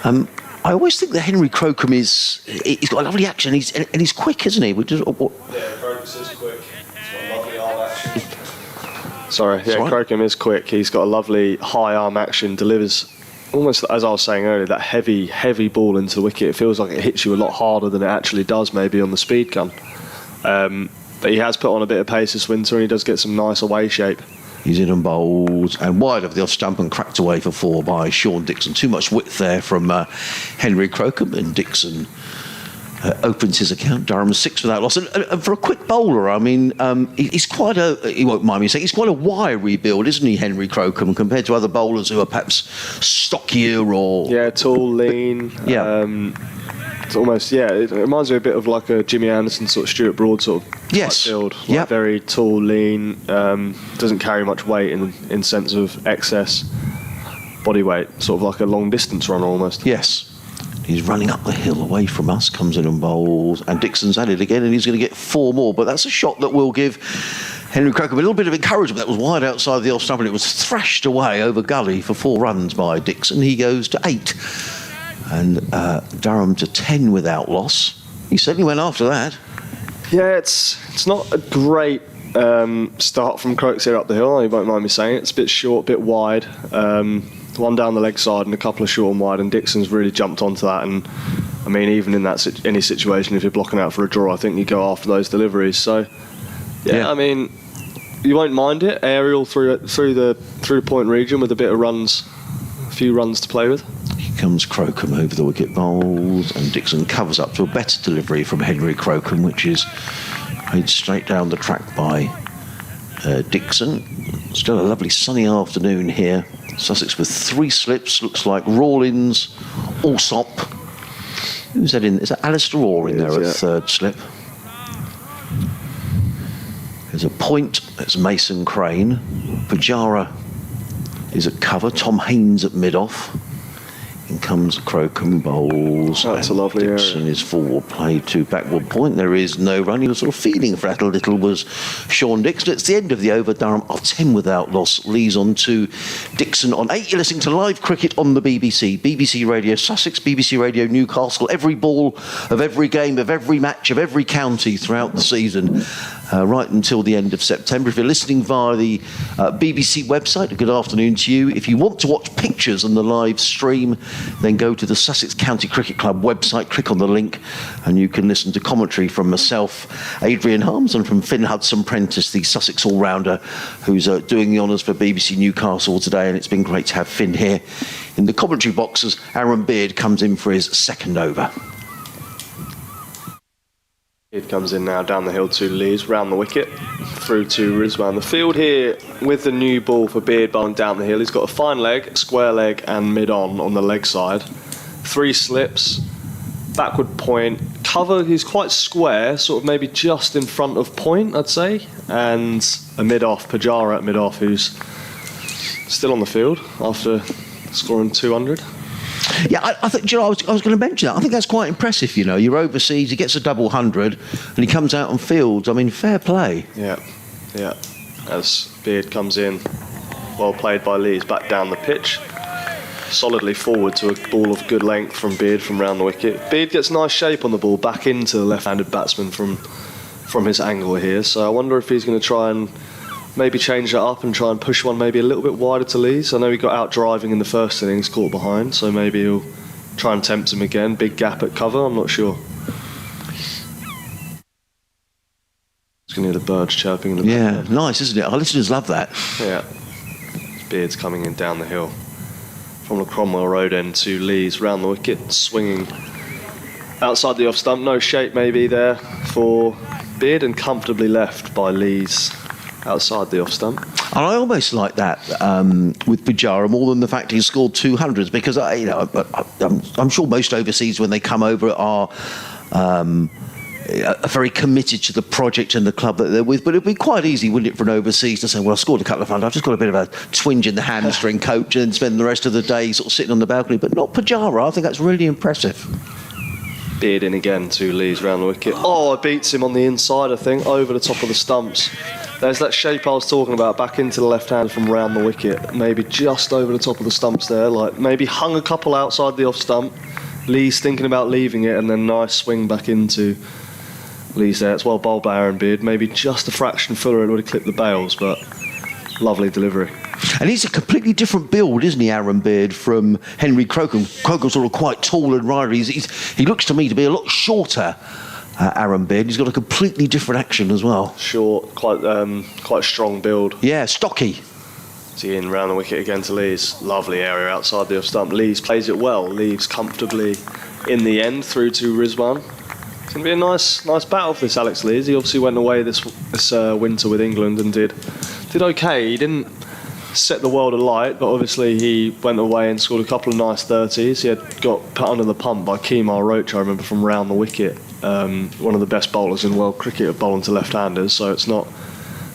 I always think that Henry Crocombe he's got a lovely action, and he's quick, isn't he? Yeah, Crocombe is quick. He's got a lovely arm action. Sorry, yeah, Crocombe is quick. He's got a lovely high arm action, delivers almost, as I was saying earlier, that heavy ball into the wicket. It feels like it hits you a lot harder than it actually does maybe on the speed gun. But he has put on a bit of pace this winter, and he does get some nice away shape. He's in and bowls and wide of the off stump and cracked away for 4 by Sean Dixon. Too much width there from Henry Crocombe, and Dixon opens his account. Durham 6 without loss. And for a quick bowler, I mean, he's quite he won't mind me saying, he's quite a wiry build, isn't he, Henry Crocombe, compared to other bowlers who are perhaps stockier or... Yeah, tall, lean. Yeah. It's almost, it reminds me a bit of like a Jimmy Anderson sort of Stuart Broad sort of build. Like very tall, lean, doesn't carry much weight in sense of excess body weight, sort of like a long distance runner almost. Yes. He's running up the hill away from us, comes in and bowls, and Dixon's at it again, and he's going to get 4 more, but that's a shot that will give Henry Crocombe a little bit of encouragement. That was wide outside the off stump, and it was thrashed away over gully for 4 runs by Dixon. He goes to 8. And Durham to 10 without loss. He certainly went after that. Yeah, it's not a great start from Crokes here up the hill. You won't mind me saying it. It's a bit short, a bit wide. One down the leg side and a couple of short and wide. And Dixon's really jumped onto that. And I mean, even in that any situation, if you're blocking out for a draw, I think you go after those deliveries. So yeah. I mean, you won't mind it. Aerial through the point region with a bit of runs, a few runs to play with. Comes Crocombe over the wicket, bowls, and Dixon covers up to a better delivery from Henry Crocombe, which is played straight down the track by Dixon. Still a lovely sunny afternoon here. Sussex with 3 slips, looks like Rawlins, Alsop. Who's that in? Is that Alistair Orr in there at 3rd slip? There's a point, that's Mason Crane. Pujara is at cover, Tom Haynes at mid-off. In comes Crocombe, bowls. That's a lovely Dixon area. is forward played to backward point. There is no run. He was sort of feeling for that a little, was Sean Dixon. It's the end of the over. Durham of 10 without loss leads on to Dixon on 8. You're listening to live cricket on the BBC. BBC Radio Sussex, BBC Radio Newcastle. Every ball of every game, of every match, of every county throughout the season. Right until the end of September. If you're listening via the BBC website, a good afternoon to you. If you want to watch pictures on the live stream, then go to the Sussex County Cricket Club website, click on the link, and you can listen to commentary from myself, Adrian Harms, and from Finn Hudson-Prentice, the Sussex all-rounder, who's doing the honours for BBC Newcastle today, and it's been great to have Finn here in the commentary box as Aaron Beard comes in for his 2nd over. It comes in now down the hill to Lees, round the wicket, through to Rizwan. The field here with the new ball for Beard bowling down the hill. He's got a fine leg, square leg and mid-on the leg side. 3 slips, backward point, cover, he's quite square, sort of maybe just in front of point, I'd say. And a mid-off, Pujara at mid-off, who's still on the field after scoring 200. Yeah, I think, I was going to mention that. I think that's quite impressive, you know. You're overseas, he gets a double 100, and he comes out on fields. I mean, fair play. Yeah. As Beard comes in, well played by Lees, back down the pitch. solidly forward to a ball of good length from Beard from round the wicket. Beard gets nice shape on the ball back into the left-handed batsman from his angle here. So I wonder if he's going to try and maybe change that up and try and push one maybe a little bit wider to Lees. I know he got out driving in the first innings, caught behind, so maybe he'll try and tempt him again. Big gap at cover, I'm not sure. It's going to hear the birds chirping in the background. Yeah, nice, isn't it? Our listeners love that. Yeah. Beard's coming in down the hill from the Cromwell Road end to Lees, round the wicket, swinging outside the off stump. No shape maybe there for Beard, and comfortably left by Lees outside the off stump. And I almost like that with Pujara more than the fact he scored 200s, because I'm sure most overseas when they come over are very committed to the project and the club that they're with. But it'd be quite easy, wouldn't it, for an overseas to say, well, I scored a couple of hundred, I've just got a bit of a twinge in the hamstring, coach, and then spend the rest of the day sort of sitting on the balcony. But not Pujara. I think that's really impressive. Beard in again to Lees round the wicket. Oh, it beats him on the inside, I think, over the top of the stumps. There's that shape I was talking about, back into the left hand from round the wicket. Maybe just over the top of the stumps there, like maybe hung a couple outside the off stump. Lees thinking about leaving it, and then nice swing back into Lees there. It's well bowled by Aaron Beard. Maybe just a fraction fuller, it would have clipped the bails, but lovely delivery. And he's a completely different build, isn't he, Aaron Beard, from Henry Crocombe? Crocombe's sort of quite tall and wiry. He looks to me to be a lot shorter, Aaron Beard. He's got a completely different action as well. Short, quite strong build. Yeah, stocky. See in round the wicket again to Lees. Lovely area outside the off stump. Lees plays it well. Leaves comfortably in the end through to Rizwan. It's going to be a nice battle for this Alex Lees. He obviously went away this winter with England and did okay. He didn't set the world alight, but obviously he went away and scored a couple of nice 30s. He had got put under the pump by Kemar Roach, I remember, from round the wicket. One of the best bowlers in world cricket at bowling to left-handers, so it's not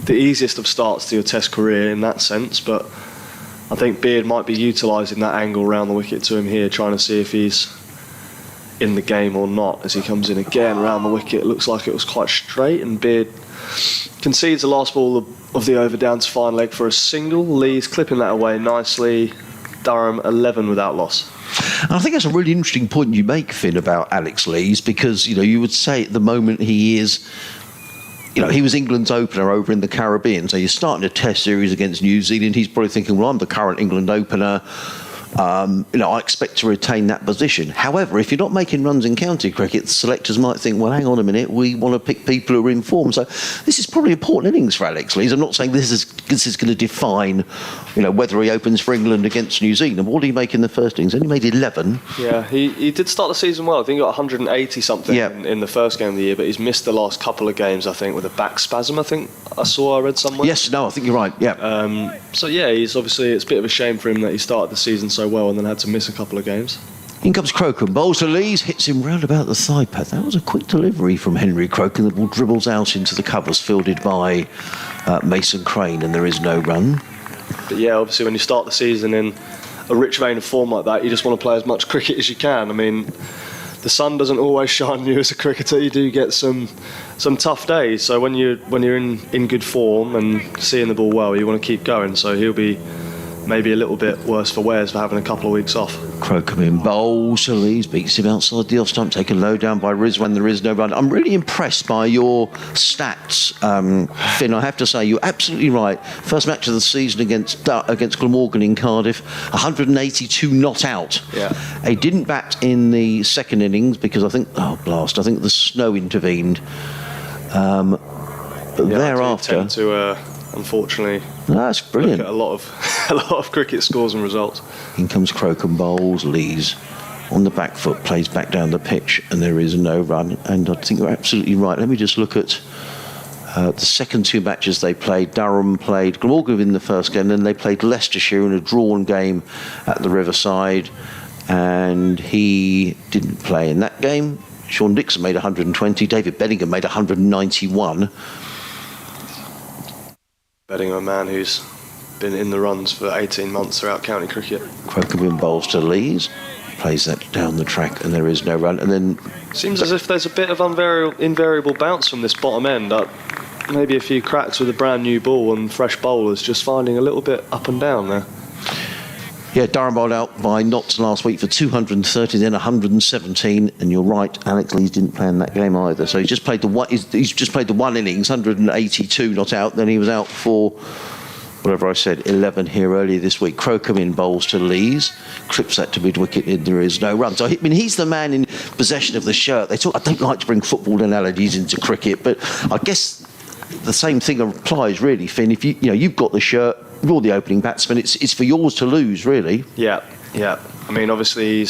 the easiest of starts to your test career in that sense, but I think Beard might be utilising that angle round the wicket to him here, trying to see if he's in the game or not as he comes in again round the wicket. It looks like it was quite straight, and Beard concedes the last ball of the over down to fine leg for a single. Lee's clipping that away nicely. Durham 11 without loss. And I think that's a really interesting point you make, Finn, about Alex Lees, because you would say at the moment he is, he was England's opener over in the Caribbean, so you're starting a test series against New Zealand. He's probably thinking, well, I'm the current England opener. I expect to retain that position. However, if you're not making runs in county cricket, selectors might think, well, hang on a minute, we want to pick people who are in form. So this is probably important innings for Alex Lees. I'm not saying this is going to define, whether he opens for England against New Zealand. What did he make in the first innings? Only made 11. Yeah, he did start the season well. I think he got 180 something in the first game of the year, but he's missed the last couple of games, I think, with a back spasm, I think I read somewhere. Yes, no, I think you're right, yeah. So yeah, he's obviously, it's a bit of a shame for him that he started the season so well and then had to miss a couple of games. In comes Crocombe, bowls to Lees, hits him round about the thigh pad. That was a quick delivery from Henry Crocombe. The ball dribbles out into the covers, fielded by Mason Crane, and there is no run. But yeah, obviously when you start the season in a rich vein of form like that, you just want to play as much cricket as you can. I mean, the sun doesn't always shine on you as a cricketer. You do get some tough days. So when you're in good form and seeing the ball well, you want to keep going. So he'll be maybe a little bit worse for wears for having a couple of weeks off. Crocombe in bowls to Lees, beats him outside the off stump, taken low down by Rizwan. There is no run. I'm really impressed by your stats, Finn. I have to say, you're absolutely right. First match of the season against Glamorgan in Cardiff, 182 not out. Yeah. He didn't bat in the second innings because I think the snow intervened. But thereafter, I do tend to unfortunately. That's brilliant. Look at a lot of cricket scores and results. In comes Crocombe, bowls, Lees on the back foot, plays back down the pitch, and there is no run. And I think you're absolutely right. Let me just look at the second two matches they played. Durham played Glamorgan in the first game, then they played Leicestershire in a drawn game at the Riverside, and he didn't play in that game. Sean Dixon made 120, David Bellingham made 191. Betting a man who's been in the runs for 18 months throughout county cricket. Crocombe bowls to Lees, plays that down the track, and there is no run. And then seems as if there's a bit of invariable bounce from this bottom end. Maybe a few cracks with a brand new ball and fresh bowlers just finding a little bit up and down there. Yeah, Durham bowled out by Notts last week for 230, then 117. And you're right, Alex Lees didn't play in that game either. So he's just played the one innings, 182 not out. Then he was out for, whatever I said, 11 here earlier this week. Crocombe in bowls to Lees, clips that to mid-wicket, and there is no run. So I mean, he's the man in possession of the shirt. I don't like to bring football analogies into cricket, but I guess the same thing applies really, Finn. If you've got the shirt, you're the opening batsman. It's for yours to lose, really. Yeah. I mean, obviously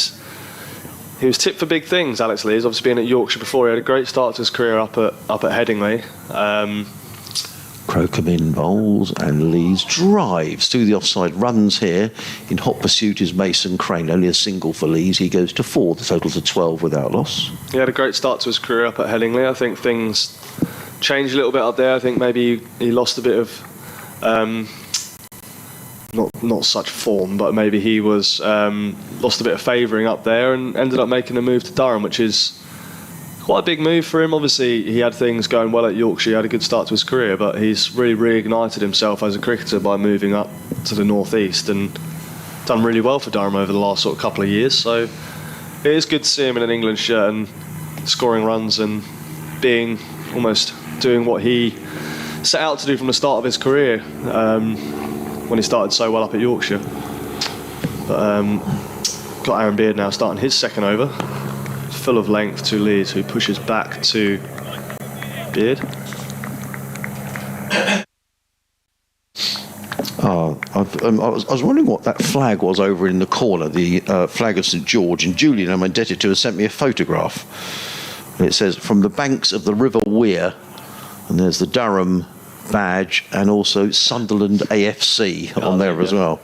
he was tipped for big things. Alex Lees, obviously been at Yorkshire before. He had a great start to his career up at Headingley. Crocombe in bowls and Lees drives through the offside runs here. In hot pursuit is Mason Crane. Only a single for Lees. He goes to 4. The total to 12 without loss. He had a great start to his career up at Headingley. I think things changed a little bit up there. I think maybe he lost a bit of not such form, but maybe he was lost a bit of favouring up there and ended up making a move to Durham, which is quite a big move for him. Obviously, he had things going well at Yorkshire. He had a good start to his career, but he's really reignited himself as a cricketer by moving up to the northeast and done really well for Durham over the last sort of couple of years. So it is good to see him in an England shirt and scoring runs and being almost doing what he set out to do from the start of his career when he started so well up at Yorkshire. But got Aaron Beard now starting his second over. Full of length to Lees, who pushes back to Beard. I was wondering what that flag was over in the corner, the flag of St George, and Julian, I'm indebted to, has sent me a photograph. And it says, from the banks of the River Wear, and there's the Durham badge and also Sunderland AFC on there as well.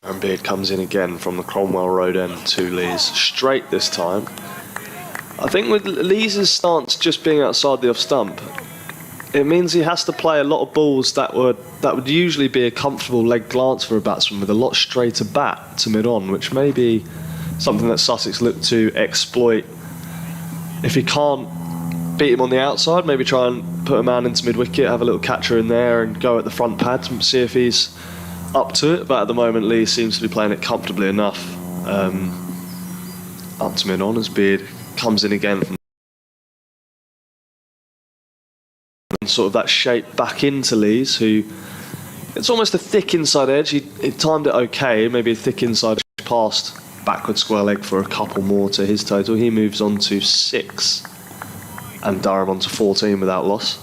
Aaron Beard comes in again from the Cromwell Road end to Lees, straight this time. I think with Lees' stance just being outside the off stump, it means he has to play a lot of balls that would usually be a comfortable leg glance for a batsman with a lot straighter bat to mid-on, which may be something that Sussex look to exploit. If he can't beat him on the outside, maybe try and put a man into mid-wicket, have a little catcher in there and go at the front pad and see if he's up to it. But at the moment, Lee seems to be playing it comfortably enough. Up to mid-on as Beard comes in again from sort of that shape back into Lees, who it's almost a thick inside edge. He timed it okay, maybe a thick inside edge past backward square leg for a couple more to his total. He moves on to 6 and Durham on to 14 without loss.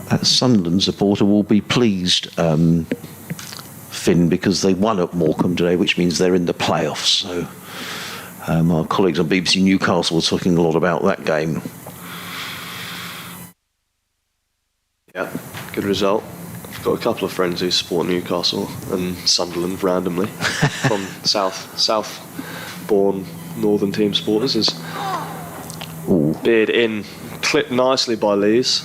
That Sunderland supporter will be pleased, Finn, because they won at Morecambe today, which means they're in the playoffs. So our colleagues on BBC Newcastle were talking a lot about that game. Yeah, good result. I've got a couple of friends who support Newcastle and Sunderland randomly from South-born northern team supporters. Beard in, clipped nicely by Lees.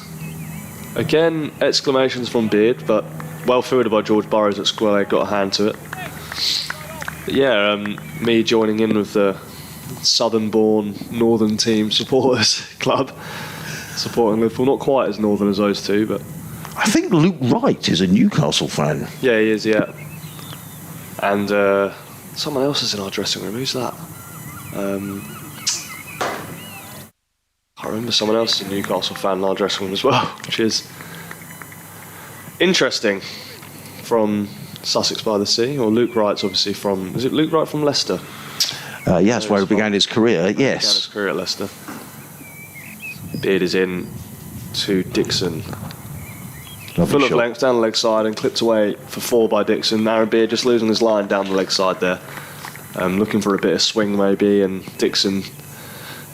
Again, exclamations from Beard, but well fielded by George Burrows at square leg, got a hand to it. But yeah, me joining in with the southern-born northern team supporters club, supporting Liverpool. Not quite as northern as those two, but I think Luke Wright is a Newcastle fan. Yeah, he is, yeah. And someone else is in our dressing room. Who's that? I remember someone else is a Newcastle fan in our dressing room as well, which is interesting. From Sussex by the Sea, or Luke Wright's obviously from... Is it Luke Wright from Leicester? Yes, where he began his career, yes. Began his career at Leicester. Beard is in to Dixon. Full of length down the leg side and clipped away for 4 by Dixon. Aaron Beard just losing his line down the leg side there. Looking for a bit of swing maybe, and Dixon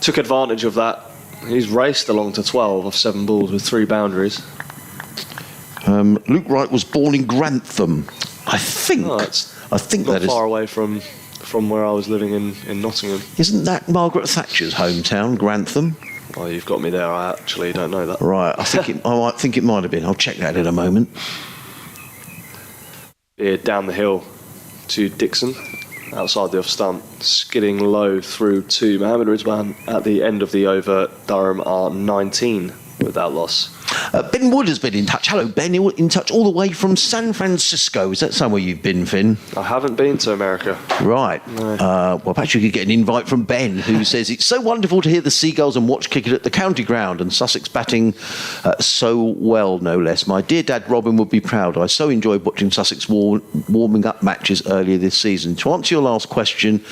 took advantage of that. He's raced along to 12 off 7 balls with 3 boundaries. Luke Wright was born in Grantham, I think. Oh, I think not that is far away from where I was living in Nottingham. Isn't that Margaret Thatcher's hometown, Grantham? Oh, you've got me there. I actually don't know that. Right, I think it might have been. I'll check that in a moment. Beard down the hill to Dixon, outside the off stump, skidding low through to Mohammad Rizwan at the end of the over. Durham are 19 without loss. Ben Wood has been in touch. Hello, Ben. In touch all the way from San Francisco. Is that somewhere you've been, Finn? I haven't been to America. Right. No. Well, perhaps you could get an invite from Ben, who says it's so wonderful to hear the Seagulls and watch cricket at the county ground, and Sussex batting so well, no less. My dear dad Robin would be proud. I so enjoyed watching Sussex warming up matches earlier this season. To answer your last question,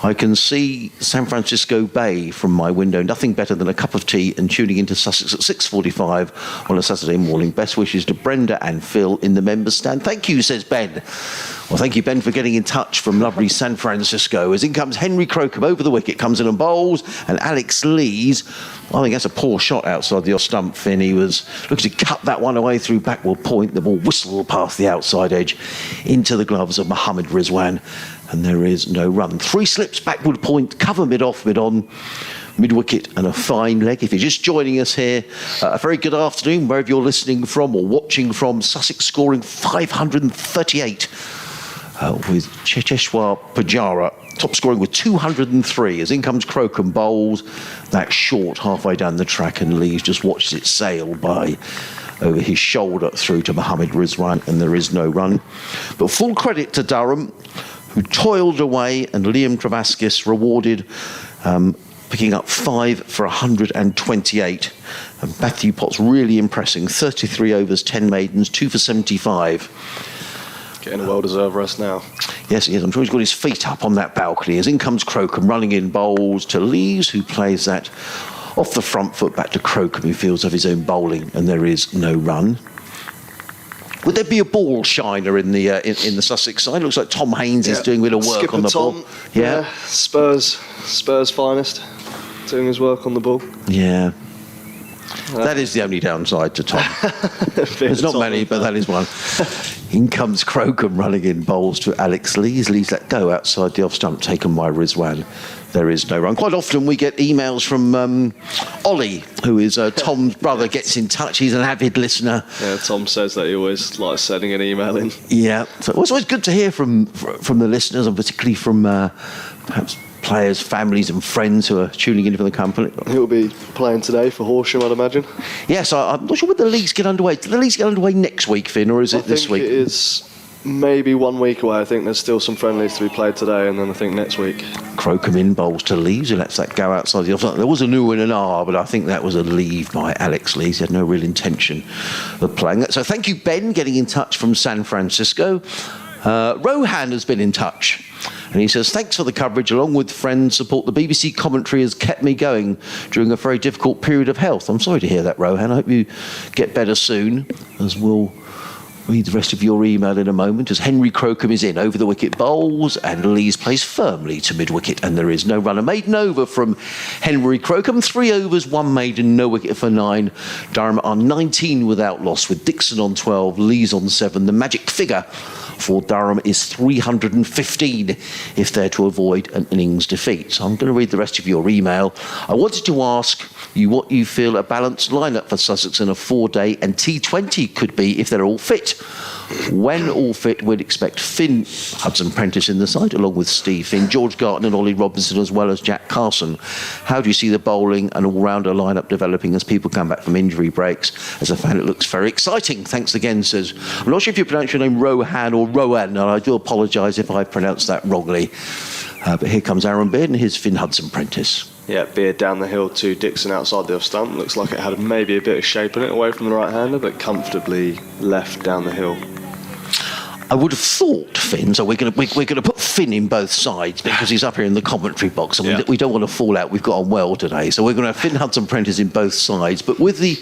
I can see San Francisco Bay from my window. Nothing better than a cup of tea and tuning into Sussex at 6:45 on a Saturday morning. Best wishes to Brenda and Phil in the members' stand. Thank you, says Ben. Well, thank you, Ben, for getting in touch from lovely San Francisco. As in comes Henry Crocombe over the wicket, comes in and bowls, and Alex Lees, I think that's a poor shot outside the off stump, Finn. He was looking to cut that one away through backward point. The ball whistled past the outside edge into the gloves of Mohammad Rizwan, and there is no run. 3 slips, backward point, cover mid-off, mid-on, mid-wicket, and a fine leg. If you're just joining us here, a very good afternoon, wherever you're listening from or watching from. Sussex scoring 538 with Cheteshwar Pujara top scoring with 203 as in comes Crocombe, bowls that short halfway down the track, and Lees just watches it sail by over his shoulder through to Mohammad Rizwan, and there is no run. But full credit to Durham, who toiled away, and Liam Travaskis rewarded, picking up 5 for 128. And Matthew Potts really impressing, 33 overs, 10 maidens, 2 for 75. Getting a well-deserved rest now. Yes, he is. I'm sure he's got his feet up on that balcony. As in comes Crocombe, running in bowls to Lees, who plays that off the front foot back to Crocombe, who fields of his own bowling, and there is no run. Would there be a ball shiner in the Sussex side? Looks like Tom Haynes is doing a bit of work Skipper on the Tom, ball. Yeah. Spurs finest, doing his work on the ball. Yeah. That is the only downside to Tom. There's not many, but that is one. In comes Crocombe running in bowls to Alex Lees. Lees let go outside the off stump, taken by Rizwan. There is no run. Quite often we get emails from Ollie, who is Tom's brother, gets in touch. He's an avid listener. Yeah, Tom says that he always likes sending an email in. Yeah, so it's always good to hear from the listeners, and particularly from perhaps players, families and friends who are tuning in for the company. He'll be playing today for Horsham, I'd imagine. Yes, I'm not sure when the leagues get underway. Do the leagues get underway next week, Finn, or is it this week? I think it is maybe 1 week away. I think there's still some friendlies to be played today, and then I think next week. Crocombe in bowls to Lees, who lets that go outside the offside. There was a new in an R, but I think that was a leave by Alex Lees. He had no real intention of playing that. So thank you, Ben, getting in touch from San Francisco. Rohan has been in touch, and he says, thanks for the coverage. Along with friends support, the BBC commentary has kept me going during a very difficult period of health. I'm sorry to hear that, Rohan. I hope you get better soon, as we'll read the rest of your email in a moment. As Henry Crocombe is in over the wicket, bowls, and Lees plays firmly to mid-wicket, and there is no run. A maiden over from Henry Crocombe. 3 overs, 1 maiden, no wicket for 9. Durham are 19 without loss, with Dixon on 12, Lees on 7. The magic figure for Durham is 315 if they're to avoid an innings defeat. So I'm going to read the rest of your email. I wanted to ask you what you feel a balanced lineup for Sussex in a 4-day and T20 could be if they're all fit. When all fit, we'd expect Finn Hudson-Prentice in the side, along with Steve Finn, George Garton and Ollie Robinson, as well as Jack Carson. How do you see the bowling and all-rounder lineup developing as people come back from injury breaks? As a fan, it looks very exciting. Thanks again, says. I'm not sure if you pronounce your name Rohan or Rowan, and I do apologise if I pronounced that wrongly. But here comes Aaron Beard and his Finn Hudson-Prentice. Yeah, Beard down the hill to Dixon outside the off stump. Looks like it had maybe a bit of shape in it away from the right-hander, but comfortably left down the hill. I would have thought Finn, so we're going to put Finn in both sides because he's up here in the commentary box, and we don't want to fall out. We've got on well today, so we're going to have Finn Hudson-Prentice in both sides. But with the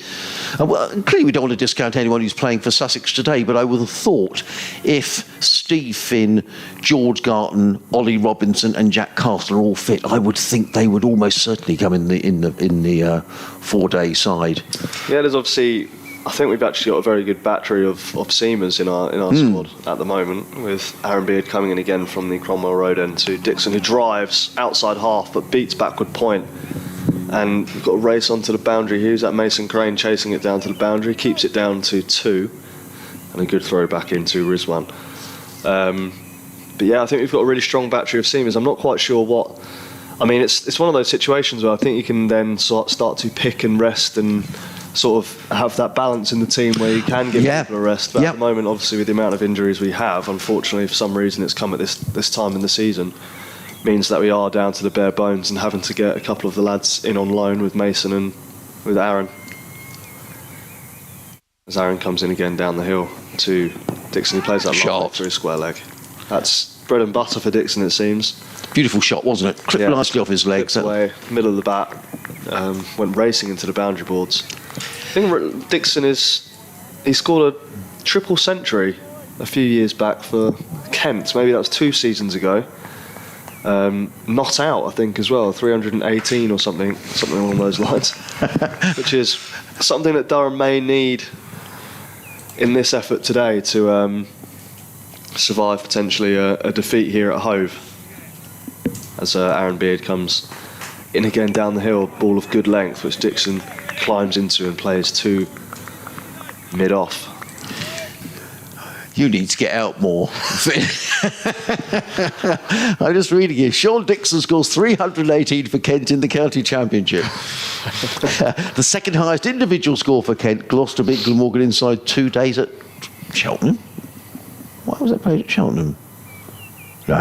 clearly we don't want to discount anyone who's playing for Sussex today. But I would have thought if Steve Finn, George Garton, Ollie Robinson, and Jack Castle are all fit, I would think they would almost certainly come in the 4-day side. Yeah, there's obviously. I think we've actually got a very good battery of seamers in our squad at the moment, with Aaron Beard coming in again from the Cromwell Road end to Dixon, who drives outside half but beats backward point. And we've got a race onto the boundary. Here's that Mason Crane chasing it down to the boundary, keeps it down to 2, and a good throw back into Rizwan. But yeah, I think we've got a really strong battery of seamers. I'm not quite sure what. I mean, it's one of those situations where I think you can then start to pick and rest and sort of have that balance in the team where you can give people a rest. But at the moment, obviously, with the amount of injuries we have, unfortunately, for some reason, it's come at this time in the season, means that we are down to the bare bones and having to get a couple of the lads in on loan with Mason and with Aaron. As Aaron comes in again down the hill to Dixon, he plays that long through his square leg. That's bread and butter for Dixon, it seems. Beautiful shot, wasn't it? Clipped nicely off his legs. Away, middle of the bat, went racing into the boundary boards. I think Dixon he scored a triple century a few years back for Kent. Maybe that was 2 seasons ago. Not out, I think, as well, 318 or something along those lines, which is something that Durham may need in this effort today to survive potentially a defeat here at Hove. As Aaron Beard comes in again down the hill, ball of good length, which Dixon climbs into and plays to mid-off. You need to get out more. I'm just reading here. Sean Dixon scores 318 for Kent in the county championship. The second highest individual score for Kent. Gloucester beat Glamorgan inside 2 days at Cheltenham. Why was that played at Cheltenham? No,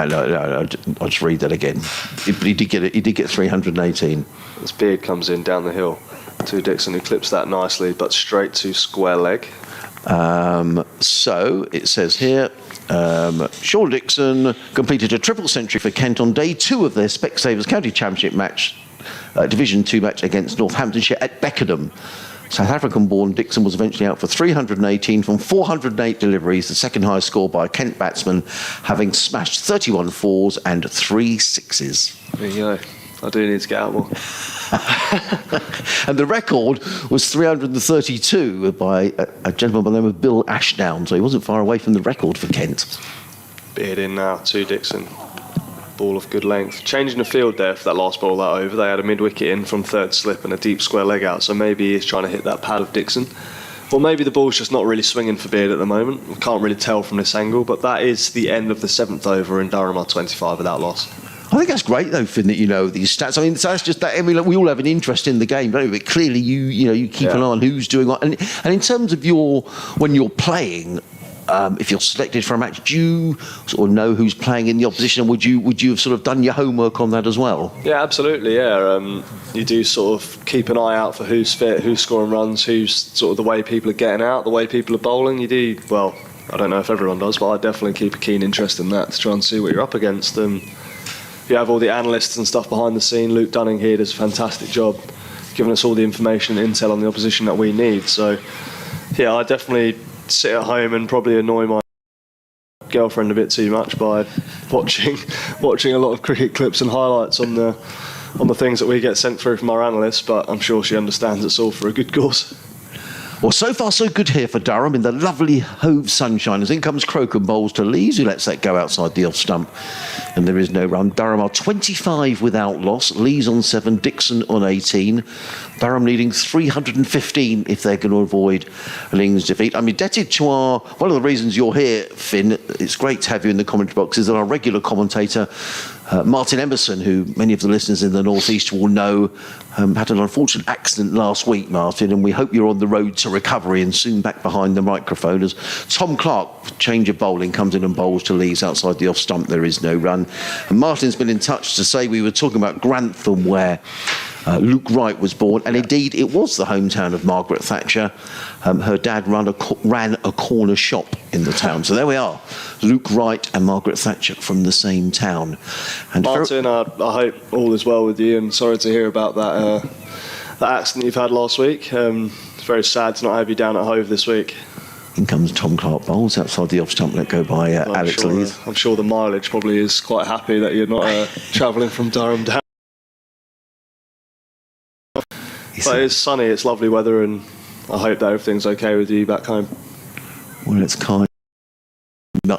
I'll just read that again. But he did get it. He did get 318. As Beard comes in down the hill to Dixon, who clips that nicely, but straight to square leg. So it says here, Sean Dixon completed a triple century for Kent on day 2 of their Specsavers County Championship match, Division 2 match against Northamptonshire at Beckenham. South African-born Dixon was eventually out for 318 from 408 deliveries, the second highest score by a Kent batsman, having smashed 31 fours and 3 sixes. There you go. I do need to get out more. And the record was 332 by a gentleman by the name of Bill Ashdown, so he wasn't far away from the record for Kent. Beard in now to Dixon. Ball of good length. Changing the field there for that last ball, that over. They had a mid-wicket in from third slip and a deep square leg out, so maybe he's trying to hit that pad of Dixon. Or maybe the ball's just not really swinging for Beard at the moment. We can't really tell from this angle, but that is the end of the 7th over, and Durham are 25 without loss. I think that's great, though, Finn, that you know these stats. I mean, so that's just that. I mean, we all have an interest in the game, don't we? But clearly, you keep an eye on who's doing what. And in terms of when you're playing, if you're selected for a match, do you sort of know who's playing in the opposition? And would you have sort of done your homework on that as well? Yeah, absolutely. Yeah, you do sort of keep an eye out for who's fit, who's scoring runs, who's sort of the way people are getting out, the way people are bowling. You do well. I don't know if everyone does, but I definitely keep a keen interest in that to try and see what you're up against. You have all the analysts and stuff behind the scene. Luke Dunning here does a fantastic job giving us all the information and intel on the opposition that we need. So, yeah, I definitely sit at home and probably annoy my girlfriend a bit too much by watching a lot of cricket clips and highlights on the things that we get sent through from our analysts, but I'm sure she understands it's all for a good cause. Well, so far so good here for Durham in the lovely Hove sunshine. As in comes Crocombe bowls to Lees, who lets that go outside the off stump, and there is no run. Durham are 25 without loss. Lees on 7, Dixon on 18. Durham needing 315 if they're going to avoid an innings defeat. I'm indebted to one of the reasons you're here, Finn. It's great to have you in the commentary box. Is that our regular commentator, Martin Emerson, who many of the listeners in the North East will know, had an unfortunate accident last week, Martin, and we hope you're on the road to recovery and soon back behind the microphone as Tom Clark, change of bowling, comes in and bowls to Lees outside the off stump. There is no run. And Martin's been in touch to say we were talking about Grantham, where Luke Wright was born, and indeed it was the hometown of Margaret Thatcher. Her dad ran a corner shop in the town. So there we are, Luke Wright and Margaret Thatcher from the same town. And Martin, I hope all is well with you, and sorry to hear about that accident you've had last week. It's very sad to not have you down at Hove this week. In comes Tom Clark bowls outside the off stump, let go by Alex Lees. I'm sure the mileage probably is quite happy that you're not travelling from Durham down. But it's sunny, it's lovely weather, and I hope that everything's okay with you back home. Well, it's kind. I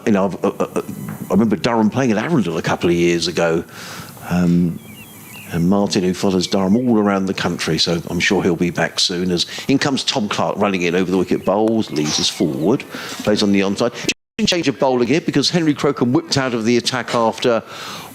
remember Durham playing at Arundel a couple of years ago, and Martin, who follows Durham all around the country, so I'm sure he'll be back soon. As in comes Tom Clark running in over the wicket, bowls, leads us forward, plays on the onside. change of bowling here because Henry Crocombe whipped out of the attack after,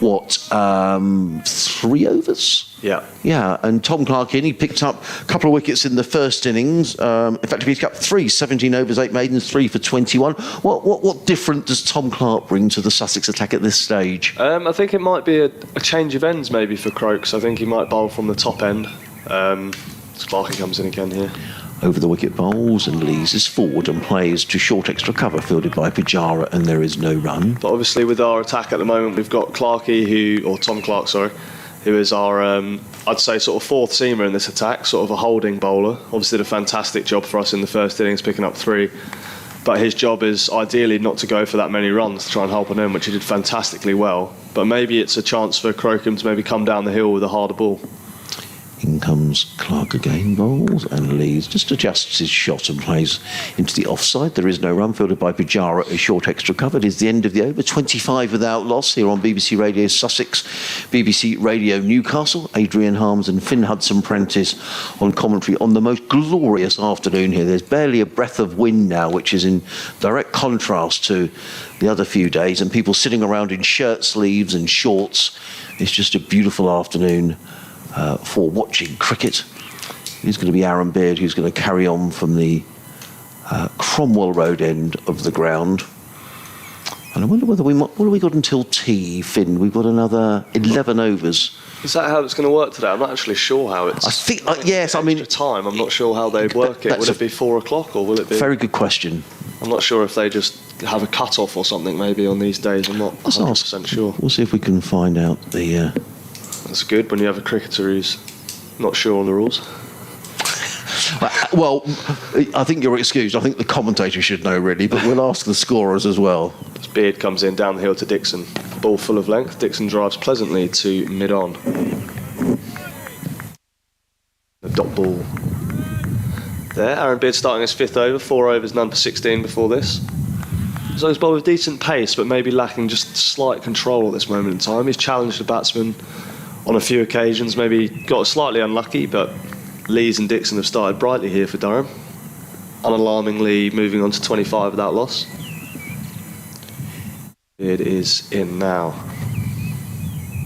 3 overs? Yeah. Yeah, and Tom Clark he picked up a couple of wickets in the first innings. In fact, he picked up 17 overs, 8 maidens, 3 for 21. What different does Tom Clark bring to the Sussex attack at this stage? I think it might be a change of ends maybe for Croaks. I think he might bowl from the top end. Clarkey comes in again here. Over the wicket bowls and leases forward and plays to short extra cover fielded by Pujara, and there is no run. But obviously with our attack at the moment, we've got Clarkey, Tom Clark, who is our, I'd say, sort of fourth seamer in this attack, sort of a holding bowler. Obviously did a fantastic job for us in the first innings, picking up 3. But his job is ideally not to go for that many runs to try and help on him, which he did fantastically well. But maybe it's a chance for Crocombe to maybe come down the hill with a harder ball. In comes Clark again, bowls and leads, just adjusts his shot and plays into the offside. There is no run, fielded by Pujara, a short extra cover. It is the end of the over, 25 without loss here on BBC Radio Sussex, BBC Radio Newcastle. Adrian Harms and Finn Hudson-Prentice on commentary on the most glorious afternoon here. There's barely a breath of wind now, which is in direct contrast to the other few days, and people sitting around in shirt sleeves and shorts. It's just a beautiful afternoon for watching cricket. It's going to be Aaron Beard who's going to carry on from the Cromwell Road end of the ground. And I wonder whether what have we got until tea, Finn? We've got another 11 overs. Is that how it's going to work today? I'm not actually sure how it's... I think, yes, I mean... time, I'm not sure how they work it. Will it be 4 o'clock or will it be... Very good question. I'm not sure if they just have a cut-off or something maybe on these days. I'm not 100% sure. We'll see if we can find out the... That's good when you have a cricketer who's not sure on the rules. Well, I think you're excused. I think the commentator should know, really, but we'll ask the scorers as well. As Beard comes in down the hill to Dixon. Ball full of length. Dixon drives pleasantly to mid-on. The dot ball there. Aaron Beard starting his 5th over. 4 overs, none for 16 before this. So he's bowled with decent pace, but maybe lacking just slight control at this moment in time. He's challenged the batsman on a few occasions, maybe got slightly unlucky, but Lees and Dixon have started brightly here for Durham. Unalarmingly moving on to 25 without loss. It is in now.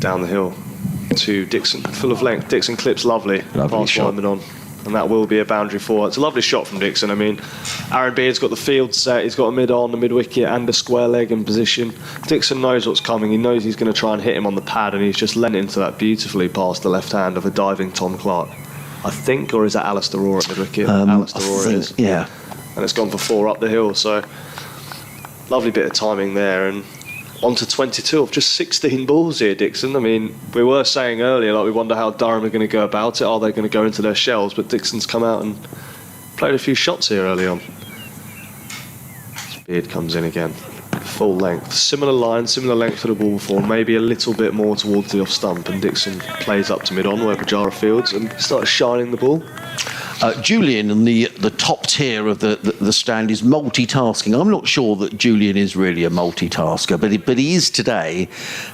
Down the hill to Dixon, full of length. Dixon clips lovely past shot. Wyman on. And that will be a boundary for. It's a lovely shot from Dixon. I mean, Aaron Beard's got the field set. He's got a mid-on, a mid-wicket and a square leg in position. Dixon knows what's coming. He knows he's going to try and hit him on the pad, and he's just lent into that beautifully past the left hand of a diving Tom Clark, I think. Or is that Alistair Roar at mid-wicket? Alistair Roar it is. Yeah. And it's gone for 4 up the hill. So lovely bit of timing there. And on to 22 of just 16 balls here, Dixon. I mean, we were saying earlier, like, we wonder how Durham are going to go about it. Are they going to go into their shells? But Dixon's come out and played a few shots here early on. Beard comes in again. Full length. Similar line, similar length to the ball before. Maybe a little bit more towards the off stump. And Dixon plays up to mid-on where Pujara fields and starts shining the ball. Julian in the top tier of the stand is multitasking. I'm not sure that Julian is really a multitasker, but he is today,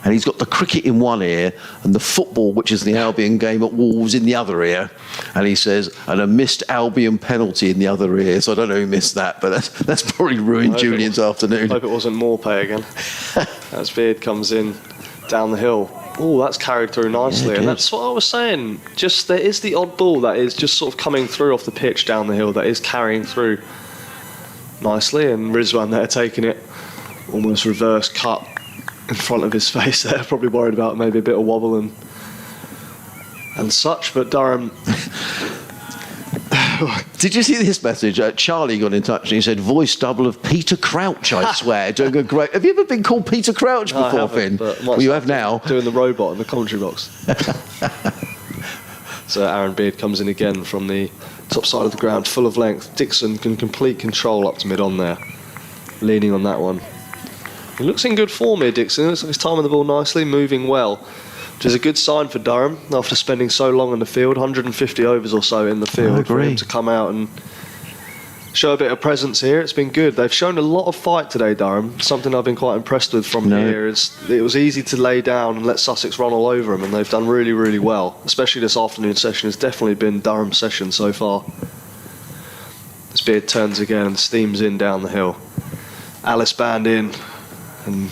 and he's got the cricket in one ear and the football, which is the Albion game at Wolves, in the other ear. And he says, and a missed Albion penalty in the other ear. So I don't know who missed that, but that's probably ruined Julian's afternoon. I hope it wasn't Morpay again. As Beard comes in down the hill. Oh, that's carried through nicely, and that's what I was saying. Just there is the odd ball that is just sort of coming through off the pitch down the hill that is carrying through nicely, and Rizwan there taking it almost reverse cut in front of his face there, probably worried about maybe a bit of wobble and such. But Durham. Did you see this message? Charlie got in touch and he said, voice double of Peter Crouch, I swear. Doing a great... Have you ever been called Peter Crouch before, no, Finn? Well, you have now. Doing the robot in the commentary box. So Aaron Beard comes in again from the top side of the ground, full of length. Dixon can complete control up to mid-on there, leaning on that one. He looks in good form here, Dixon. Looks like he's timing the ball nicely, moving well, which is a good sign for Durham after spending so long in the field, 150 overs or so in the field. For him to come out and show a bit of presence here. It's been good. They've shown a lot of fight today, Durham. Something I've been quite impressed with from here is it was easy to lay down and let Sussex run all over them, and they've done really, really well. Especially this afternoon session has definitely been Durham's session so far. This Beard turns again and steams in down the hill. Alice band in and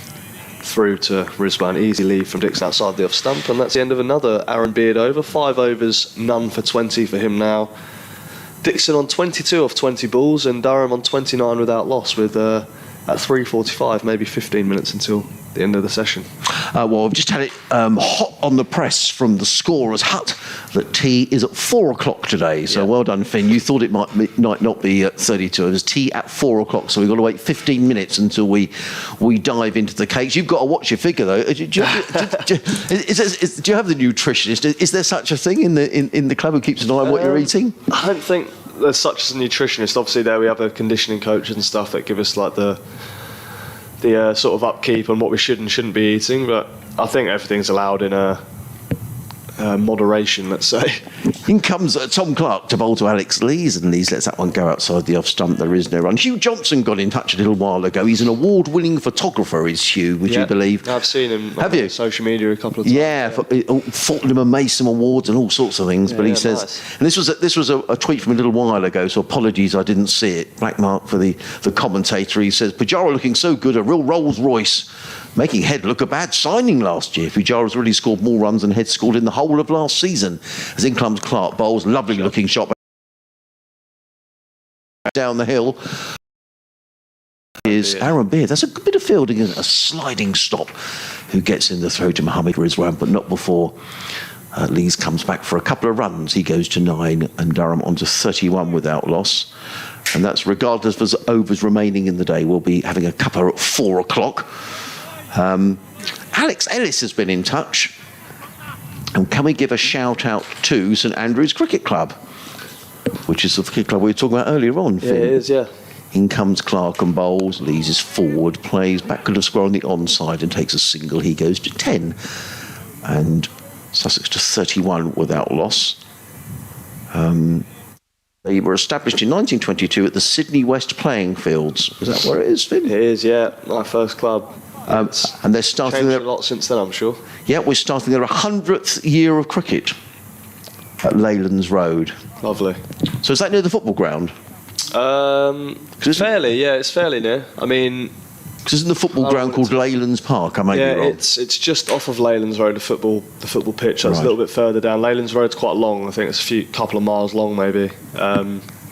through to Rizwan. Easy lead from Dixon outside the off stump, and that's the end of another Aaron Beard over. 5 overs, none for 20 for him now. Dixon on 22 off 20 balls, and Durham on 29 without loss, with at 3:45, maybe 15 minutes until the end of the session. Well, I've just had it hot on the press from the scorer's hut that tea is at 4 o'clock today. So well done, Finn. You thought it might not be at 32. It was tea at 4 o'clock. So we've got to wait 15 minutes until we dive into the cakes. You've got to watch your figure, though. Do you have the nutritionist? Is there such a thing in the club who keeps an eye on what you're eating? I don't think there's such as a nutritionist. Obviously, there we have a conditioning coach and stuff that give us like the sort of upkeep on what we should and shouldn't be eating, but I think everything's allowed in a moderation, let's say. In comes Tom Clark to bowl to Alex Lees, and Lees lets that one go outside the off stump. There is no run. Hugh Johnson got in touch a little while ago. He's an award-winning photographer, is Hugh, would you believe? I've seen him on social media a couple of times. Yeah, Fortnum and Mason Awards and all sorts of things, but he says... Nice. And this was a tweet from a little while ago, so apologies I didn't see it. Black mark for the commentator. He says, Pujara looking so good, a real Rolls-Royce, making Head look a bad signing last year. Pujara's already scored more runs than Head scored in the whole of last season. As in comes Clark bowls, lovely looking shot down the hill. Is Aaron Beard. That's a good bit of fielding, a sliding stop, who gets in the throw to Mohammad Rizwan, but not before Lees comes back for a couple of runs. He goes to 9 and Durham on to 31 without loss. And that's regardless of overs remaining in the day. We'll be having a cuppa at 4 o'clock. Alex Ellis has been in touch, and can we give a shout out to St Andrews Cricket Club, which is the cricket club we were talking about earlier on, Finn? Yeah, it is, yeah. In comes Clark and bowls. Lees is forward, plays back to the square on the onside and takes a single. He goes to 10, and Sussex to 31 without loss. They were established in 1922 at the Sydney West Playing Fields. Is that where it is, Finn? It is, yeah. My first club. And they're starting changed a lot since then, I'm sure. Yeah, we're starting their 100th year of cricket at Leylands Road. Lovely. So is that near the football ground? It's fairly near. I mean, because isn't the football ground called Leylands Park? I may be wrong. It's just off of Leylands Road, the football pitch. That's a little bit further down. Leylands Road's quite long. I think it's couple of miles long, maybe.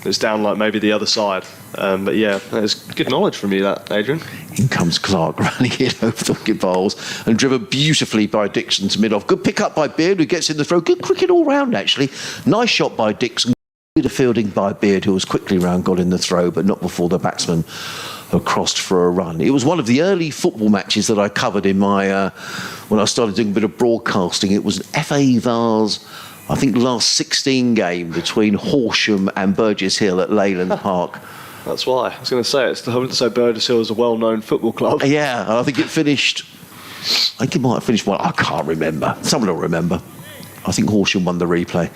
It's down like maybe the other side. But yeah, there's good knowledge from you, that, Adrian. In comes Clark running in over the wicket bowls and driven beautifully by Dixon to mid-off. Good pick up by Beard, who gets in the throw. Good cricket all round, actually. Nice shot by Dixon. Bit of fielding by Beard, who was quickly round, got in the throw, but not before the batsman crossed for a run. It was one of the early football matches that I covered in my when I started doing a bit of broadcasting. It was an FA Vars, I think, last 16 game between Horsham and Burgess Hill at Leyland Park. That's why. I was going to say, I wouldn't say Burgess Hill is a well-known football club. Yeah, I think it finished... I think it might have finished one. I can't remember. Someone will remember. I think Horsham won the replay.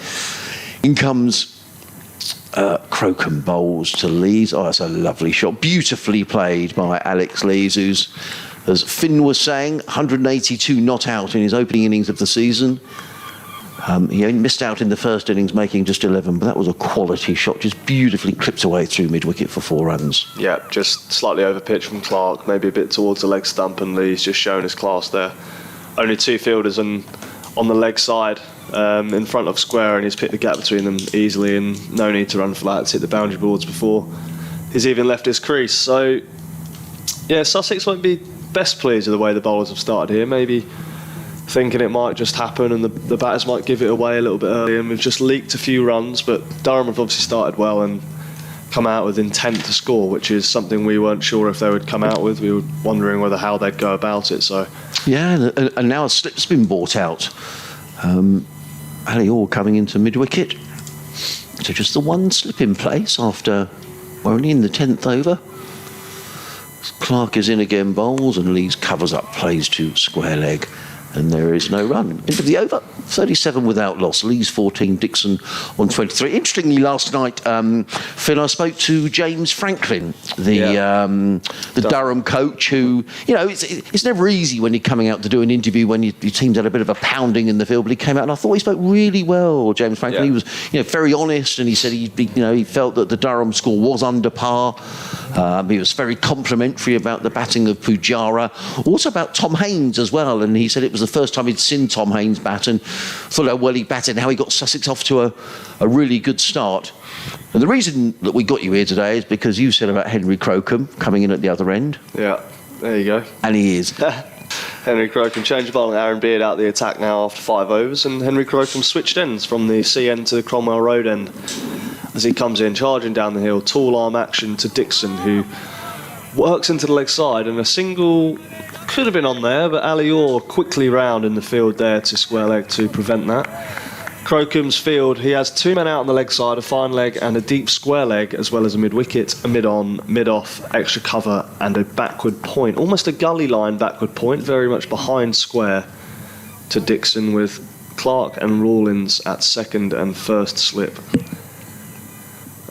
In comes Crocombe bowls to Lees. Oh, that's a lovely shot. Beautifully played by Alex Lees, who's, as Finn was saying, 182 not out in his opening innings of the season. He only missed out in the first innings, making just 11, but that was a quality shot, just beautifully clipped away through mid-wicket for 4 runs. Yeah, just slightly over pitch from Clark, maybe a bit towards the leg stump, and Lee's just showing his class there. Only 2 fielders on the leg side in front of square, and he's picked the gap between them easily, and no need to run flats, hit the boundary boards before he's even left his crease. So, yeah, Sussex won't be best pleased with the way the bowlers have started here. Maybe thinking it might just happen and the batters might give it away a little bit early, and we've just leaked a few runs, but Durham have obviously started well and come out with intent to score, which is something we weren't sure if they would come out with. We were wondering how they'd go about it. So yeah, and now a slip's been bought out. Ali Orr coming into mid-wicket. So just the one slip in place after we're only in the 10th over. Clark is in again, bowls, and Lees covers up, plays to square leg, and there is no run. Into the over, 37 without loss. Lees 14, Dixon on 23. Interestingly, last night, Phil, I spoke to James Franklin, the Durham coach, who, you know, it's never easy when you're coming out to do an interview when your team's had a bit of a pounding in the field, but he came out and I thought he spoke really well, James Franklin. He was, very honest, and he said he felt that the Durham score was under par. He was very complimentary about the batting of Pujara, also about Tom Haines as well, and he said it was the first time he'd seen Tom Haines bat and thought how well he batted and how he got Sussex off to a really good start. And the reason that we got you here today is because you said about Henry Crocombe coming in at the other end. Yeah, there you go. And he is. Henry Crocombe changed bowling. Aaron Beard out the attack now after 5 overs, and Henry Crocombe switched ends from the C end to the Cromwell Road end as he comes in, charging down the hill. Tall arm action to Dixon, who works into the leg side, and a single could have been on there, but Ali Orr quickly round in the field there to square leg to prevent that. Crocombe's field, he has 2 men out on the leg side, a fine leg and a deep square leg, as well as a mid-wicket, a mid-on, mid-off, extra cover and a backward point. Almost a gully line backward point, very much behind square to Dixon, with Clark and Rawlins at second and first slip.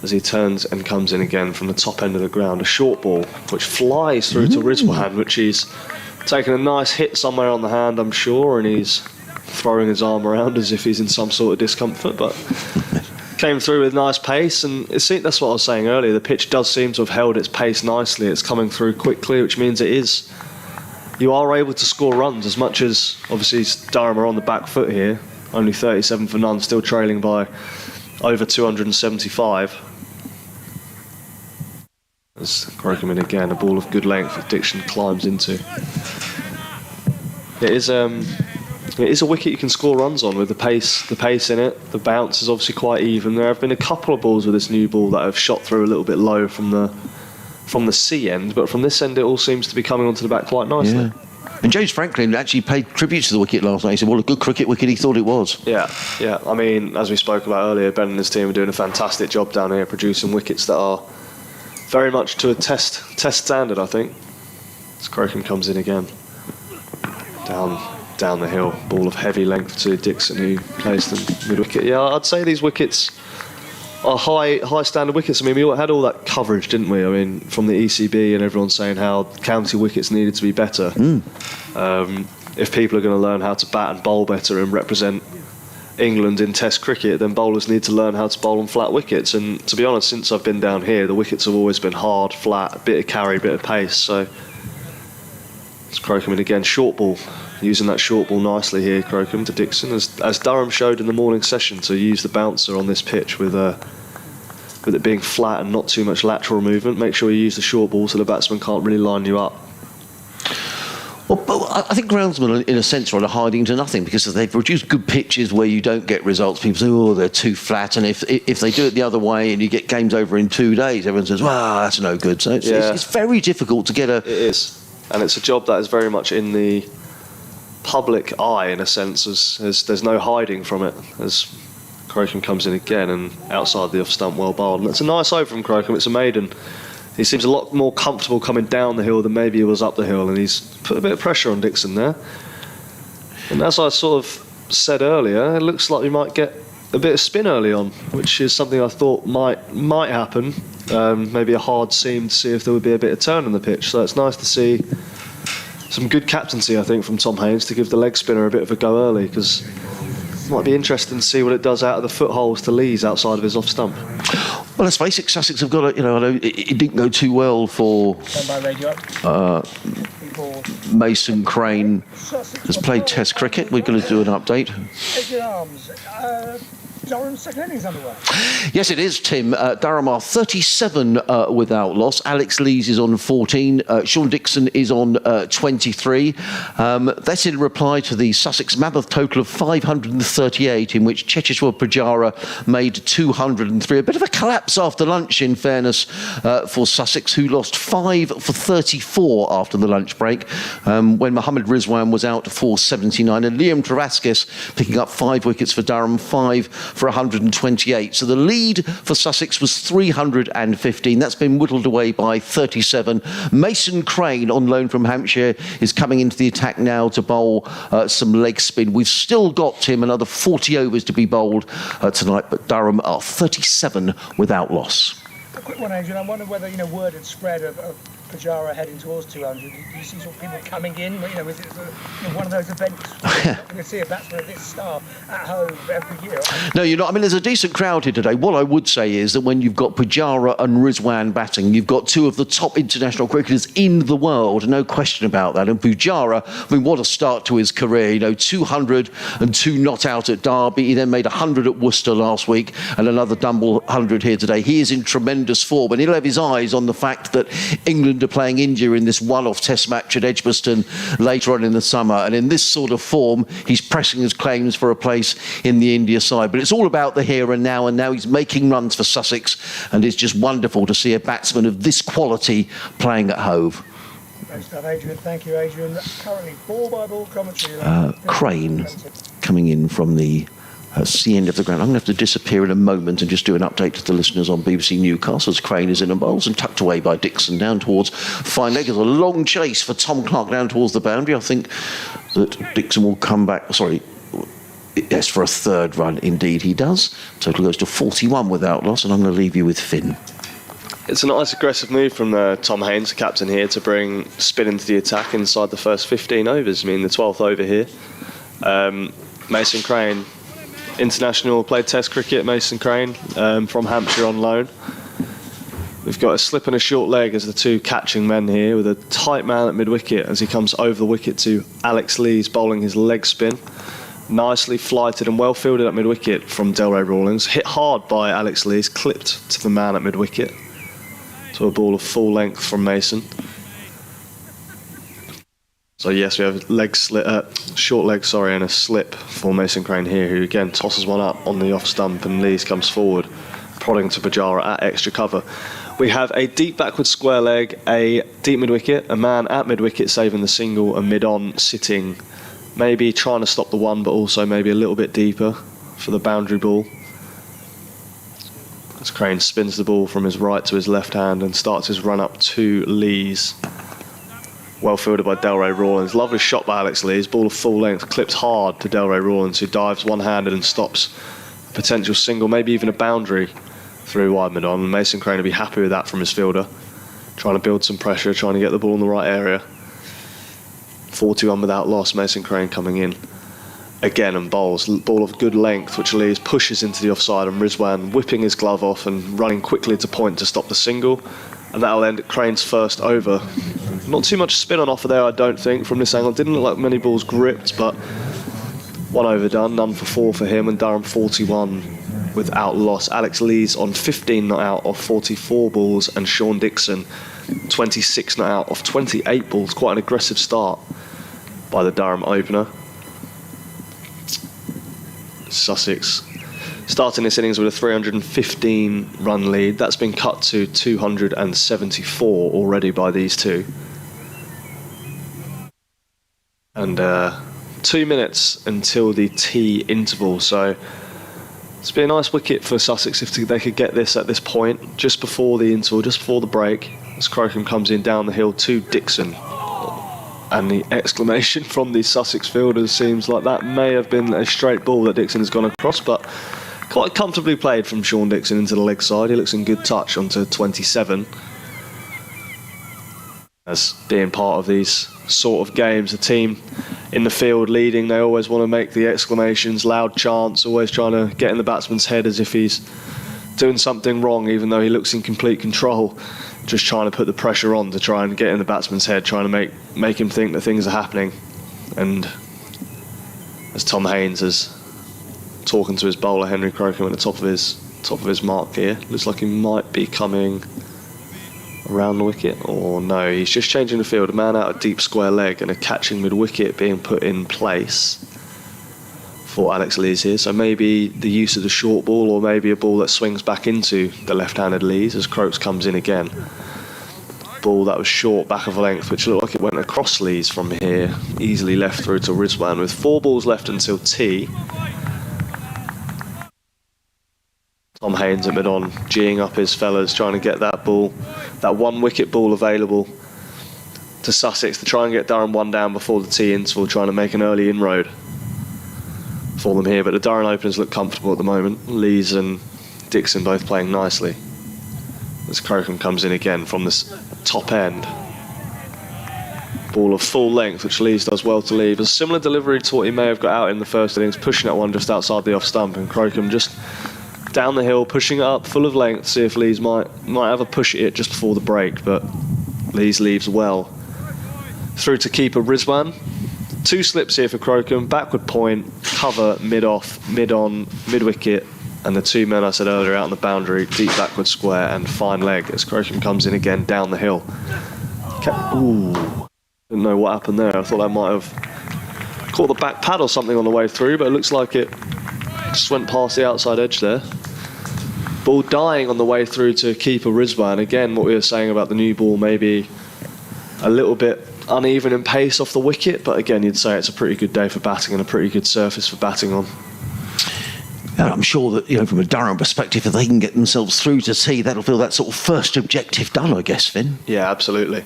As he turns and comes in again from the top end of the ground, a short ball which flies through to Rizwan, which he's taken a nice hit somewhere on the hand, I'm sure, and he's throwing his arm around as if he's in some sort of discomfort, but came through with nice pace. And that's what I was saying earlier, the pitch does seem to have held its pace nicely. It's coming through quickly, which means you are able to score runs, as much as obviously Durham are on the back foot here, only 37 for none, still trailing by over 275. As Crocombe in again, a ball of good length that Dixon climbs into. It is a wicket you can score runs on with the pace in it. The bounce is obviously quite even. There have been a couple of balls with this new ball that have shot through a little bit low from the C end, but from this end it all seems to be coming onto the back quite nicely. Yeah. And James Franklin actually paid tribute to the wicket last night. He said, well, a good cricket wicket he thought it was. Yeah. I mean, as we spoke about earlier, Ben and his team are doing a fantastic job down here, producing wickets that are very much to a test standard, I think. As Crocombe comes in again. Down the hill, ball of heavy length to Dixon, who plays them mid-wicket. Yeah, I'd say these wickets are high standard wickets. I mean, we all had all that coverage, didn't we? I mean, from the ECB and everyone saying how county wickets needed to be better. If people are going to learn how to bat and bowl better and represent England in Test cricket, then bowlers need to learn how to bowl on flat wickets. And to be honest, since I've been down here, the wickets have always been hard, flat, a bit of carry, a bit of pace. So it's Crocombe in again, short ball. Using that short ball nicely here, Crocombe to Dixon, as Durham showed in the morning session, to use the bouncer on this pitch with it being flat and not too much lateral movement. Make sure you use the short ball so the batsman can't really line you up. Well, I think groundsmen, in a sense, are hiding to nothing, because if they produce good pitches where you don't get results, people say, oh, they're too flat. And if they do it the other way and you get games over in 2 days, everyone says, well, that's no good. So it's very difficult to get a... It is. And it's a job that is very much in the public eye, in a sense, as there's no hiding from it, as Crocombe comes in again and outside the off stump, well bowled. And it's a nice over from Crocombe. It's a maiden. He seems a lot more comfortable coming down the hill than maybe he was up the hill, and he's put a bit of pressure on Dixon there. And as I sort of said earlier, it looks like we might get a bit of spin early on, which is something I thought might happen. Maybe a hard seam to see if there would be a bit of turn on the pitch. So it's nice to see some good captaincy, I think, from Tom Haines to give the leg spinner a bit of a go early, because it might be interesting to see what it does out of the footholes to Lees outside of his off stump. Well, let's face it, Sussex have got I know it didn't go too well for Mason Crane has played Test cricket. We're going to do an update. Durham's second innings underway. Yes, it is, Tim. Durham are 37 without loss. Alex Lees is on 14. Sean Dixon is on 23. That's in reply to the Sussex mammoth total of 538, in which Cheteshwar Pujara made 203. A bit of a collapse after lunch, in fairness, for Sussex, who lost 5 for 34 after the lunch break, when Mohammad Rizwan was out for 79. And Liam Travaskis picking up 5 wickets for Durham, 5 for 128. So the lead for Sussex was 315. That's been whittled away by 37. Mason Crane, on loan from Hampshire, is coming into the attack now to bowl some leg spin. We've still got, Tim, another 40 overs to be bowled tonight, but Durham are 37 without loss. A quick one, Adrian. I wonder whether word had spread of Pujara heading towards 200, do you see sort of people coming in? You know, is it sort of, one of those events? You're not going to see a batsman of this star at home every year. No, you're not. I mean, there's a decent crowd here today. What I would say is that when you've got Pujara and Rizwan batting, you've got two of the top international cricketers in the world, no question about that. And Pujara, I mean, what a start to his career. 202 not out at Derby. He then made 100 at Worcester last week and another double 100 here today. He is in tremendous form, and he'll have his eyes on the fact that England are playing India in this one-off test match at Edgbaston later on in the summer. And in this sort of form, he's pressing his claims for a place in the India side. But it's all about the here and now he's making runs for Sussex, and it's just wonderful to see a batsman of this quality playing at Hove. Great stuff, Adrian. Thank you, Adrian. Currently ball-by-ball commentary. Crane coming in from the sea end of the ground. I'm going to have to disappear in a moment and just do an update to the listeners on BBC Newcastle's Crane is in and bowls and tucked away by Dixon down towards fine leg. There's a long chase for Tom Clark down towards the boundary. I think that Dixon will come back. Sorry. Yes, for a third run, indeed he does. Total goes to 41 without loss, and I'm going to leave you with Finn. It's a nice aggressive move from Tom Haynes, the captain here, to bring spin into the attack inside the first 15 overs. I mean, the 12th over here. Mason Crane, international, played Test cricket. Mason Crane from Hampshire on loan. We've got a slip and a short leg as the two catching men here, with a tight man at mid-wicket as he comes over the wicket to Alex Lees bowling his leg spin. Nicely flighted and well fielded at mid-wicket from Delray Rawlings. Hit hard by Alex Lees, clipped to the man at mid-wicket. To a ball of full length from Mason. So yes, we have short leg, and a slip for Mason Crane here, who again tosses one up on the off stump, and Lees comes forward, prodding to Pujara at extra cover. We have a deep backward square leg, a deep mid-wicket, a man at mid-wicket saving the single, and mid-on sitting, maybe trying to stop the one, but also maybe a little bit deeper for the boundary ball. As Crane spins the ball from his right to his left hand and starts his run up to Lees. Well fielded by Delray Rawlings. Lovely shot by Alex Lees. Ball of full length, clipped hard to Delray Rawlings, who dives one-handed and stops a potential single, maybe even a boundary through wide mid-on. Mason Crane will be happy with that from his fielder. Trying to build some pressure, trying to get the ball in the right area. 41 without loss, Mason Crane coming in again and bowls. Ball of good length, which Lees pushes into the offside, and Rizwan whipping his glove off and running quickly to point to stop the single. And that'll end Crane's first over. Not too much spin on offer there, I don't think, from this angle. Didn't look like many balls gripped, but one over done, none for 4 for him, and Durham 41 without loss. Alex Lees on 15 not out of 44 balls, and Sean Dixon 26 not out of 28 balls. Quite an aggressive start by the Durham opener. Sussex starting this innings with a 315 run lead. That's been cut to 274 already by these two. And 2 minutes until the tea interval, so it's been a nice wicket for Sussex if they could get this at this point, just before the interval, just before the break, as Crocombe comes in down the hill to Dixon. And the exclamation from the Sussex fielders seems like that may have been a straight ball that Dixon has gone across, but quite comfortably played from Sean Dixon into the leg side. He looks in good touch onto 27. As being part of these sort of games, the team in the field leading, they always want to make the exclamations, loud chants, always trying to get in the batsman's head as if he's doing something wrong, even though he looks in complete control. Just trying to put the pressure on to try and get in the batsman's head, trying to make him think that things are happening. And as Tom Haynes is talking to his bowler Henry Crocombe at the top of his mark here, looks like he might be coming around the wicket, or no, he's just changing the field. A man out a deep square leg and a catching mid-wicket being put in place for Alex Lees here. So maybe the use of the short ball, or maybe a ball that swings back into the left-handed Lees as Croaks comes in again. Ball that was short, back of a length, which looked like it went across Lees from here, easily left through to Rizwan with 4 balls left until tea. Tom Haynes at mid-on, geeing up his fellas, trying to get that ball, that 1 wicket ball available to Sussex to try and get Durham 1 down before the tea interval, trying to make an early inroad for them here. But the Durham openers look comfortable at the moment. Lees and Dixon both playing nicely. as Crocombe comes in again from this top end. Ball of full length, which Lees does well to leave. A similar delivery to what he may have got out in the first innings, pushing that one just outside the off stump, and Crocombe just down the hill, pushing it up full of length, see if Lees might have a push at it just before the break, but Lees leaves well. Through to keeper Rizwan. 2 slips here for Crocombe, backward point, cover, mid-off, mid-on, mid-wicket, and the 2 men I said earlier out on the boundary, deep backward square and fine leg as Crocombe comes in again down the hill. Ooh, didn't know what happened there. I thought I might have caught the back pad or something on the way through, but it looks like it just went past the outside edge there. Ball dying on the way through to keeper Rizwan. Again, what we were saying about the new ball, maybe a little bit uneven in pace off the wicket, but again, you'd say it's a pretty good day for batting and a pretty good surface for batting on. And I'm sure that, from a Durham perspective, if they can get themselves through to tea, that'll feel that sort of first objective done, I guess, Finn. Yeah, absolutely.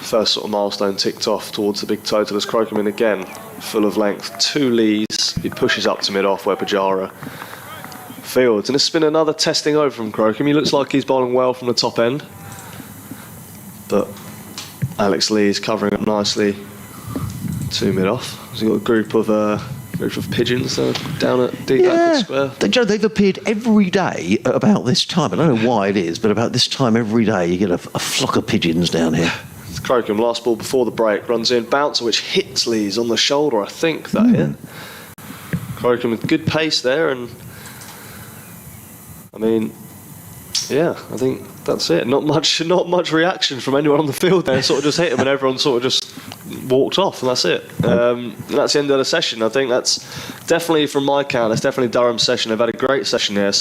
First sort of milestone ticked off towards the big total as Crocombe in again, full of length, 2 Lees. He pushes up to mid-off where Pujara fields. And it's been another testing over from Crocombe. He looks like he's bowling well from the top end, but Alex Lee is covering up nicely to mid-off. So you've got a group of pigeons down at deep backward square. Joe, they've appeared every day at about this time. I don't know why it is, but about this time every day you get a flock of pigeons down here. It's Crocombe, last ball before the break, runs in, bouncer which hits Lees on the shoulder, I think that hit. Crocombe with good pace there, and I mean, yeah, I think that's it. Not much reaction from anyone on the field there. Sort of just hit him, and everyone sort of just walked off, and that's it. And that's the end of the session. I think that's definitely, from my count, that's definitely Durham's session. They've had a great session here.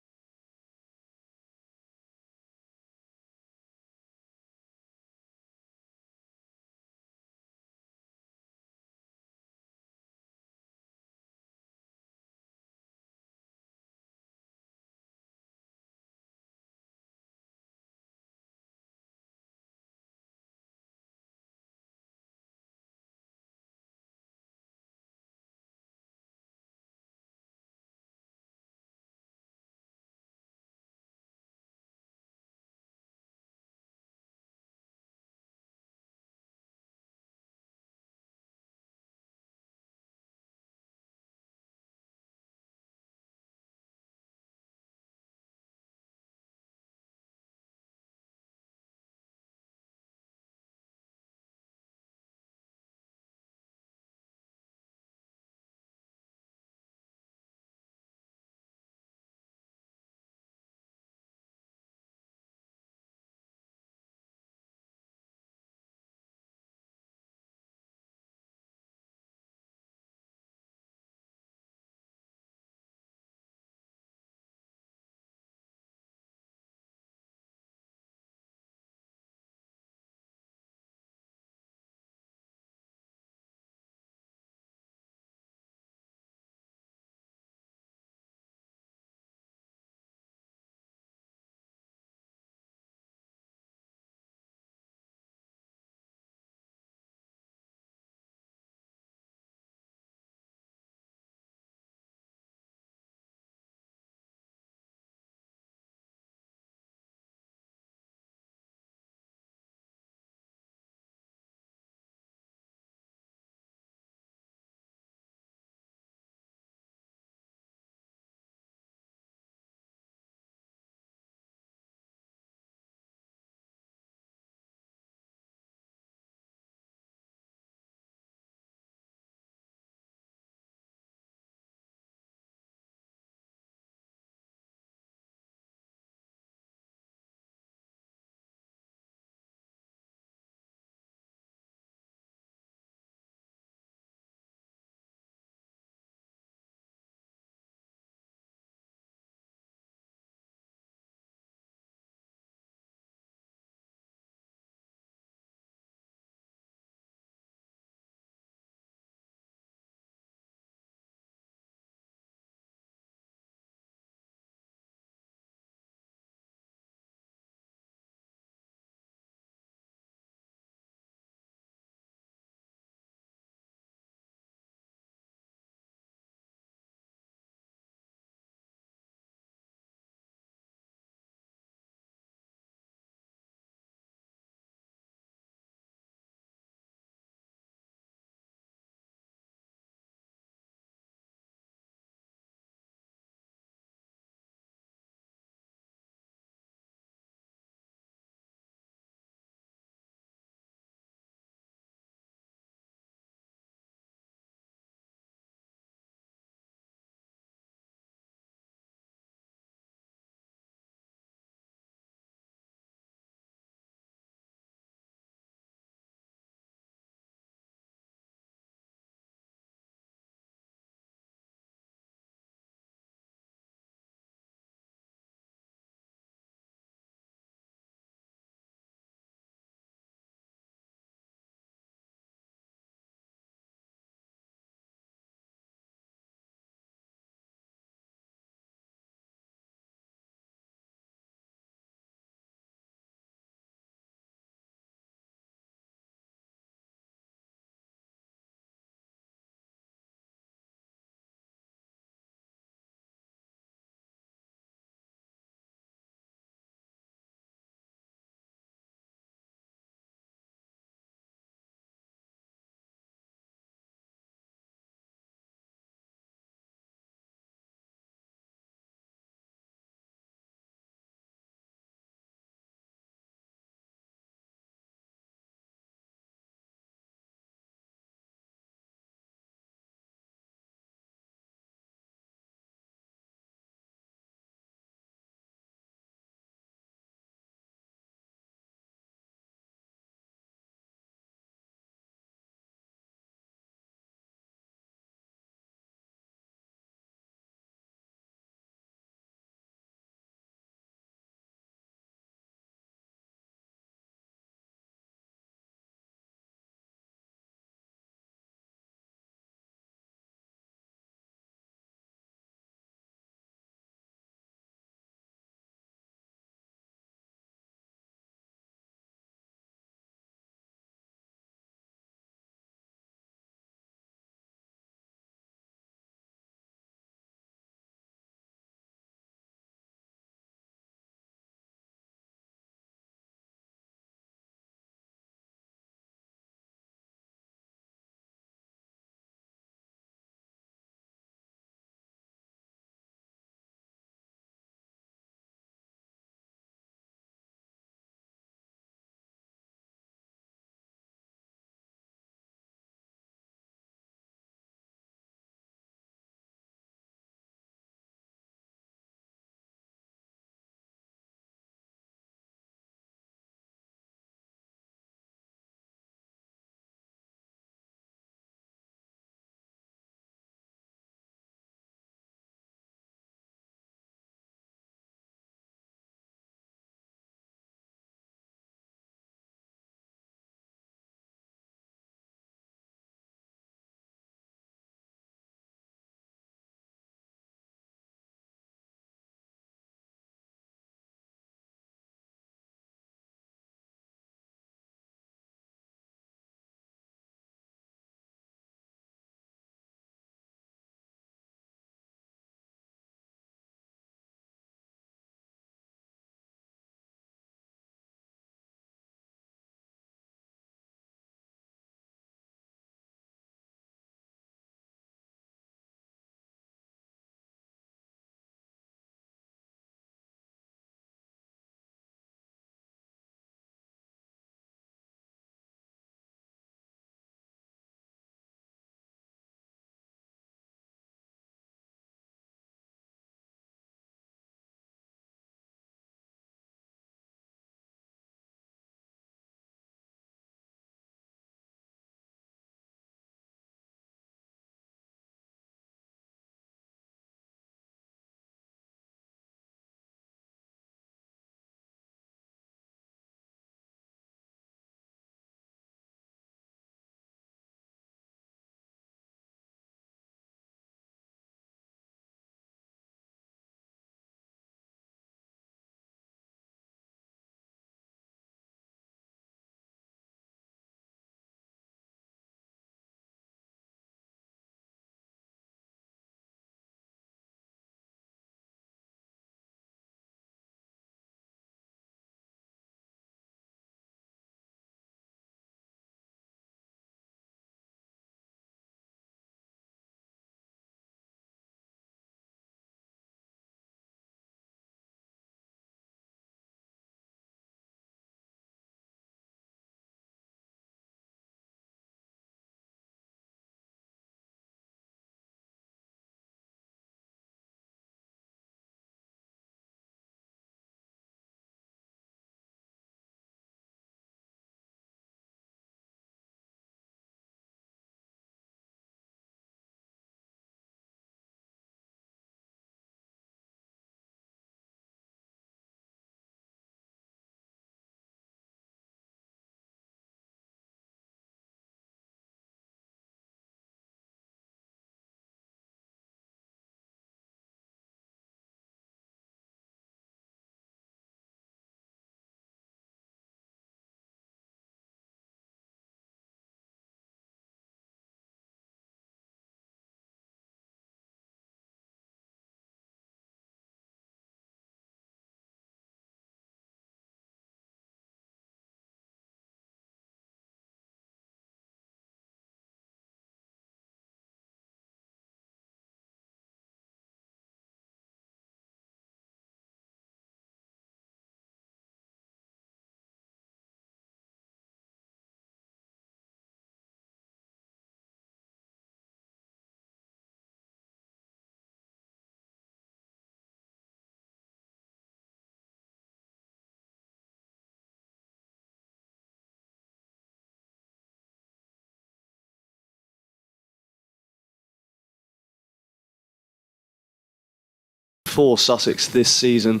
for Sussex this season.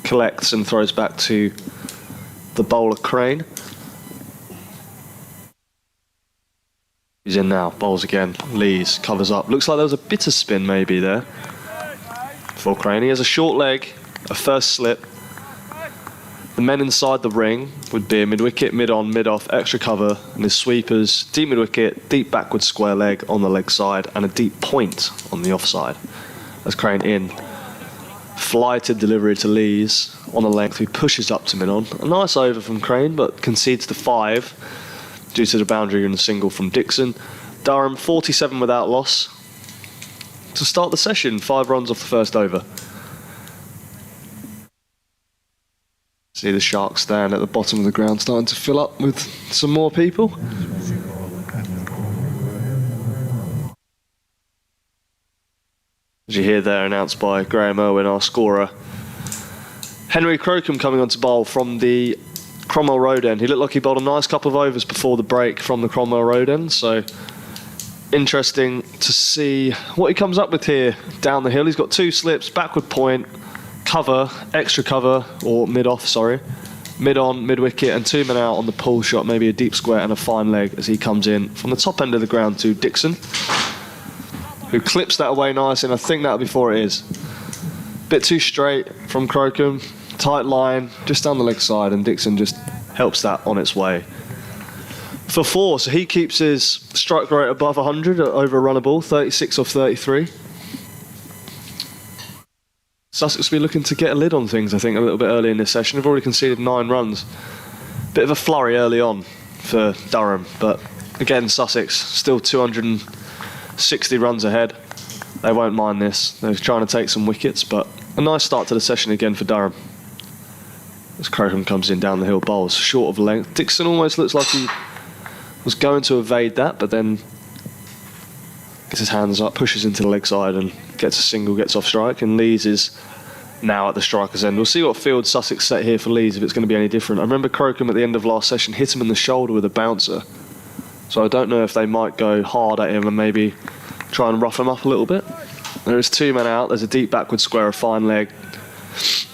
Collects and throws back to the bowler Crane. He's in now, bowls again. Lees covers up. Looks like there was a bit of spin maybe there for Crane. He has a short leg, a first slip. The men inside the ring would be a mid-wicket, mid-on, mid-off, extra cover, and his sweepers, deep mid-wicket, deep backward square leg on the leg side, and a deep point on the offside. As Crane in. Flighted delivery to Lees on the length, who pushes up to mid-on. A nice over from Crane, but concedes to 5 due to the boundary and a single from Dixon. Durham 47 without loss to start the session. 5 runs off the first over. See the Sharks stand at the bottom of the ground starting to fill up with some more people. As you hear there, announced by Graham Irwin, our scorer. Henry Crocombe coming on to bowl from the Cromwell Road end. He looked like he bowled a nice couple of overs before the break from the Cromwell Road end, so interesting to see what he comes up with here down the hill. He's got 2 slips, backward point, cover, extra cover, or mid-off, sorry, mid-on, mid-wicket, and 2 men out on the pull shot, maybe a deep square and a fine leg as he comes in from the top end of the ground to Dixon, who clips that away nice, and I think that'll be 4 it is. Bit too straight from Crocombe, tight line, just down the leg side, and Dixon just helps that on its way. For 4, so he keeps his strike rate above 100 over a runner ball, 36 off 33. Sussex will be looking to get a lid on things, I think, a little bit early in this session. They've already conceded 9 runs. Bit of a flurry early on for Durham, but again, Sussex still 260 runs ahead. They won't mind this. They're trying to take some wickets, but a nice start to the session again for Durham. As Crocombe comes in down the hill, bowls short of length. Dixon almost looks like he was going to evade that, but then gets his hands up, pushes into the leg side and gets a single, gets off strike, and Lees is now at the striker's end. We'll see what field Sussex set here for Lees, if it's going to be any different. I remember Crocombe at the end of last session hit him in the shoulder with a bouncer, so I don't know if they might go hard at him and maybe try and rough him up a little bit. There is 2 men out. There's a deep backward square, a fine leg.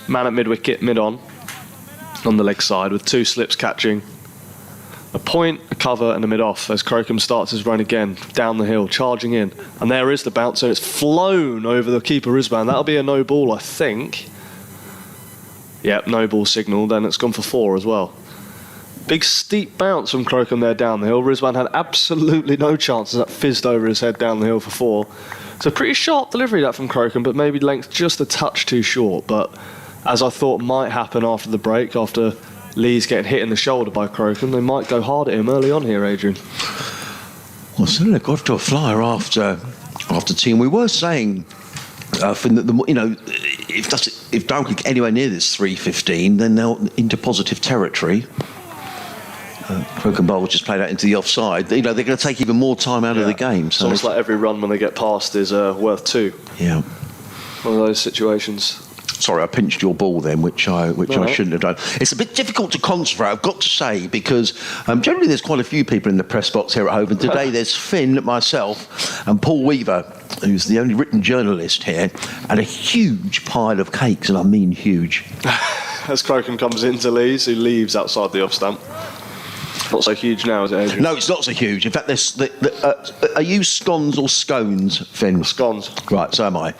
Man at mid-wicket, mid-on the leg side with 2 slips catching. A point, a cover and a mid-off as Crocombe starts his run again down the hill, charging in. And there is the bouncer. It's flown over the keeper Rizwan. That'll be a no ball, I think. Yep, no ball signal. Then it's gone for 4 as well. Big steep bounce from Crocombe there down the hill. Rizwan had absolutely no chance as that fizzed over his head down the hill for 4. So pretty sharp delivery that from Crocombe, but maybe length just a touch too short. But as I thought might happen after the break, after Lee's getting hit in the shoulder by Crocombe, they might go hard at him early on here, Adrian. Well, certainly got to a flyer after team. We were saying, Finn, that if Durham could get anywhere near this 315, then they're into positive territory. Crocombe bowl just played out into the offside. They're going to take even more time out of the game. So it's almost like every run when they get past is worth 2. Yeah. One of those situations. Sorry, I pinched your ball then, which I shouldn't have done. It's a bit difficult to concentrate, I've got to say, because generally there's quite a few people in the press box here at Hove, and today there's Finn, myself, and Paul Weaver, who's the only written journalist here, and a huge pile of cakes, and I mean huge. As Crocombe comes into Lees, who leaves outside the off stump. Not so huge now, is it, Adrian? No, it's not so huge. In fact, are you scones or scones, Finn? Scones. Right, so am I.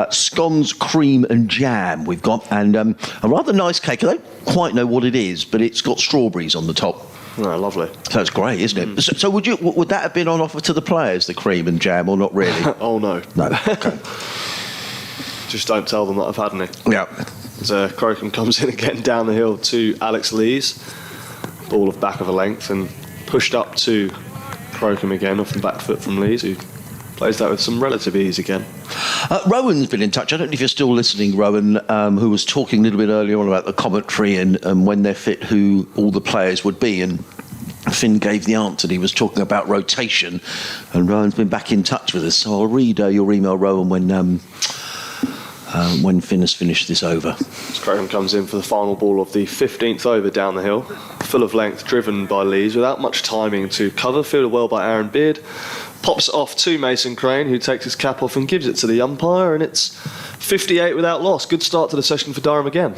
Scones, cream and jam we've got, and a rather nice cake. I don't quite know what it is, but it's got strawberries on the top. Oh, lovely. So it's great, isn't it? So would that have been on offer to the players, the cream and jam, or not really? Oh, no. No, okay. Just don't tell them that I've had any. Yeah. As Crocombe comes in again down the hill to Alex Lees. Ball of back of a length and pushed up to Crocombe again off the back foot from Lees, who plays that with some relative ease again. Rowan's been in touch. I don't know if you're still listening, Rowan, who was talking a little bit earlier on about the commentary and when they're fit, who all the players would be. And Finn gave the answer. He was talking about rotation, and Rowan's been back in touch with us. So I'll read your email, Rowan, when Finn has finished this over. Crocombe comes in for the final ball of the 15th over down the hill, full of length, driven by Lees without much timing to cover, fielded well by Aaron Beard. Pops it off to Mason Crane, who takes his cap off and gives it to the umpire, and it's 58 without loss. Good start to the session for Durham again.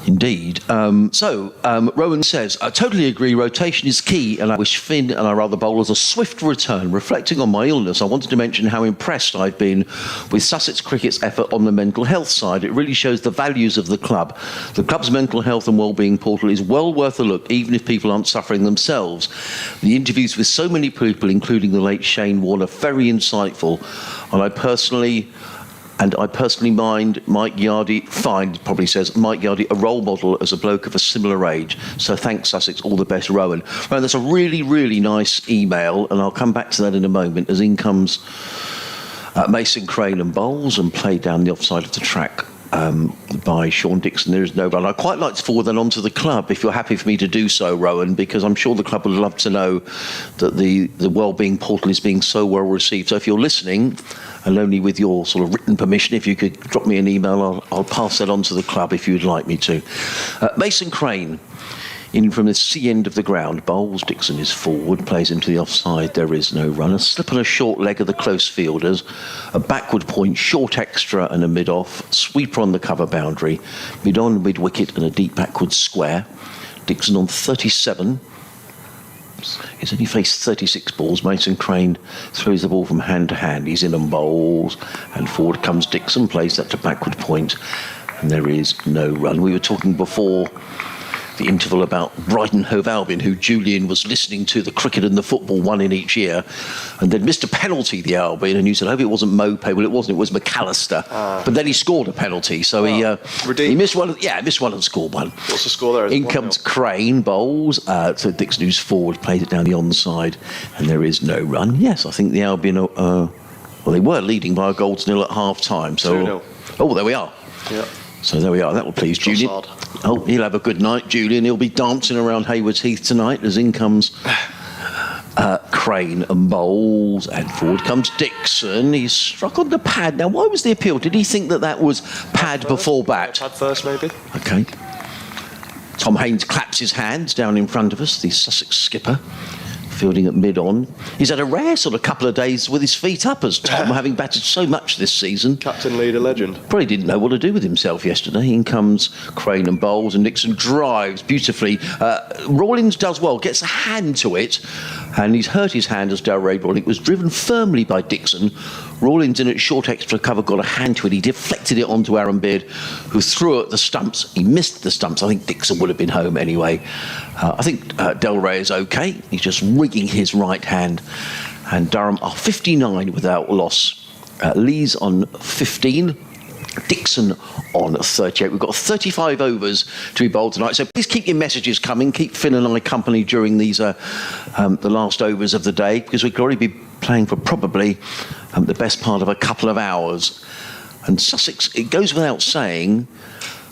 Indeed. Rowan says, I totally agree, rotation is key, and I wish Finn and our other bowlers a swift return. Reflecting on my illness, I wanted to mention how impressed I've been with Sussex Cricket's effort on the mental health side. It really shows the values of the club. The club's mental health and wellbeing portal is well worth a look, even if people aren't suffering themselves. The interviews with so many people, including the late Shane Warne, are very insightful, and I personally find Mike Yardy a role model as a bloke of a similar age. So thanks, Sussex. All the best, Rowan. Rowan, that's a really, really nice email, and I'll come back to that in a moment, as in comes Mason Crane and bowls and played down the offside of the track by Sean Dixon. There is no run. I'd quite like to forward that on to the club, if you're happy for me to do so, Rowan, because I'm sure the club would love to know that the wellbeing portal is being so well received. So if you're listening, and only with your sort of written permission, if you could drop me an email, I'll pass that on to the club if you'd like me to. Mason Crane, in from the C end of the ground, bowls. Dixon is forward, plays into the offside. There is no run. A slip on a short leg of the close fielders, a backward point, short extra and a mid-off, sweeper on the cover boundary, mid-on, mid-wicket and a deep backward square. Dixon on 37. He's only faced 36 balls. Mason Crane throws the ball from hand to hand. He's in and bowls, and forward comes Dixon, plays that to backward point, and there is no run. We were talking before the interval about Brighton Hove Albion, who Julian was listening to, the cricket and the football, one in each year, and then missed a penalty, the Albion, and you said, I hope it wasn't Mope. Well, it wasn't, it was McAllister. But then he scored a penalty, so he missed one. Yeah, missed one and scored one. What's the score there? In comes Crane, bowls, so Dixon, who's forward, plays it down the onside, and there is no run. Yes, I think the Albion, they were leading by a goal to nil at half-time. So, 2-0. Oh, there we are. Yeah. So there we are. That will please Julian. Oh, he'll have a good night, Julian. He'll be dancing around Haywards Heath tonight, as in comes Crane and bowls, and forward comes Dixon. He's struck on the pad. Now, why was the appeal? Did he think that was pad before bat? Pad first, maybe. Okay. Tom Haynes claps his hands down in front of us, the Sussex skipper, fielding at mid-on. He's had a rare sort of couple of days with his feet up, as Tom, having batted so much this season. Captain, leader, legend. Probably didn't know what to do with himself yesterday. In comes Crane and bowls, and Dixon drives beautifully. Rawlins does well, gets a hand to it, and he's hurt his hand as Delray ball. It was driven firmly by Dixon. Rawlins in at short extra cover got a hand to it. He deflected it onto Aaron Beard, who threw it at the stumps. He missed the stumps. I think Dixon would have been home anyway. I think Delray is okay. He's just rigging his right hand. And Durham are 59 without loss. Lee's on 15. Dixon on 38. We've got 35 overs to be bowled tonight, so please keep your messages coming. Keep Finn and I company during these the last overs of the day, because we could already be playing for probably the best part of a couple of hours. And Sussex, it goes without saying,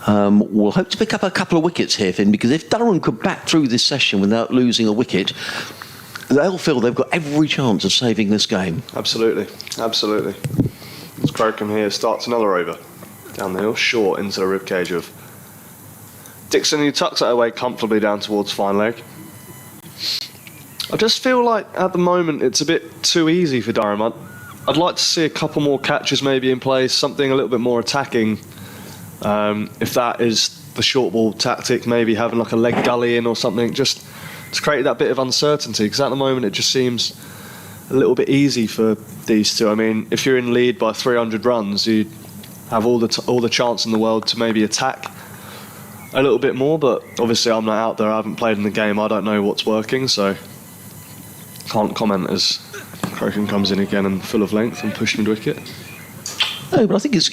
will hope to pick up a couple of wickets here, Finn, because if Durham could bat through this session without losing a wicket, they'll feel they've got every chance of saving this game. Absolutely. It's Crocombe here, starts another over. Down the hill, short into the ribcage of Dixon, who tucks it away comfortably down towards fine leg. I just feel like at the moment it's a bit too easy for Durham. I'd like to see a couple more catches maybe in place, something a little bit more attacking. If that is the short ball tactic, maybe having like a leg gully in or something, just to create that bit of uncertainty, because at the moment it just seems a little bit easy for these two. I mean, if you're in lead by 300 runs, you have all the chance in the world to maybe attack a little bit more, but obviously I'm not out there, I haven't played in the game, I don't know what's working, so can't comment as Crocombe comes in again and full of length and pushed mid-wicket. No, but I think it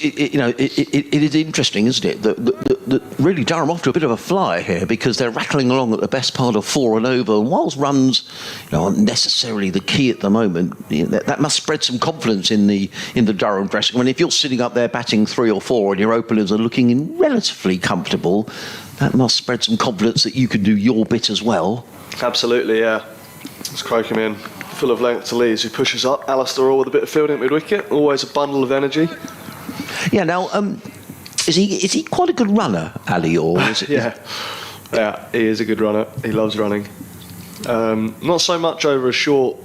is interesting, isn't it? That really Durham off to a bit of a flyer here, because they're rattling along at the best part of 4 and over. And whilst runs aren't necessarily the key at the moment, that must spread some confidence in the Durham dressing room. I mean, if you're sitting up there batting 3 or 4 and your openers are looking relatively comfortable, that must spread some confidence that you can do your bit as well. Absolutely, yeah. It's Crocombe in. Full of length to Lees, who pushes up. Alistair All with a bit of fielding at mid-wicket. Always a bundle of energy. Yeah, now, is he quite a good runner, Ali, or is it? Yeah, he is a good runner. He loves running. Not so much over a short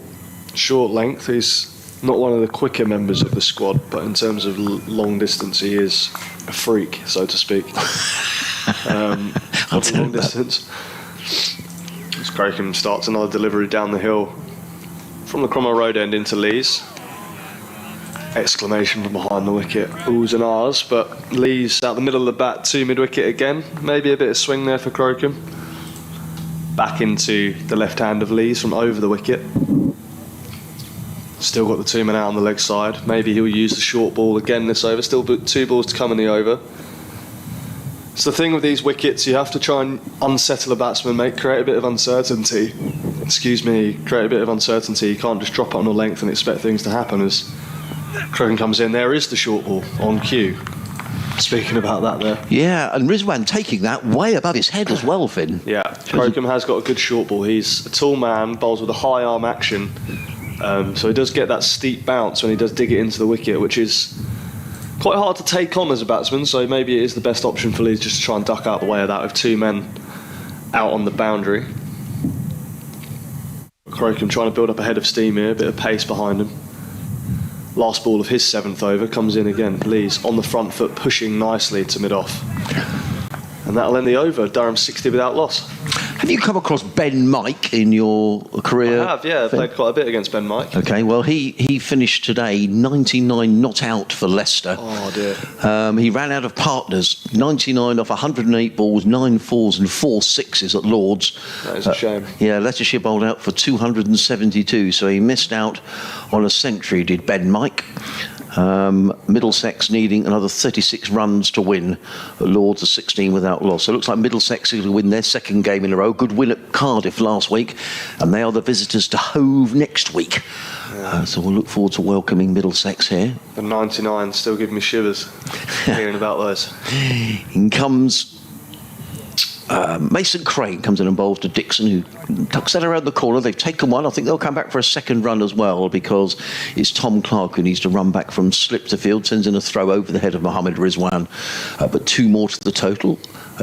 short length. He's not one of the quicker members of the squad, but in terms of long distance, he is a freak, so to speak. I'll tell long you that. distance. As Crocombe starts another delivery down the hill from the Cromwell Road end into Lees. Exclamation from behind the wicket. Oohs and ahs, but Lees out the middle of the bat to mid-wicket again. Maybe a bit of swing there for Crocombe. Back into the left hand of Lees from over the wicket. Still got the 2 men out on the leg side. Maybe he'll use the short ball again this over. Still 2 balls to come in the over. It's the thing with these wickets, you have to try and unsettle a batsman, create a bit of uncertainty. Create a bit of uncertainty. You can't just drop it on the length and expect things to happen. As Crocombe comes in, there is the short ball on cue. Speaking about that there. Yeah, and Rizwan taking that way above his head as well, Finn. Yeah, Crocombe has got a good short ball. He's a tall man, bowls with a high arm action. So he does get that steep bounce when he does dig it into the wicket, which is quite hard to take on as a batsman. So maybe it is the best option for Leeds just to try and duck out the way of that with 2 men out on the boundary. Crocombe trying to build up a head of steam here, a bit of pace behind him. Last ball of his 7th over comes in again. Lees on the front foot, pushing nicely to mid-off. And that'll end the over. Durham 60 without loss. Have you come across Ben Mike in your career? I have, yeah. I've played quite a bit against Ben Mike. Okay, well, he finished today 99 not out for Leicester. Oh, dear. He ran out of partners. 99 off 108 balls, 9 fours and 4 sixes at Lord's. That is a shame. Yeah, Leicestershire bowled out for 272, so he missed out on a century, did Ben Mike. Middlesex needing another 36 runs to win. Lords are 16 without loss. So it looks like Middlesex are going to win their 2nd game in a row. Good win at Cardiff last week, and they are the visitors to Hove next week. So we'll look forward to welcoming Middlesex here. The 99 still give me shivers hearing about those. In comes Mason Crane, comes in and bowls to Dixon, who tucks that around the corner. They've taken one. I think they'll come back for a 2nd run as well, because it's Tom Clark who needs to run back from slip to field, sends in a throw over the head of Mohammad Rizwan, but 2 more to the total.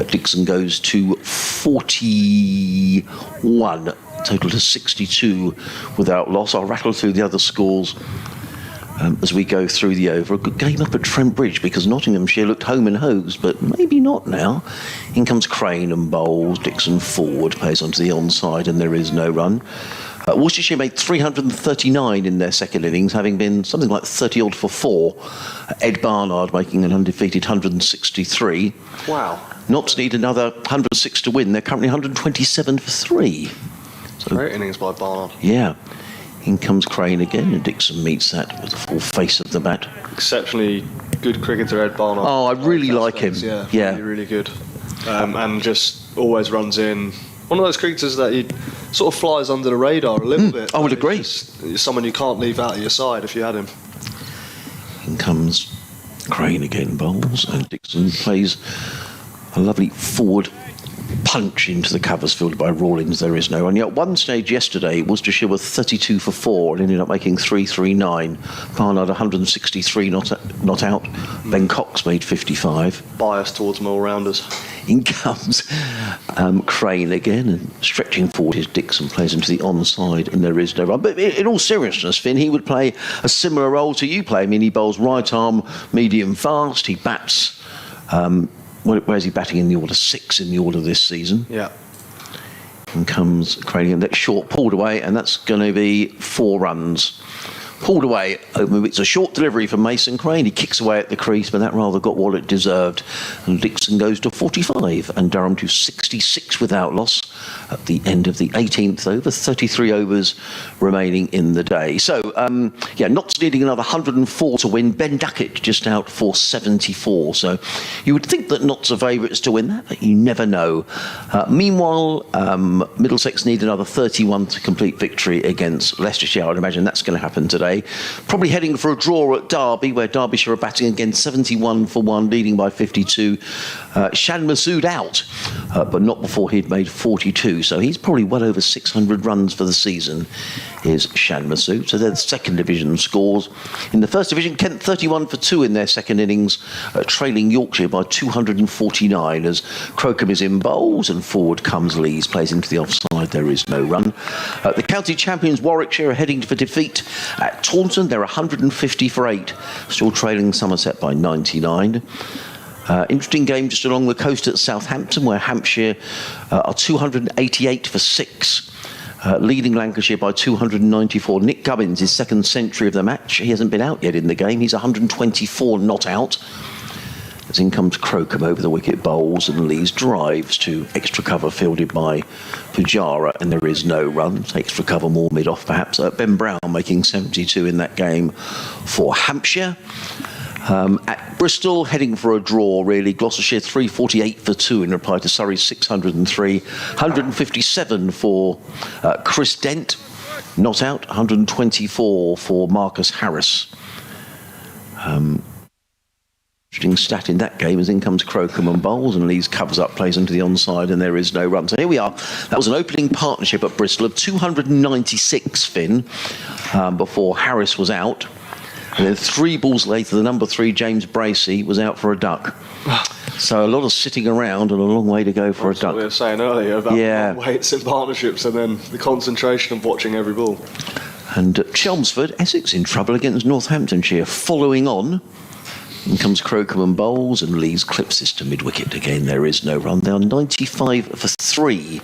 Dixon goes to 41, total to 62 without loss. I'll rattle through the other scores as we go through the over. A good game up at Trent Bridge, because Nottinghamshire looked home and hosed, but maybe not now. In comes Crane and bowls. Dixon forward, plays onto the onside, and there is no run. Worcestershire made 339 in their 2nd innings, having been something like 30-odd for 4. Ed Barnard making an undefeated 163. Wow. Notts need another 106 to win. They're currently 127 for 3. So, great innings by Barnard. Yeah. In comes Crane again, and Dixon meets that with the full face of the bat. Exceptionally good cricketer, Ed Barnard. Oh, I really like him. Yeah. Really, really good. And just always runs in. One of those cricketers that he sort of flies under the radar a little bit. I would agree. It's someone you can't leave out of your side if you had him. In comes Crane again, bowls, and Dixon plays a lovely forward punch into the covers fielded by Rawlings. There is no run. Yet at one stage yesterday, Worcestershire were 32 for 4 and ended up making 339. Barnard 163 not out. Ben Cox made 55. Bias towards them all-rounders. In comes Crane again, and stretching forward his Dixon plays into the onside, and there is no run. But in all seriousness, Finn, he would play a similar role to you play. I mean, he bowls right arm, medium fast. He bats. Where is he batting in the order? 6 in the order this season. Yeah. And comes Crane, and that's short, pulled away, and that's going to be 4 runs. Pulled away. It's a short delivery from Mason Crane. He kicks away at the crease, but that rather got what it deserved. And Dixon goes to 45, and Durham to 66 without loss at the end of the 18th over. 33 overs remaining in the day. So, Notts needing another 104 to win. Ben Duckett just out for 74. So you would think that Notts are favourites to win that, but you never know. Meanwhile, Middlesex need another 31 to complete victory against Leicestershire. I would imagine that's going to happen today. Probably heading for a draw at Derby, where Derbyshire are batting again 71 for 1, leading by 52. Shan Masood out, but not before he'd made 42. So he's probably well over 600 runs for the season is Shan Masood. So they're the second division scores. In the first division, Kent 31 for 2 in their second innings, trailing Yorkshire by 249 as Crocombe is in bowls and forward comes Lees, plays into the offside. There is no run. The county champions Warwickshire are heading for defeat at Taunton. They're 150 for 8, still trailing Somerset by 99. Interesting game just along the coast at Southampton, where Hampshire are 288 for 6. Leading Lancashire by 294. Nick Gubbins, his second century of the match. He hasn't been out yet in the game. He's 124 not out. As in comes Crocombe over the wicket, bowls, and Lees drives to extra cover fielded by Pujara, and there is no run. Extra cover more mid-off perhaps. Ben Brown making 72 in that game for Hampshire. At Bristol, heading for a draw really. Gloucestershire 348 for 2 in reply to Surrey's 603. 157 for Chris Dent, not out. 124 for Marcus Harris. Interesting stat in that game as in comes Crocombe and bowls, and Lees covers up, plays into the onside, and there is no run. So here we are. That was an opening partnership at Bristol of 296, Finn, before Harris was out. And then 3 balls later, the number 3, James Bracey, was out for a duck. So a lot of sitting around and a long way to go for a duck. What we were saying earlier about long waits in partnerships and then the concentration of watching every ball. And Chelmsford, Essex in trouble against Northamptonshire. Following on, in comes Crocombe and bowls, and Lees clips this to mid-wicket. Again, there is no run. They are 95 for 3.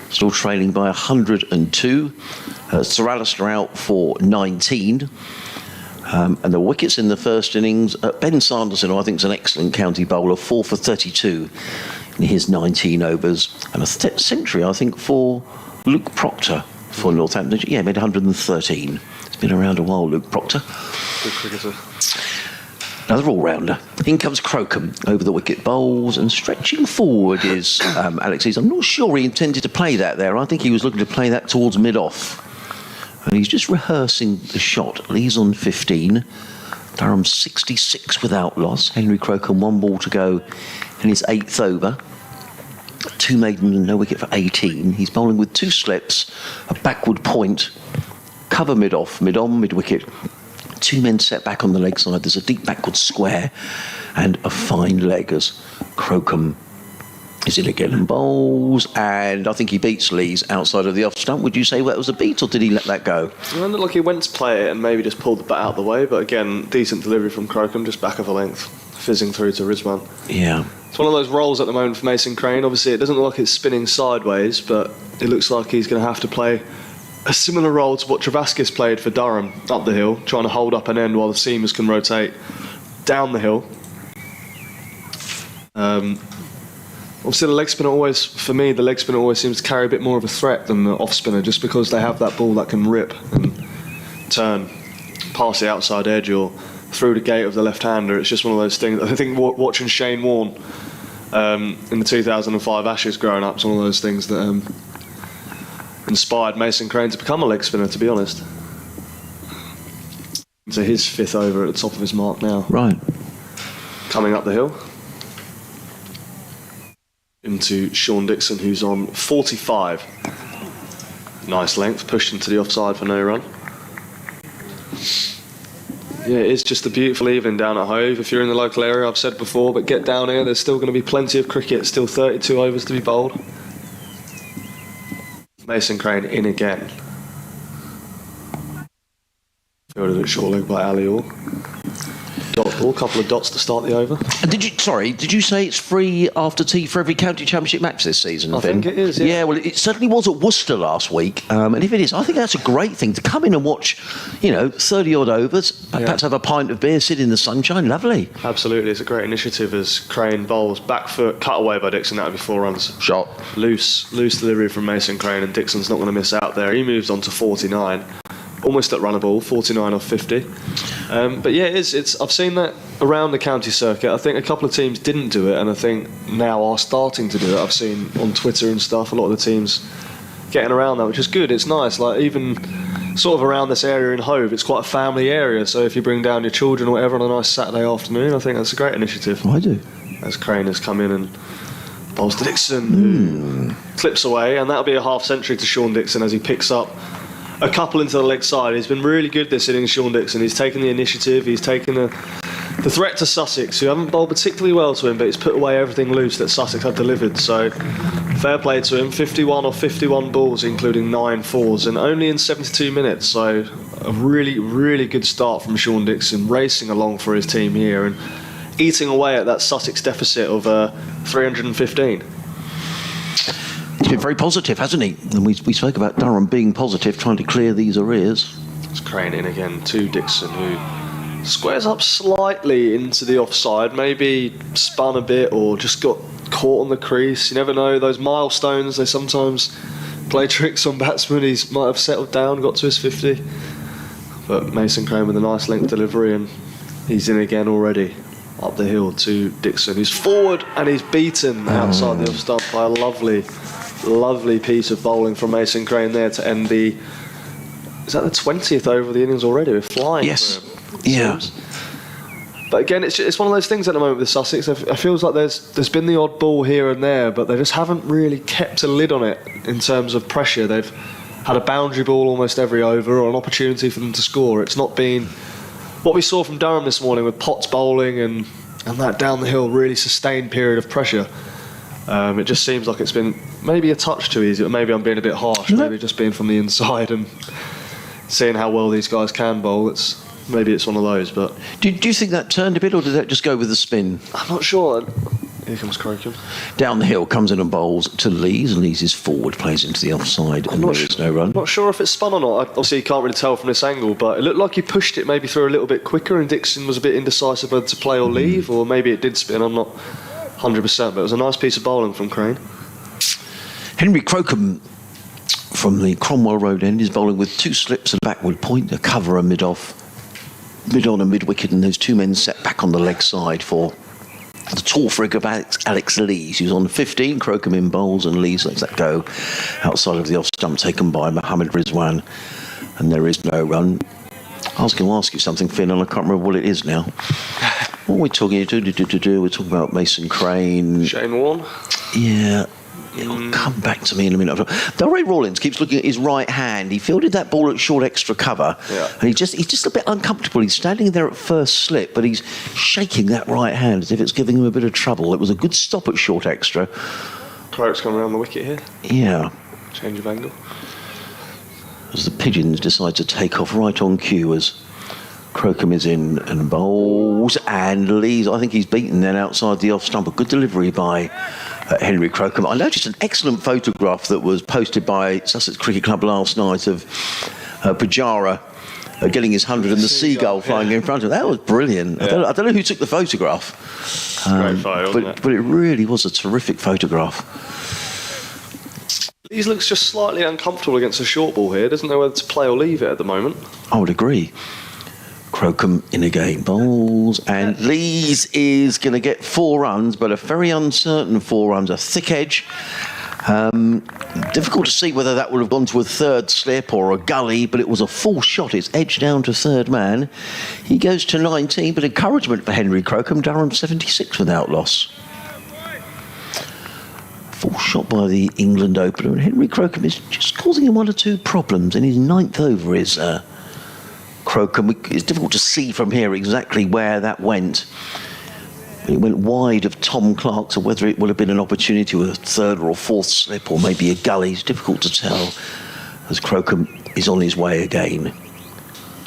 Still trailing by 102. Sir Alistair out for 19. And the wickets in the first innings, Ben Sanderson, who I think is an excellent county bowler, 4 for 32 in his 19 overs. And a century, I think, for Luke Proctor for Northampton. Yeah, made 113. It's been around a while, Luke Proctor. Good cricketer. Another all-rounder. In comes Crocombe over the wicket, bowls, and stretching forward is Alex Lees. I'm not sure he intended to play that there. I think he was looking to play that towards mid-off. And he's just rehearsing the shot. Lees on 15. Durham 66 without loss. Henry Crocombe 1 ball to go in his 8th over. 2 maiden and no wicket for 18. He's bowling with 2 slips, a backward point, cover mid-off, mid-on, mid-wicket. 2 men set back on the leg side. There's a deep backward square and a fine leg as Crocombe is in again and bowls, and I think he beats Lees outside of the off stump. Would you say that was a beat, or did he let that go? It looked like he went to play it and maybe just pulled the bat out of the way, but again, decent delivery from Crocombe, just back of a length, fizzing through to Rizwan. Yeah. It's one of those rolls at the moment for Mason Crane. Obviously, it doesn't look like it's spinning sideways, but it looks like he's going to have to play a similar role to what Travaskis played for Durham up the hill, trying to hold up an end while the seamers can rotate down the hill. Obviously, the leg spinner always, for me, the leg spinner always seems to carry a bit more of a threat than the off spinner, just because they have that ball that can rip and turn past the outside edge or through the gate of the left-hander. It's just one of those things. I think watching Shane Warne in the 2005 Ashes growing up is one of those things that inspired Mason Crane to become a leg spinner, to be honest. So his 5th over at the top of his mark now. Right. Coming up the hill. Into Sean Dixon, who's on 45. Nice length, pushed into the offside for no run. Yeah, it is just a beautiful evening down at Hove. If you're in the local area, I've said before, but get down here, there's still going to be plenty of cricket, still 32 overs to be bowled. Mason Crane in again. Fielded at short leg by Ali Orr. Dot ball, couple of dots to start the over. And did you say it's free after tea for every county championship match this season, I Finn? think it is, yeah. Yeah, well, it certainly was at Worcester last week. And if it is, I think that's a great thing to come in and watch, 30-odd overs, perhaps have a pint of beer, sit in the sunshine. Lovely. Absolutely, it's a great initiative as Crane bowls back foot, cut away by Dixon. That would be 4 runs. Shot. Loose delivery from Mason Crane, and Dixon's not going to miss out there. He moves on to 49. Almost at runner ball, 49 off 50. But yeah, it's. I've seen that around the county circuit. I think a couple of teams didn't do it, and I think now are starting to do it. I've seen on Twitter and stuff, a lot of the teams getting around that, which is good. It's nice. Like, even sort of around this area in Hove, it's quite a family area. So if you bring down your children or whatever on a nice Saturday afternoon, I think that's a great initiative. I do. As Crane has come in and bowls to Dixon, who clips away, and that'll be a half century to Sean Dixon as he picks up a couple into the leg side. He's been really good this innings, Sean Dixon. He's taken the initiative. He's taken the threat to Sussex, who haven't bowled particularly well to him, but he's put away everything loose that Sussex have delivered. So fair play to him. 51 or 51 balls, including 9 fours, and only in 72 minutes. So a really, really good start from Sean Dixon, racing along for his team here and eating away at that Sussex deficit of 315. He's been very positive, hasn't he? And we spoke about Durham being positive, trying to clear these arrears. It's Crane in again to Dixon, who squares up slightly into the offside, maybe spun a bit or just got caught on the crease. You never know, those milestones, they sometimes play tricks on batsmen. He might have settled down, got to his 50. But Mason Crane with a nice length delivery, and he's in again already. Up the hill to Dixon, who's forward and he's beaten outside the off stump by a lovely piece of bowling from Mason Crane there to end the... Is that the 20th over the innings already? We're flying. Yes. For him, Yeah. But again, it's one of those things at the moment with Sussex. It feels like there's been the odd ball here and there, but they just haven't really kept a lid on it in terms of pressure. They've had a boundary ball almost every over or an opportunity for them to score. It's not been what we saw from Durham this morning with Potts bowling and that down the hill really sustained period of pressure. It just seems like it's been maybe a touch too easy, or maybe I'm being a bit harsh, maybe just being from the inside and seeing how well these guys can bowl. Maybe it's one of those, but... Do you think that turned a bit, or did that just go with the spin? I'm not sure. Here comes Crocombe. Down the hill, comes in and bowls to Lees, and Lees is forward, plays into the offside, and there is no run. I'm not sure if it's spun or not. Obviously, you can't really tell from this angle, but it looked like he pushed it maybe through a little bit quicker, and Dixon was a bit indecisive whether to play or leave, or maybe it did spin. I'm not 100%, but it was a nice piece of bowling from Crane. Henry Crocombe from the Cromwell Road end is bowling with 2 slips and a backward point, a cover and mid-off. Mid-on and mid-wicket, and those 2 men set back on the leg side for the tall frig of Alex Lees, who's on 15. Crocombe in bowls, and Lees lets that go outside of the off-stump, taken by Mohammad Rizwan, and there is no run. I was going to ask you something, Finn, and I can't remember what it is now. What are we talking about? We're talking about Mason Crane. Shane Warne? Yeah. It'll come back to me in a minute. Delray Rawlins keeps looking at his right hand. He fielded that ball at short extra cover, and he's just a bit uncomfortable. He's standing there at first slip, but he's shaking that right hand as if it's giving him a bit of trouble. It was a good stop at short extra. Clerk's coming around the wicket here. Yeah. Change of angle. As the Pigeons decide to take off right on cue as Crocombe is in and bowls, and Lees, I think he's beaten then outside the off stump. A good delivery by Henry Crocombe. I noticed an excellent photograph that was posted by Sussex Cricket Club last night of Pujara getting his 100 and the seagull flying in front of him. That was brilliant. Yeah. I don't know who took the photograph, great photo, wasn't it? But it really was a terrific photograph. He looks just slightly uncomfortable against a short ball here. Doesn't know whether to play or leave it at the moment. I would agree. Crocombe in again, bowls, and Lees is going to get 4 runs, but a very uncertain 4 runs, a thick edge. Difficult to see whether that would have gone to a 3rd slip or a gully, but it was a full shot. It's edged down to 3rd man. He goes to 19, but encouragement for Henry Crocombe. Durham 76 without loss. Full shot by the England opener, and Henry Crocombe is just causing him 1 or 2 problems in his 9th over. Is Crocombe. It's difficult to see from here exactly where that went. It went wide of Tom Clark, so whether it would have been an opportunity with a 3rd or a 4th slip or maybe a gully is difficult to tell, as Crocombe is on his way again.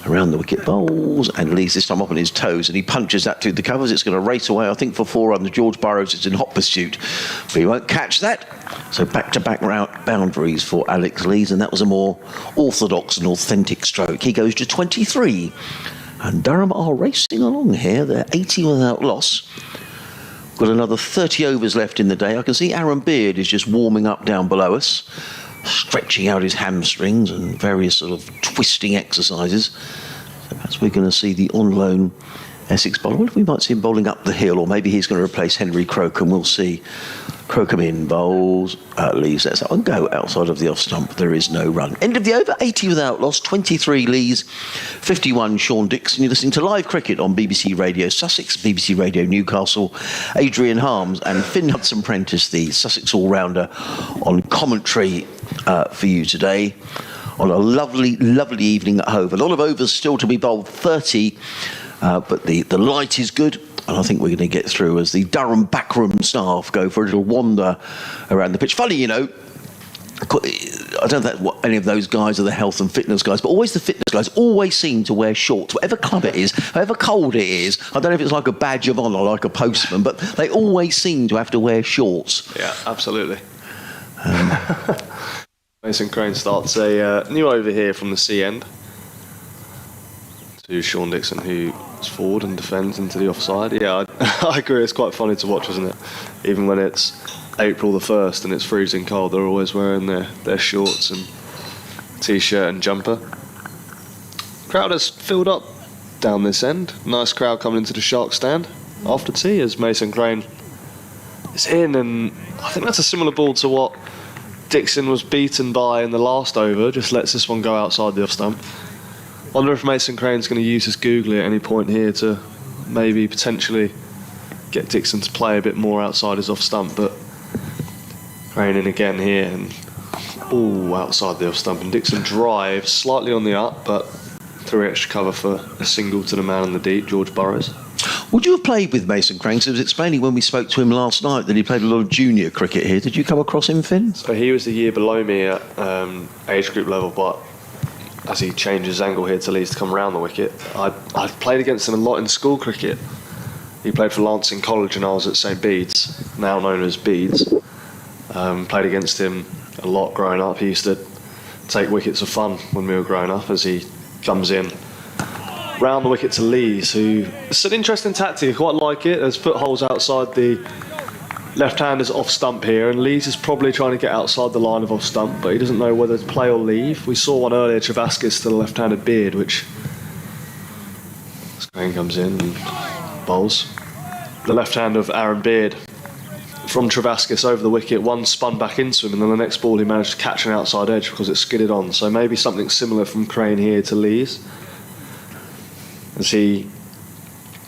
Around the wicket, bowls, and Lees this time up on his toes, and he punches that through the covers. It's going to race away, I think, for 4 runs. George Burrows is in hot pursuit, but he won't catch that. So back-to-back boundaries for Alex Lees, and that was a more orthodox and authentic stroke. He goes to 23, and Durham are racing along here. They're 80 without loss. Got another 30 overs left in the day. I can see Aaron Beard is just warming up down below us, stretching out his hamstrings and various sort of twisting exercises. So perhaps we're going to see the on-loan Essex bowler. I wonder if we might see him bowling up the hill, or maybe he's going to replace Henry Crocombe. We'll see. Crocombe in, bowls, Lees lets that one go outside of the off-stump. There is no run. End of the over, 80 without loss, 23 Lees, 51 Sean Dixon. You're listening to live cricket on BBC Radio Sussex, BBC Radio Newcastle, Adrian Harms and Finn Hudson-Prentice, the Sussex all-rounder, on commentary for you today. on a lovely, lovely evening at Hove. A lot of overs still to be bowled, 30, but the light is good. And I think we're going to get through as the Durham backroom staff go for a little wander around the pitch. Funny, you know, I don't know what any of those guys are the health and fitness guys, but always the fitness guys always seem to wear shorts, whatever club it is, however cold it is. I don't know if it's like a badge of honour, like a postman, but they always seem to have to wear shorts. Yeah, absolutely. Mason Crane starts a new over here from the C end to Sean Dixon, who is forward and defends into the offside. Yeah, I agree. It's quite funny to watch, isn't it? Even when it's April the 1st and it's freezing cold, they're always wearing their shorts and t-shirt and jumper. Crowd has filled up down this end. Nice crowd coming into the Shark stand after tea as Mason Crane is in, and I think that's a similar ball to what Dixon was beaten by in the last over. Just lets this one go outside the off stump. Wonder if Mason Crane's going to use his googly at any point here to maybe potentially get Dixon to play a bit more outside his off stump, but Crane in again here and outside the off stump, and Dixon drives slightly on the up, but through extra cover for a single to the man in the deep, George Burrows. Would you have played with Mason Crane? So he was explaining when we spoke to him last night that he played a lot of junior cricket here. Did you come across him, Finn? So he was the year below me at age group level, but as he changes angle here to Leeds to come around the wicket, I'd played against him a lot in school cricket. He played for Lancing College and I was at St Bede's, now known as Bede's. Played against him a lot growing up. He used to take wickets of fun when we were growing up as he comes in round the wicket to Lees, who it's an interesting tactic. I quite like it. Has put holes outside the left-handers off stump here, and Lees is probably trying to get outside the line of off stump, but he doesn't know whether to play or leave. We saw one earlier, Travaskis to the left-handed Beard, which Crane comes in and bowls. The left hand of Aaron Beard from Travaskis over the wicket, one spun back into him, and then the next ball he managed to catch an outside edge because it skidded on. So maybe something similar from Crane here to Lees, as he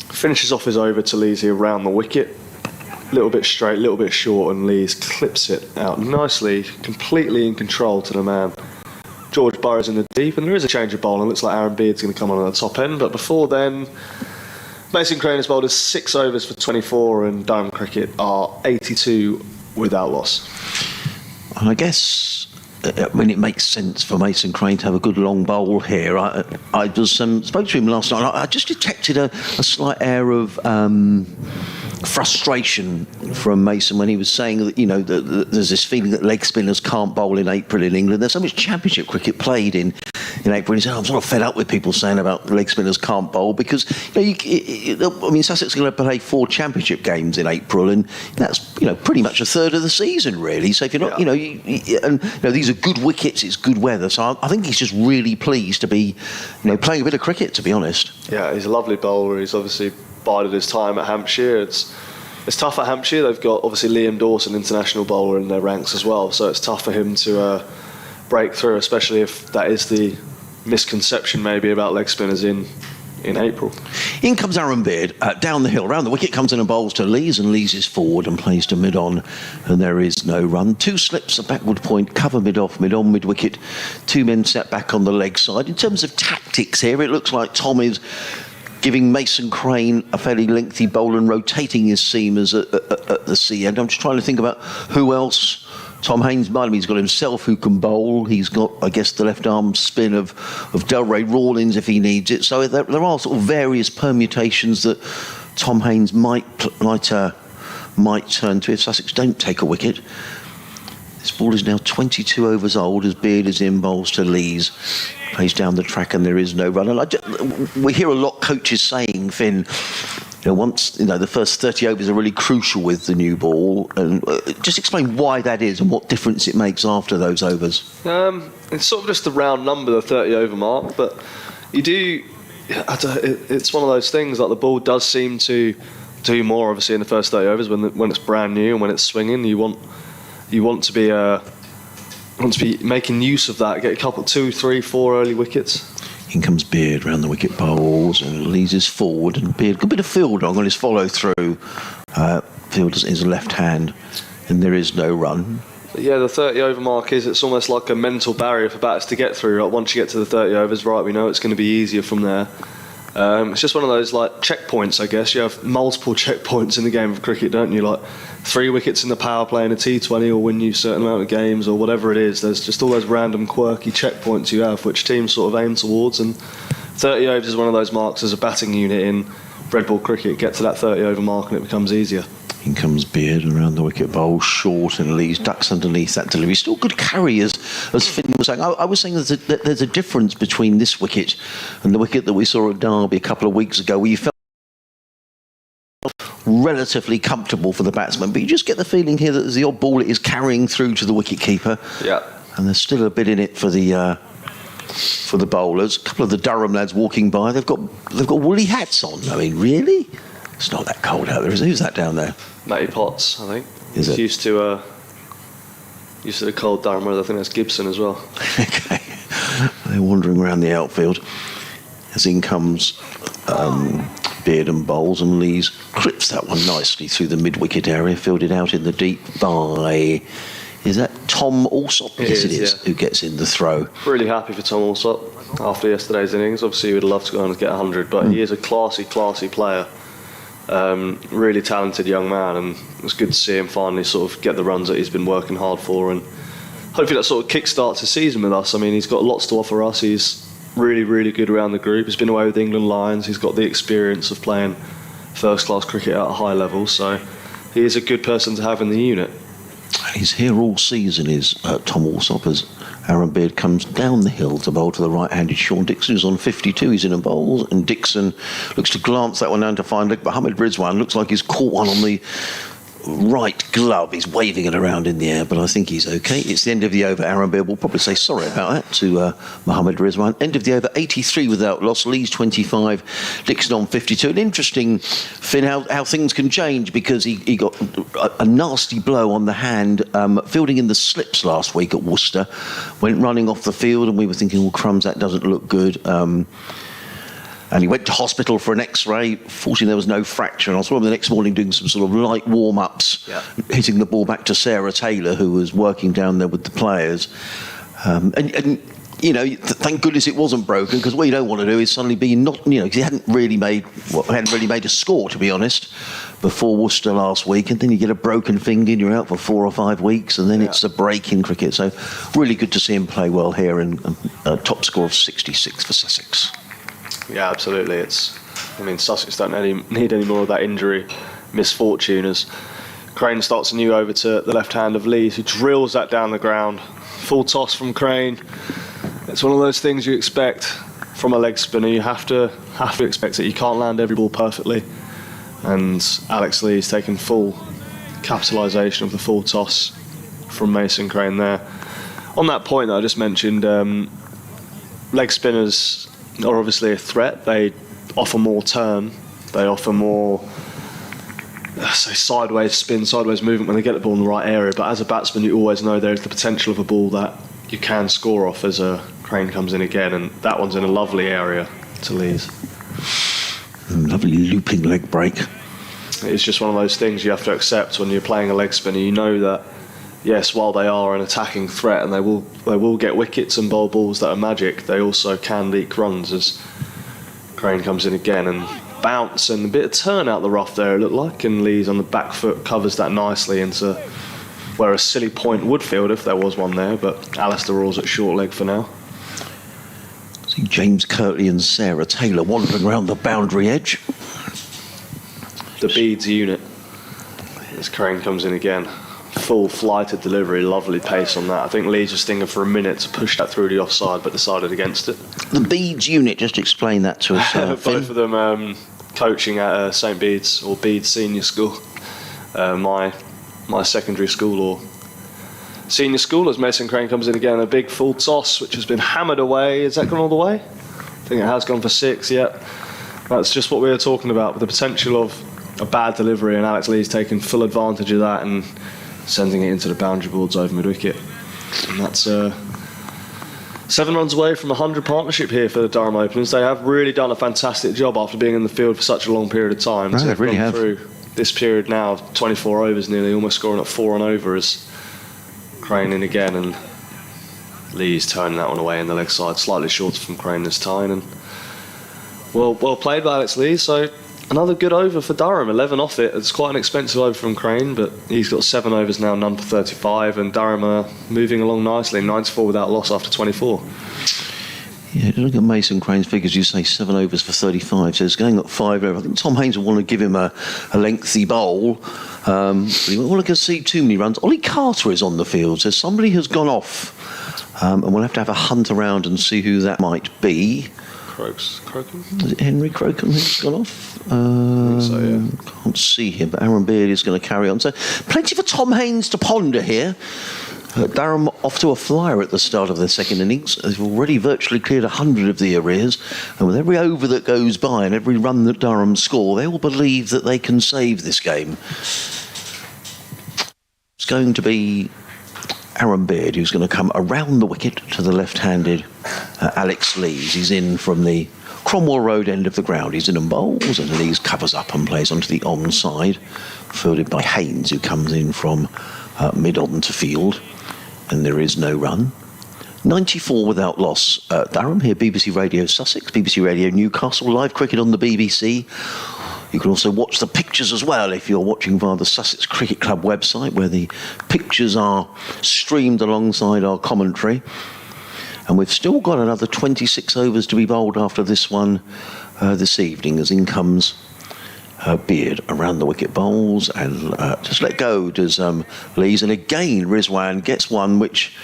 finishes off his over to Lees here around the wicket. A little bit straight, a little bit short, and Lees clips it out nicely, completely in control to the man. George Burrows in the deep, and there is a change of bowling. It looks like Aaron Beard's going to come on at the top end, but before then, Mason Crane has bowled us 6 overs for 24, and Durham cricket are 82 without loss. And I guess, it makes sense for Mason Crane to have a good long bowl here. I just spoke to him last night. I just detected a slight air of frustration from Mason when he was saying that, you know, there's this feeling that leg spinners can't bowl in April in England. There's so much championship cricket played in April. He said, I'm sort of fed up with people saying about leg spinners can't bowl because, you know, Sussex are going to play 4 championship games in April, and that's, you know, pretty much a third of the season, really. So if you're not, these are good wickets, it's good weather. So I think he's just really pleased to be, playing a bit of cricket, to be honest. Yeah, he's a lovely bowler. He's obviously bided his time at Hampshire. It's tough at Hampshire. They've got obviously Liam Dawson, international bowler, in their ranks as well. So it's tough for him to break through, especially if that is the misconception maybe about leg spinners in April. In comes Aaron Beard, down the hill, round the wicket, comes in and bowls to Lees, and Lees is forward and plays to mid-on, and there is no run. 2 slips, a backward point, cover mid-off, mid-on, mid-wicket, 2 men set back on the leg side. In terms of tactics here, it looks like Tom is giving Mason Crane a fairly lengthy bowl and rotating his seamers at the C end. I'm just trying to think about who else Tom Haines might have. He's got himself who can bowl. He's got, I guess, the left arm spin of Delray Rawlins if he needs it. So there are sort of various permutations that Tom Haines might turn to if Sussex don't take a wicket. This ball is now 22 overs old as Beard is in, bowls to Lees, plays down the track, and there is no run. And we hear a lot coaches saying, Finn, once the first 30 overs are really crucial with the new ball, and just explain why that is and what difference it makes after those overs. It's sort of just the round number, the 30 over mark, but you do. It's one of those things, like the ball does seem to do more obviously in the first 30 overs when it's brand new and when it's swinging. You want to be making use of that, get a couple, 2, 3, 4 early wickets. In comes Beard round the wicket, bowls, and Lees is forward, and Beard, good bit of field on his follow through. Field is left hand, and there is no run. Yeah, the 30 over mark it's almost like a mental barrier for batters to get through. Like once you get to the 30 overs, right, we know it's going to be easier from there. It's just one of those like checkpoints, I guess. You have multiple checkpoints in the game of cricket, don't you? Like 3 wickets in the power play in a T20 will win you a certain amount of games, or whatever it is. There's just all those random quirky checkpoints you have, which teams sort of aim towards. And 30 overs is one of those marks as a batting unit in red ball cricket. Get to that 30 over mark and it becomes easier. In comes Beard around the wicket bowl, short, and Lee's ducks underneath that delivery. Still good carry, as Finn was saying. I was saying there's a difference between this wicket and the wicket that we saw at Derby a couple of weeks ago, where you felt relatively comfortable for the batsman, but you just get the feeling here that the odd ball it is carrying through to the wicket keeper. Yeah. And there's still a bit in it for the bowlers. A couple of the Durham lads walking by, they've got woolly hats on. I mean, really? It's not that cold out there, is it? Who's that down there? Matty Potts, I think. Is it? Used to the cold Durham weather. I think that's Gibson as well. Okay. They're wandering around the outfield. As in comes Beard and bowls, and Lees clips that one nicely through the mid-wicket area, fielded out in the deep by... Is that Tom Alsop? Yes, it is. Yeah. Who gets in the throw. Really happy for Tom Alsop after yesterday's innings. Obviously, he would love to go on and get 100, but he is a classy player. Really talented young man, and it was good to see him finally sort of get the runs that he's been working hard for, and hopefully that sort of kick-starts his season with us. I mean, he's got lots to offer us. He's really, really good around the group. He's been away with the England Lions. He's got the experience of playing first-class cricket at a high level, so he is a good person to have in the unit. He's here all season, is Tom Alsop, as Aaron Beard comes down the hill to bowl to the right-handed Sean Dixon, who's on 52. He's in a bowl, and Dixon looks to glance that one down to find Mohammad Rizwan. Looks like he's caught one on the right glove. He's waving it around in the air, but I think he's okay. It's the end of the over. Aaron Beard will probably say sorry about that to Mohammad Rizwan. End of the over, 83 without loss. Lee's 25, Dixon on 52. An interesting, Finn, how things can change, because he got a nasty blow on the hand fielding in the slips last week at Worcester. Went running off the field, and we were thinking, well, crumbs, that doesn't look good. And he went to hospital for an X-ray. Fortunately, there was no fracture. And I saw him the next morning doing some sort of light warm-ups, hitting the ball back to Sarah Taylor, who was working down there with the players. And you know, thank goodness it wasn't broken, because what you don't want to do is suddenly be not, you know, because he hadn't really made a score, to be honest, before Worcester last week, and then you get a broken finger and you're out for 4 or 5 weeks, and then it's a break in cricket. So really good to see him play well here, and a top score of 66 for Sussex. Yeah, absolutely. Sussex don't need any more of that injury misfortune, as Crane starts a new over to the left hand of Lees, who drills that down the ground. Full toss from Crane. It's one of those things you expect from a leg spinner. You have to expect it. You can't land every ball perfectly. And Alex Lee's taken full capitalisation of the full toss from Mason Crane there. On that point that I just mentioned, leg spinners are obviously a threat. They offer more turn. They offer more sideways spin, sideways movement when they get the ball in the right area. But as a batsman, you always know there's the potential of a ball that you can score off as a Crane comes in again, and that one's in a lovely area to Lees. Lovely looping leg break. It's just one of those things you have to accept when you're playing a leg spinner. You know that, yes, while they are an attacking threat and they will get wickets and bowl balls that are magic, they also can leak runs, as Crane comes in again and bounce and a bit of turn out the rough there, it looked like, and Lees on the back foot covers that nicely into where a silly point would field if there was one there, but Alistair Rawls at short leg for now. See James Kirtley and Sarah Taylor wandering around the boundary edge. The beads unit as Crane comes in again. Full flighted delivery, lovely pace on that. I think Lees was thinking for a minute to push that through the offside, but decided against it. The Beads unit, just explain that to us. Both of them coaching at St Bede's or Bede's Senior School, my secondary school or senior school. As Mason Crane comes in again, a big full toss which has been hammered away. Is that gone all the way? I think it has gone for 6. Yeah, that's just what we were talking about, with the potential of a bad delivery, and Alex Lee's taking full advantage of that and sending it into the boundary boards over mid-wicket. And that's 7 runs away from a 100 partnership here for the Durham openers. They have really done a fantastic job after being in the field for such a long period of time. No, they really have. Through this period now, 24 overs nearly, almost scoring at 4 and over, as Crane in again, and Lee's turning that one away in the leg side, slightly shorter from Crane this time. And well played by Alex Lee. So another good over for Durham, 11 off it. It's quite an expensive over from Crane, but he's got 7 overs now, none for 35, and Durham are moving along nicely, 94 without loss after 24. Yeah, look at Mason Crane's figures. You say 7 overs for 35, so it's going up 5 over. I think Tom Haynes will want to give him a lengthy bowl, but he won't want to concede too many runs. Ollie Carter is on the field, so somebody has gone off, and we'll have to have a hunt around and see who that might be. Crocombe? Is it Henry Crocombe who's gone off? I think so, yeah. Can't see him, but Aaron Beard is going to carry on. So plenty for Tom Haynes to ponder here. Durham off to a flyer at the start of their second innings. They've already virtually cleared 100 of the arrears, and with every over that goes by and every run that Durham score, they will believe that they can save this game. It's going to be Aaron Beard who's going to come around the wicket to the left-handed Alex Lees. He's in from the Cromwell Road end of the ground. He's in and bowls, and Lees covers up and plays onto the onside, fielded by Haynes, who comes in from mid-on to field. And there is no run. 94 without loss. Durham here, BBC Radio Sussex, BBC Radio Newcastle, live cricket on the BBC. You can also watch the pictures as well if you're watching via the Sussex Cricket Club website, where the pictures are streamed alongside our commentary. And we've still got another 26 overs to be bowled after this one this evening, as in comes Beard around the wicket bowls, and just let go does Lees, and again Rizwan gets one which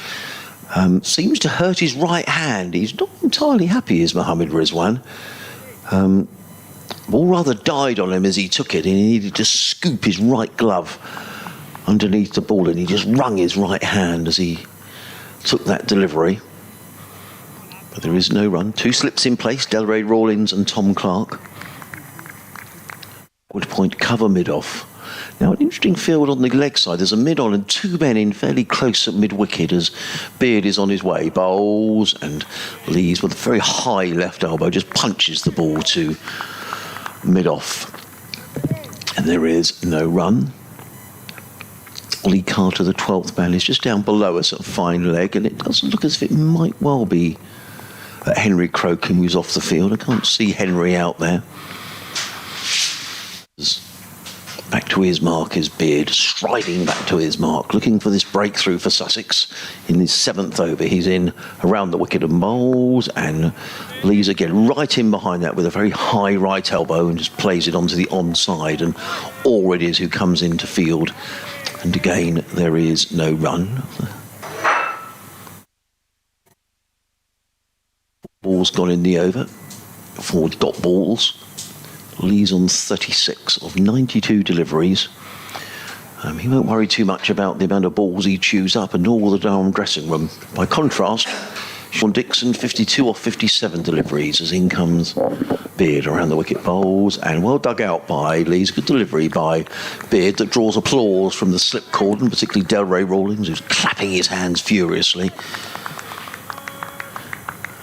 seems to hurt his right hand. He's not entirely happy, is Mohammad Rizwan. Ball rather died on him as he took it, and he needed to scoop his right glove underneath the ball, and he just wrung his right hand as he took that delivery. But there is no run. 2 slips in place, Delray Rawlins and Tom Clark. Point cover mid-off. Now an interesting field on the leg side. There's a mid-on and 2 men in fairly close at mid-wicket as Beard is on his way. Bowls, and Lees with a very high left elbow just punches the ball to mid-off. And there is no run. Ollie Carter, the 12th man, is just down below us at fine leg, and it doesn't look as if it might well be Henry Crocombe who's off the field. I can't see Henry out there. Back to his mark is Beard, striding back to his mark, looking for this breakthrough for Sussex. In his 7th over, he's in around the wicket and bowls, and Lees again right in behind that with a very high right elbow and just plays it onto the onside, and Orr it is who comes into field. And again, there is no run. Ball's gone in the over. 4 dot balls. Lees on 36 of 92 deliveries. He won't worry too much about the amount of balls he chews up, and all the Durham dressing room. By contrast, Sean Dixon, 52 off 57 deliveries, as in comes Beard around the wicket bowls, and well dug out by Lees. Good delivery by Beard that draws applause from the slip cordon, particularly Delray Rawlins, who's clapping his hands furiously.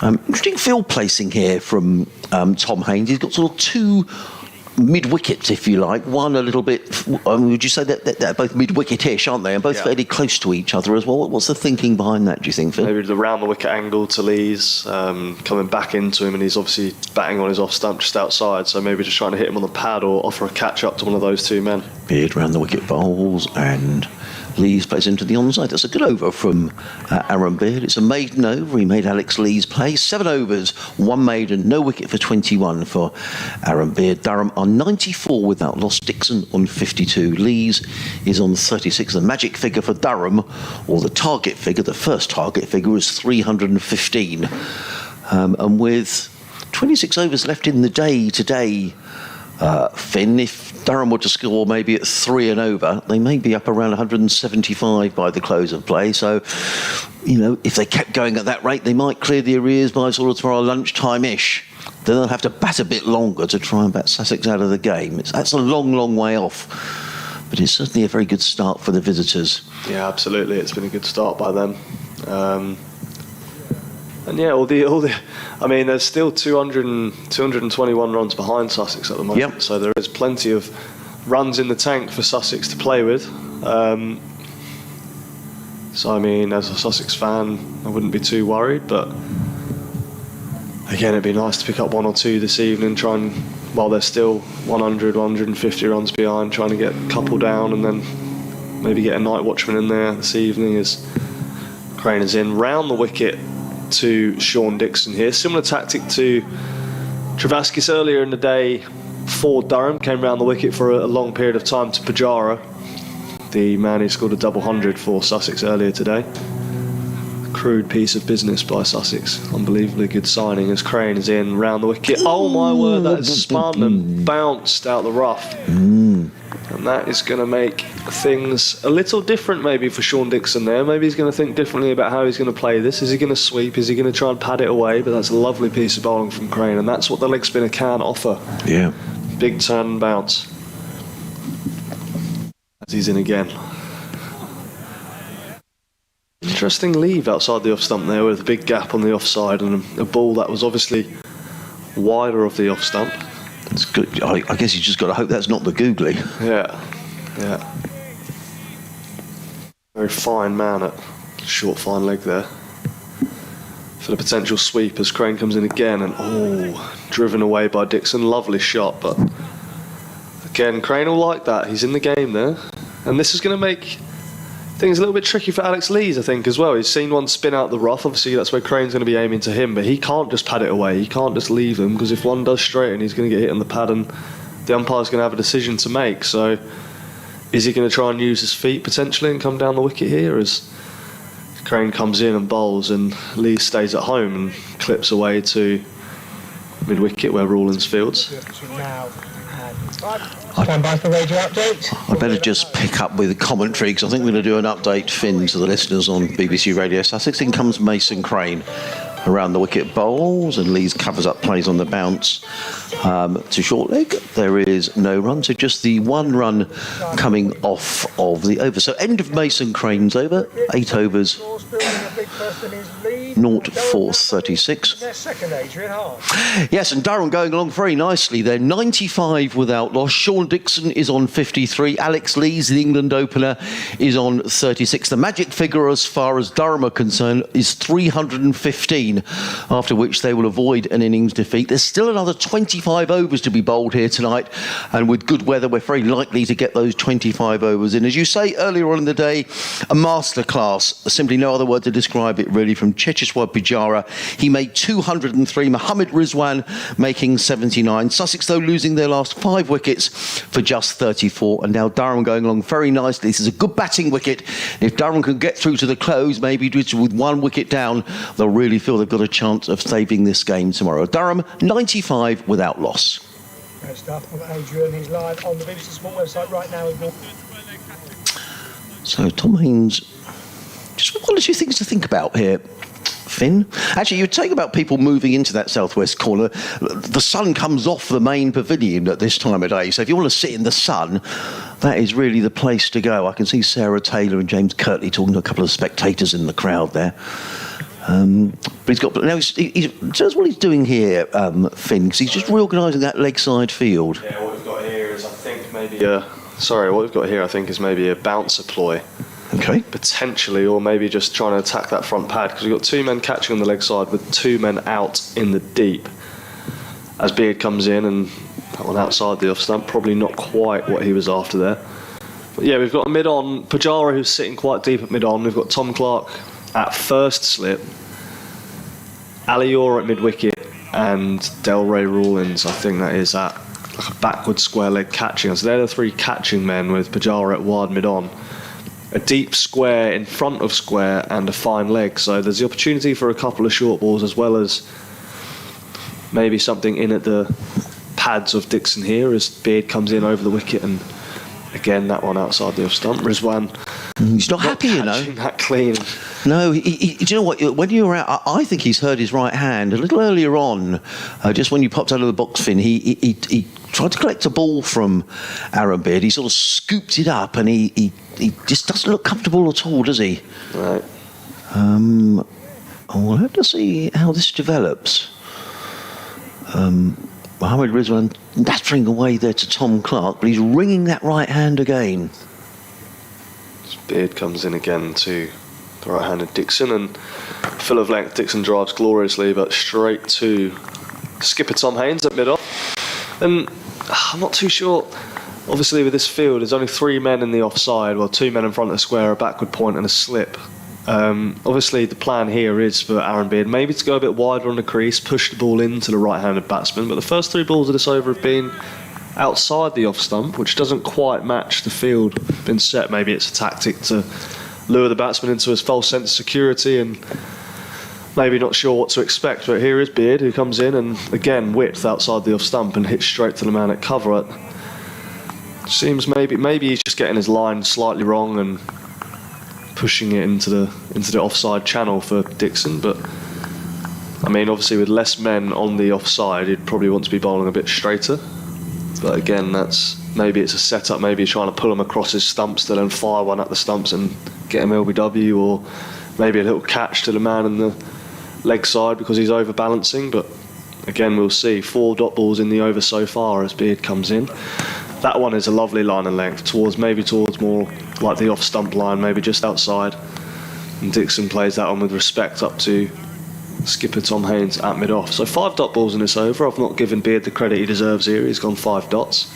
Interesting field placing here from Tom Haynes. He's got sort of 2 mid-wickets, if you like. One a little bit, would you say that they're both mid-wicket-ish, aren't they? And both fairly close to each other as well. What's the thinking behind that, do you think, Phil? Maybe the round-the-wicket angle to Lees, coming back into him, and he's obviously batting on his off-stump just outside, so maybe just trying to hit him on the pad or offer a catch-up to one of those 2 men. Beard round the wicket bowls, and Lees plays into the onside. That's a good over from Aaron Beard. It's a maiden over. He made Alex Lees play. 7 overs, 1 maiden, no wicket for 21 for Aaron Beard. Durham on 94 without loss. Dixon on 52. Lees is on 36. The magic figure for Durham, or the target figure, the first target figure, was 315. And with 26 overs left in the day today, Finn, if Durham were to score maybe at 3 and over, they may be up around 175 by the close of play. So, you know, if they kept going at that rate, they might clear the arrears by sort of tomorrow lunchtime-ish. Then they'll have to bat a bit longer to try and bat Sussex out of the game. That's a long, long way off. But it's certainly a very good start for the visitors. Yeah, absolutely. It's been a good start by them. And yeah, all the I mean, there's still 221 runs behind Sussex at the moment. Yep. So there is plenty of runs in the tank for Sussex to play with. So, I mean, as a Sussex fan, I wouldn't be too worried, but again, it'd be nice to pick up 1 or 2 this evening, try and, while they're still 100, 150 runs behind, trying to get a couple down and then maybe get a night watchman in there this evening as Crane is in. Round the wicket to Sean Dixon here. Similar tactic to Travaskis earlier in the day for Durham. Came round the wicket for a long period of time to Pujara, the man who scored a double 100 for Sussex earlier today. Crude piece of business by Sussex. Unbelievably good signing as Crane is in round the wicket. Oh my word, that is spun and bounced out the rough. And that is going to make things a little different maybe for Sean Dixon there. Maybe he's going to think differently about how he's going to play this. Is he going to sweep? Is he going to try and pad it away? But that's a lovely piece of bowling from Crane, and that's what the leg spinner can offer. Yeah. Big turn and bounce. As he's in again. Interesting leave outside the off stump there with a big gap on the offside and a ball that was obviously wider of the off stump. It's good. I guess you just got to hope that's not the googly. Yeah. Very fine man at short, fine leg there. For the potential sweep as Crane comes in again and driven away by Dixon. Lovely shot, but again, Crane will like that. He's in the game there. And this is going to make things a little bit tricky for Alex Lees, I think, as well. He's seen one spin out the rough. Obviously, that's where Crane's going to be aiming to him, but he can't just pad it away. He can't just leave them, because if one does straighten, he's going to get hit on the pad, and the umpire's going to have a decision to make. So, is he going to try and use his feet potentially and come down the wicket here as Crane comes in and bowls, and Lees stays at home and clips away to mid-wicket where Rawlins fields? Stand by for radio update. I better just pick up with the commentary, because I think we're going to do an update, Finn, to the listeners on BBC Radio Sussex. In comes Mason Crane around the wicket bowls, and Lees covers up plays on the bounce to short leg. There is no run, so just the 1 run coming off of the over. So end of Mason Crane's over, 8 overs, 0 for 36. Yes, and Durham going along very nicely. They're 95 without loss. Sean Dixon is on 53. Alex Lees, the England opener, is on 36. The magic figure as far as Durham are concerned is 315, after which they will avoid an innings defeat. There's still another 25 overs to be bowled here tonight, and with good weather we're very likely to get those 25 overs in. As you say, earlier on in the day, a masterclass, simply no other word to describe it really, from Cheteshwar Pujara. He made 203, Mohammad Rizwan making 79. Sussex, though, losing their last 5 wickets for just 34, and now Durham going along very nicely. This is a good batting wicket. If Durham can get through to the close, maybe with 1 wicket down, they'll really feel they've got a chance of saving this game tomorrow. Durham 95 without loss. Great stuff. We've got Adrian. He's live on the BBC Sport website right now. So Tom Haynes, just one or two things to think about here, Finn. Actually, you'd take about people moving into that southwest corner. The sun comes off the main pavilion at this time of day, so if you want to sit in the sun, that is really the place to go. I can see Sarah Taylor and James Kirtley talking to a couple of spectators in the crowd there. But he's got. Now, he says what he's doing here, Finn, because he's just reorganising that leg side field. Yeah, what we've got here is, I think, maybe a bouncer ploy. Okay. Potentially, or maybe just trying to attack that front pad, because we've got 2 men catching on the leg side with 2 men out in the deep. As Beard comes in, and that one outside the off stump, probably not quite what he was after there. But yeah, we've got a mid-on, Pujara, who's sitting quite deep at mid-on. We've got Tom Clark at first slip, Alior at mid-wicket, and Delray Rawlins, I think that is, at like a backward square leg catching. So they're the 3 catching men, with Pujara at wide mid-on. A deep square in front of square and a fine leg. So there's the opportunity for a couple of short balls, as well as maybe something in at the pads of Dixon here as Beard comes in over the wicket, and again that one outside the off stump. Rizwan, he's not happy, you know. That clean. No, do you know what? When you were out, I think he's hurt his right hand a little earlier on. Just when you popped out of the box, Finn, he tried to collect a ball from Aaron Beard. He sort of scooped it up, and he just doesn't look comfortable at all, does he? Right. We'll have to see how this develops. Mohammad Rizwan nattering away there to Tom Clark, but he's ringing that right hand again. Beard comes in again to the right-handed Dixon, and full of length. Dixon drives gloriously, but straight to skipper Tom Haynes at mid-off. And I'm not too sure. Obviously, with this field, there's only 3 men in the offside, well, 2 men in front of the square, a backward point and a slip. Obviously, the plan here is for Aaron Beard maybe to go a bit wider on the crease, push the ball into the right-handed batsman. But the first 3 balls of this over have been outside the off stump, which doesn't quite match the field been set. Maybe it's a tactic to lure the batsman into his false sense of security, and maybe not sure what to expect. But here is Beard, who comes in and again width outside the off stump and hits straight to the man at cover. It seems maybe he's just getting his line slightly wrong and pushing it into the offside channel for Dixon. But I mean, obviously with less men on the offside, he'd probably want to be bowling a bit straighter. But again, maybe it's a setup. Maybe he's trying to pull him across his stumps to then fire one at the stumps and get him LBW, or maybe a little catch to the man in the leg side because he's overbalancing. But again, we'll see. 4 dot balls in the over so far as Beard comes in. That one is a lovely line and length towards more like the off stump line, maybe just outside. And Dixon plays that on with respect up to skipper Tom Haynes at mid-off. So 5 dot balls in this over. I've not given Beard the credit he deserves here. He's gone 5 dots.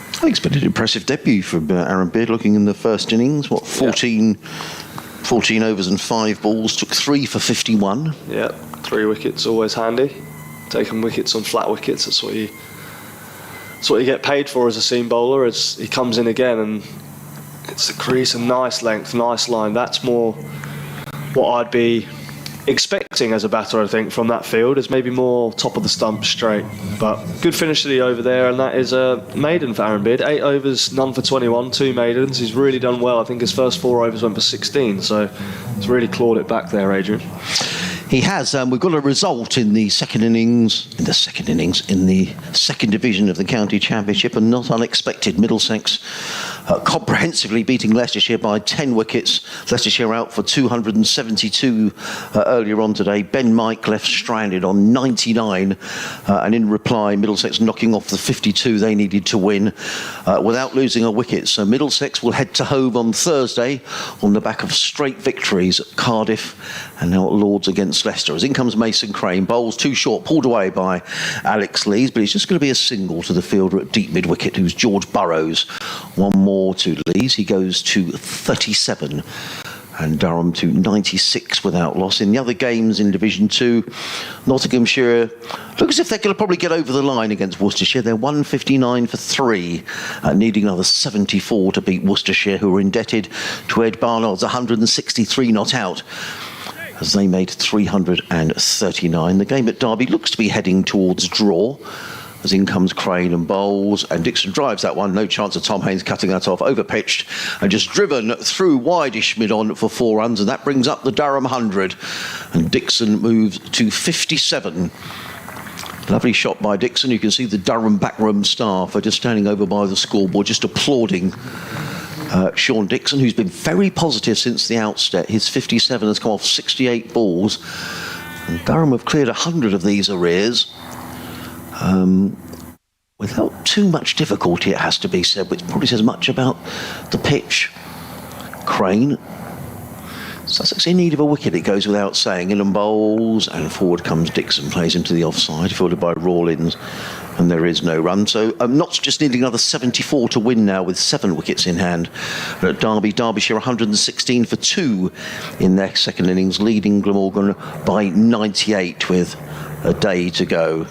I think it's been an impressive debut from Aaron Beard, looking in the first innings. 14 overs and 5 balls, took 3 for 51. Yeah, 3 wickets, always handy. Taking wickets on flat wickets, that's what you get paid for as a seam bowler. As he comes in again and it's the crease, a nice length, nice line. That's more what I'd be expecting as a batter, I think, from that field. Is maybe more top of the stump straight. But good finish to the over there, and that is a maiden for Aaron Beard. 8 overs, none for 21, 2 maidens. He's really done well. I think his first 4 overs went for 16, so he's really clawed it back there, Adrian. He has. We've got a result in the second innings, in the second division of the county championship, and not unexpected. Middlesex comprehensively beating Leicestershire by 10 wickets. Leicestershire out for 272 earlier on today. Ben Mike left stranded on 99, and in reply, Middlesex knocking off the 52 they needed to win without losing a wicket. So Middlesex will head to Hove on Thursday on the back of straight victories at Cardiff and now at Lords against Leicester. As in comes Mason Crane, bowls too short, pulled away by Alex Lees, but he's just going to be a single to the fielder at deep mid wicket, who's George Burrows. 1 more to Lees. He goes to 37, and Durham to 96 without loss. In the other games in Division 2, Nottinghamshire look as if they're going to probably get over the line against Worcestershire. They're 159 for 3, needing another 74 to beat Worcestershire, who are indebted to Ed Barnard's 163 not out, as they made 339. The game at Derby looks to be heading towards draw, as in comes Crane and bowls, and Dixon drives that one. No chance of Tom Haynes cutting that off. Overpitched and just driven through wideish mid-on for 4 runs, and that brings up the Durham 100. And Dixon moves to 57. Lovely shot by Dixon. You can see the Durham backroom staff are just standing over by the scoreboard, just applauding Sean Dixon, who's been very positive since the outset. His 57 has come off 68 balls, and Durham have cleared 100 of these arrears without too much difficulty, it has to be said, which probably says much about the pitch. Crane. Sussex in need of a wicket, it goes without saying. In and bowls, and forward comes Dixon, plays into the offside, fielded by Rawlins, and there is no run. So Notts just needing another 74 to win now, with 7 wickets in hand. At Derbyshire 116 for 2 in their second innings, leading Glamorgan by 98 with a day to go.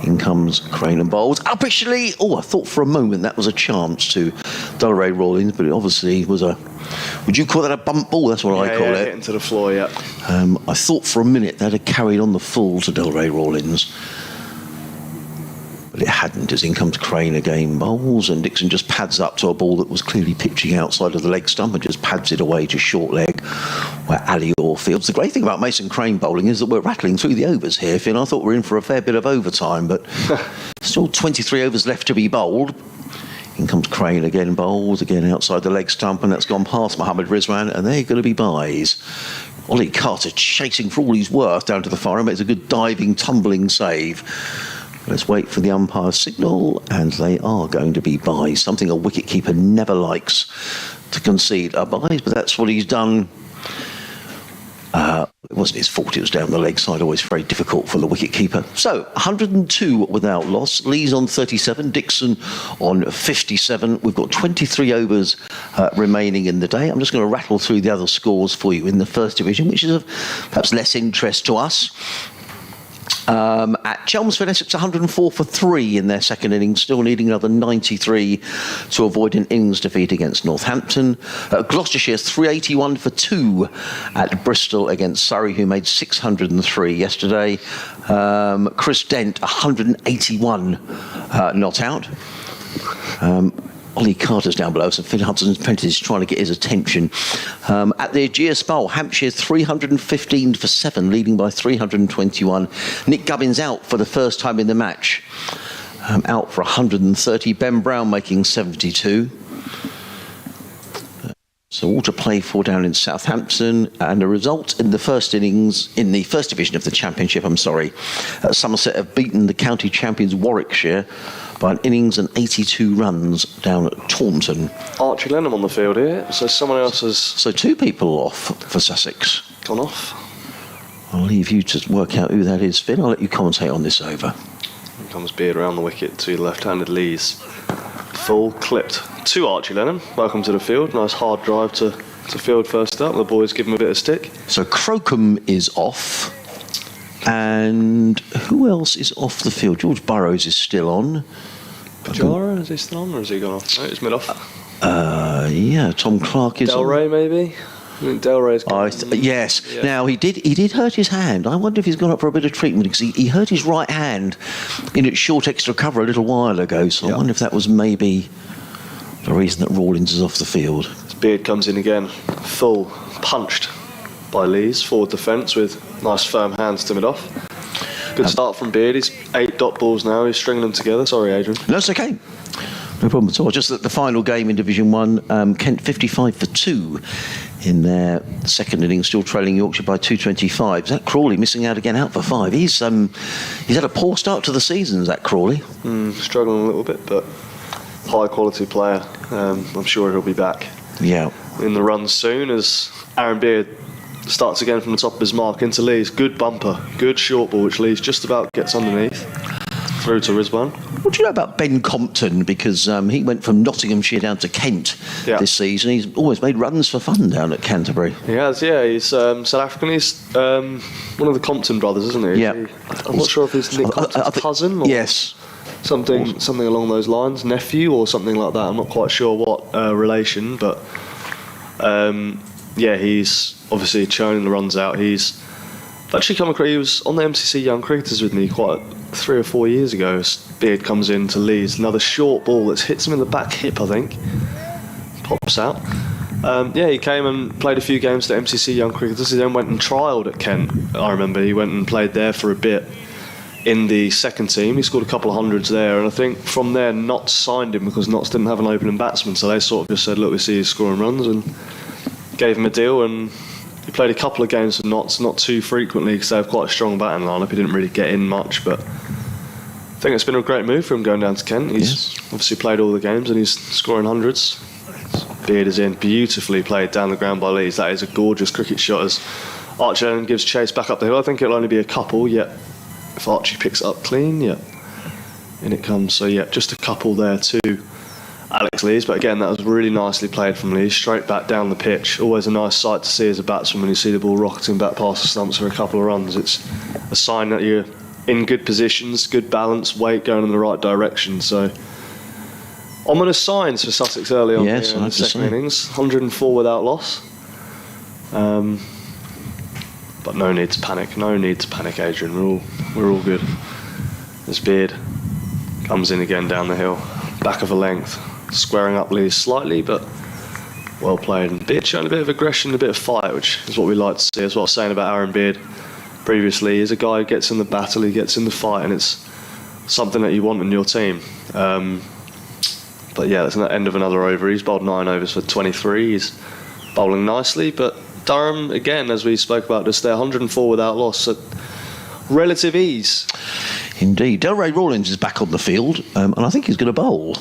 In comes Crane and bowls. Officially, I thought for a moment that was a chance to Delray Rawlins, but it obviously was a, would you call that a bump ball? That's what I call it. Hit into the floor, yeah. I thought for a minute that had carried on the full to Delray Rawlins, but it hadn't. As in comes Crane again, bowls, and Dixon just pads up to a ball that was clearly pitching outside of the leg stump and just pads it away to short leg, where Alior fields. The great thing about Mason Crane bowling is that we're rattling through the overs here, Finn. I thought we were in for a fair bit of overtime, but still 23 overs left to be bowled. In comes Crane again, bowls again outside the leg stump, and that's gone past Mohammad Rizwan, and they're going to be byes. Ollie Carter chasing for all he's worth down to the far end, makes a good diving, tumbling save. Let's wait for the umpire's signal, and they are going to be byes, something a wicketkeeper never likes to concede a byes, but that's what he's done wasn't his fault, it was down the leg side, always very difficult for the wicket-keeper. So, 102 without loss. Lee's on 37, Dixon on 57. We've got 23 overs remaining in the day. I'm just going to rattle through the other scores for you in the first division, which is of perhaps less interest to us. At Chelmsford, Essex 104 for 3 in their second innings, still needing another 93 to avoid an innings defeat against Northampton. Gloucestershire's 381 for 2 at Bristol against Surrey, who made 603 yesterday. Chris Dent 181 not out. Ollie Carter's down below, so Phil Hudson's apprentice is trying to get his attention. At the Ageas Bowl, Hampshire's 315 for 7, leading by 321. Nick Gubbins out for the first time in the match, out for 130. Ben Brown making 72. So all to play for down in Southampton, and the result in the first innings, in the first division of the Championship, Somerset have beaten the county champions Warwickshire by an innings and 82 runs down at Taunton. Archie Lenham on the field here, so someone else has... So 2 people off for Sussex. Gone off. I'll leave you to work out who that is, Phil. I'll let you commentate on this over. Here comes Beard around the wicket to left-handed Lees. Full clipped to Archie Lenham. Welcome to the field. Nice hard drive to field first up. The boys give him a bit of stick. So Crocombe is off. And who else is off the field? George Burrows is still on. Pujara, is he still on or has he gone off? No, he's mid off. Yeah, Tom Clark is Delray on. Maybe? I think Delray's gone. Yes. Yeah. Now, he did hurt his hand. I wonder if he's gone up for a bit of treatment, because he hurt his right hand in its short extra cover a little while ago. So I wonder if that was maybe the reason that Rawlins is off the field. His Beard comes in again, full punched by Lees, forward defence with nice firm hands to mid off. Good start from Beard. He's 8 dot balls now. He's stringing them together. Sorry, Adrian. No, it's okay. No problem at all. Just that the final game in Division 1, Kent 55 for 2 in their second innings, still trailing Yorkshire by 225. Zach Crawley missing out again, out for 5. He's had a poor start to the season, Zach Crawley. Struggling a little bit, but high quality player. I'm sure he'll be back. Yeah. In the run soon, as Aaron Beard starts again from the top of his mark into Lees. Good bumper, good short ball, which Lees just about gets underneath. Through to Rizwan. What do you know about Ben Compton? Because he went from Nottinghamshire down to Kent this season. He's always made runs for fun down at Canterbury. He has, yeah. He's South African. He's one of the Compton brothers, isn't he? Yeah. I'm not sure if he's Nick Compton's cousin or yes. something along those lines. Nephew or something like that. I'm not quite sure what relation, but yeah, he's obviously churning the runs out. He's actually come across. He was on the MCC Young Cricketers with me quite 3 or 4 years ago. Beard comes in to Lees, another short ball that hits him in the back hip, I think. Pops out. Yeah, he came and played a few games at MCC Young Cricketers. He then went and trialled at Kent. I remember he went and played there for a bit in the second team. He scored a couple of hundreds there, and I think from there Notts signed him because Notts didn't have an opening batsman, so they sort of just said, look, we see he's scoring runs, and gave him a deal. And he played a couple of games for Notts, not too frequently because they have quite a strong batting lineup. He didn't really get in much, but I think it's been a great move for him going down to Kent. He's obviously played all the games and he's scoring hundreds. Beard is in, beautifully played down the ground by Lees. That is a gorgeous cricket shot as Archie Lenham gives chase back up the hill. I think it'll only be a couple, yet if Archie picks it up clean, in it comes. So just a couple there too. Alex Lees, but again, that was really nicely played from Lees, straight back down the pitch. Always a nice sight to see as a batsman when you see the ball rocketing back past the stumps for a couple of runs. It's a sign that you're in good positions, good balance, weight going in the right direction. So, ominous signs for Sussex early on in the second innings. 104 without loss. But no need to panic, Adrian. We're all good. This Beard comes in again down the hill, back of a length. Squaring up Lees slightly, but well played. And Beard showing a bit of aggression, a bit of fight, which is what we like to see. That's what I was saying about Aaron Beard previously. He's a guy who gets in the battle, he gets in the fight, and it's something that you want in your team. But yeah, that's the end of another over. He's bowled 9 overs for 23. He's bowling nicely, but Durham, again, as we spoke about just there, 104 without loss at relative ease. Indeed. Delray Rawlins is back on the field, and I think he's going to bowl.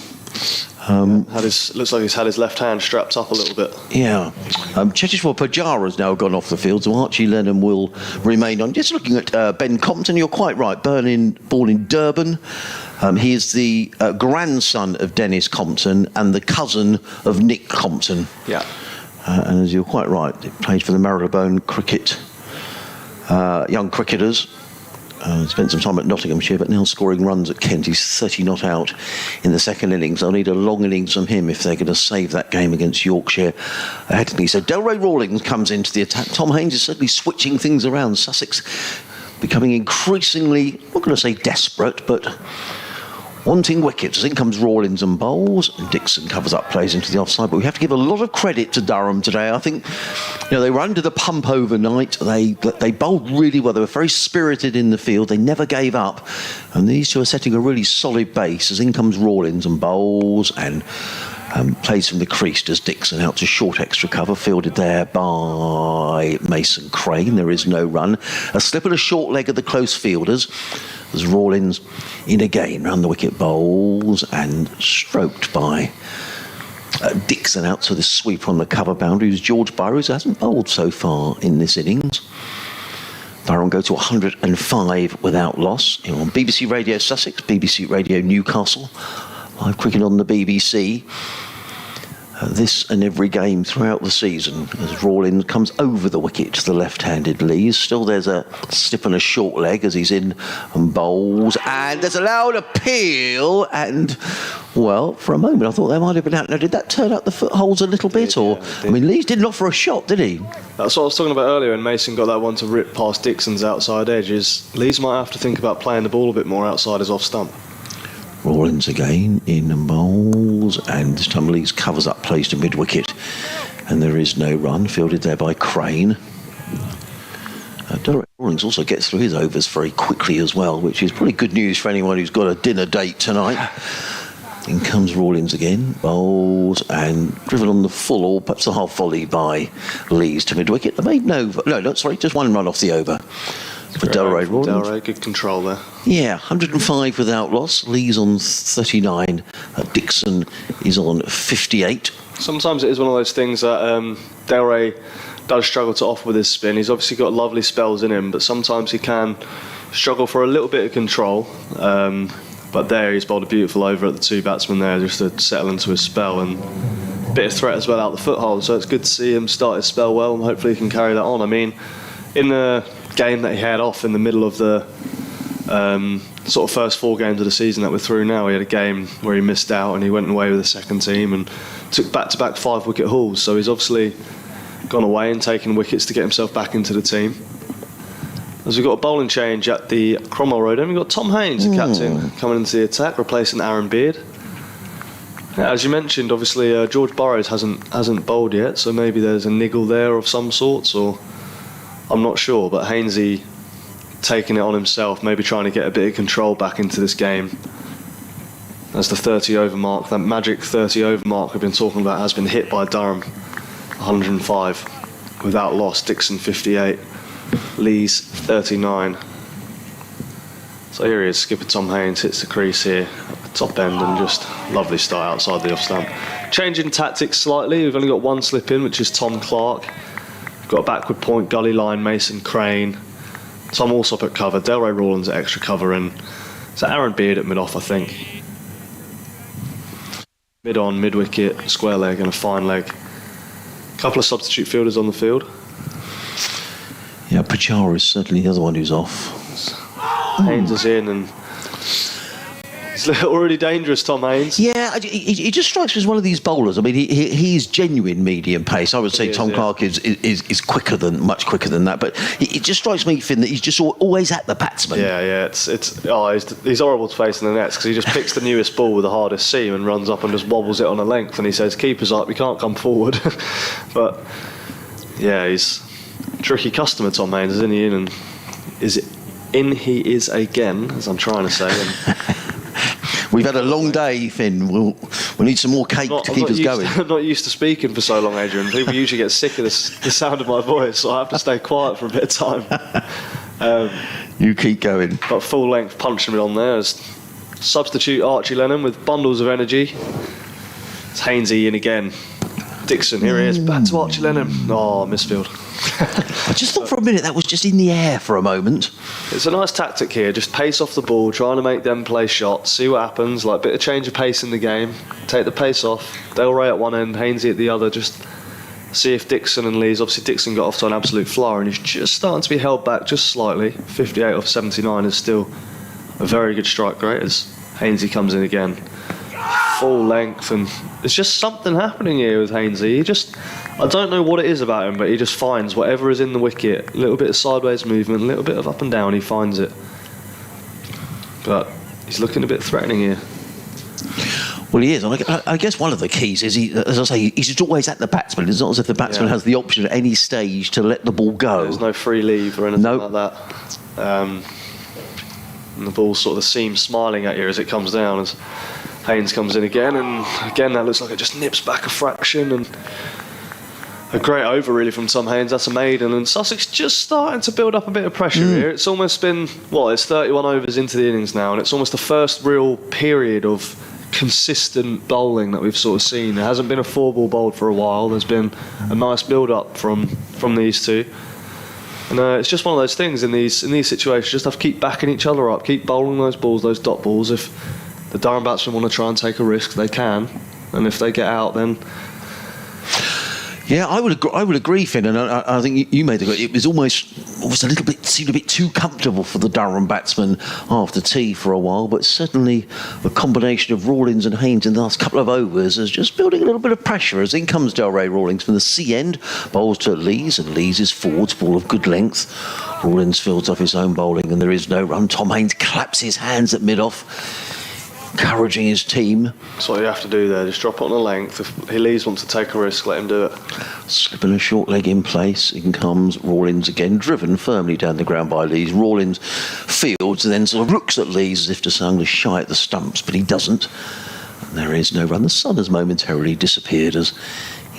Looks like he's had his left hand strapped up a little bit. Yeah. Cheteshwar Pujara has now gone off the field, so Archie Lennon will remain on. Just looking at Ben Compton, you're quite right. Born in Durham. He is the grandson of Dennis Compton and the cousin of Nick Compton. Yeah. And as you're quite right, he played for the Marylebone cricket, young cricketers. Spent some time at Nottinghamshire, but now scoring runs at Kent. He's 30 not out in the second innings. They'll need a long innings from him if they're going to save that game against Yorkshire ahead of me. So Delray Rawlings comes into the attack. Tom Haines is certainly switching things around. Sussex becoming increasingly, I'm not going to say desperate, but wanting wickets. In comes Rawlings and bowls, and Dixon covers up, plays into the offside. But we have to give a lot of credit to Durham today. I think, they were under the pump overnight. They bowled really well. They were very spirited in the field. They never gave up. And these two are setting a really solid base. As in comes Rawlings and bowls, and plays from the crease as Dixon out to short extra cover, fielded there by Mason Crane. There is no run. A slip and a short leg of the close fielders as Rawlings in again round the wicket, bowls and stroked by Dixon out to the sweep on the cover boundary. Who's George Burrows, who hasn't bowled so far in this innings. Durham go to 105 without loss. Here on BBC Radio Sussex, BBC Radio Newcastle. Live cricket on the BBC. This and every game throughout the season as Rawlings comes over the wicket to the left-handed Lees. Still there's a slip and a short leg as he's in and bowls, and there's a loud appeal, and well, for a moment I thought they might have been out. Now, did that turn up the footholds a little bit? Lees didn't offer a shot, did he? That's what I was talking about earlier, and Mason got that one to rip past Dixon's outside edges. Lees might have to think about playing the ball a bit more outside his off stump. Rawlings again in and bowls, and this time Lees covers up, plays to mid-wicket, and there is no run, fielded there by Crane. Rawlings also gets through his overs very quickly as well, which is probably good news for anyone who's got a dinner date tonight. In comes Rawlings again, bowls, and driven on the full, or perhaps the half volley by Lees to mid-wicket. They made just one run off the over. For Delray Rawlings. Delray, good control there. Yeah, 105 without loss. Lee's on 39. Dixon is on 58. Sometimes it is one of those things that Delray does struggle to offer with his spin. He's obviously got lovely spells in him, but sometimes he can struggle for a little bit of control. But there he's bowled a beautiful over at the two batsmen there just to settle into his spell, and a bit of threat as well out the foothold. So it's good to see him start his spell well, and hopefully he can carry that on. I mean, in the game that he had off in the middle of the sort of first 4 games of the season that we're through now, he had a game where he missed out and he went away with the second team and took back-to-back 5-wicket hauls. So he's obviously gone away and taken wickets to get himself back into the team. As we've got a bowling change at the Cromwell Road end, we've got Tom Haines, the captain, coming into the attack, replacing Aaron Beard. As you mentioned, obviously George Burrows hasn't bowled yet, so maybe there's a niggle there of some sorts, or I'm not sure, but Hainesy taking it on himself, maybe trying to get a bit of control back into this game. As the 30 over mark, that magic 30 over mark we've been talking about, has been hit by Durham. 105 without loss, Dixon 58, Lees 39. So here he is, skipper Tom Haines hits the crease here at the top end, and just lovely start outside the off stump. Changing tactics slightly, we've only got one slip in, which is Tom Clark. Got a backward point, gully line, Mason Crane. Tom Alsop at cover, Delray Rawlings at extra cover, and so Aaron Beard at mid-off, I think. Mid-on, mid-wicket, square leg and a fine leg. Couple of substitute fielders on the field. Yeah, Pujara is certainly the other one who's off. Haines is in, and he's already dangerous, Tom Haines. Yeah, he just strikes me as one of these bowlers. I mean, he's genuine medium pace. I would say Tom Clark is much quicker than that. But it just strikes me, Finn, that he's just always at the batsman. Yeah. He's horrible to face in the nets because he just picks the newest ball with the hardest seam and runs up and just wobbles it on a length. And he says, "Keeper's up, we can't come forward." But yeah, he's a tricky customer, Tom Haines, isn't he? He is again, as I'm trying to say. And we've had a long day, Finn. We'll need some more cake to keep us going. I'm not used to speaking for so long, Adrian. People usually get sick of the sound of my voice, so I have to stay quiet for a bit of time. You keep going. But full length punching me on there as Substitute Archie Lennon with bundles of energy. It's Hainsey in again. Dixon, here he is, back to Archie Lennon. Oh, misfield. I just thought for a minute that was just in the air for a moment. It's a nice tactic here, just pace off the ball, trying to make them play shots, see what happens, like a bit of change of pace in the game, take the pace off, Dale Ray at one end, Hainsey at the other, just see if Dixon and Lees, obviously Dixon got off to an absolute flyer and he's just starting to be held back just slightly. 58 off 79 is still a very good strike rate as Hainsey comes in again. Full length, and there's just something happening here with Hainsey. I don't know what it is about him, but he just finds whatever is in the wicket, a little bit of sideways movement, a little bit of up and down, he finds it. But he's looking a bit threatening here. Well, he is. I guess one of the keys is, as I say, he's just always at the batsman. It's not as if the batsman has the option at any stage to let the ball go. There's no free leave or anything like that. And the ball sort of seems smiling at you as it comes down, as Haynes comes in again, and again that looks like it just nips back a fraction, and a great over really from Tom Haynes. That's a maiden, and Sussex just starting to build up a bit of pressure here. It's almost been, it's 31 overs into the innings now, and it's almost the first real period of consistent bowling that we've sort of seen. There hasn't been a 4-ball bowled for a while. There's been a nice build-up from these two. And it's just one of those things in these situations. You just have to keep backing each other up, keep bowling those balls, those dot balls. If the Durham batsmen want to try and take a risk, they can. And if they get out, then... Yeah, I would agree, Finn, and I think you made the point. It was almost a little bit, seemed a bit too comfortable for the Durham batsmen after tea for a while, but certainly the combination of Rawlings and Haynes in the last couple of overs is just building a little bit of pressure, as in comes Delray Rawlings from the C end, bowls to Lees, and Lees is forwards, ball of good length. Rawlings fields off his own bowling, and there is no run. Tom Haynes claps his hands at mid-off, encouraging his team. That's what you have to do there, just drop it on the length. If Lees wants to take a risk, let him do it. Slipping a short leg in place, in comes Rawlings again, driven firmly down the ground by Lees. Rawlings fields and then sort of looks at Lees as if to say, I'm going to shy at the stumps, but he doesn't. And there is no run. The sun has momentarily disappeared as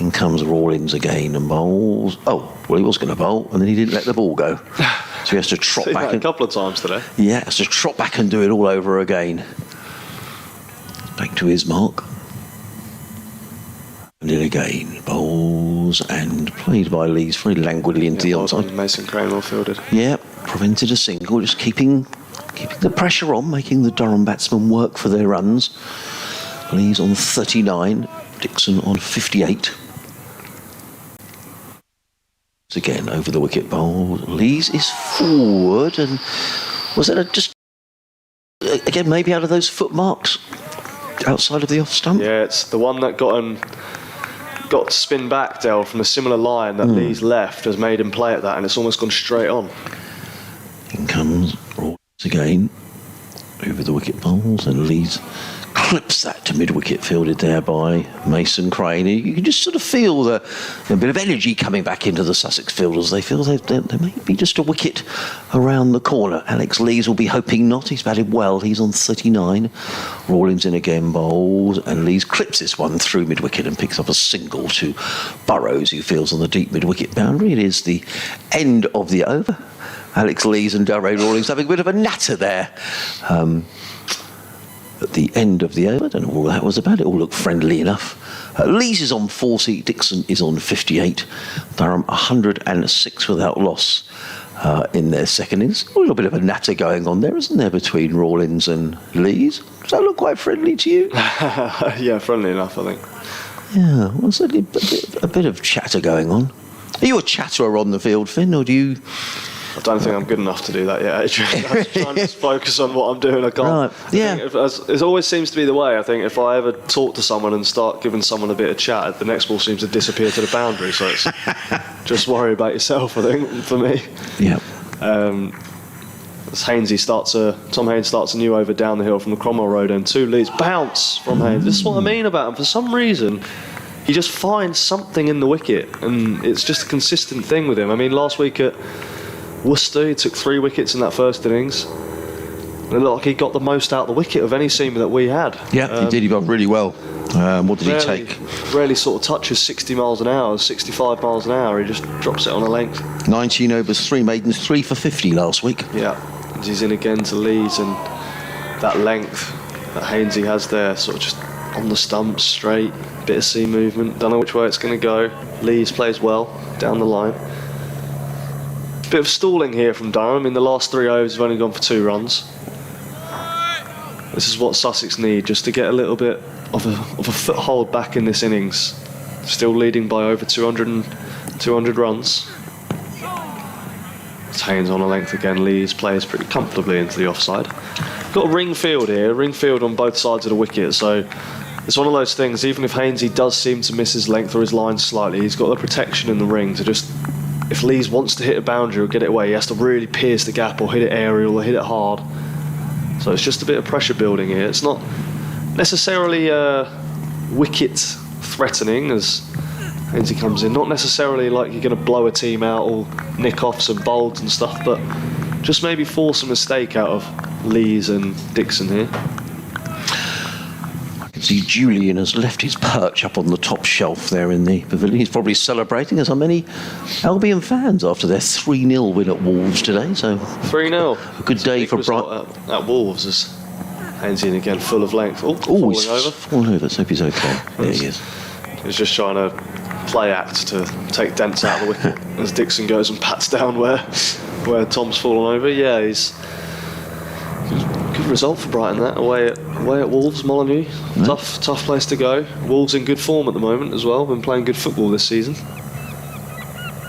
in comes Rawlings again and bowls. Oh, well, he was going to bowl and then he didn't let the ball go. So he has to trot back. A couple of times today. Yeah, has to trot back and do it all over again. Back to his mark. And then again, bowls and played by Lees very languidly into the onside. Mason Crane well fielded. Yeah, prevented a single, just keeping the pressure on, making the Durham batsmen work for their runs. Lees on 39, Dixon on 58. Again, over the wicket bowl. Lees is forward, and was that just again maybe out of those footmarks outside of the off stump? Yeah, it's the one that got to spin back, Del, from a similar line that Lees left has made him play at that, and it's almost gone straight on. In comes Rawlings again over the wicket bowls, and Lees clips that to mid-wicket, fielded there by Mason Crane. You can just sort of feel a bit of energy coming back into the Sussex fielders. They feel there may be just a wicket around the corner. Alex Lees will be hoping not. He's batted well. He's on 39. Rawlings in again, bowls, and Lees clips this one through mid-wicket and picks up a single to Burrows, who fields on the deep mid-wicket boundary. It is the end of the over. Alex Lees and Delray Rawlings having a bit of a natter there. At the end of the over, I don't know what that was about. It all looked friendly enough. Lees is on 40, Dixon is on 58. Durham 106 without loss in their second innings. A little bit of a natter going on there, isn't there, between Rawlings and Lees? Does that look quite friendly to you? Yeah, friendly enough, I think. Yeah, well, certainly a bit of chatter going on. Are you a chatterer on the field, Finn, or do you... I don't think I'm good enough to do that yet. I'm trying to focus on what I'm doing. I can't. Right. Yeah. It always seems to be the way. I think if I ever talk to someone and start giving someone a bit of chat, the next ball seems to disappear to the boundary. So it's just worry about yourself, I think, for me. Yeah. As Tom Haynes starts a new over down the hill from the Cromwell Road end. 2 leads. Bounce from Haynes. This is what I mean about him. For some reason, he just finds something in the wicket. And it's just a consistent thing with him. I mean, last week at Worcester, he took 3 wickets in that first innings. And it looked like he got the most out of the wicket of any seamer that we had. Yeah, he did. He got really well. What did he take? Rarely sort of touches 60 miles an hour, 65 miles an hour. He just drops it on a length. 19 overs, 3 maidens, 3 for 50 last week. Yeah, and he's in again to Lees, and that length that Hainsey has there, sort of just on the stumps, straight, bit of seam movement. Don't know which way it's going to go. Lees plays well down the line. Bit of stalling here from Durham. In the last 3 overs, have only gone for 2 runs. This is what Sussex need, just to get a little bit of a foothold back in this innings. Still leading by over 200 runs. It's Haynes on a length again. Lees plays pretty comfortably into the offside. Got a ring field here, ring field on both sides of the wicket, so it's one of those things, even if Hainsey does seem to miss his length or his line slightly, he's got the protection in the ring to just, if Lees wants to hit a boundary or get it away, he has to really pierce the gap or hit it aerial or hit it hard. So it's just a bit of pressure building here. It's not necessarily wicket threatening as Hainsey comes in, not necessarily like you're going to blow a team out or nick off some bowls and stuff, but just maybe force a mistake out of Lees and Dixon here. I can see Julian has left his perch up on the top shelf there in the pavilion. He's probably celebrating, as are many Albion fans, after their 3-0 win at Wolves today. So 3-0. A good day for Brighton. At Wolves as Hainsey again full of length. Oh, he's falling over. Falling over. Let's hope he's okay. There he is. He's just trying to play act to take dents out of the wicket as Dixon goes and pats down where Tom's fallen over. Yeah, he's good result for Brighton. That away at Wolves, Molyneux. Tough place to go. Wolves in good form at the moment as well. Been playing good football this season.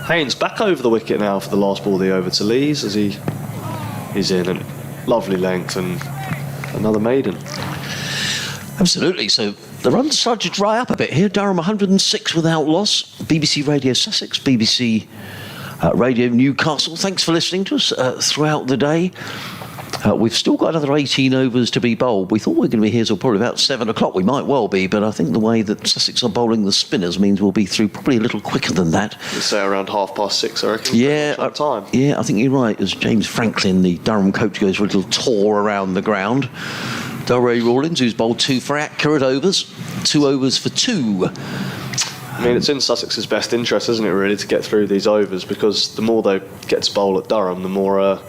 Haynes back over the wicket now for the last ball of the over to Lees as he's in, and lovely length and another maiden. Absolutely. So the runs started to dry up a bit here. Durham 106 without loss. BBC Radio Sussex, BBC Radio Newcastle. Thanks for listening to us throughout the day. We've still got another 18 overs to be bowled. We thought we were going to be here till probably about 7 o'clock. We might well be, but I think the way that Sussex are bowling the spinners means we'll be through probably a little quicker than that. Let's say around 6:30, I reckon. Yeah, time. Yeah, I think you're right. As James Franklin, the Durham coach, goes for a little tour around the ground. Delray Rawlins, who's bowled 2 for accurate overs, 2 overs for 2. I mean, it's in Sussex's best interest, isn't it, really, to get through these overs, because the more they get to bowl at Durham, the more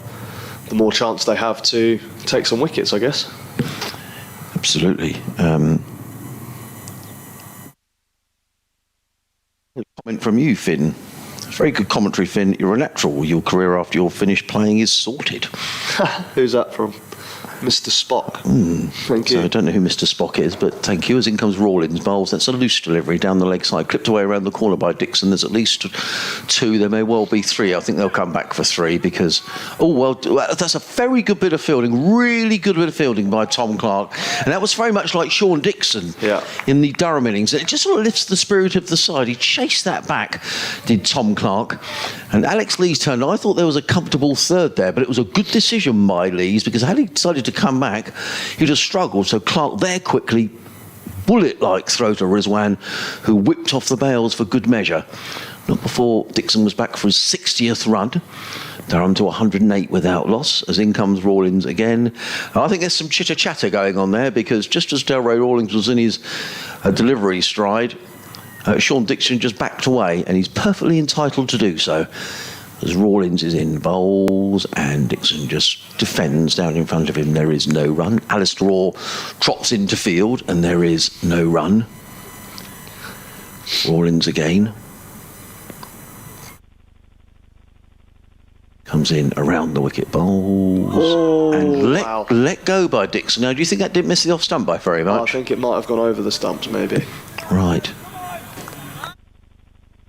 chance they have to take some wickets, I guess. Absolutely. Comment from you, Finn. Very good commentary, Finn. You're a natural. Your career after you're finished playing is sorted. Who's that from? Mr. Spock. Thank you. So I don't know who Mr. Spock is, but thank you. As in comes Rawlins bowls. That's a loose delivery down the leg side, clipped away around the corner by Dixon. There's at least 2. There may well be 3. I think they'll come back for 3 because that's a very good bit of fielding. Really good bit of fielding by Tom Clark, and that was very much like Sean Dixon in the Durham innings. It just sort of lifts the spirit of the side. He chased that back, did Tom Clark, and Alex Lees turned. I thought there was a comfortable third there, but it was a good decision by Lees because had he decided to come back, he'd have struggled. So Clark there quickly, bullet-like throw to Rizwan, who whipped off the bails for good measure. Not before Dixon was back for his 60th run. Durham to 108 without loss, as in comes Rawlins again. I think there's some chitter-chatter going on there, because just as Delray Rawlins was in his delivery stride, Sean Dixon just backed away, and he's perfectly entitled to do so. As Rawlins is in bowls and Dixon just defends down in front of him, there is no run. Alistair Orr trots into field and there is no run. Rawlins again. Comes in around the wicket, bowls and let go by Dixon. Now, do you think that didn't miss the off stump by very much? I think it might have gone over the stumps, maybe. Right.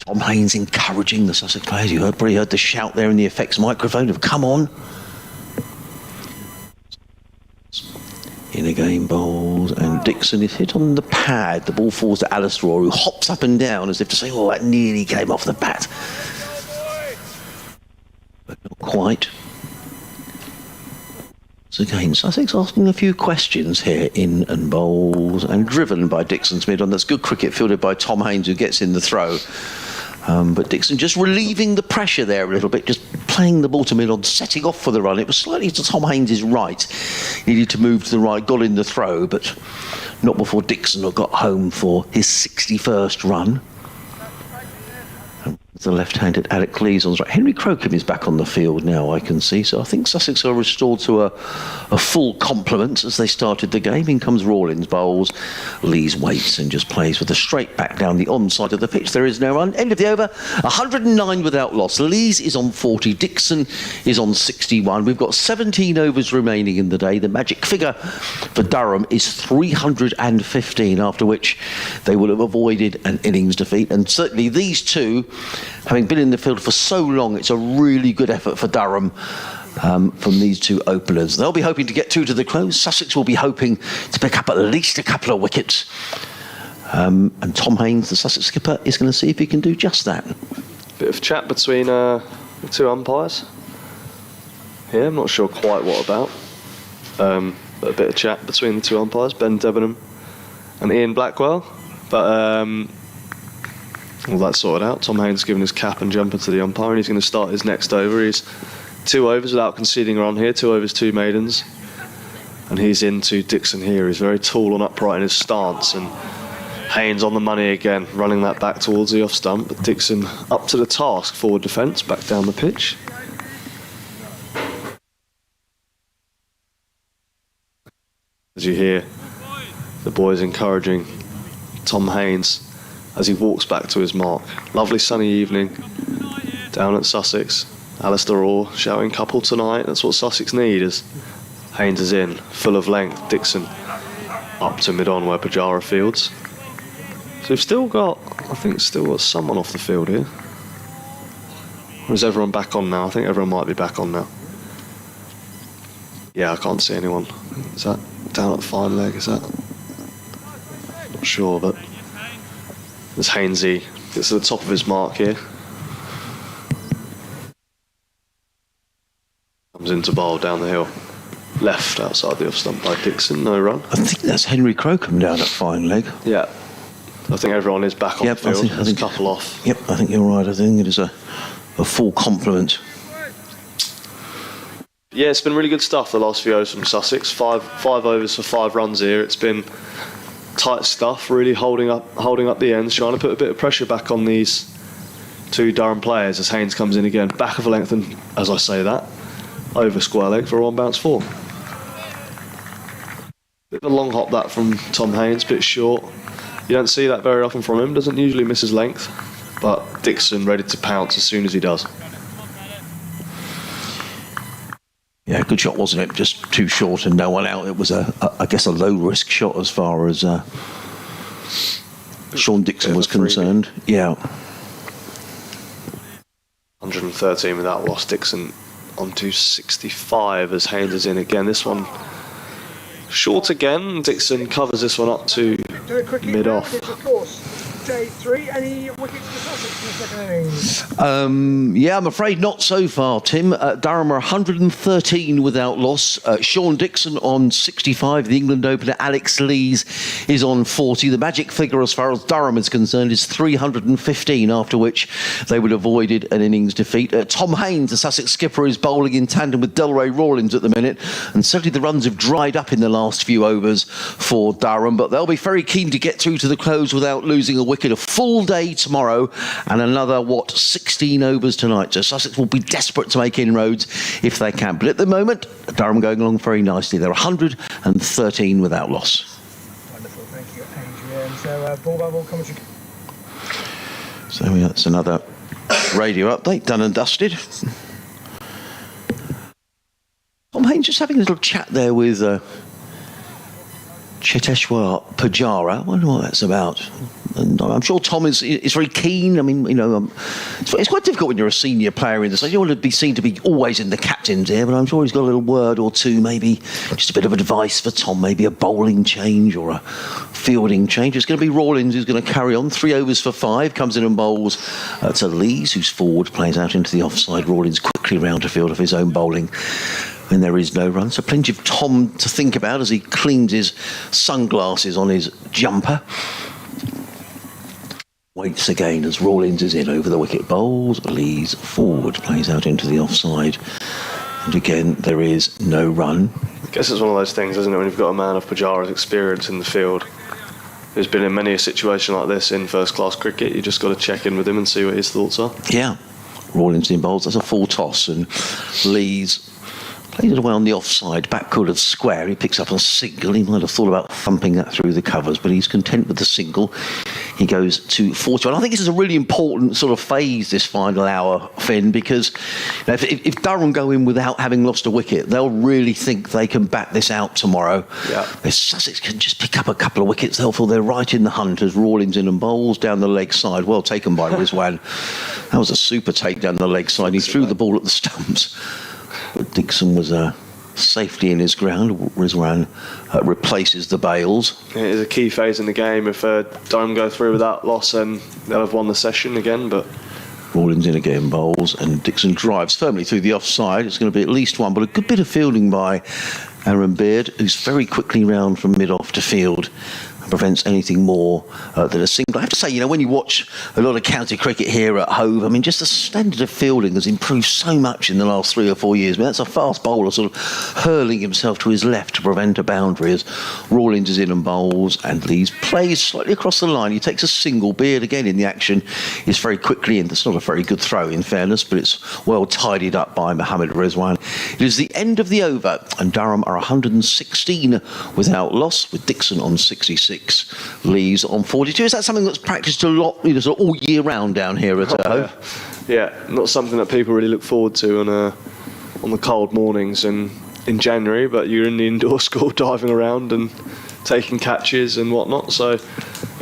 Tom Haynes encouraging the Sussex players. You probably heard the shout there in the effects microphone of "come on." In again, bowls, and Dixon is hit on the pad. The ball falls to Alistair Orr, who hops up and down as if to say, "Oh, that nearly came off the bat," but not quite. So again, Sussex asking a few questions here in and bowls, and driven by Dixon's mid-on. That's good cricket fielded by Tom Haynes, who gets in the throw. But Dixon just relieving the pressure there a little bit, just playing the ball to mid-on, setting off for the run. It was slightly to Tom Haynes' right. Needed to move to the right, got in the throw, but not before Dixon got home for his 61st run. And The left-handed Alex Lees on the right. Henry Crocombe is back on the field now, I can see. So I think Sussex are restored to a full complement as they started the game. In comes Rawlins, bowls. Lees waits and just plays with a straight back down the onside of the pitch. There is no run. End of the over. 109 without loss. Lees is on 40. Dixon is on 61. We've got 17 overs remaining in the day. The magic figure for Durham is 315, after which they will have avoided an innings defeat. And certainly these two, having been in the field for so long, it's a really good effort for Durham from these two openers. They'll be hoping to get two to the close. Sussex will be hoping to pick up at least a couple of wickets. And Tom Haynes, the Sussex skipper, is going to see if he can do just that. Bit of chat between the two umpires here. I'm not sure quite what about. But a bit of chat between the two umpires, Ben Debenham and Ian Blackwell. But all that sorted out. Tom Haynes giving his cap and jumper to the umpire, and he's going to start his next over. He's 2 overs without conceding a run here, 2 overs, 2 maidens. And he's into Dixon here. He's very tall and upright in his stance, and Haynes on the money again, running that back towards the off stump. But Dixon up to the task, forward defence, back down the pitch. As you hear the boys encouraging Tom Haynes as he walks back to his mark. Lovely sunny evening down at Sussex. Alistair Orr shouting couple tonight. That's what Sussex need, as Haynes is in, full of length. Dixon up to mid-on where Pujara fields. So we've still got, I think still got someone off the field here. Or is everyone back on now? I think everyone might be back on now. Yeah, I can't see anyone. Is that down at fine leg? Is that? Not sure, but as Hainesy gets to the top of his mark here. Comes into bowl down the hill. Left outside the off stump by Dixon, no run. I think that's Henry Crocombe down at fine leg. Yeah. I think everyone is back on the field. There's a couple off. Yep, I think you're right. I think it is a full complement. Yeah, it's been really good stuff the last few overs from Sussex. Five overs for 5 runs here. It's been tight stuff, really holding up the ends, trying to put a bit of pressure back on these two Durham players as Haynes comes in again. Back of a length, and as I say that, over square leg for a 1 bounce 4. Bit of a long hop that from Tom Haynes, bit short. You don't see that very often from him, doesn't usually miss his length, but Dixon ready to pounce as soon as he does. Yeah, good shot, wasn't it? Just too short and no one out. It was I guess a low-risk shot as far as Sean Dixon was concerned. Yeah. 113 without loss. Dixon on to 65 as Haynes is in again. This one short again. Dixon covers this one up to mid-off. Of course. Day 3, any wickets for Sussex in the second innings? Yeah, I'm afraid not so far, Tim. Durham are 113 without loss. Sean Dixon on 65. The England opener Alex Lees is on 40. The magic figure as far as Durham is concerned is 315, after which they would have avoided an innings defeat. Tom Haynes, the Sussex skipper, is bowling in tandem with Delray Rawlins at the minute, and certainly the runs have dried up in the last few overs for Durham, but they'll be very keen to get through to the close without losing a wicket. A full day tomorrow and another 16 overs tonight, so Sussex will be desperate to make inroads if they can, but at the moment Durham going along very nicely. They're 113 without loss. Wonderful, thank you, Adrian. So ball by ball commentary. So that's another radio update done and dusted. Tom Haynes just having a little chat there with Cheteshwar Pujara. I wonder what that's about. And I'm sure Tom is very keen. I mean, it's quite difficult when you're a senior player in this. You don't want to be seen to be always in the captain's ear, but I'm sure he's got a little word or two, maybe just a bit of advice for Tom, maybe a bowling change or a fielding change. It's going to be Rawlins who's going to carry on. 3 overs for 5, comes in and bowls to Lees, who's forward, plays out into the offside. Rawlins quickly round to field of his own bowling when there is no run. So plenty of Tom to think about as he cleans his sunglasses on his jumper. Waits again as Rawlins is in over the wicket, bowls. Lees forward, plays out into the offside. And again, there is no run. I guess it's one of those things, isn't it, when you've got a man of Pujara's experience in the field. who's been in many a situation like this in first-class cricket. You just got to check in with him and see what his thoughts are. Yeah. Rawlings in bowls. That's a full toss, and Lees plays it away on the offside, backcourt of square. He picks up a single. He might have thought about thumping that through the covers, but he's content with the single. He goes to 41. I think this is a really important sort of phase, this final hour, Finn, because if Durham go in without having lost a wicket, they'll really think they can bat this out tomorrow. Yeah. If Sussex can just pick up a couple of wickets, they'll feel they're right in the hunt as Rawlings in and bowls down the leg side. Well taken by Rizwan. That was a super take down the leg side. He threw the ball at the stumps. But Dixon was safely in his ground. Rizwan replaces the bails. It is a key phase in the game. If Durham go through with that loss, then they'll have won the session again. But Rawlings in again, bowls, and Dixon drives firmly through the offside. It's going to be at least one, but a good bit of fielding by Aaron Beard, who's very quickly round from mid-off to field. Prevents anything more than a single. I have to say, when you watch a lot of county cricket here at Hove, I mean, just the standard of fielding has improved so much in the last 3 or 4 years. I mean, that's a fast bowler sort of hurling himself to his left to prevent a boundary as Rawlings is in and bowls, and Lees plays slightly across the line. He takes a single. Beard again in the action is very quickly in. That's not a very good throw, in fairness, but it's well tidied up by Mohammad Rizwan. It is the end of the over, and Durham are 116 without loss, with Dixon on 66. Lees on 42. Is that something that's practiced a lot, sort of all year round down here at Hove? Yeah, not something that people really look forward to on the cold mornings in January, but you're in the indoor school diving around and taking catches and whatnot. So,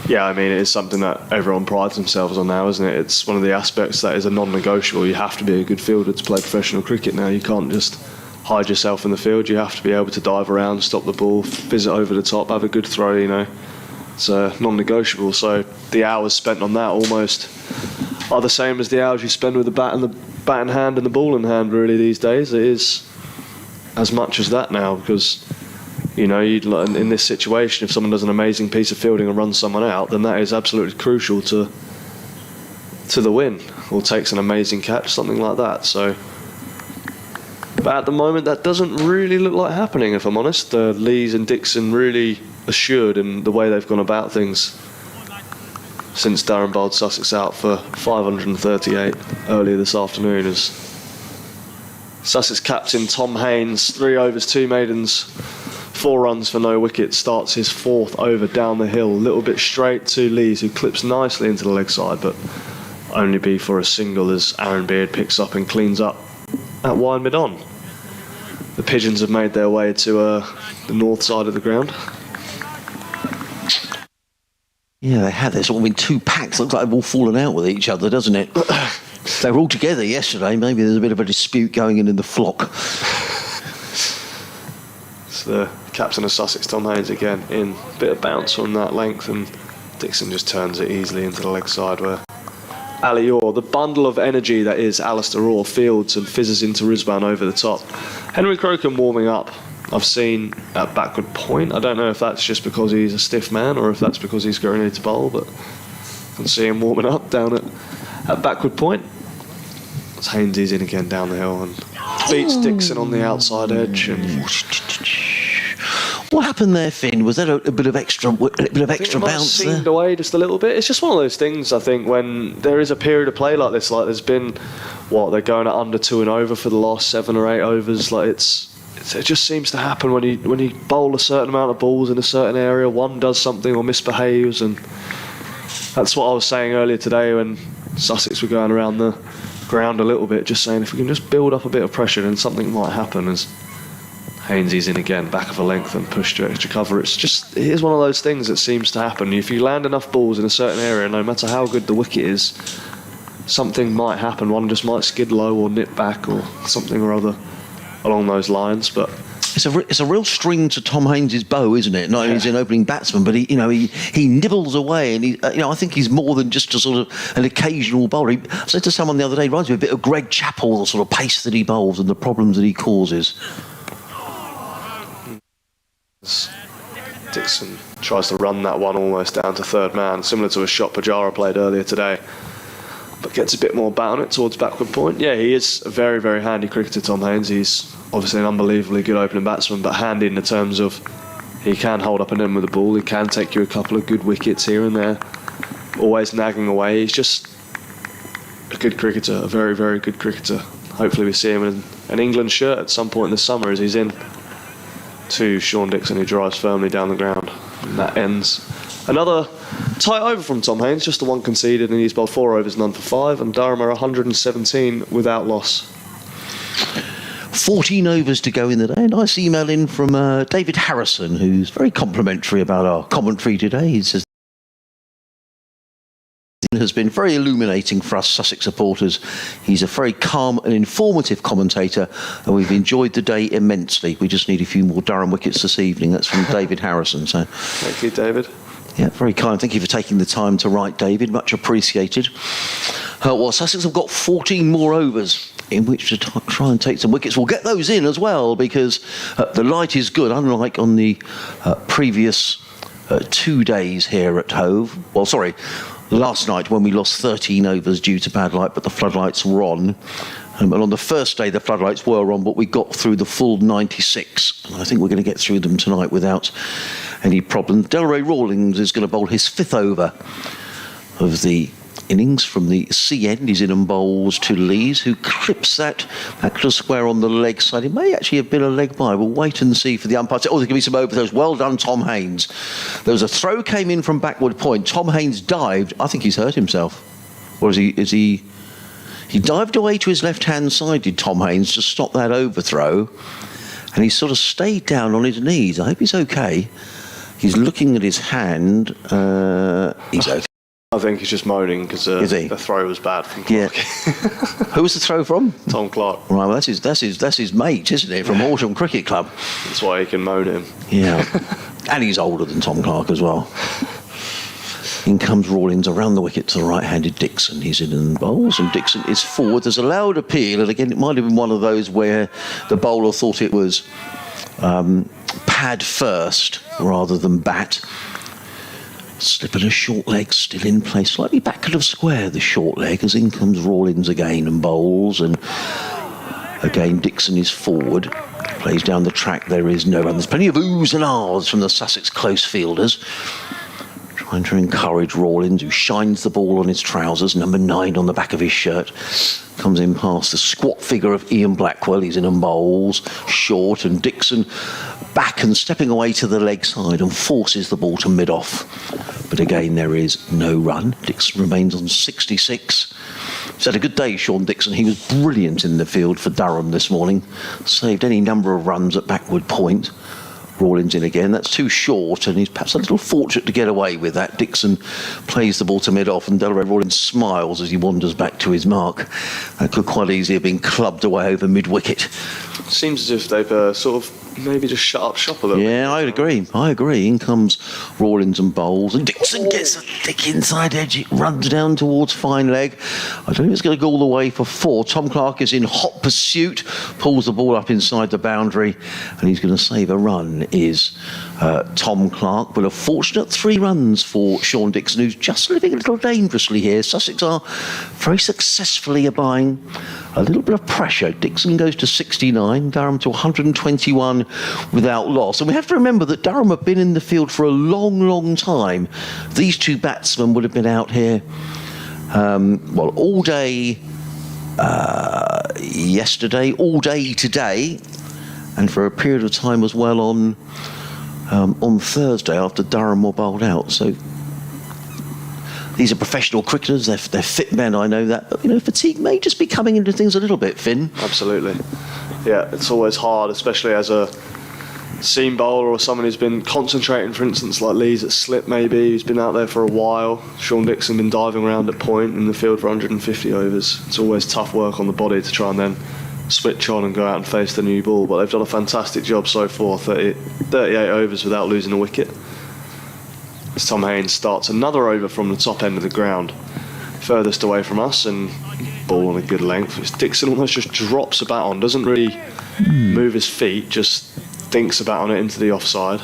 yeah, I mean, it is something that everyone prides themselves on now, isn't it? It's one of the aspects that is a non-negotiable. You have to be a good fielder to play professional cricket now. You can't just hide yourself in the field. You have to be able to dive around, stop the ball, visit over the top, have a good throw, It's non-negotiable. So the hours spent on that almost are the same as the hours you spend with the bat in hand and the ball in hand, really, these days. It is as much as that now, because, in this situation, if someone does an amazing piece of fielding and runs someone out, then that is absolutely crucial to the win, or takes an amazing catch, something like that. So, but at the moment, that doesn't really look like happening, if I'm honest. Lees and Dixon really assured in the way they've gone about things since Durham bowled Sussex out for 538 earlier this afternoon, as Sussex captain Tom Haynes, 3 overs, 2 maidens, 4 runs for no wickets, starts his 4th over down the hill, a little bit straight to Lees, who clips nicely into the leg side, but only be for a single as Aaron Beard picks up and cleans up at wide mid-on. The pigeons have made their way to the north side of the ground. Yeah, they have. They're sort of in 2 packs. Looks like they've all fallen out with each other, doesn't it? They were all together yesterday. Maybe there's a bit of a dispute going in the flock. It's the captain of Sussex, Tom Haynes, again, in a bit of bounce from that length, and Dixon just turns it easily into the leg side where Ali Orr, the bundle of energy that is Alistair Orr, fields and fizzes into Rizwan over the top. Henry Crocombe warming up, I've seen at backward point. I don't know if that's just because he's a stiff man or if that's because he's going ready to bowl, but I can see him warming up down at backward point. As Haynes is in again down the hill and beats Dixon on the outside edge. And what happened there, Finn? Was that a bit of extra bounce there? Seemed away just a little bit. It's just one of those things, I think, when there is a period of play like this, like there's been, they're going at under 2 and over for the last 7 or 8 overs. Like it just seems to happen when you bowl a certain amount of balls in a certain area, one does something or misbehaves, and that's what I was saying earlier today when Sussex were going around the ground a little bit, just saying if we can just build up a bit of pressure, then something might happen. As Hainesy's in again, back of a length and push to extra cover. It is one of those things that seems to happen. If you land enough balls in a certain area, no matter how good the wicket is, something might happen. One just might skid low or nip back or something or other along those lines. But it's a real string to Tom Haynes' bow, isn't it? Not only is he an opening batsman, but he nibbles away, and I think he's more than just a sort of an occasional bowler. I said to someone the other day, he reminds me a bit of Greg Chappell, the sort of pace that he bowls and the problems that he causes. Dixon tries to run that one almost down to third man, similar to a shot Pujara played earlier today, but gets a bit more bat on it towards backward point. Yeah, he is a very, very handy cricketer, Tom Haynes. He's obviously an unbelievably good opening batsman, but handy in the terms of He can hold up an end with the ball. He can take you a couple of good wickets here and there. Always nagging away. He's just a good cricketer, a very, very good cricketer. Hopefully we see him in an England shirt at some point this summer as he's in to Sean Dixon, who drives firmly down the ground. And that ends another tight over from Tom Haynes, just the one conceded, and he's bowled 4 overs, none for 5, and Durham are 117 without loss. 14 overs to go in the day. Nice email in from David Harrison, who's very complimentary about our commentary today. He says it has been very illuminating for us Sussex supporters. He's a very calm and informative commentator, and we've enjoyed the day immensely. We just need a few more Durham wickets this evening. That's from David Harrison. So, thank you, David. Yeah, very kind. Thank you for taking the time to write, David. Much appreciated. Well, Sussex have got 14 more overs in which to try and take some wickets. We'll get those in as well because the light is good, unlike on the previous 2 days here at Hove. Well, sorry, last night when we lost 13 overs due to bad light, but the floodlights were on. And on the first day, the floodlights were on, but we got through the full 96. And I think we're going to get through them tonight without any problem. Delray Rawlings is going to bowl his 5th over of the innings from the C end. He's in and bowls to Lees, who clips that back to square on the leg side. It may actually have been a leg by. We'll wait and see for the umpire. Oh, there's going to be some overthrows. Well done, Tom Haynes. There was a throw came in from backward point. Tom Haynes dived. I think he's hurt himself. Or is he... He dived away to his left-hand side, did Tom Haynes, to stop that overthrow. And he sort of stayed down on his knees. I hope he's okay. He's looking at his hand. He's okay. I think he's just moaning because the throw was bad from Clark. Yeah. Who was the throw from? Tom Clark. Right, well, that's his mate, isn't it, from Horsham Cricket Club. That's why he can moan at him. Yeah. And he's older than Tom Clark as well. In comes Rawlings around the wicket to the right-handed Dixon. He's in and bowls, and Dixon is forward. There's a loud appeal, and again, it might have been one of those where the bowler thought it was pad first rather than bat. Slip and a short leg still in place, slightly back of square, the short leg, as in comes Rawlings again and bowls, and again Dixon is forward. Plays down the track, there is no run. There's plenty of oohs and ahs from the Sussex close fielders. Trying to encourage Rawlings, who shines the ball on his trousers, number 9 on the back of his shirt. Comes in past the squat figure of Ian Blackwell. He's in and bowls, short, and Dixon back and stepping away to the leg side and forces the ball to mid-off. But again, there is no run. Dixon remains on 66. He's had a good day, Sean Dixon. He was brilliant in the field for Durham this morning. Saved any number of runs at backward point. Rawlings in again. That's too short, and he's perhaps a little fortunate to get away with that. Dixon plays the ball to mid-off, and Delray Rawlings smiles as he wanders back to his mark. That could quite easily have been clubbed away over mid-wicket. Seems as if they've sort of maybe just shut up shop a little bit. Yeah, I agree. In comes Rawlings and bowls, and Dixon gets a thick inside edge. It runs down towards fine leg. I don't think it's going to go all the way for 4. Tom Clark is in hot pursuit, pulls the ball up inside the boundary, and he's going to save a run, is Tom Clark. But a fortunate 3 runs for Sean Dixon, who's just living a little dangerously here. Sussex are very successfully applying a little bit of pressure. Dixon goes to 69, Durham to 121 without loss. And we have to remember that Durham have been in the field for a long, long time. These 2 batsmen would have been out here, all day yesterday, all day today, and for a period of time as well on Thursday after Durham were bowled out. So these are professional cricketers, they're fit men, I know that, but fatigue may just be coming into things a little bit, Finn. Absolutely. Yeah, it's always hard, especially as a seam bowler or someone who's been concentrating, for instance, like Lees at slip maybe, who's been out there for a while. Sean Dixon been diving around at point in the field for 150 overs. It's always tough work on the body to try and then switch on and go out and face the new ball, but they've done a fantastic job so far, 38 overs without losing a wicket. As Tom Haynes starts another over from the top end of the ground, furthest away from us, and ball on a good length. Dixon almost just drops a bat on, doesn't really move his feet, just dinks a bat on it into the offside.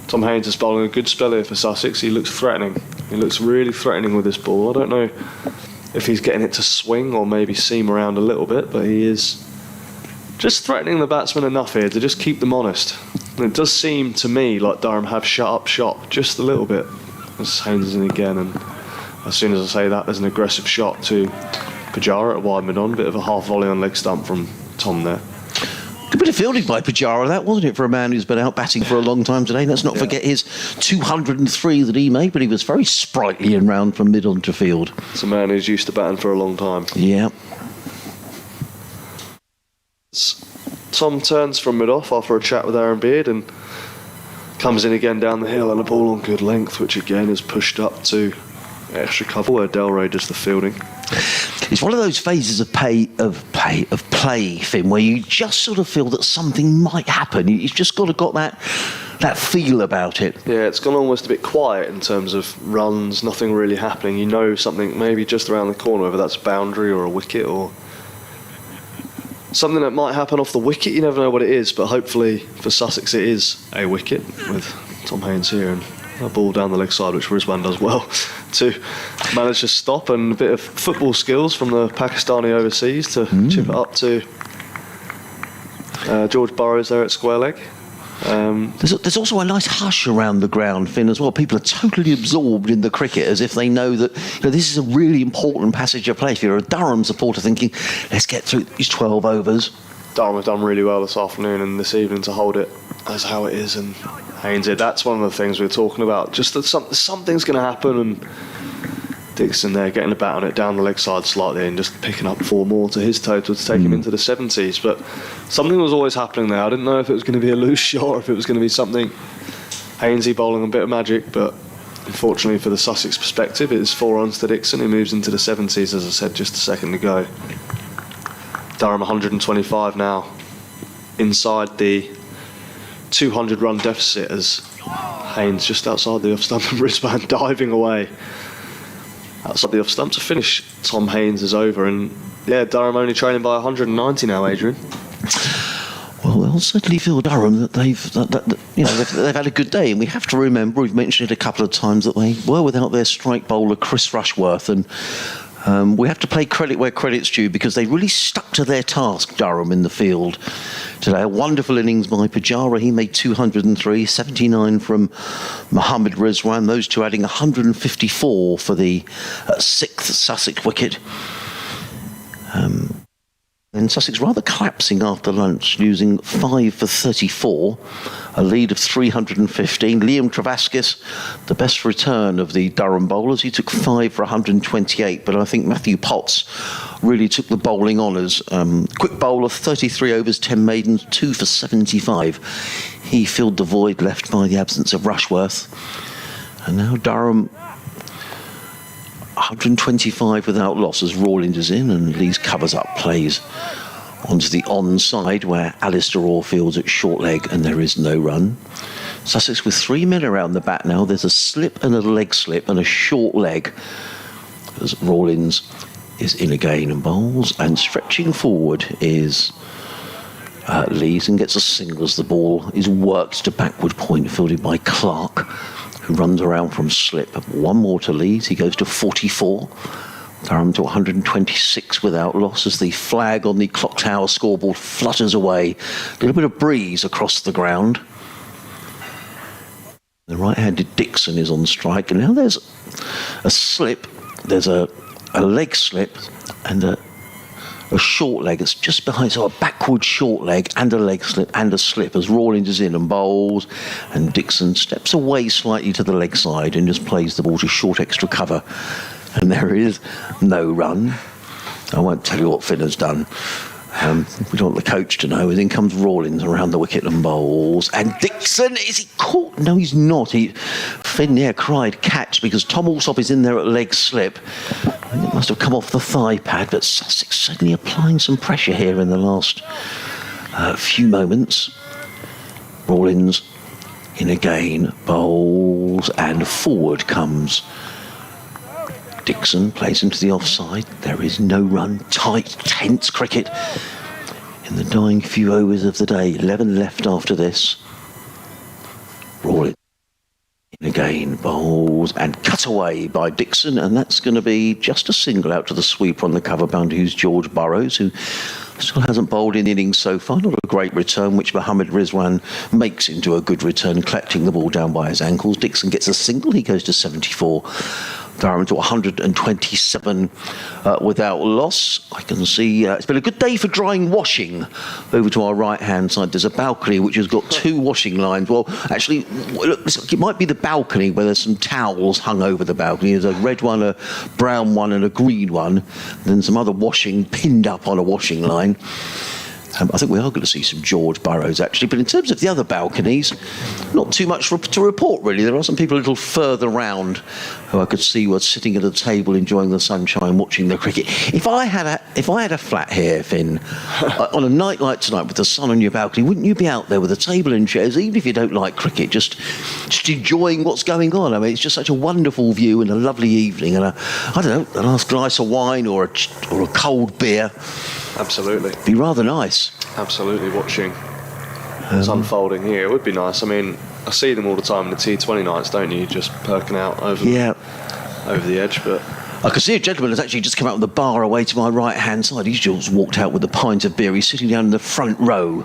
Tom Haynes is bowling a good spell here for Sussex. He looks threatening. He looks really threatening with this ball. I don't know if he's getting it to swing or maybe seam around a little bit, but he is just threatening the batsmen enough here to just keep them honest. And it does seem to me like Durham have shut up shop just a little bit. As Haynes is in again, and as soon as I say that, there's an aggressive shot to Pujara at wide mid-on. Bit of a half volley on leg stump from Tom there. Good bit of fielding by Pujara, that, wasn't it, for a man who's been out batting for a long time today? Let's not forget his 203 that he made, but he was very sprightly and round from mid-on to field. It's a man who's used to batting for a long time. Yeah. Tom turns from mid-off after a chat with Aaron Beard and comes in again down the hill, and a ball on good length, which again is pushed up to extra cover where Delray does the fielding. It's one of those phases of play, Finn, where you just sort of feel that something might happen. You've just got that feel about it. Yeah, it's gone almost a bit quiet in terms of runs, nothing really happening. You know something maybe just around the corner, whether that's a boundary or a wicket or something that might happen off the wicket. You never know what it is, but hopefully for Sussex it is a wicket with Tom Haynes here, and a ball down the leg side, which Rizwan does well to manage to stop, and a bit of football skills from the Pakistani overseas to chip it up to George Burrows there at square leg. There's also a nice hush around the ground, Finn, as well. People are totally absorbed in the cricket, as if they know that this is a really important passage of play. If you're a Durham supporter thinking, let's get through these 12 overs. Durham have done really well this afternoon and this evening to hold it as how it is, and Haynes did. That's one of the things we were talking about. Just that something's going to happen, and Dixon there getting a bat on it down the leg side slightly and just picking up 4 more to his total to take him into the 70s. But something was always happening there. I didn't know if it was going to be a loose shot or if it was going to be something Haynesy bowling a bit of magic, but unfortunately for the Sussex perspective, it is 4 runs to Dixon, who moves into the 70s, as I said just a second ago. Durham 125 now, inside the 200 run deficit, as Haynes just outside the off stump and Rizwan diving away outside the off stump to finish Tom Haynes' over. And yeah, Durham only trailing by 190 now, Adrian. Well, they'll certainly feel, Durham, that they've had a good day, and we have to remember, we've mentioned it a couple of times, that they were without their strike bowler Chris Rushworth, and we have to pay credit where credit's due, because they really stuck to their task, Durham, in the field today. A wonderful innings by Pujara. He made 203, 79 from Mohammad Rizwan, those two adding 154 for the 6th Sussex wicket. And Sussex rather collapsing after lunch, losing 5 for 34, a lead of 315. Liam Travaskis, the best return of the Durham bowlers. He took 5 for 128, but I think Matthew Potts really took the bowling honours. Quick bowler, 33 overs, 10 maidens, 2 for 75. He filled the void left by the absence of Rushworth. And now Durham 125 without loss as Rawlins is in, and Lees covers up, plays onto the onside where Alistair Orr fields at short leg, and there is no run. Sussex with 3 men around the bat now. There's a slip and a leg slip and a short leg as Rawlins is in again and bowls, and stretching forward is Lees and gets a single as the ball is worked to backward point, fielded by Clark, who runs around from slip. 1 more to Leeds. He goes to 44. Durham to 126 without loss as the flag on the clock tower scoreboard flutters away. A little bit of breeze across the ground. The right-handed Dixon is on strike, and now there's a slip. There's a leg slip and a short leg. It's just behind, so a backward short leg and a leg slip and a slip as Rawlins is in and bowls, and Dixon steps away slightly to the leg side and just plays the ball to short extra cover, and there is no run. I won't tell you what Finn has done. We don't want the coach to know. In comes Rawlins around the wicket and bowls. And Dixon, is he caught? No, he's not. Finn there cried catch because Tom Alsop is in there at leg slip. And it must have come off the thigh pad, but Sussex certainly applying some pressure here in the last few moments. Rawlins in again, bowls, and forward comes Dixon, plays into the offside. There is no run. Tight, tense cricket in the dying few overs of the day. 11 left after this. Rawlins Again, bowls and cut away by Dixon, and that's going to be just a single out to the sweeper on the cover boundary, who's George Burrows, who still hasn't bowled in the innings so far. Not a great return, which Mohammad Rizwan makes into a good return, collecting the ball down by his ankles. Dixon gets a single, he goes to 74. Durham to 127 without loss. I can see it's been a good day for drying washing. Over to our right-hand side, there's a balcony which has got 2 washing lines. Well, actually, it might be the balcony where there's some towels hung over the balcony. There's a red one, a brown one, and a green one. Then some other washing pinned up on a washing line. I think we are going to see some George Burrows, actually. But in terms of the other balconies, not too much to report, really. There are some people a little further round who I could see were sitting at a table enjoying the sunshine, watching the cricket. If I had a flat here, Finn, on a night like tonight with the sun on your balcony, wouldn't you be out there with a table and chairs, even if you don't like cricket, just enjoying what's going on? I mean, it's just such a wonderful view and a lovely evening, and I don't know, a nice glass of wine or a cold beer. Absolutely. Be rather nice. Absolutely, watching it's unfolding here. It would be nice. I mean, I see them all the time in the T20 nights, don't you? Just perking out over the edge. But I can see a gentleman has actually just come out with the bar away to my right-hand side. He's just walked out with a pint of beer. He's sitting down in the front row.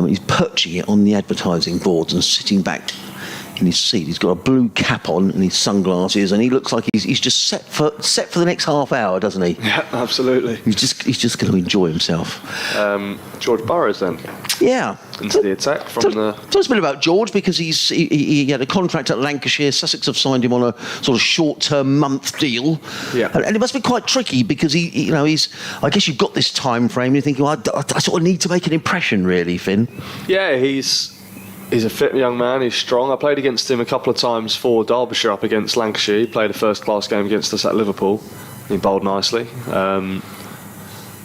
He's perching it on the advertising boards and sitting back in his seat. He's got a blue cap on and his sunglasses, and he looks like he's just set for the next half hour, doesn't he? yeah, absolutely. He's just going to enjoy himself. George Burrows then. Yeah. Into the attack from the... Tell us a bit about George, because he had a contract at Lancashire. Sussex have signed him on a sort of short-term month deal. Yeah. And it must be quite tricky, because he's... I guess you've got this time frame, and you're thinking, well, I sort of need to make an impression, really, Finn. Yeah, he's a fit young man. He's strong. I played against him a couple of times for Derbyshire up against Lancashire. He played a first-class game against us at Liverpool. He bowled nicely.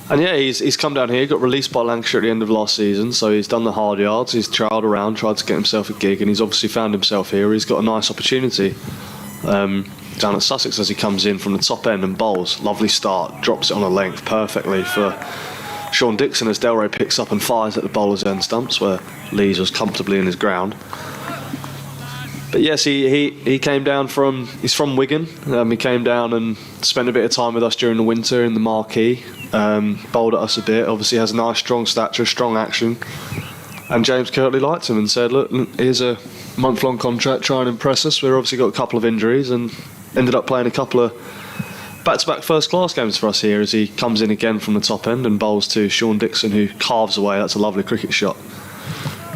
And yeah, he's come down here, got released by Lancashire at the end of last season, so he's done the hard yards, he's trialled around, tried to get himself a gig, and he's obviously found himself here. He's got a nice opportunity down at Sussex as he comes in from the top end and bowls. Lovely start, drops it on a length perfectly for Sean Dixon as Delray picks up and fires at the bowler's end stumps, where Lees was comfortably in his ground. But yes, he came down he's from Wigan. He came down and spent a bit of time with us during the winter in the marquee. Bowled at us a bit. Obviously has a nice strong stature, strong action. And James Kirtley liked him and said, look, here's a month-long contract, try and impress us. We've obviously got a couple of injuries and ended up playing a couple of back-to-back first-class games for us here as he comes in again from the top end and bowls to Sean Dixon, who carves away. That's a lovely cricket shot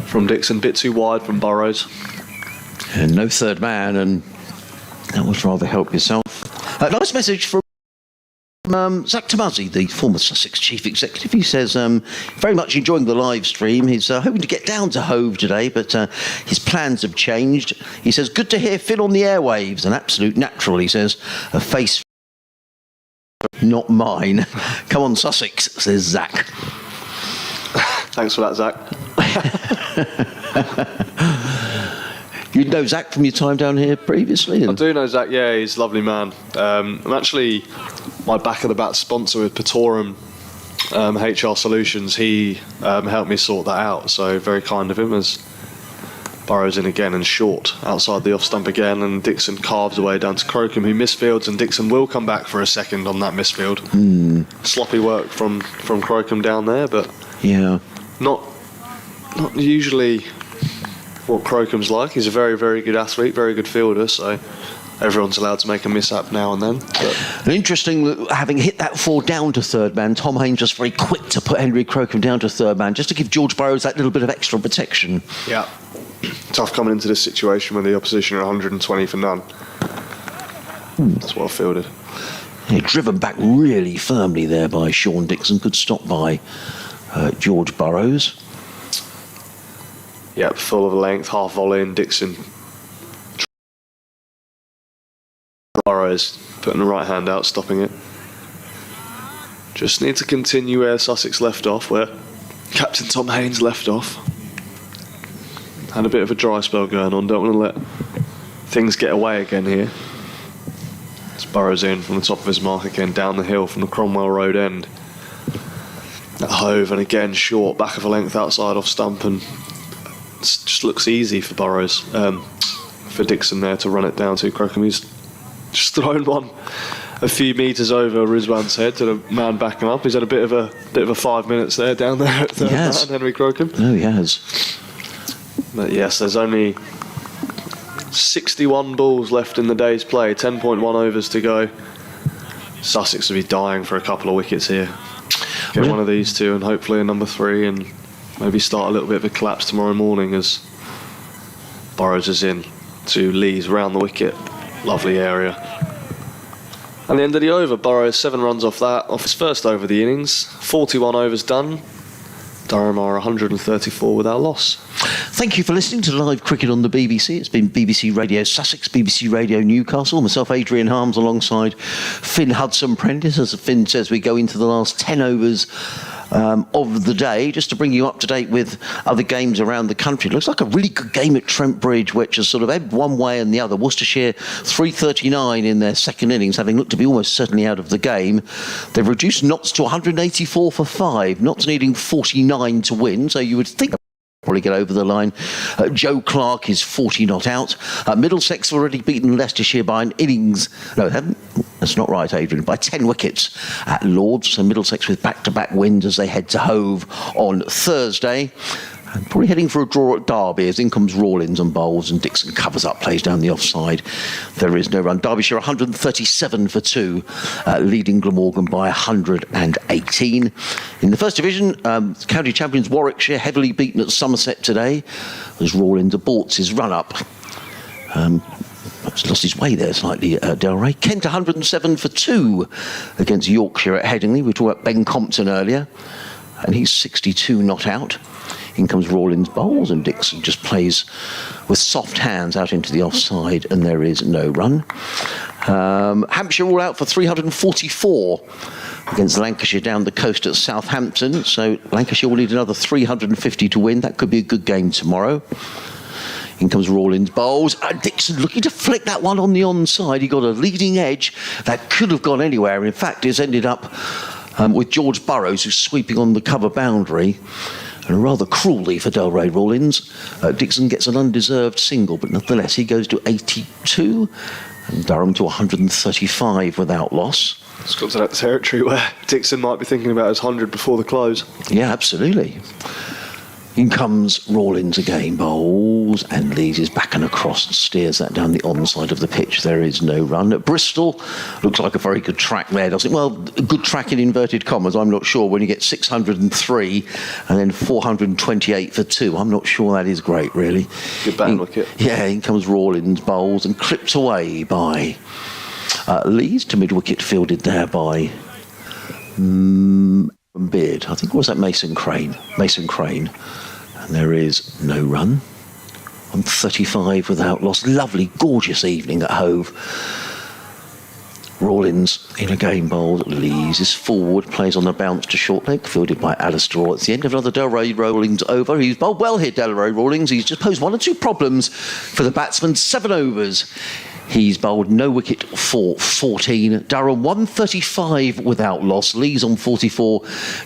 from Dixon. Bit too wide from Burrows. And no third man, and that was rather help yourself. A nice message from Zach Tamazzi, the former Sussex chief executive. He says, very much enjoying the live stream. He's hoping to get down to Hove today, but his plans have changed. He says, good to hear Phil on the airwaves. An absolute natural, he says. A face, not mine. Come on, Sussex, says Zach. Thanks for that, Zach. You know Zach from your time down here previously? I do know Zach, yeah, he's a lovely man. I'm actually my back of the bat sponsor with Petorum HR Solutions. He helped me sort that out, so very kind of him as Burrows in again and short outside the off stump again, and Dixon carves away down to Crocombe, who misfields, and Dixon will come back for a second on that misfield. Sloppy work from Crocombe down there, but yeah, not usually what Crocombe's like. He's a very, very good athlete, very good fielder, so everyone's allowed to make a mishap now and then. And interesting, having hit that 4 down to third man, Tom Haynes just very quick to put Henry Crocombe down to third man, just to give George Burrows that little bit of extra protection. Yeah. Tough coming into this situation when the opposition are 120 for none. That's well fielded. Yeah, driven back really firmly there by Sean Dixon. Good stop by George Burrows. Yep, full of a length, half volley, and Dixon. Burrows putting the right hand out, stopping it. Just need to continue where Sussex left off, where Captain Tom Haynes left off. Had a bit of a dry spell going on, don't want to let things get away again here. As Burrows in from the top of his mark again, down the hill from the Cromwell Road end. At Hove, and again short, back of a length outside off stump, and it just looks easy for Burrows. for Dixon there to run it down to Crocombe. He's just thrown one a few metres over Rizwan's head to the man backing him up. He's had a bit of a 5 minutes there down there at third man, Henry Crocombe. No, he has. But yes, there's only 61 balls left in the day's play, 10.1 overs to go. Sussex will be dying for a couple of wickets here. Get one of these two and hopefully a number 3, and maybe start a little bit of a collapse tomorrow morning as Burrows is in to Lees round the wicket. Lovely area. And the end of the over, Burrows 7 runs off his first over of the innings. 41 overs done. Durham are 134 without loss. Thank you for listening to live cricket on the BBC. It's been BBC Radio Sussex, BBC Radio Newcastle. Myself, Adrian Harms, alongside Finn Hudson-Prentice. As Finn says, we go into the last 10 overs of the day, just to bring you up to date with other games around the country. It looks like a really good game at Trent Bridge, which has sort of ebbed one way and the other. Worcestershire 339 in their second innings, having looked to be almost certainly out of the game. They've reduced Notts to 184 for 5. Notts needing 49 to win, so you would think probably get over the line. Joe Clark is 40 not out. Middlesex have already beaten Leicestershire by an innings. No, they haven't. That's not right, Adrian. By 10 wickets at Lords. So Middlesex with back-to-back wins as they head to Hove on Thursday. And probably heading for a draw at Derby as in comes Rawlins and bowls and Dixon covers up, plays down the offside. There is no run. Derbyshire 137 for 2, leading Glamorgan by 118. In the First Division, county champions Warwickshire heavily beaten at Somerset today as Rawlins aborts his run-up. He's lost his way there slightly, Delray. Kent 107 for 2 against Yorkshire at Headingley. We talked about Ben Compton earlier, and he's 62 not out. In comes Rawlins bowls and Dixon just plays with soft hands out into the offside, and there is no run. Hampshire all out for 344 against Lancashire down the coast at Southampton. So Lancashire will need another 350 to win. That could be a good game tomorrow. In comes Rawlins bowls. Dixon looking to flick that one on the onside. He got a leading edge that could have gone anywhere. In fact, it's ended up with George Burrows, who's sweeping on the cover boundary. And rather cruelly for Delray Rawlins, Dixon gets an undeserved single, but nonetheless he goes to 82 and Durham to 135 without loss. It's got to that territory where Dixon might be thinking about his 100 before the close. Yeah, absolutely. In comes Rawlins again, bowls, and Lees is back and across and steers that down the onside of the pitch. There is no run. At Bristol, looks like a very good track there, doesn't it? Well, a good track in inverted commas, I'm not sure. When you get 603 and then 428 for 2, I'm not sure that is great, really. Good batting wicket. Yeah, in comes Rawlins, bowls, and clipped away by Lees to mid-wicket, fielded there by Beard. I think, was that Mason Crane? Mason Crane. And there is no run. On 35 without loss. Lovely, gorgeous evening at Hove. Rawlins in a game bowled. Lees is forward, plays on the bounce to short leg, fielded by Alistair Orr. It's the end of another Delray Rawlins over. He's bowled well here, Delray Rawlins. He's just posed 1 or 2 problems for the batsman. 7 overs. He's bowled no wicket for 14. Durham 135 without loss. Lees on 44.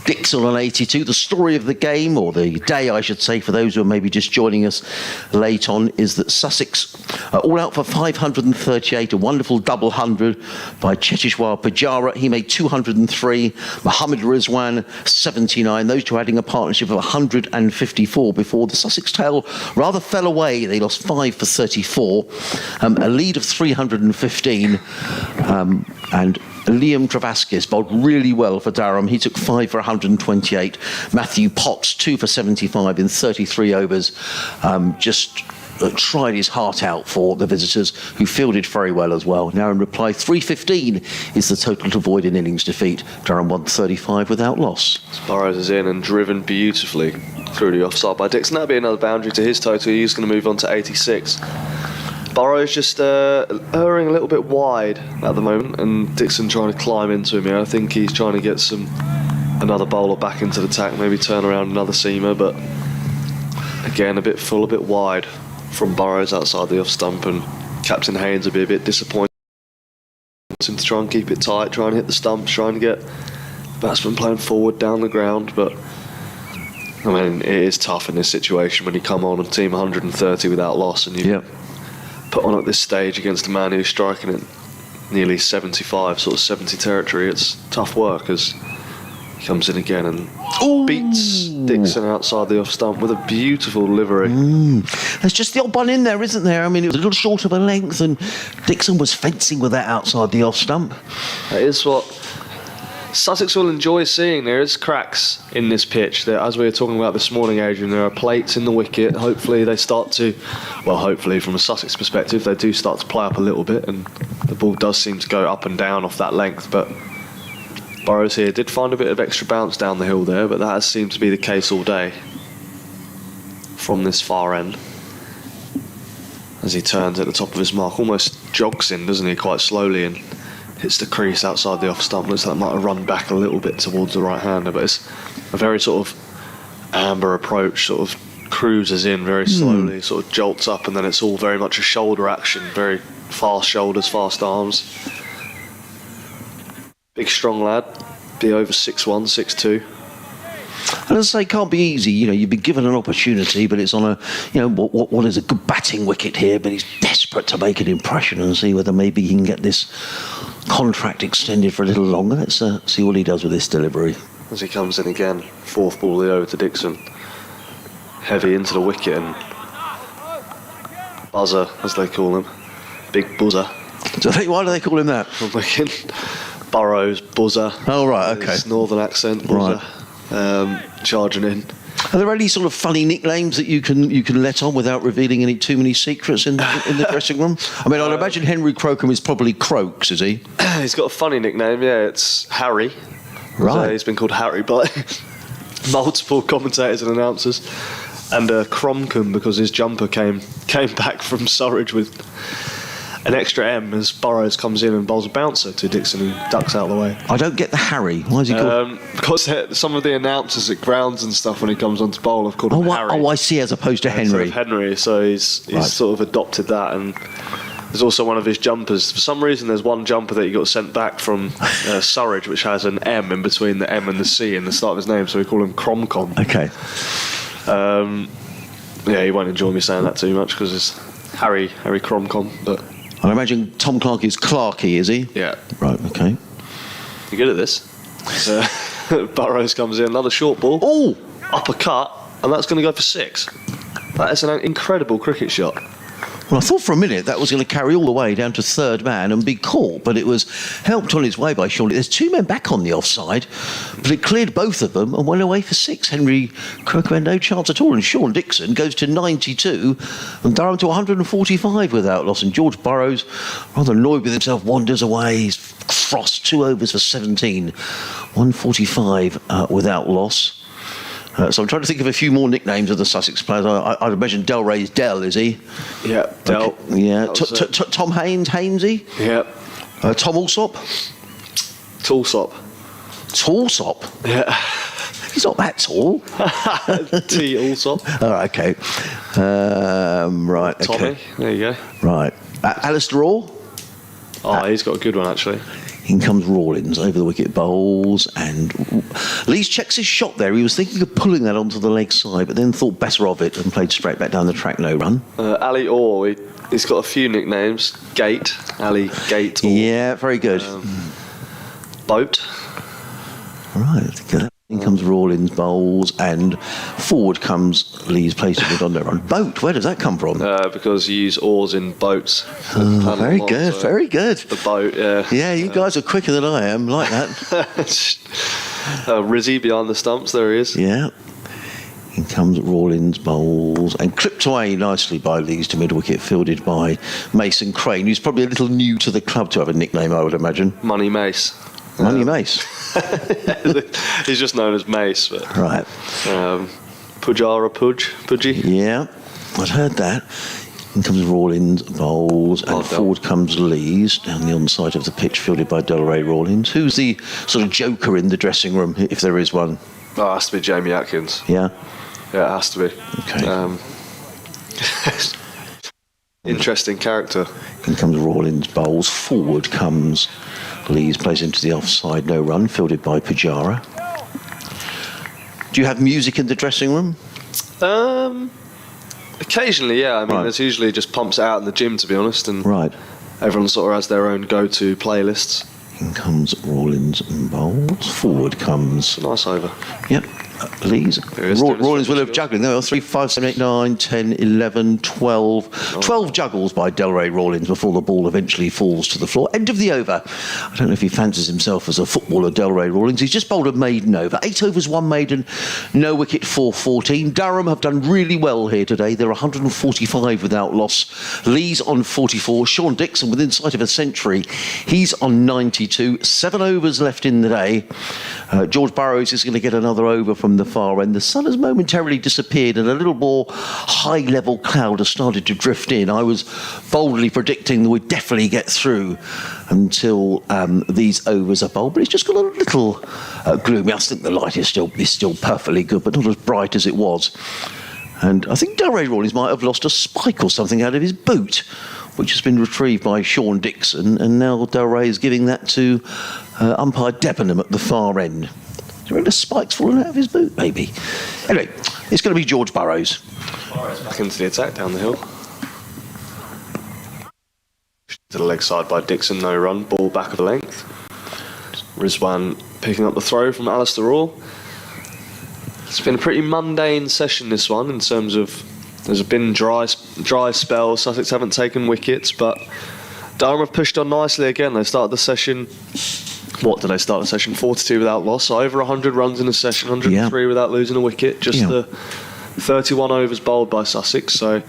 Dixon on 82. The story of the game, or the day I should say, for those who are maybe just joining us late on, is that Sussex are all out for 538. A wonderful double 100 by Cheteshwar Pujara. He made 203. Mohammad Rizwan 79. Those two adding a partnership of 154 before the Sussex tail rather fell away. They lost 5 for 34. A lead of 315, and Liam Travaskis bowled really well for Durham. He took 5 for 128. Matthew Potts 2 for 75 in 33 overs. Just tried his heart out for the visitors, who fielded very well as well. Now in reply, 315 is the total to avoid an innings defeat. Durham 135 without loss. Burrows is in and driven beautifully through the offside by Dixon. That'll be another boundary to his total. He's going to move on to 86. Burrows just erring a little bit wide at the moment, and Dixon trying to climb into him here. I think he's trying to get another bowler back into the attack, maybe turn around another seamer, but again a bit full, a bit wide from Burrows outside the off stump, and Captain Haynes will be a bit disappointed to try and keep it tight, try and hit the stumps, trying to get batsmen playing forward down the ground. But I mean, it is tough in this situation when you come on and team 130 without loss, and you put on at this stage against a man who's striking at nearly 75, sort of 70 territory. It's tough work as he comes in again and beats Dixon outside the off stump with a beautiful delivery. There's just the odd one in there, isn't there? I mean, it was a little short of a length, and Dixon was fencing with that outside the off stump. That is what Sussex will enjoy seeing. There is cracks in this pitch. There, as we were talking about this morning, Adrian, there are plates in the wicket. Hopefully they start to, well, hopefully from a Sussex perspective, they do start to play up a little bit, and the ball does seem to go up and down off that length. But Burrows here did find a bit of extra bounce down the hill there, but that has seemed to be the case all day from this far end. As he turns at the top of his mark, almost jogs in, doesn't he, quite slowly, and hits the crease outside the off stump. Looks like it might have run back a little bit towards the right-hander, but it's a very sort of amber approach, sort of cruises in very slowly, sort of jolts up, and then it's all very much a shoulder action, very fast shoulders, fast arms. Big strong lad, be over 6'1", 6'2". And as I say, can't be easy. You know, you've been given an opportunity, but it's on a, you know, what is a good batting wicket here, but he's desperate to make an impression and see whether maybe he can get this contract extended for a little longer. Let's see what he does with this delivery. As he comes in again, fourth ball of the over to Dixon. Heavy into the wicket and buzzer, as they call him. Big buzzer. Why do they call him that? I'm looking. Burrows, buzzer. Oh, right, okay. His northern accent, buzzer. Right. Charging in. Are there any sort of funny nicknames that you can let on without revealing any too many secrets in the dressing room? I mean, I'd imagine Henry Crocombe is probably Croaks, is he? He's got a funny nickname, yeah. It's Harry. Right. He's been called Harry by multiple commentators and announcers. And Cromcombe, because his jumper came back from Surridge with an extra M as Burrows comes in and bowls a bouncer to Dixon, who ducks out of the way. I don't get the Harry. Why is he called? Because some of the announcers at grounds and stuff, when he comes onto bowl, have called him Harry. Oh, I see, as opposed to Henry. Henry, so he's Right. sort of adopted that. And there's also one of his jumpers. For some reason, there's one jumper that he got sent back from Surridge, which has an M in between the M and the C in the start of his name, so we call him Cromcombe. Okay. Yeah, he won't enjoy me saying that too much because it's Harry Cromcombe, but I imagine Tom Clarke is Clarkey, is he? yeah. Right, okay. You're good at this. So, Burrows comes in, another short ball. Oh! Uppercut, and that's going to go for 6. That is an incredible cricket shot. Well, I thought for a minute that was going to carry all the way down to third man and be caught, but it was helped on its way by Sean. There's 2 men back on the offside, but it cleared both of them and went away for 6. Henry Crocombe had no chance at all, and Sean Dixon goes to 92 and Durham to 145 without loss, and George Burrows, rather annoyed with himself, wanders away. He's Frost 2 overs for 17, 145 without loss. So I'm trying to think of a few more nicknames of the Sussex players. I'd imagine Delray's Del, is he? Yeah, Del. Okay. Yeah. Tom Hainsey? Yeah. Tom Alsop? Toolsop. Tallsop? Yeah. He's not that tall. T. Alsop. Oh, okay. Right. Okay. Tommy. There you go. Right. Alistair Orr? Oh, he's got a good one, actually. In comes Rawlins over the wicket, bowls, and Lees checks his shot there. He was thinking of pulling that onto the leg side, but then thought better of it and played straight back down the track, no run. Ali Orr, he's got a few nicknames. Gate, Ali Gate Orr. Yeah, very good. Boat. Right, in comes Rawlins, bowls, and forward comes Lee's placing it on their run. Boat, where does that come from? Because you use oars in boats. Very good, very good. The boat, yeah. Yeah, you guys are quicker than I am, like that. Rizzy behind the stumps, there he is. Yeah. In comes Rawlins, bowls, and clipped away nicely by Lees to mid-wicket, fielded by Mason Crane, who's probably a little new to the club to have a nickname, I would imagine. Money Mace. Money Mace. He's just known as Mace. But, right. Pujara Pudgy. Yeah, I'd heard that. In comes Rawlins, bowls, and forward comes Lees down the onside of the pitch, fielded by Delray Rawlins. Who's the sort of joker in the dressing room, if there is one? Oh, it has to be Jamie Atkins. Yeah? Yeah, it has to be. Okay. Interesting character. In comes Rawlins, bowls, forward comes Lees, plays into the offside, no run, fielded by Occasionally, yeah. I mean, Right. there's usually just pumps it out in the gym, to be honest, and Right. everyone sort of has their own go-to playlists. In comes Rawlins and bowls. Forward comes. Nice over. Yep. Lees. There is doing his Rawlins will have football juggling. There are 3, 5, 7, 8, 9, 10, 11, 12. 12 juggles by Delray Rawlins before the ball eventually falls to the floor. End of the over. I don't know if he fancies himself as a footballer, Delray Rawlins. He's just bowled a maiden over. 8 overs, 1 maiden, no wicket for 14. Durham have done really well here today. They're 145 without loss. Lee's on 44. Sean Dixon within sight of a century. He's on 92. 7 overs left in the day. George Burrows is going to get another over from the far end. The sun has momentarily disappeared and a little more high-level cloud has started to drift in. I was boldly predicting that we'd definitely get through until these overs are bowled, but it's just got a little gloomy. I think the light is still perfectly good, but not as bright as it was. And I think Delray Rawlins might have lost a spike or something out of his boot, which has been retrieved by Sean Dixon, and now Delray is giving that to umpire Debenham at the far end. Do you reckon the spike's fallen out of his boot, maybe? Anyway, it's going to be George Burrows. Back into the attack down the hill. To the leg side by Dixon, no run, ball back of the length. Rizwan picking up the throw from Alistair Orr. It's been a pretty mundane session, this one, in terms of there's been dry spell. Sussex haven't taken wickets, but Durham have pushed on nicely again. They started the session. What did they start the session? 42 without loss. So over 100 runs in a session, 103 without losing a wicket. Just the 31 overs bowled by Sussex. So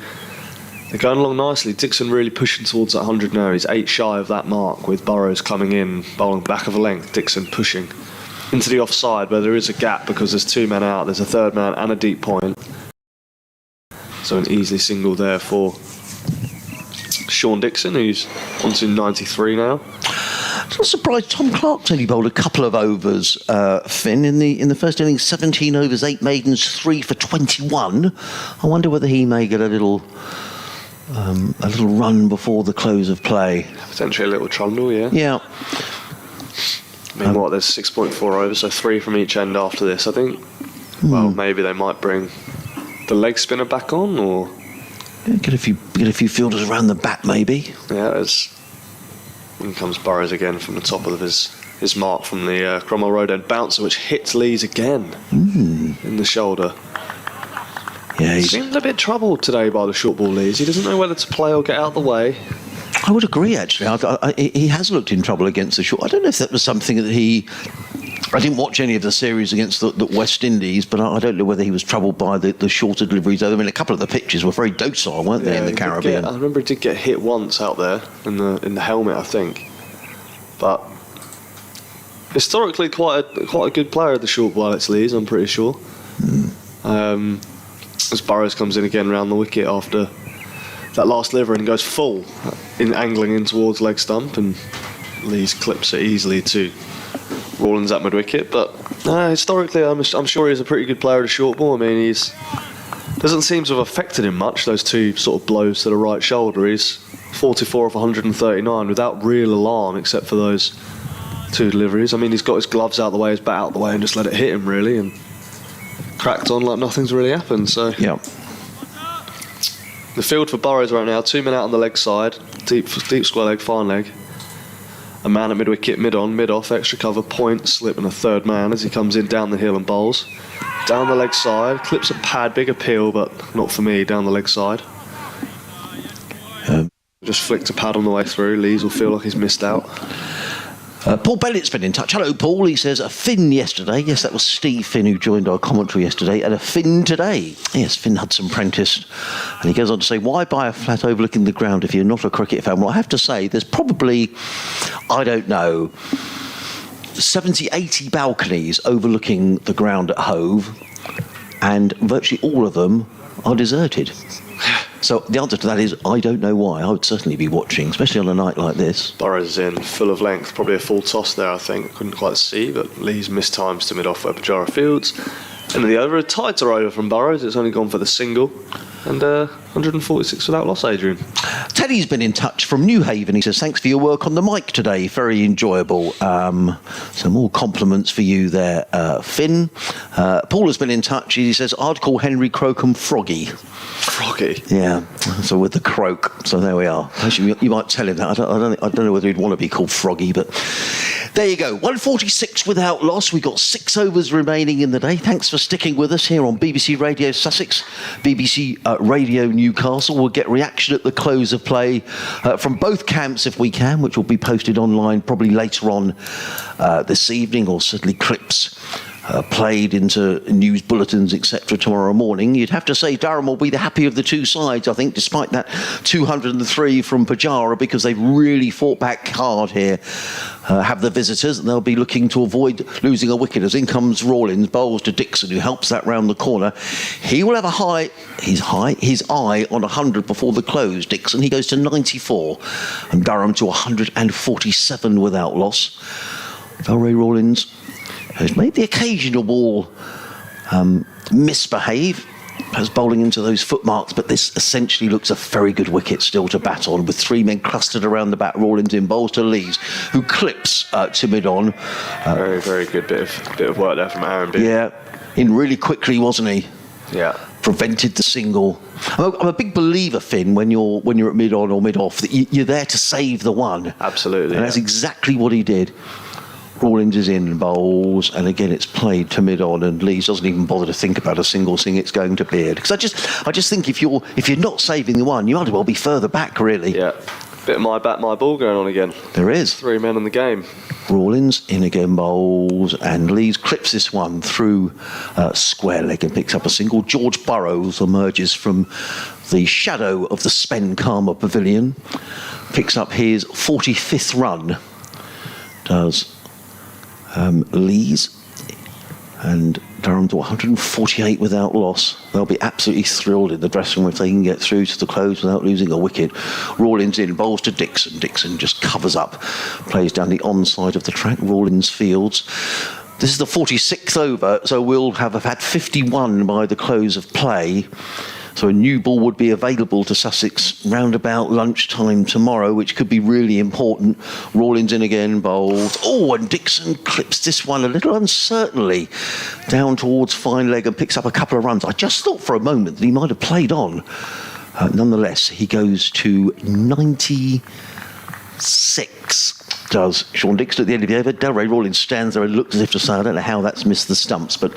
they're going along nicely. Dixon really pushing towards that 100 now. He's 8 shy of that mark with Burrows coming in, bowling back of the length. Dixon pushing into the offside where there is a gap because there's 2 men out. There's a 3rd man and a deep point. So an easy single there for Sean Dixon, who's on to 93 now. I'm not surprised Tom Clark's only bowled a couple of overs, Finn. In the first innings, 17 overs, 8 maidens, 3 for 21. I wonder whether he may get a little run before the close of play. Potentially a little trundle, yeah. Yeah. I mean, there's 6.4 overs, so 3 from each end after this, I think. Well, maybe they might bring the leg spinner back on, or Get a few fielders around the bat, maybe. yeah. In comes Burrows again from the top of his mark from the Cromwell Road end bouncer, which hits Lees again in the shoulder. Yeah, He seems a bit troubled today by the short ball Lees. He doesn't know whether to play or get out of the way. I would agree, actually. He has looked in trouble against the short. I don't know if that was something that I didn't watch any of the series against the West Indies, but I don't know whether he was troubled by the shorter deliveries. I mean, a couple of the pitches were very docile, weren't they, in the Caribbean? I remember he did get hit once out there in the helmet, I think. But historically, quite a good player, the short ball, Alex Lees, I'm pretty sure. As Burrows comes in again round the wicket after that last liver and goes full, angling in towards leg stump, and Lees clips it easily to Rawlins at mid-wicket. But historically, I'm sure he's a pretty good player at a short ball. I mean, he's doesn't seem to have affected him much, those 2 sort of blows to the right shoulder. He's 44 off 139 without real alarm, except for those 2 deliveries. I mean, he's got his gloves out the way, his bat out the way, and just let it hit him, really, and cracked on like nothing's really happened. So Yeah. the field for Burrows right now, 2 men out on the leg side, deep square leg, fine leg. A man at mid-wicket, mid-on, mid-off, extra cover, point, slip, and a 3rd man as he comes in down the hill and bowls. Down the leg side, clips a pad, big appeal, but not for me, down the leg side. Just flicked a pad on the way through. Lees will feel like he's missed out. Paul Bennett's been in touch. Hello, Paul. He says a Finn yesterday. Yes, that was Steve Finn who joined our commentary yesterday. And a Finn today. Yes, Finn Hudson-Prentice. And he goes on to say, why buy a flat overlooking the ground if you're not a cricket fan? Well, I have to say, there's probably, I don't know, 70, 80 balconies overlooking the ground at Hove. And virtually all of them are deserted. So the answer to that is, I don't know why. I would certainly be watching, especially on a night like this. Burrows is in, full of length, probably a full toss there, I think. Couldn't quite see, but Lee's missed times to mid-off where Pujara fields. And the over, a tighter over from Burrows. It's only gone for the single. And 146 without loss, Adrian. Teddy's been in touch from New Haven. He says, thanks for your work on the mic today. Very enjoyable. Some more compliments for you there, Finn. Paul has been in touch. He says, I'd call Henry Crocombe Froggy. Froggy? Yeah, so with the croak. So there we are. Actually, you might tell him that. I don't know whether he'd want to be called Froggy, but there you go. 146 without loss. We've got 6 overs remaining in the day. Thanks for sticking with us here on BBC Radio Sussex, BBC Radio Newcastle. We'll get reaction at the close of play from both camps if we can, which will be posted online probably later on this evening, or certainly clips played into news bulletins, etc. tomorrow morning. You'd have to say Durham will be the happier of the two sides, I think, despite that 203 from Pujara, because they've really fought back hard here. Have the visitors, and they'll be looking to avoid losing a wicket. As in comes Rawlins, bowls to Dixon, who helps that round the corner. He will have his eye on 100 before the close. Dixon, he goes to 94, and Durham to 147 without loss. Ray Rawlins has made the occasional ball misbehave, as bowling into those footmarks, but this essentially looks a very good wicket still to bat on, with 3 men clustered around the bat. Rawlins in, bowls to Lees, who clips to mid-on. Very, very good bit of work there from Aaron B. Yeah, in really quickly, wasn't he? Yeah. Prevented the single. I'm a big believer, Finn, when you're at mid-on or mid-off, that you're there to save the one. Absolutely. And that's exactly what he did. Rawlins is in, bowls, and again it's played to mid-on, and Lees doesn't even bother to think about a single, seeing it's going to Beard. Because I just think if you're not saving the one, you might as well be further back, really. Yeah, bit of my bat, my ball going on again. There is. 3 men in the game. Rawlins in again, bowls, and Lees clips this one through square leg and picks up a single. George Burrows emerges from the shadow of the Spen Karma Pavilion, picks up his 45th run. Does Lees, and Durham to 148 without loss. They'll be absolutely thrilled in the dressing room if they can get through to the close without losing a wicket. Rawlins in, bowls to Dixon. Dixon just covers up, plays down the onside of the track. Rawlins fields. This is the 46th over, so we'll have had 51 by the close of play. So a new ball would be available to Sussex round about lunchtime tomorrow, which could be really important. Rawlins in again, bowls. Oh, and Dixon clips this one a little uncertainly down towards fine leg and picks up a couple of runs. I just thought for a moment that he might have played on. Nonetheless, he goes to 96. Does Sean Dixon at the end of the over. Delray Rawlins stands there and looks as if to say, I don't know how that's missed the stumps, but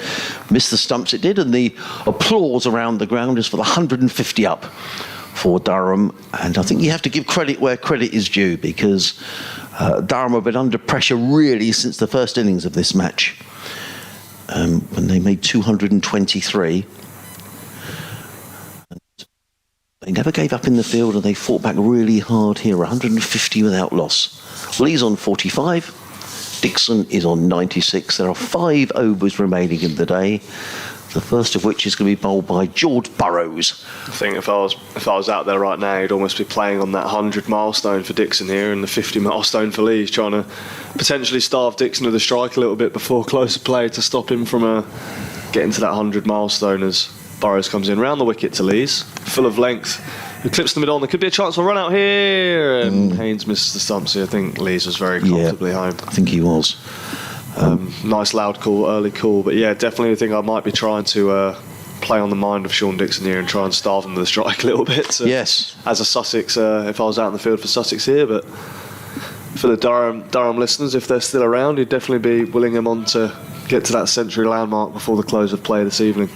missed the stumps it did, and the applause around the ground is for the 150 up for Durham. And I think you have to give credit where credit is due, because Durham have been under pressure really since the first innings of this match, when they made 223. They never gave up in the field, and they fought back really hard here. 150 without loss. Lee's on 45. Dixon is on 96. There are 5 overs remaining in the day, the first of which is going to be bowled by George Burrows. I think if I was out there right now, he'd almost be playing on that 100 milestone for Dixon here and the 50 milestone for Lees, trying to potentially starve Dixon with a strike a little bit before close of play to stop him from getting to that 100 milestone as Burrows comes in round the wicket to Lees, full of length. He clips the mid-on. There could be a chance for a run out here, and Haynes misses the stumps here. I think Lees was very comfortably home. I think he was. Nice loud call, early call, but yeah, definitely think I might be trying to play on the mind of Sean Dixon here and try and starve him with a strike a little bit. Yes. As a Sussex, if I was out in the field for Sussex here, but for the Durham listeners, if they're still around, he'd definitely be willing him on to get to that century landmark before the close of play this evening.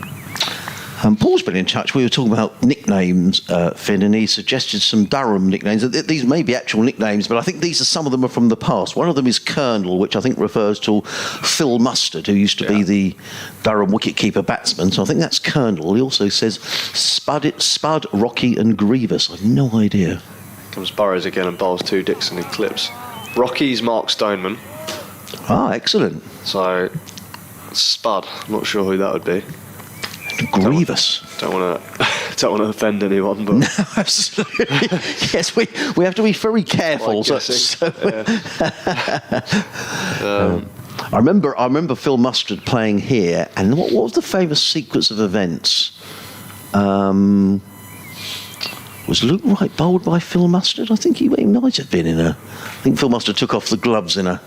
Paul's been in touch. We were talking about nicknames, Finn, and he suggested some Durham nicknames. These may be actual nicknames, but I think some of them are from the past. One of them is Colonel, which I think refers to Phil Mustard, who used to be the Durham wicketkeeper batsman. So I think that's Colonel. He also says Spud, Rocky and Grievous. I've no idea. Comes Burrows again and bowls to Dixon. He clips. Rocky's Mark Stoneman. Ah, excellent. So Spud, I'm not sure who that would be. Grievous. Don't want to offend anyone, but no, absolutely. Yes, we have to be very careful. I remember Phil Mustard playing here, and what was the famous sequence of events? Was Luke Wright bowled by Phil Mustard? I think he might have been in a... I think Phil Mustard took off the gloves in a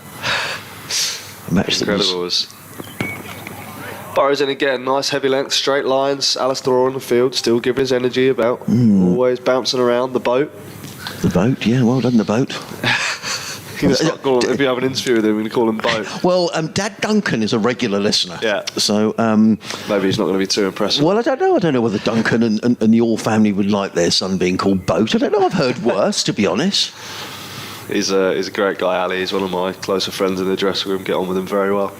match that was... Burrows in again, nice heavy length, straight lines. Alistair on the field, still giving his energy about. Always bouncing around the boat. The boat, yeah, well done, the boat. If you have an interview with him, we can call him Boat. Well, Dad Duncan is a regular listener. Yeah. So maybe he's not going to be too impressed. Well, I don't know. I don't know whether Duncan and the All family would like their son being called Boat. I don't know. I've heard worse, to be honest. He's a great guy, Ali. He's one of my closer friends in the dressing room. Get on with him very well.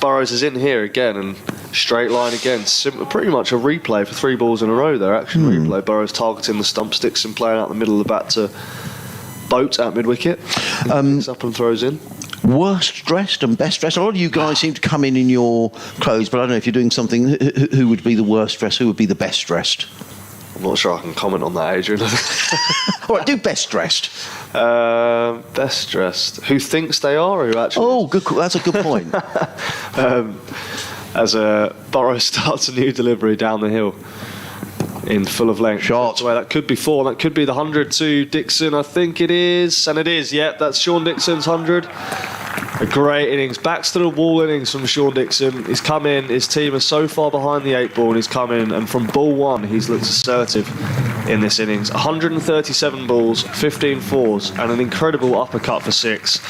Burrows is in here again and straight line again. Pretty much a replay for 3 balls in a row there. Action replay. Burrows targeting the stumps. Dixon playing out the middle of the bat to Boat at mid-wicket. Picks up and throws in. Worst dressed and best dressed. A lot of you guys seem to come in your clothes, but I don't know if you're doing something. Who would be the worst dressed? Who would be the best dressed? I'm not sure I can comment on that, Adrian. All right, do best dressed. Best dressed. Who thinks they are? Who actually? Oh, good. That's a good point. As Burrows starts a new delivery down the hill in full of length. Shot. Well, that could be 4. That could be the 100 to Dixon. I think it is, and it is. Yep, that's Sean Dixon's 100. A great innings, backs to the wall innings from Sean Dixon. He's come in, his team is so far behind the 8 ball, and he's come in, and from ball 1 he's looked assertive in this innings. 137 balls, 15 fours, and an incredible uppercut for 6.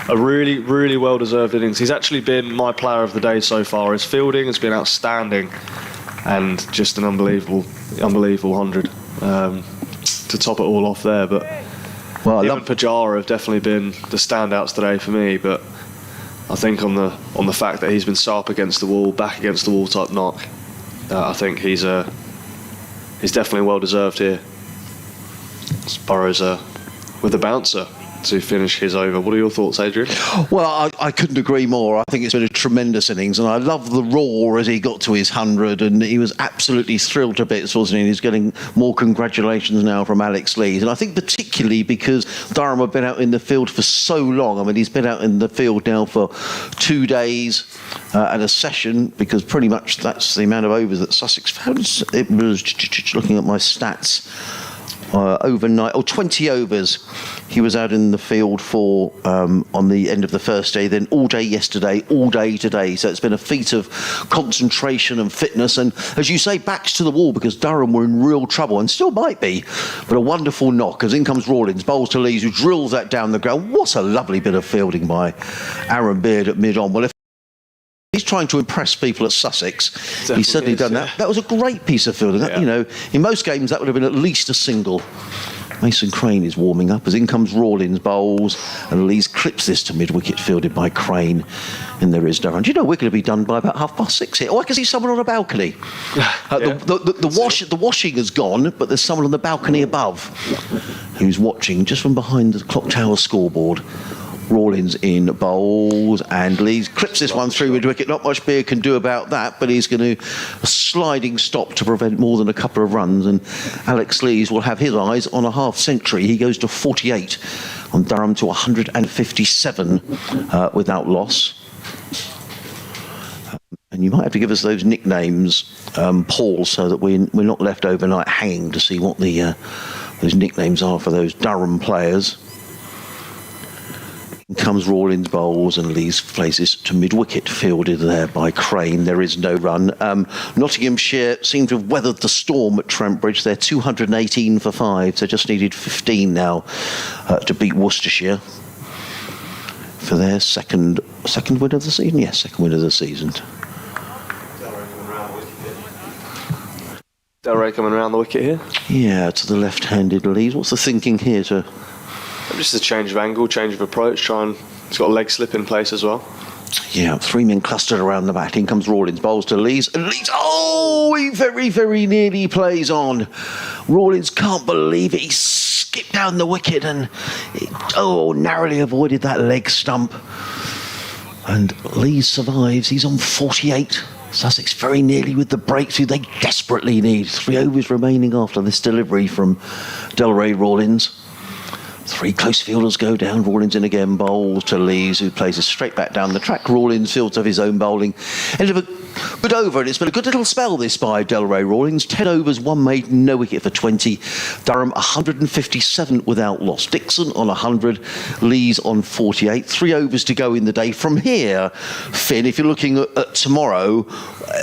A really, really well deserved innings. He's actually been my player of the day so far. His fielding has been outstanding, and just an unbelievable 100 to top it all off there. But him and Pujara have definitely been the standouts today for me. But I think on the fact that he's been so up against the wall, back against the wall type knock, I think he's definitely well deserved here. Burrows with a bouncer to finish his over. What are your thoughts, Adrian? Well, I couldn't agree more. I think it's been a tremendous innings, and I love the roar as he got to his 100, and he was absolutely thrilled to bits, wasn't he? He's getting more congratulations now from Alex Lees, and I think particularly because Durham have been out in the field for so long. I mean, he's been out in the field now for 2 days and a session, because pretty much that's the amount of overs that Sussex found. It was, looking at my stats, overnight, 20 overs he was out in the field for on the end of the first day, then all day yesterday, all day today. So it's been a feat of concentration and fitness, and as you say, backs to the wall, because Durham were in real trouble and still might be. But a wonderful knock as in comes Rawlins, bowls to Lees, who drills that down the ground. What a lovely bit of fielding by Aaron Beard at mid-on. Well, if he's trying to impress people at Sussex, he's certainly done that. That was a great piece of fielding. You know, in most games that would have been at least a single. Mason Crane is warming up as in comes Rawlins, bowls, and Lees clips this to mid-wicket, fielded by Crane, and there is Durham. Do you know we're going to be done by about 6:30 here? Oh, I can see someone on a balcony. The washing has gone, but there's someone on the balcony above who's watching just from behind the clock tower scoreboard. Rawlins in bowls, and Lees clips this one through mid-wicket. Not much Beard can do about that, but he's going to a sliding stop to prevent more than a couple of runs, and Alex Lees will have his eyes on a half century. He goes to 48 on Durham to 157 without loss. And you might have to give us those nicknames, Paul, so that we're not left overnight hanging to see what the those nicknames are for those Durham players. Comes Rawlins, bowls, and Lees places to mid-wicket, fielded there by Crane. There is no run. Nottinghamshire seem to have weathered the storm at Trent Bridge. They're 218 for 5, so just needed 15 now to beat Worcestershire for their second win of the season. Yes, second win of the season. Delray coming around the wicket here. Yeah, to the left-handed Lees. What's the thinking here to... Just a change of angle, change of approach. He's got a leg slip in place as well. Yeah, 3 men clustered around the bat. In comes Rawlins, bowls to Lees, and Lees, he very, very nearly plays on. Rawlins can't believe it. He skipped down the wicket and narrowly avoided that leg stump. And Lees survives. He's on 48. Sussex very nearly with the breakthrough they desperately need. 3 overs remaining after this delivery from Delray Rawlins. 3 close fielders go down. Rawlins in again, bowls to Lees, who plays it straight back down the track. Rawlins fields of his own bowling. End of a Good over, and it's been a good little spell this by Delray Rawlings. 10 overs, 1 made, no wicket for 20. Durham 157 without loss. Dixon on 100, Lees on 48. 3 overs to go in the day. From here, Finn, if you're looking at tomorrow,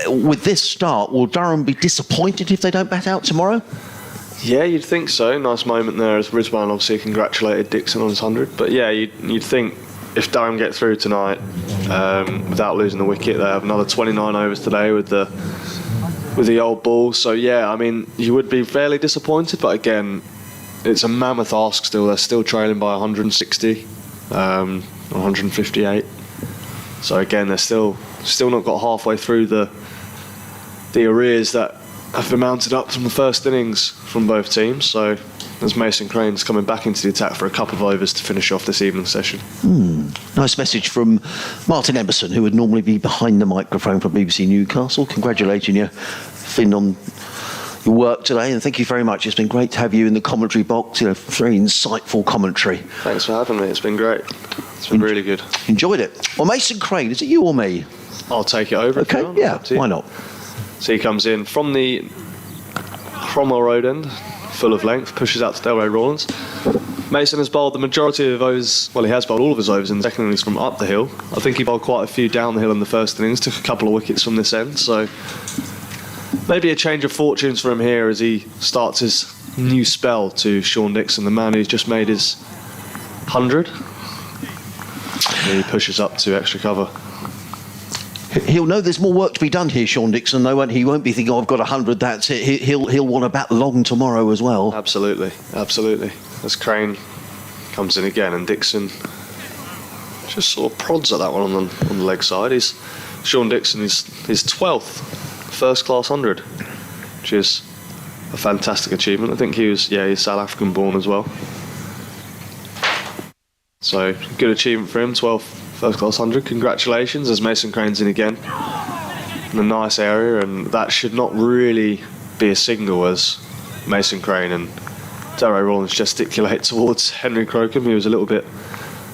with this start, will Durham be disappointed if they don't bat out tomorrow? Yeah, you'd think so. Nice moment there as Rizwan obviously congratulated Dixon on his 100. But yeah, you'd think if Durham get through tonight without losing the wicket, they have another 29 overs today with the old ball. So yeah, I mean, you would be fairly disappointed. But again, it's a mammoth ask still. They're still trailing by 160, 158. So again, they're still not got halfway through the arrears that have been mounted up from the first innings from both teams. So as Mason Crane's coming back into the attack for a couple of overs to finish off this evening session. Nice message from Martin Emerson, who would normally be behind the microphone from BBC Newcastle. Congratulating you, Finn, on your work today, and thank you very much. It's been great to have you in the commentary box. Very insightful commentary. Thanks for having me. It's been great. It's been really good. Enjoyed it. Well, Mason Crane, is it you or me? I'll take it over. Okay, yeah, why not? So he comes in from the Cromwell Road end, full of length, pushes out to Delray Rawlings. Mason has bowled the majority of overs, well, he has bowled all of his overs in the second innings from up the hill. I think he bowled quite a few down the hill in the first innings, took a couple of wickets from this end, so maybe a change of fortunes for him here as he starts his new spell to Sean Dixon, the man who's just made his 100. And he pushes up to extra cover. He'll know there's more work to be done here, Sean Dixon, though, won't he? He won't be thinking, oh, I've got 100, that's it. He'll want to bat long tomorrow as well. Absolutely. As Crane comes in again, and Dixon just sort of prods at that one on the leg side. Sean Dixon is his 12th first-class 100, which is a fantastic achievement. I think he's South African born as well. So, good achievement for him, 12th first-class 100. Congratulations, as Mason Crane's in again. In a nice area, and that should not really be a single as Mason Crane and Delray Rawlings gesticulate towards Henry Crocombe. He was a little bit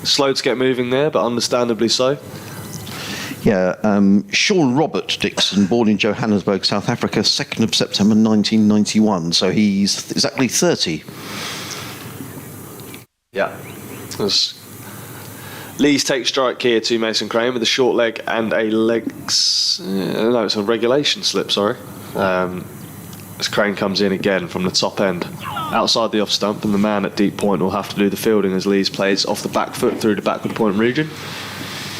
slow to get moving there, but understandably so. Yeah, Sean Robert Dixon, born in Johannesburg, South Africa, 2nd of September 1991. So he's exactly 30. Yeah. As Lees takes strike here to Mason Crane with a short leg and it's a regulation slip, sorry. As Crane comes in again from the top end, outside the off stump, and the man at deep point will have to do the fielding as Lees plays off the back foot through the backward point region.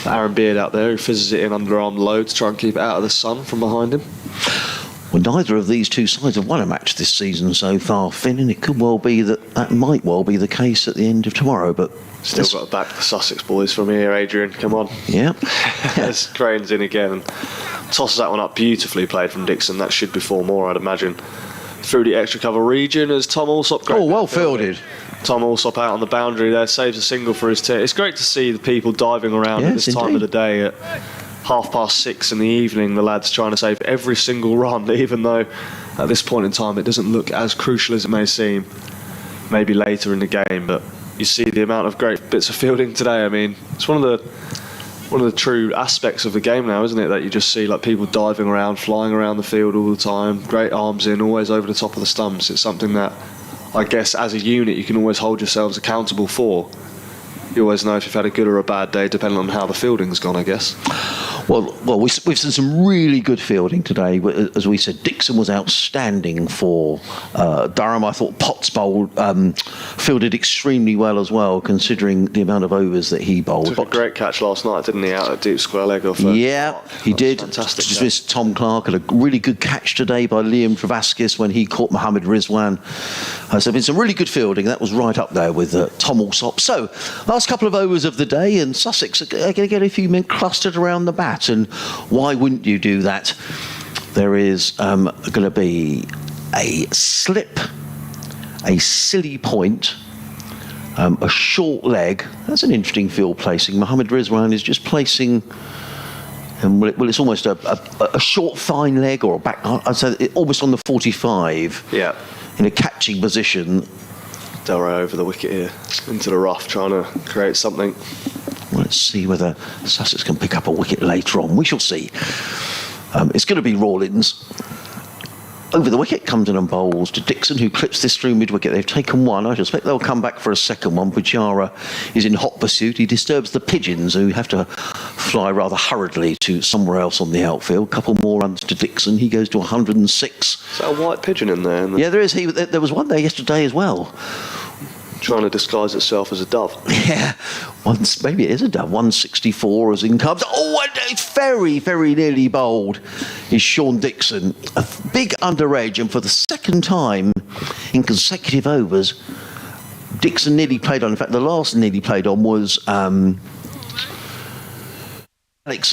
Aaron Beard out there who fizzes it in underarm low to try and keep it out of the sun from behind him. Well, neither of these two sides have won a match this season so far, Finn, and it could well be that might well be the case at the end of tomorrow, but still got to back the Sussex boys from here, Adrian. Come on. Yeah. As Crane's in again and tosses that one up, beautifully played from Dixon. That should be 4 more, I'd imagine. Through the extra cover region as Tom Alsop. Oh, well fielded. Tom Alsop out on the boundary there, saves a single for his team. It's great to see the people diving around at this time of the day at 6:30 in the evening. The lads trying to save every single run, even though at this point in time it doesn't look as crucial as it may seem. Maybe later in the game, but you see the amount of great bits of fielding today. I mean, it's one of the true aspects of the game now, isn't it? That you just see like people diving around, flying around the field all the time, great arms in, always over the top of the stumps. It's something that I guess as a unit you can always hold yourselves accountable for. You always know if you've had a good or a bad day, depending on how the fielding's gone, I guess. Well, we've seen some really good fielding today. As we said, Dixon was outstanding for Durham. I thought Potts fielded extremely well as well, considering the amount of overs that he bowled. Took a great catch last night, didn't he, out at deep square leg off? Yeah, he did. Fantastic. Just missed Tom Clark, and a really good catch today by Liam Travaskis when he caught Mohammad Rizwan. So there's been some really good fielding. That was right up there with Tom Alsop. So, last couple of overs of the day, and Sussex are going to get a few men clustered around the bat. And why wouldn't you do that? There is going to be a slip, a silly point, a short leg. That's an interesting field placing. Mohammad Rizwan is just placing, well, it's almost a short fine leg or a back, I'd say almost on the 45. Yeah. In a catching position. Delray over the wicket here, into the rough, trying to create something. Let's see whether Sussex can pick up a wicket later on. We shall see. It's going to be Rawlins. Over the wicket comes in and bowls to Dixon, who clips this through mid-wicket. They've taken one. I suspect they'll come back for a second one. Pujara is in hot pursuit. He disturbs the pigeons, who have to fly rather hurriedly to somewhere else on the outfield. Couple more runs to Dixon. He goes to 106. Is that a white pigeon in there? Yeah, there is. There was one there yesterday as well. Trying to disguise itself as a dove. Yeah, maybe it is a dove. 164 as in comes. Oh, and it's very, very nearly bowled is Sean Dixon. A big under edge, and for the second time in consecutive overs, Dixon nearly played on. In fact, the last nearly played on was Alex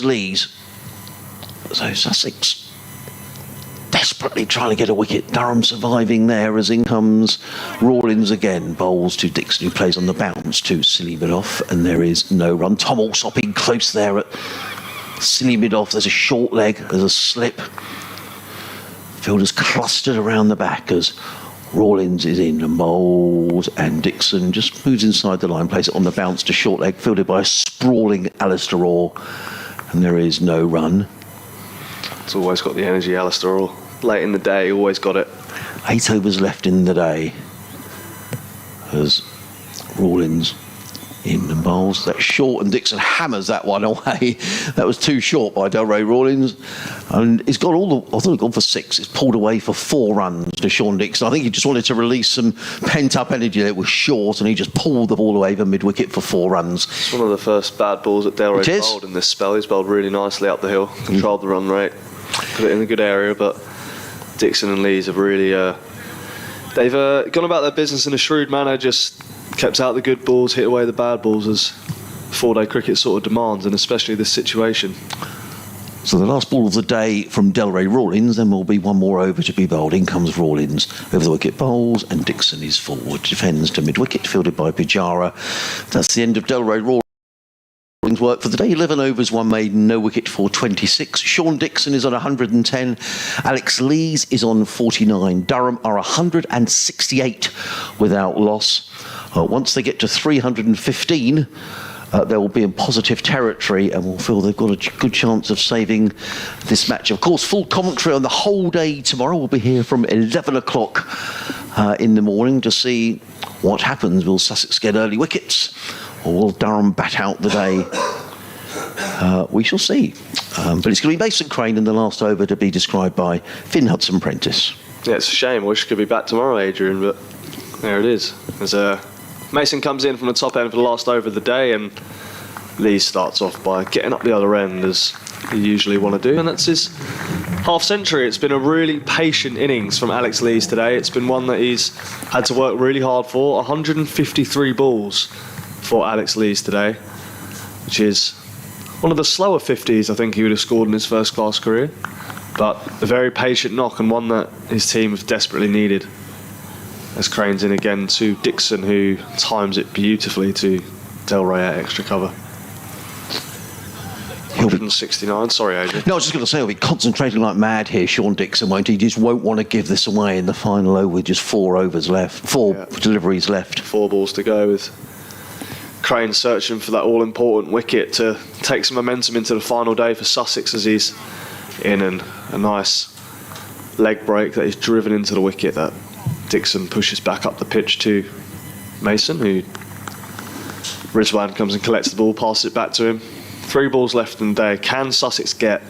Lees. So Sussex desperately trying to get a wicket. Durham surviving there as in comes Rawlins again. Bowls to Dixon, who plays on the bounce to silly mid-off, and there is no run. Tom Alsop close there at silly mid-off. There's a short leg, there's a slip. Fielders clustered around the back as Rawlins is in and bowls, and Dixon just moves inside the line, plays it on the bounce to short leg, fielded by a sprawling Alistair Orr, and there is no run. It's always got the energy, Alistair Orr. Late in the day, always got it. 8 overs left in the day as Rawlins in and bowls. That's short, and Dixon hammers that one away. That was too short by Delray Rawlins, and he's got all the. I thought he'd gone for 6. It's pulled away for 4 runs to Sean Dixon. I think he just wanted to release some pent-up energy that was short, and he just pulled the ball away for mid-wicket for 4 runs. It's one of the first bad balls that Delray bowled in this spell. He's bowled really nicely up the hill, controlled the run rate, put it in a good area, but Dixon and Lees have really they've gone about their business in a shrewd manner, just kept out the good balls, hit away the bad balls, as 4-day cricket sort of demands, and especially this situation. So the last ball of the day from Delray Rawlins, then will be one more over to be bowled. In comes Rawlins over the wicket, bowls, and Dixon is forward, defends to mid-wicket, fielded by Pujara. That's the end of Delray Rawlins' work for the day. 11 overs, 1 maiden, no wicket for 26. Sean Dixon is on 110. Alex Lees is on 49. Durham are 168 without loss. Once they get to 315, they will be in positive territory and will feel they've got a good chance of saving this match. Of course, full commentary on the whole day tomorrow. We'll be here from 11 o'clock in the morning to see what happens. Will Sussex get early wickets, or will Durham bat out the day? We shall see. But it's going to be Mason Crane in the last over, to be described by Finn Hudson-Prentice. Yeah, it's a shame. I wish I could be back tomorrow, Adrian, but there it is. Mason comes in from the top end for the last over of the day, and Lees starts off by getting up the other end, as you usually want to do, and that's his half century. It's been a really patient innings from Alex Lees today. It's been one that he's had to work really hard for. 153 balls for Alex Lees today, which is one of the slower 50s I think he would have scored in his first class career, but a very patient knock, and one that his team have desperately needed. As Crane's in again to Dixon, who times it beautifully to Delray at extra cover. 169, sorry Adrian. No, I was just going to say, he'll be concentrating like mad here, Sean Dixon, won't he? He just won't want to give this away in the final over with just 4 overs left, 4 deliveries left. 4 balls to go, with Crane searching for that all-important wicket to take some momentum into the final day for Sussex, as he's in, and a nice leg break that he's driven into the wicket that Dixon pushes back up the pitch to Mason, who Rizwan comes and collects the ball, passes it back to him. 3 balls left in the day. Can Sussex get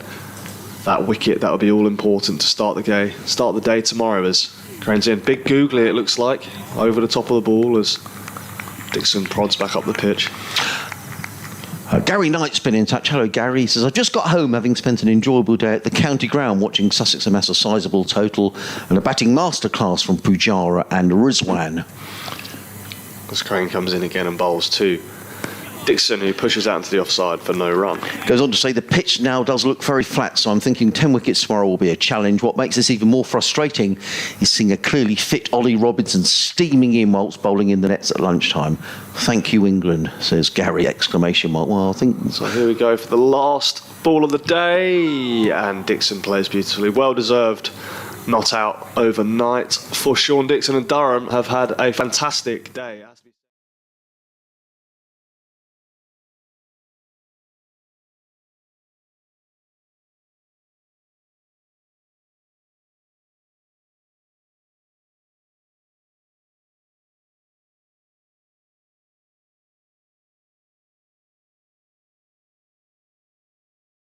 that wicket? That would be all important to start the day tomorrow, as Crane's in. Big googly, it looks like, over the top of the ball as Dixon prods back up the pitch. Gary Knight's been in touch. Hello, Gary. He says, I've just got home, having spent an enjoyable day at the county ground watching Sussex amass a sizable total and a batting masterclass from Pujara and Rizwan. As Crane comes in again and bowls to Dixon, who pushes out into the offside for no run. Goes on to say the pitch now does look very flat, so I'm thinking 10 wickets tomorrow will be a challenge. What makes this even more frustrating is seeing a clearly fit Ollie Robinson steaming in whilst bowling in the nets at lunchtime. Thank you, England, says Gary, exclamation mark. Well, I think... So here we go for the last ball of the day, and Dixon plays beautifully. Well deserved not out overnight for Sean Dixon, and Durham have had a fantastic day.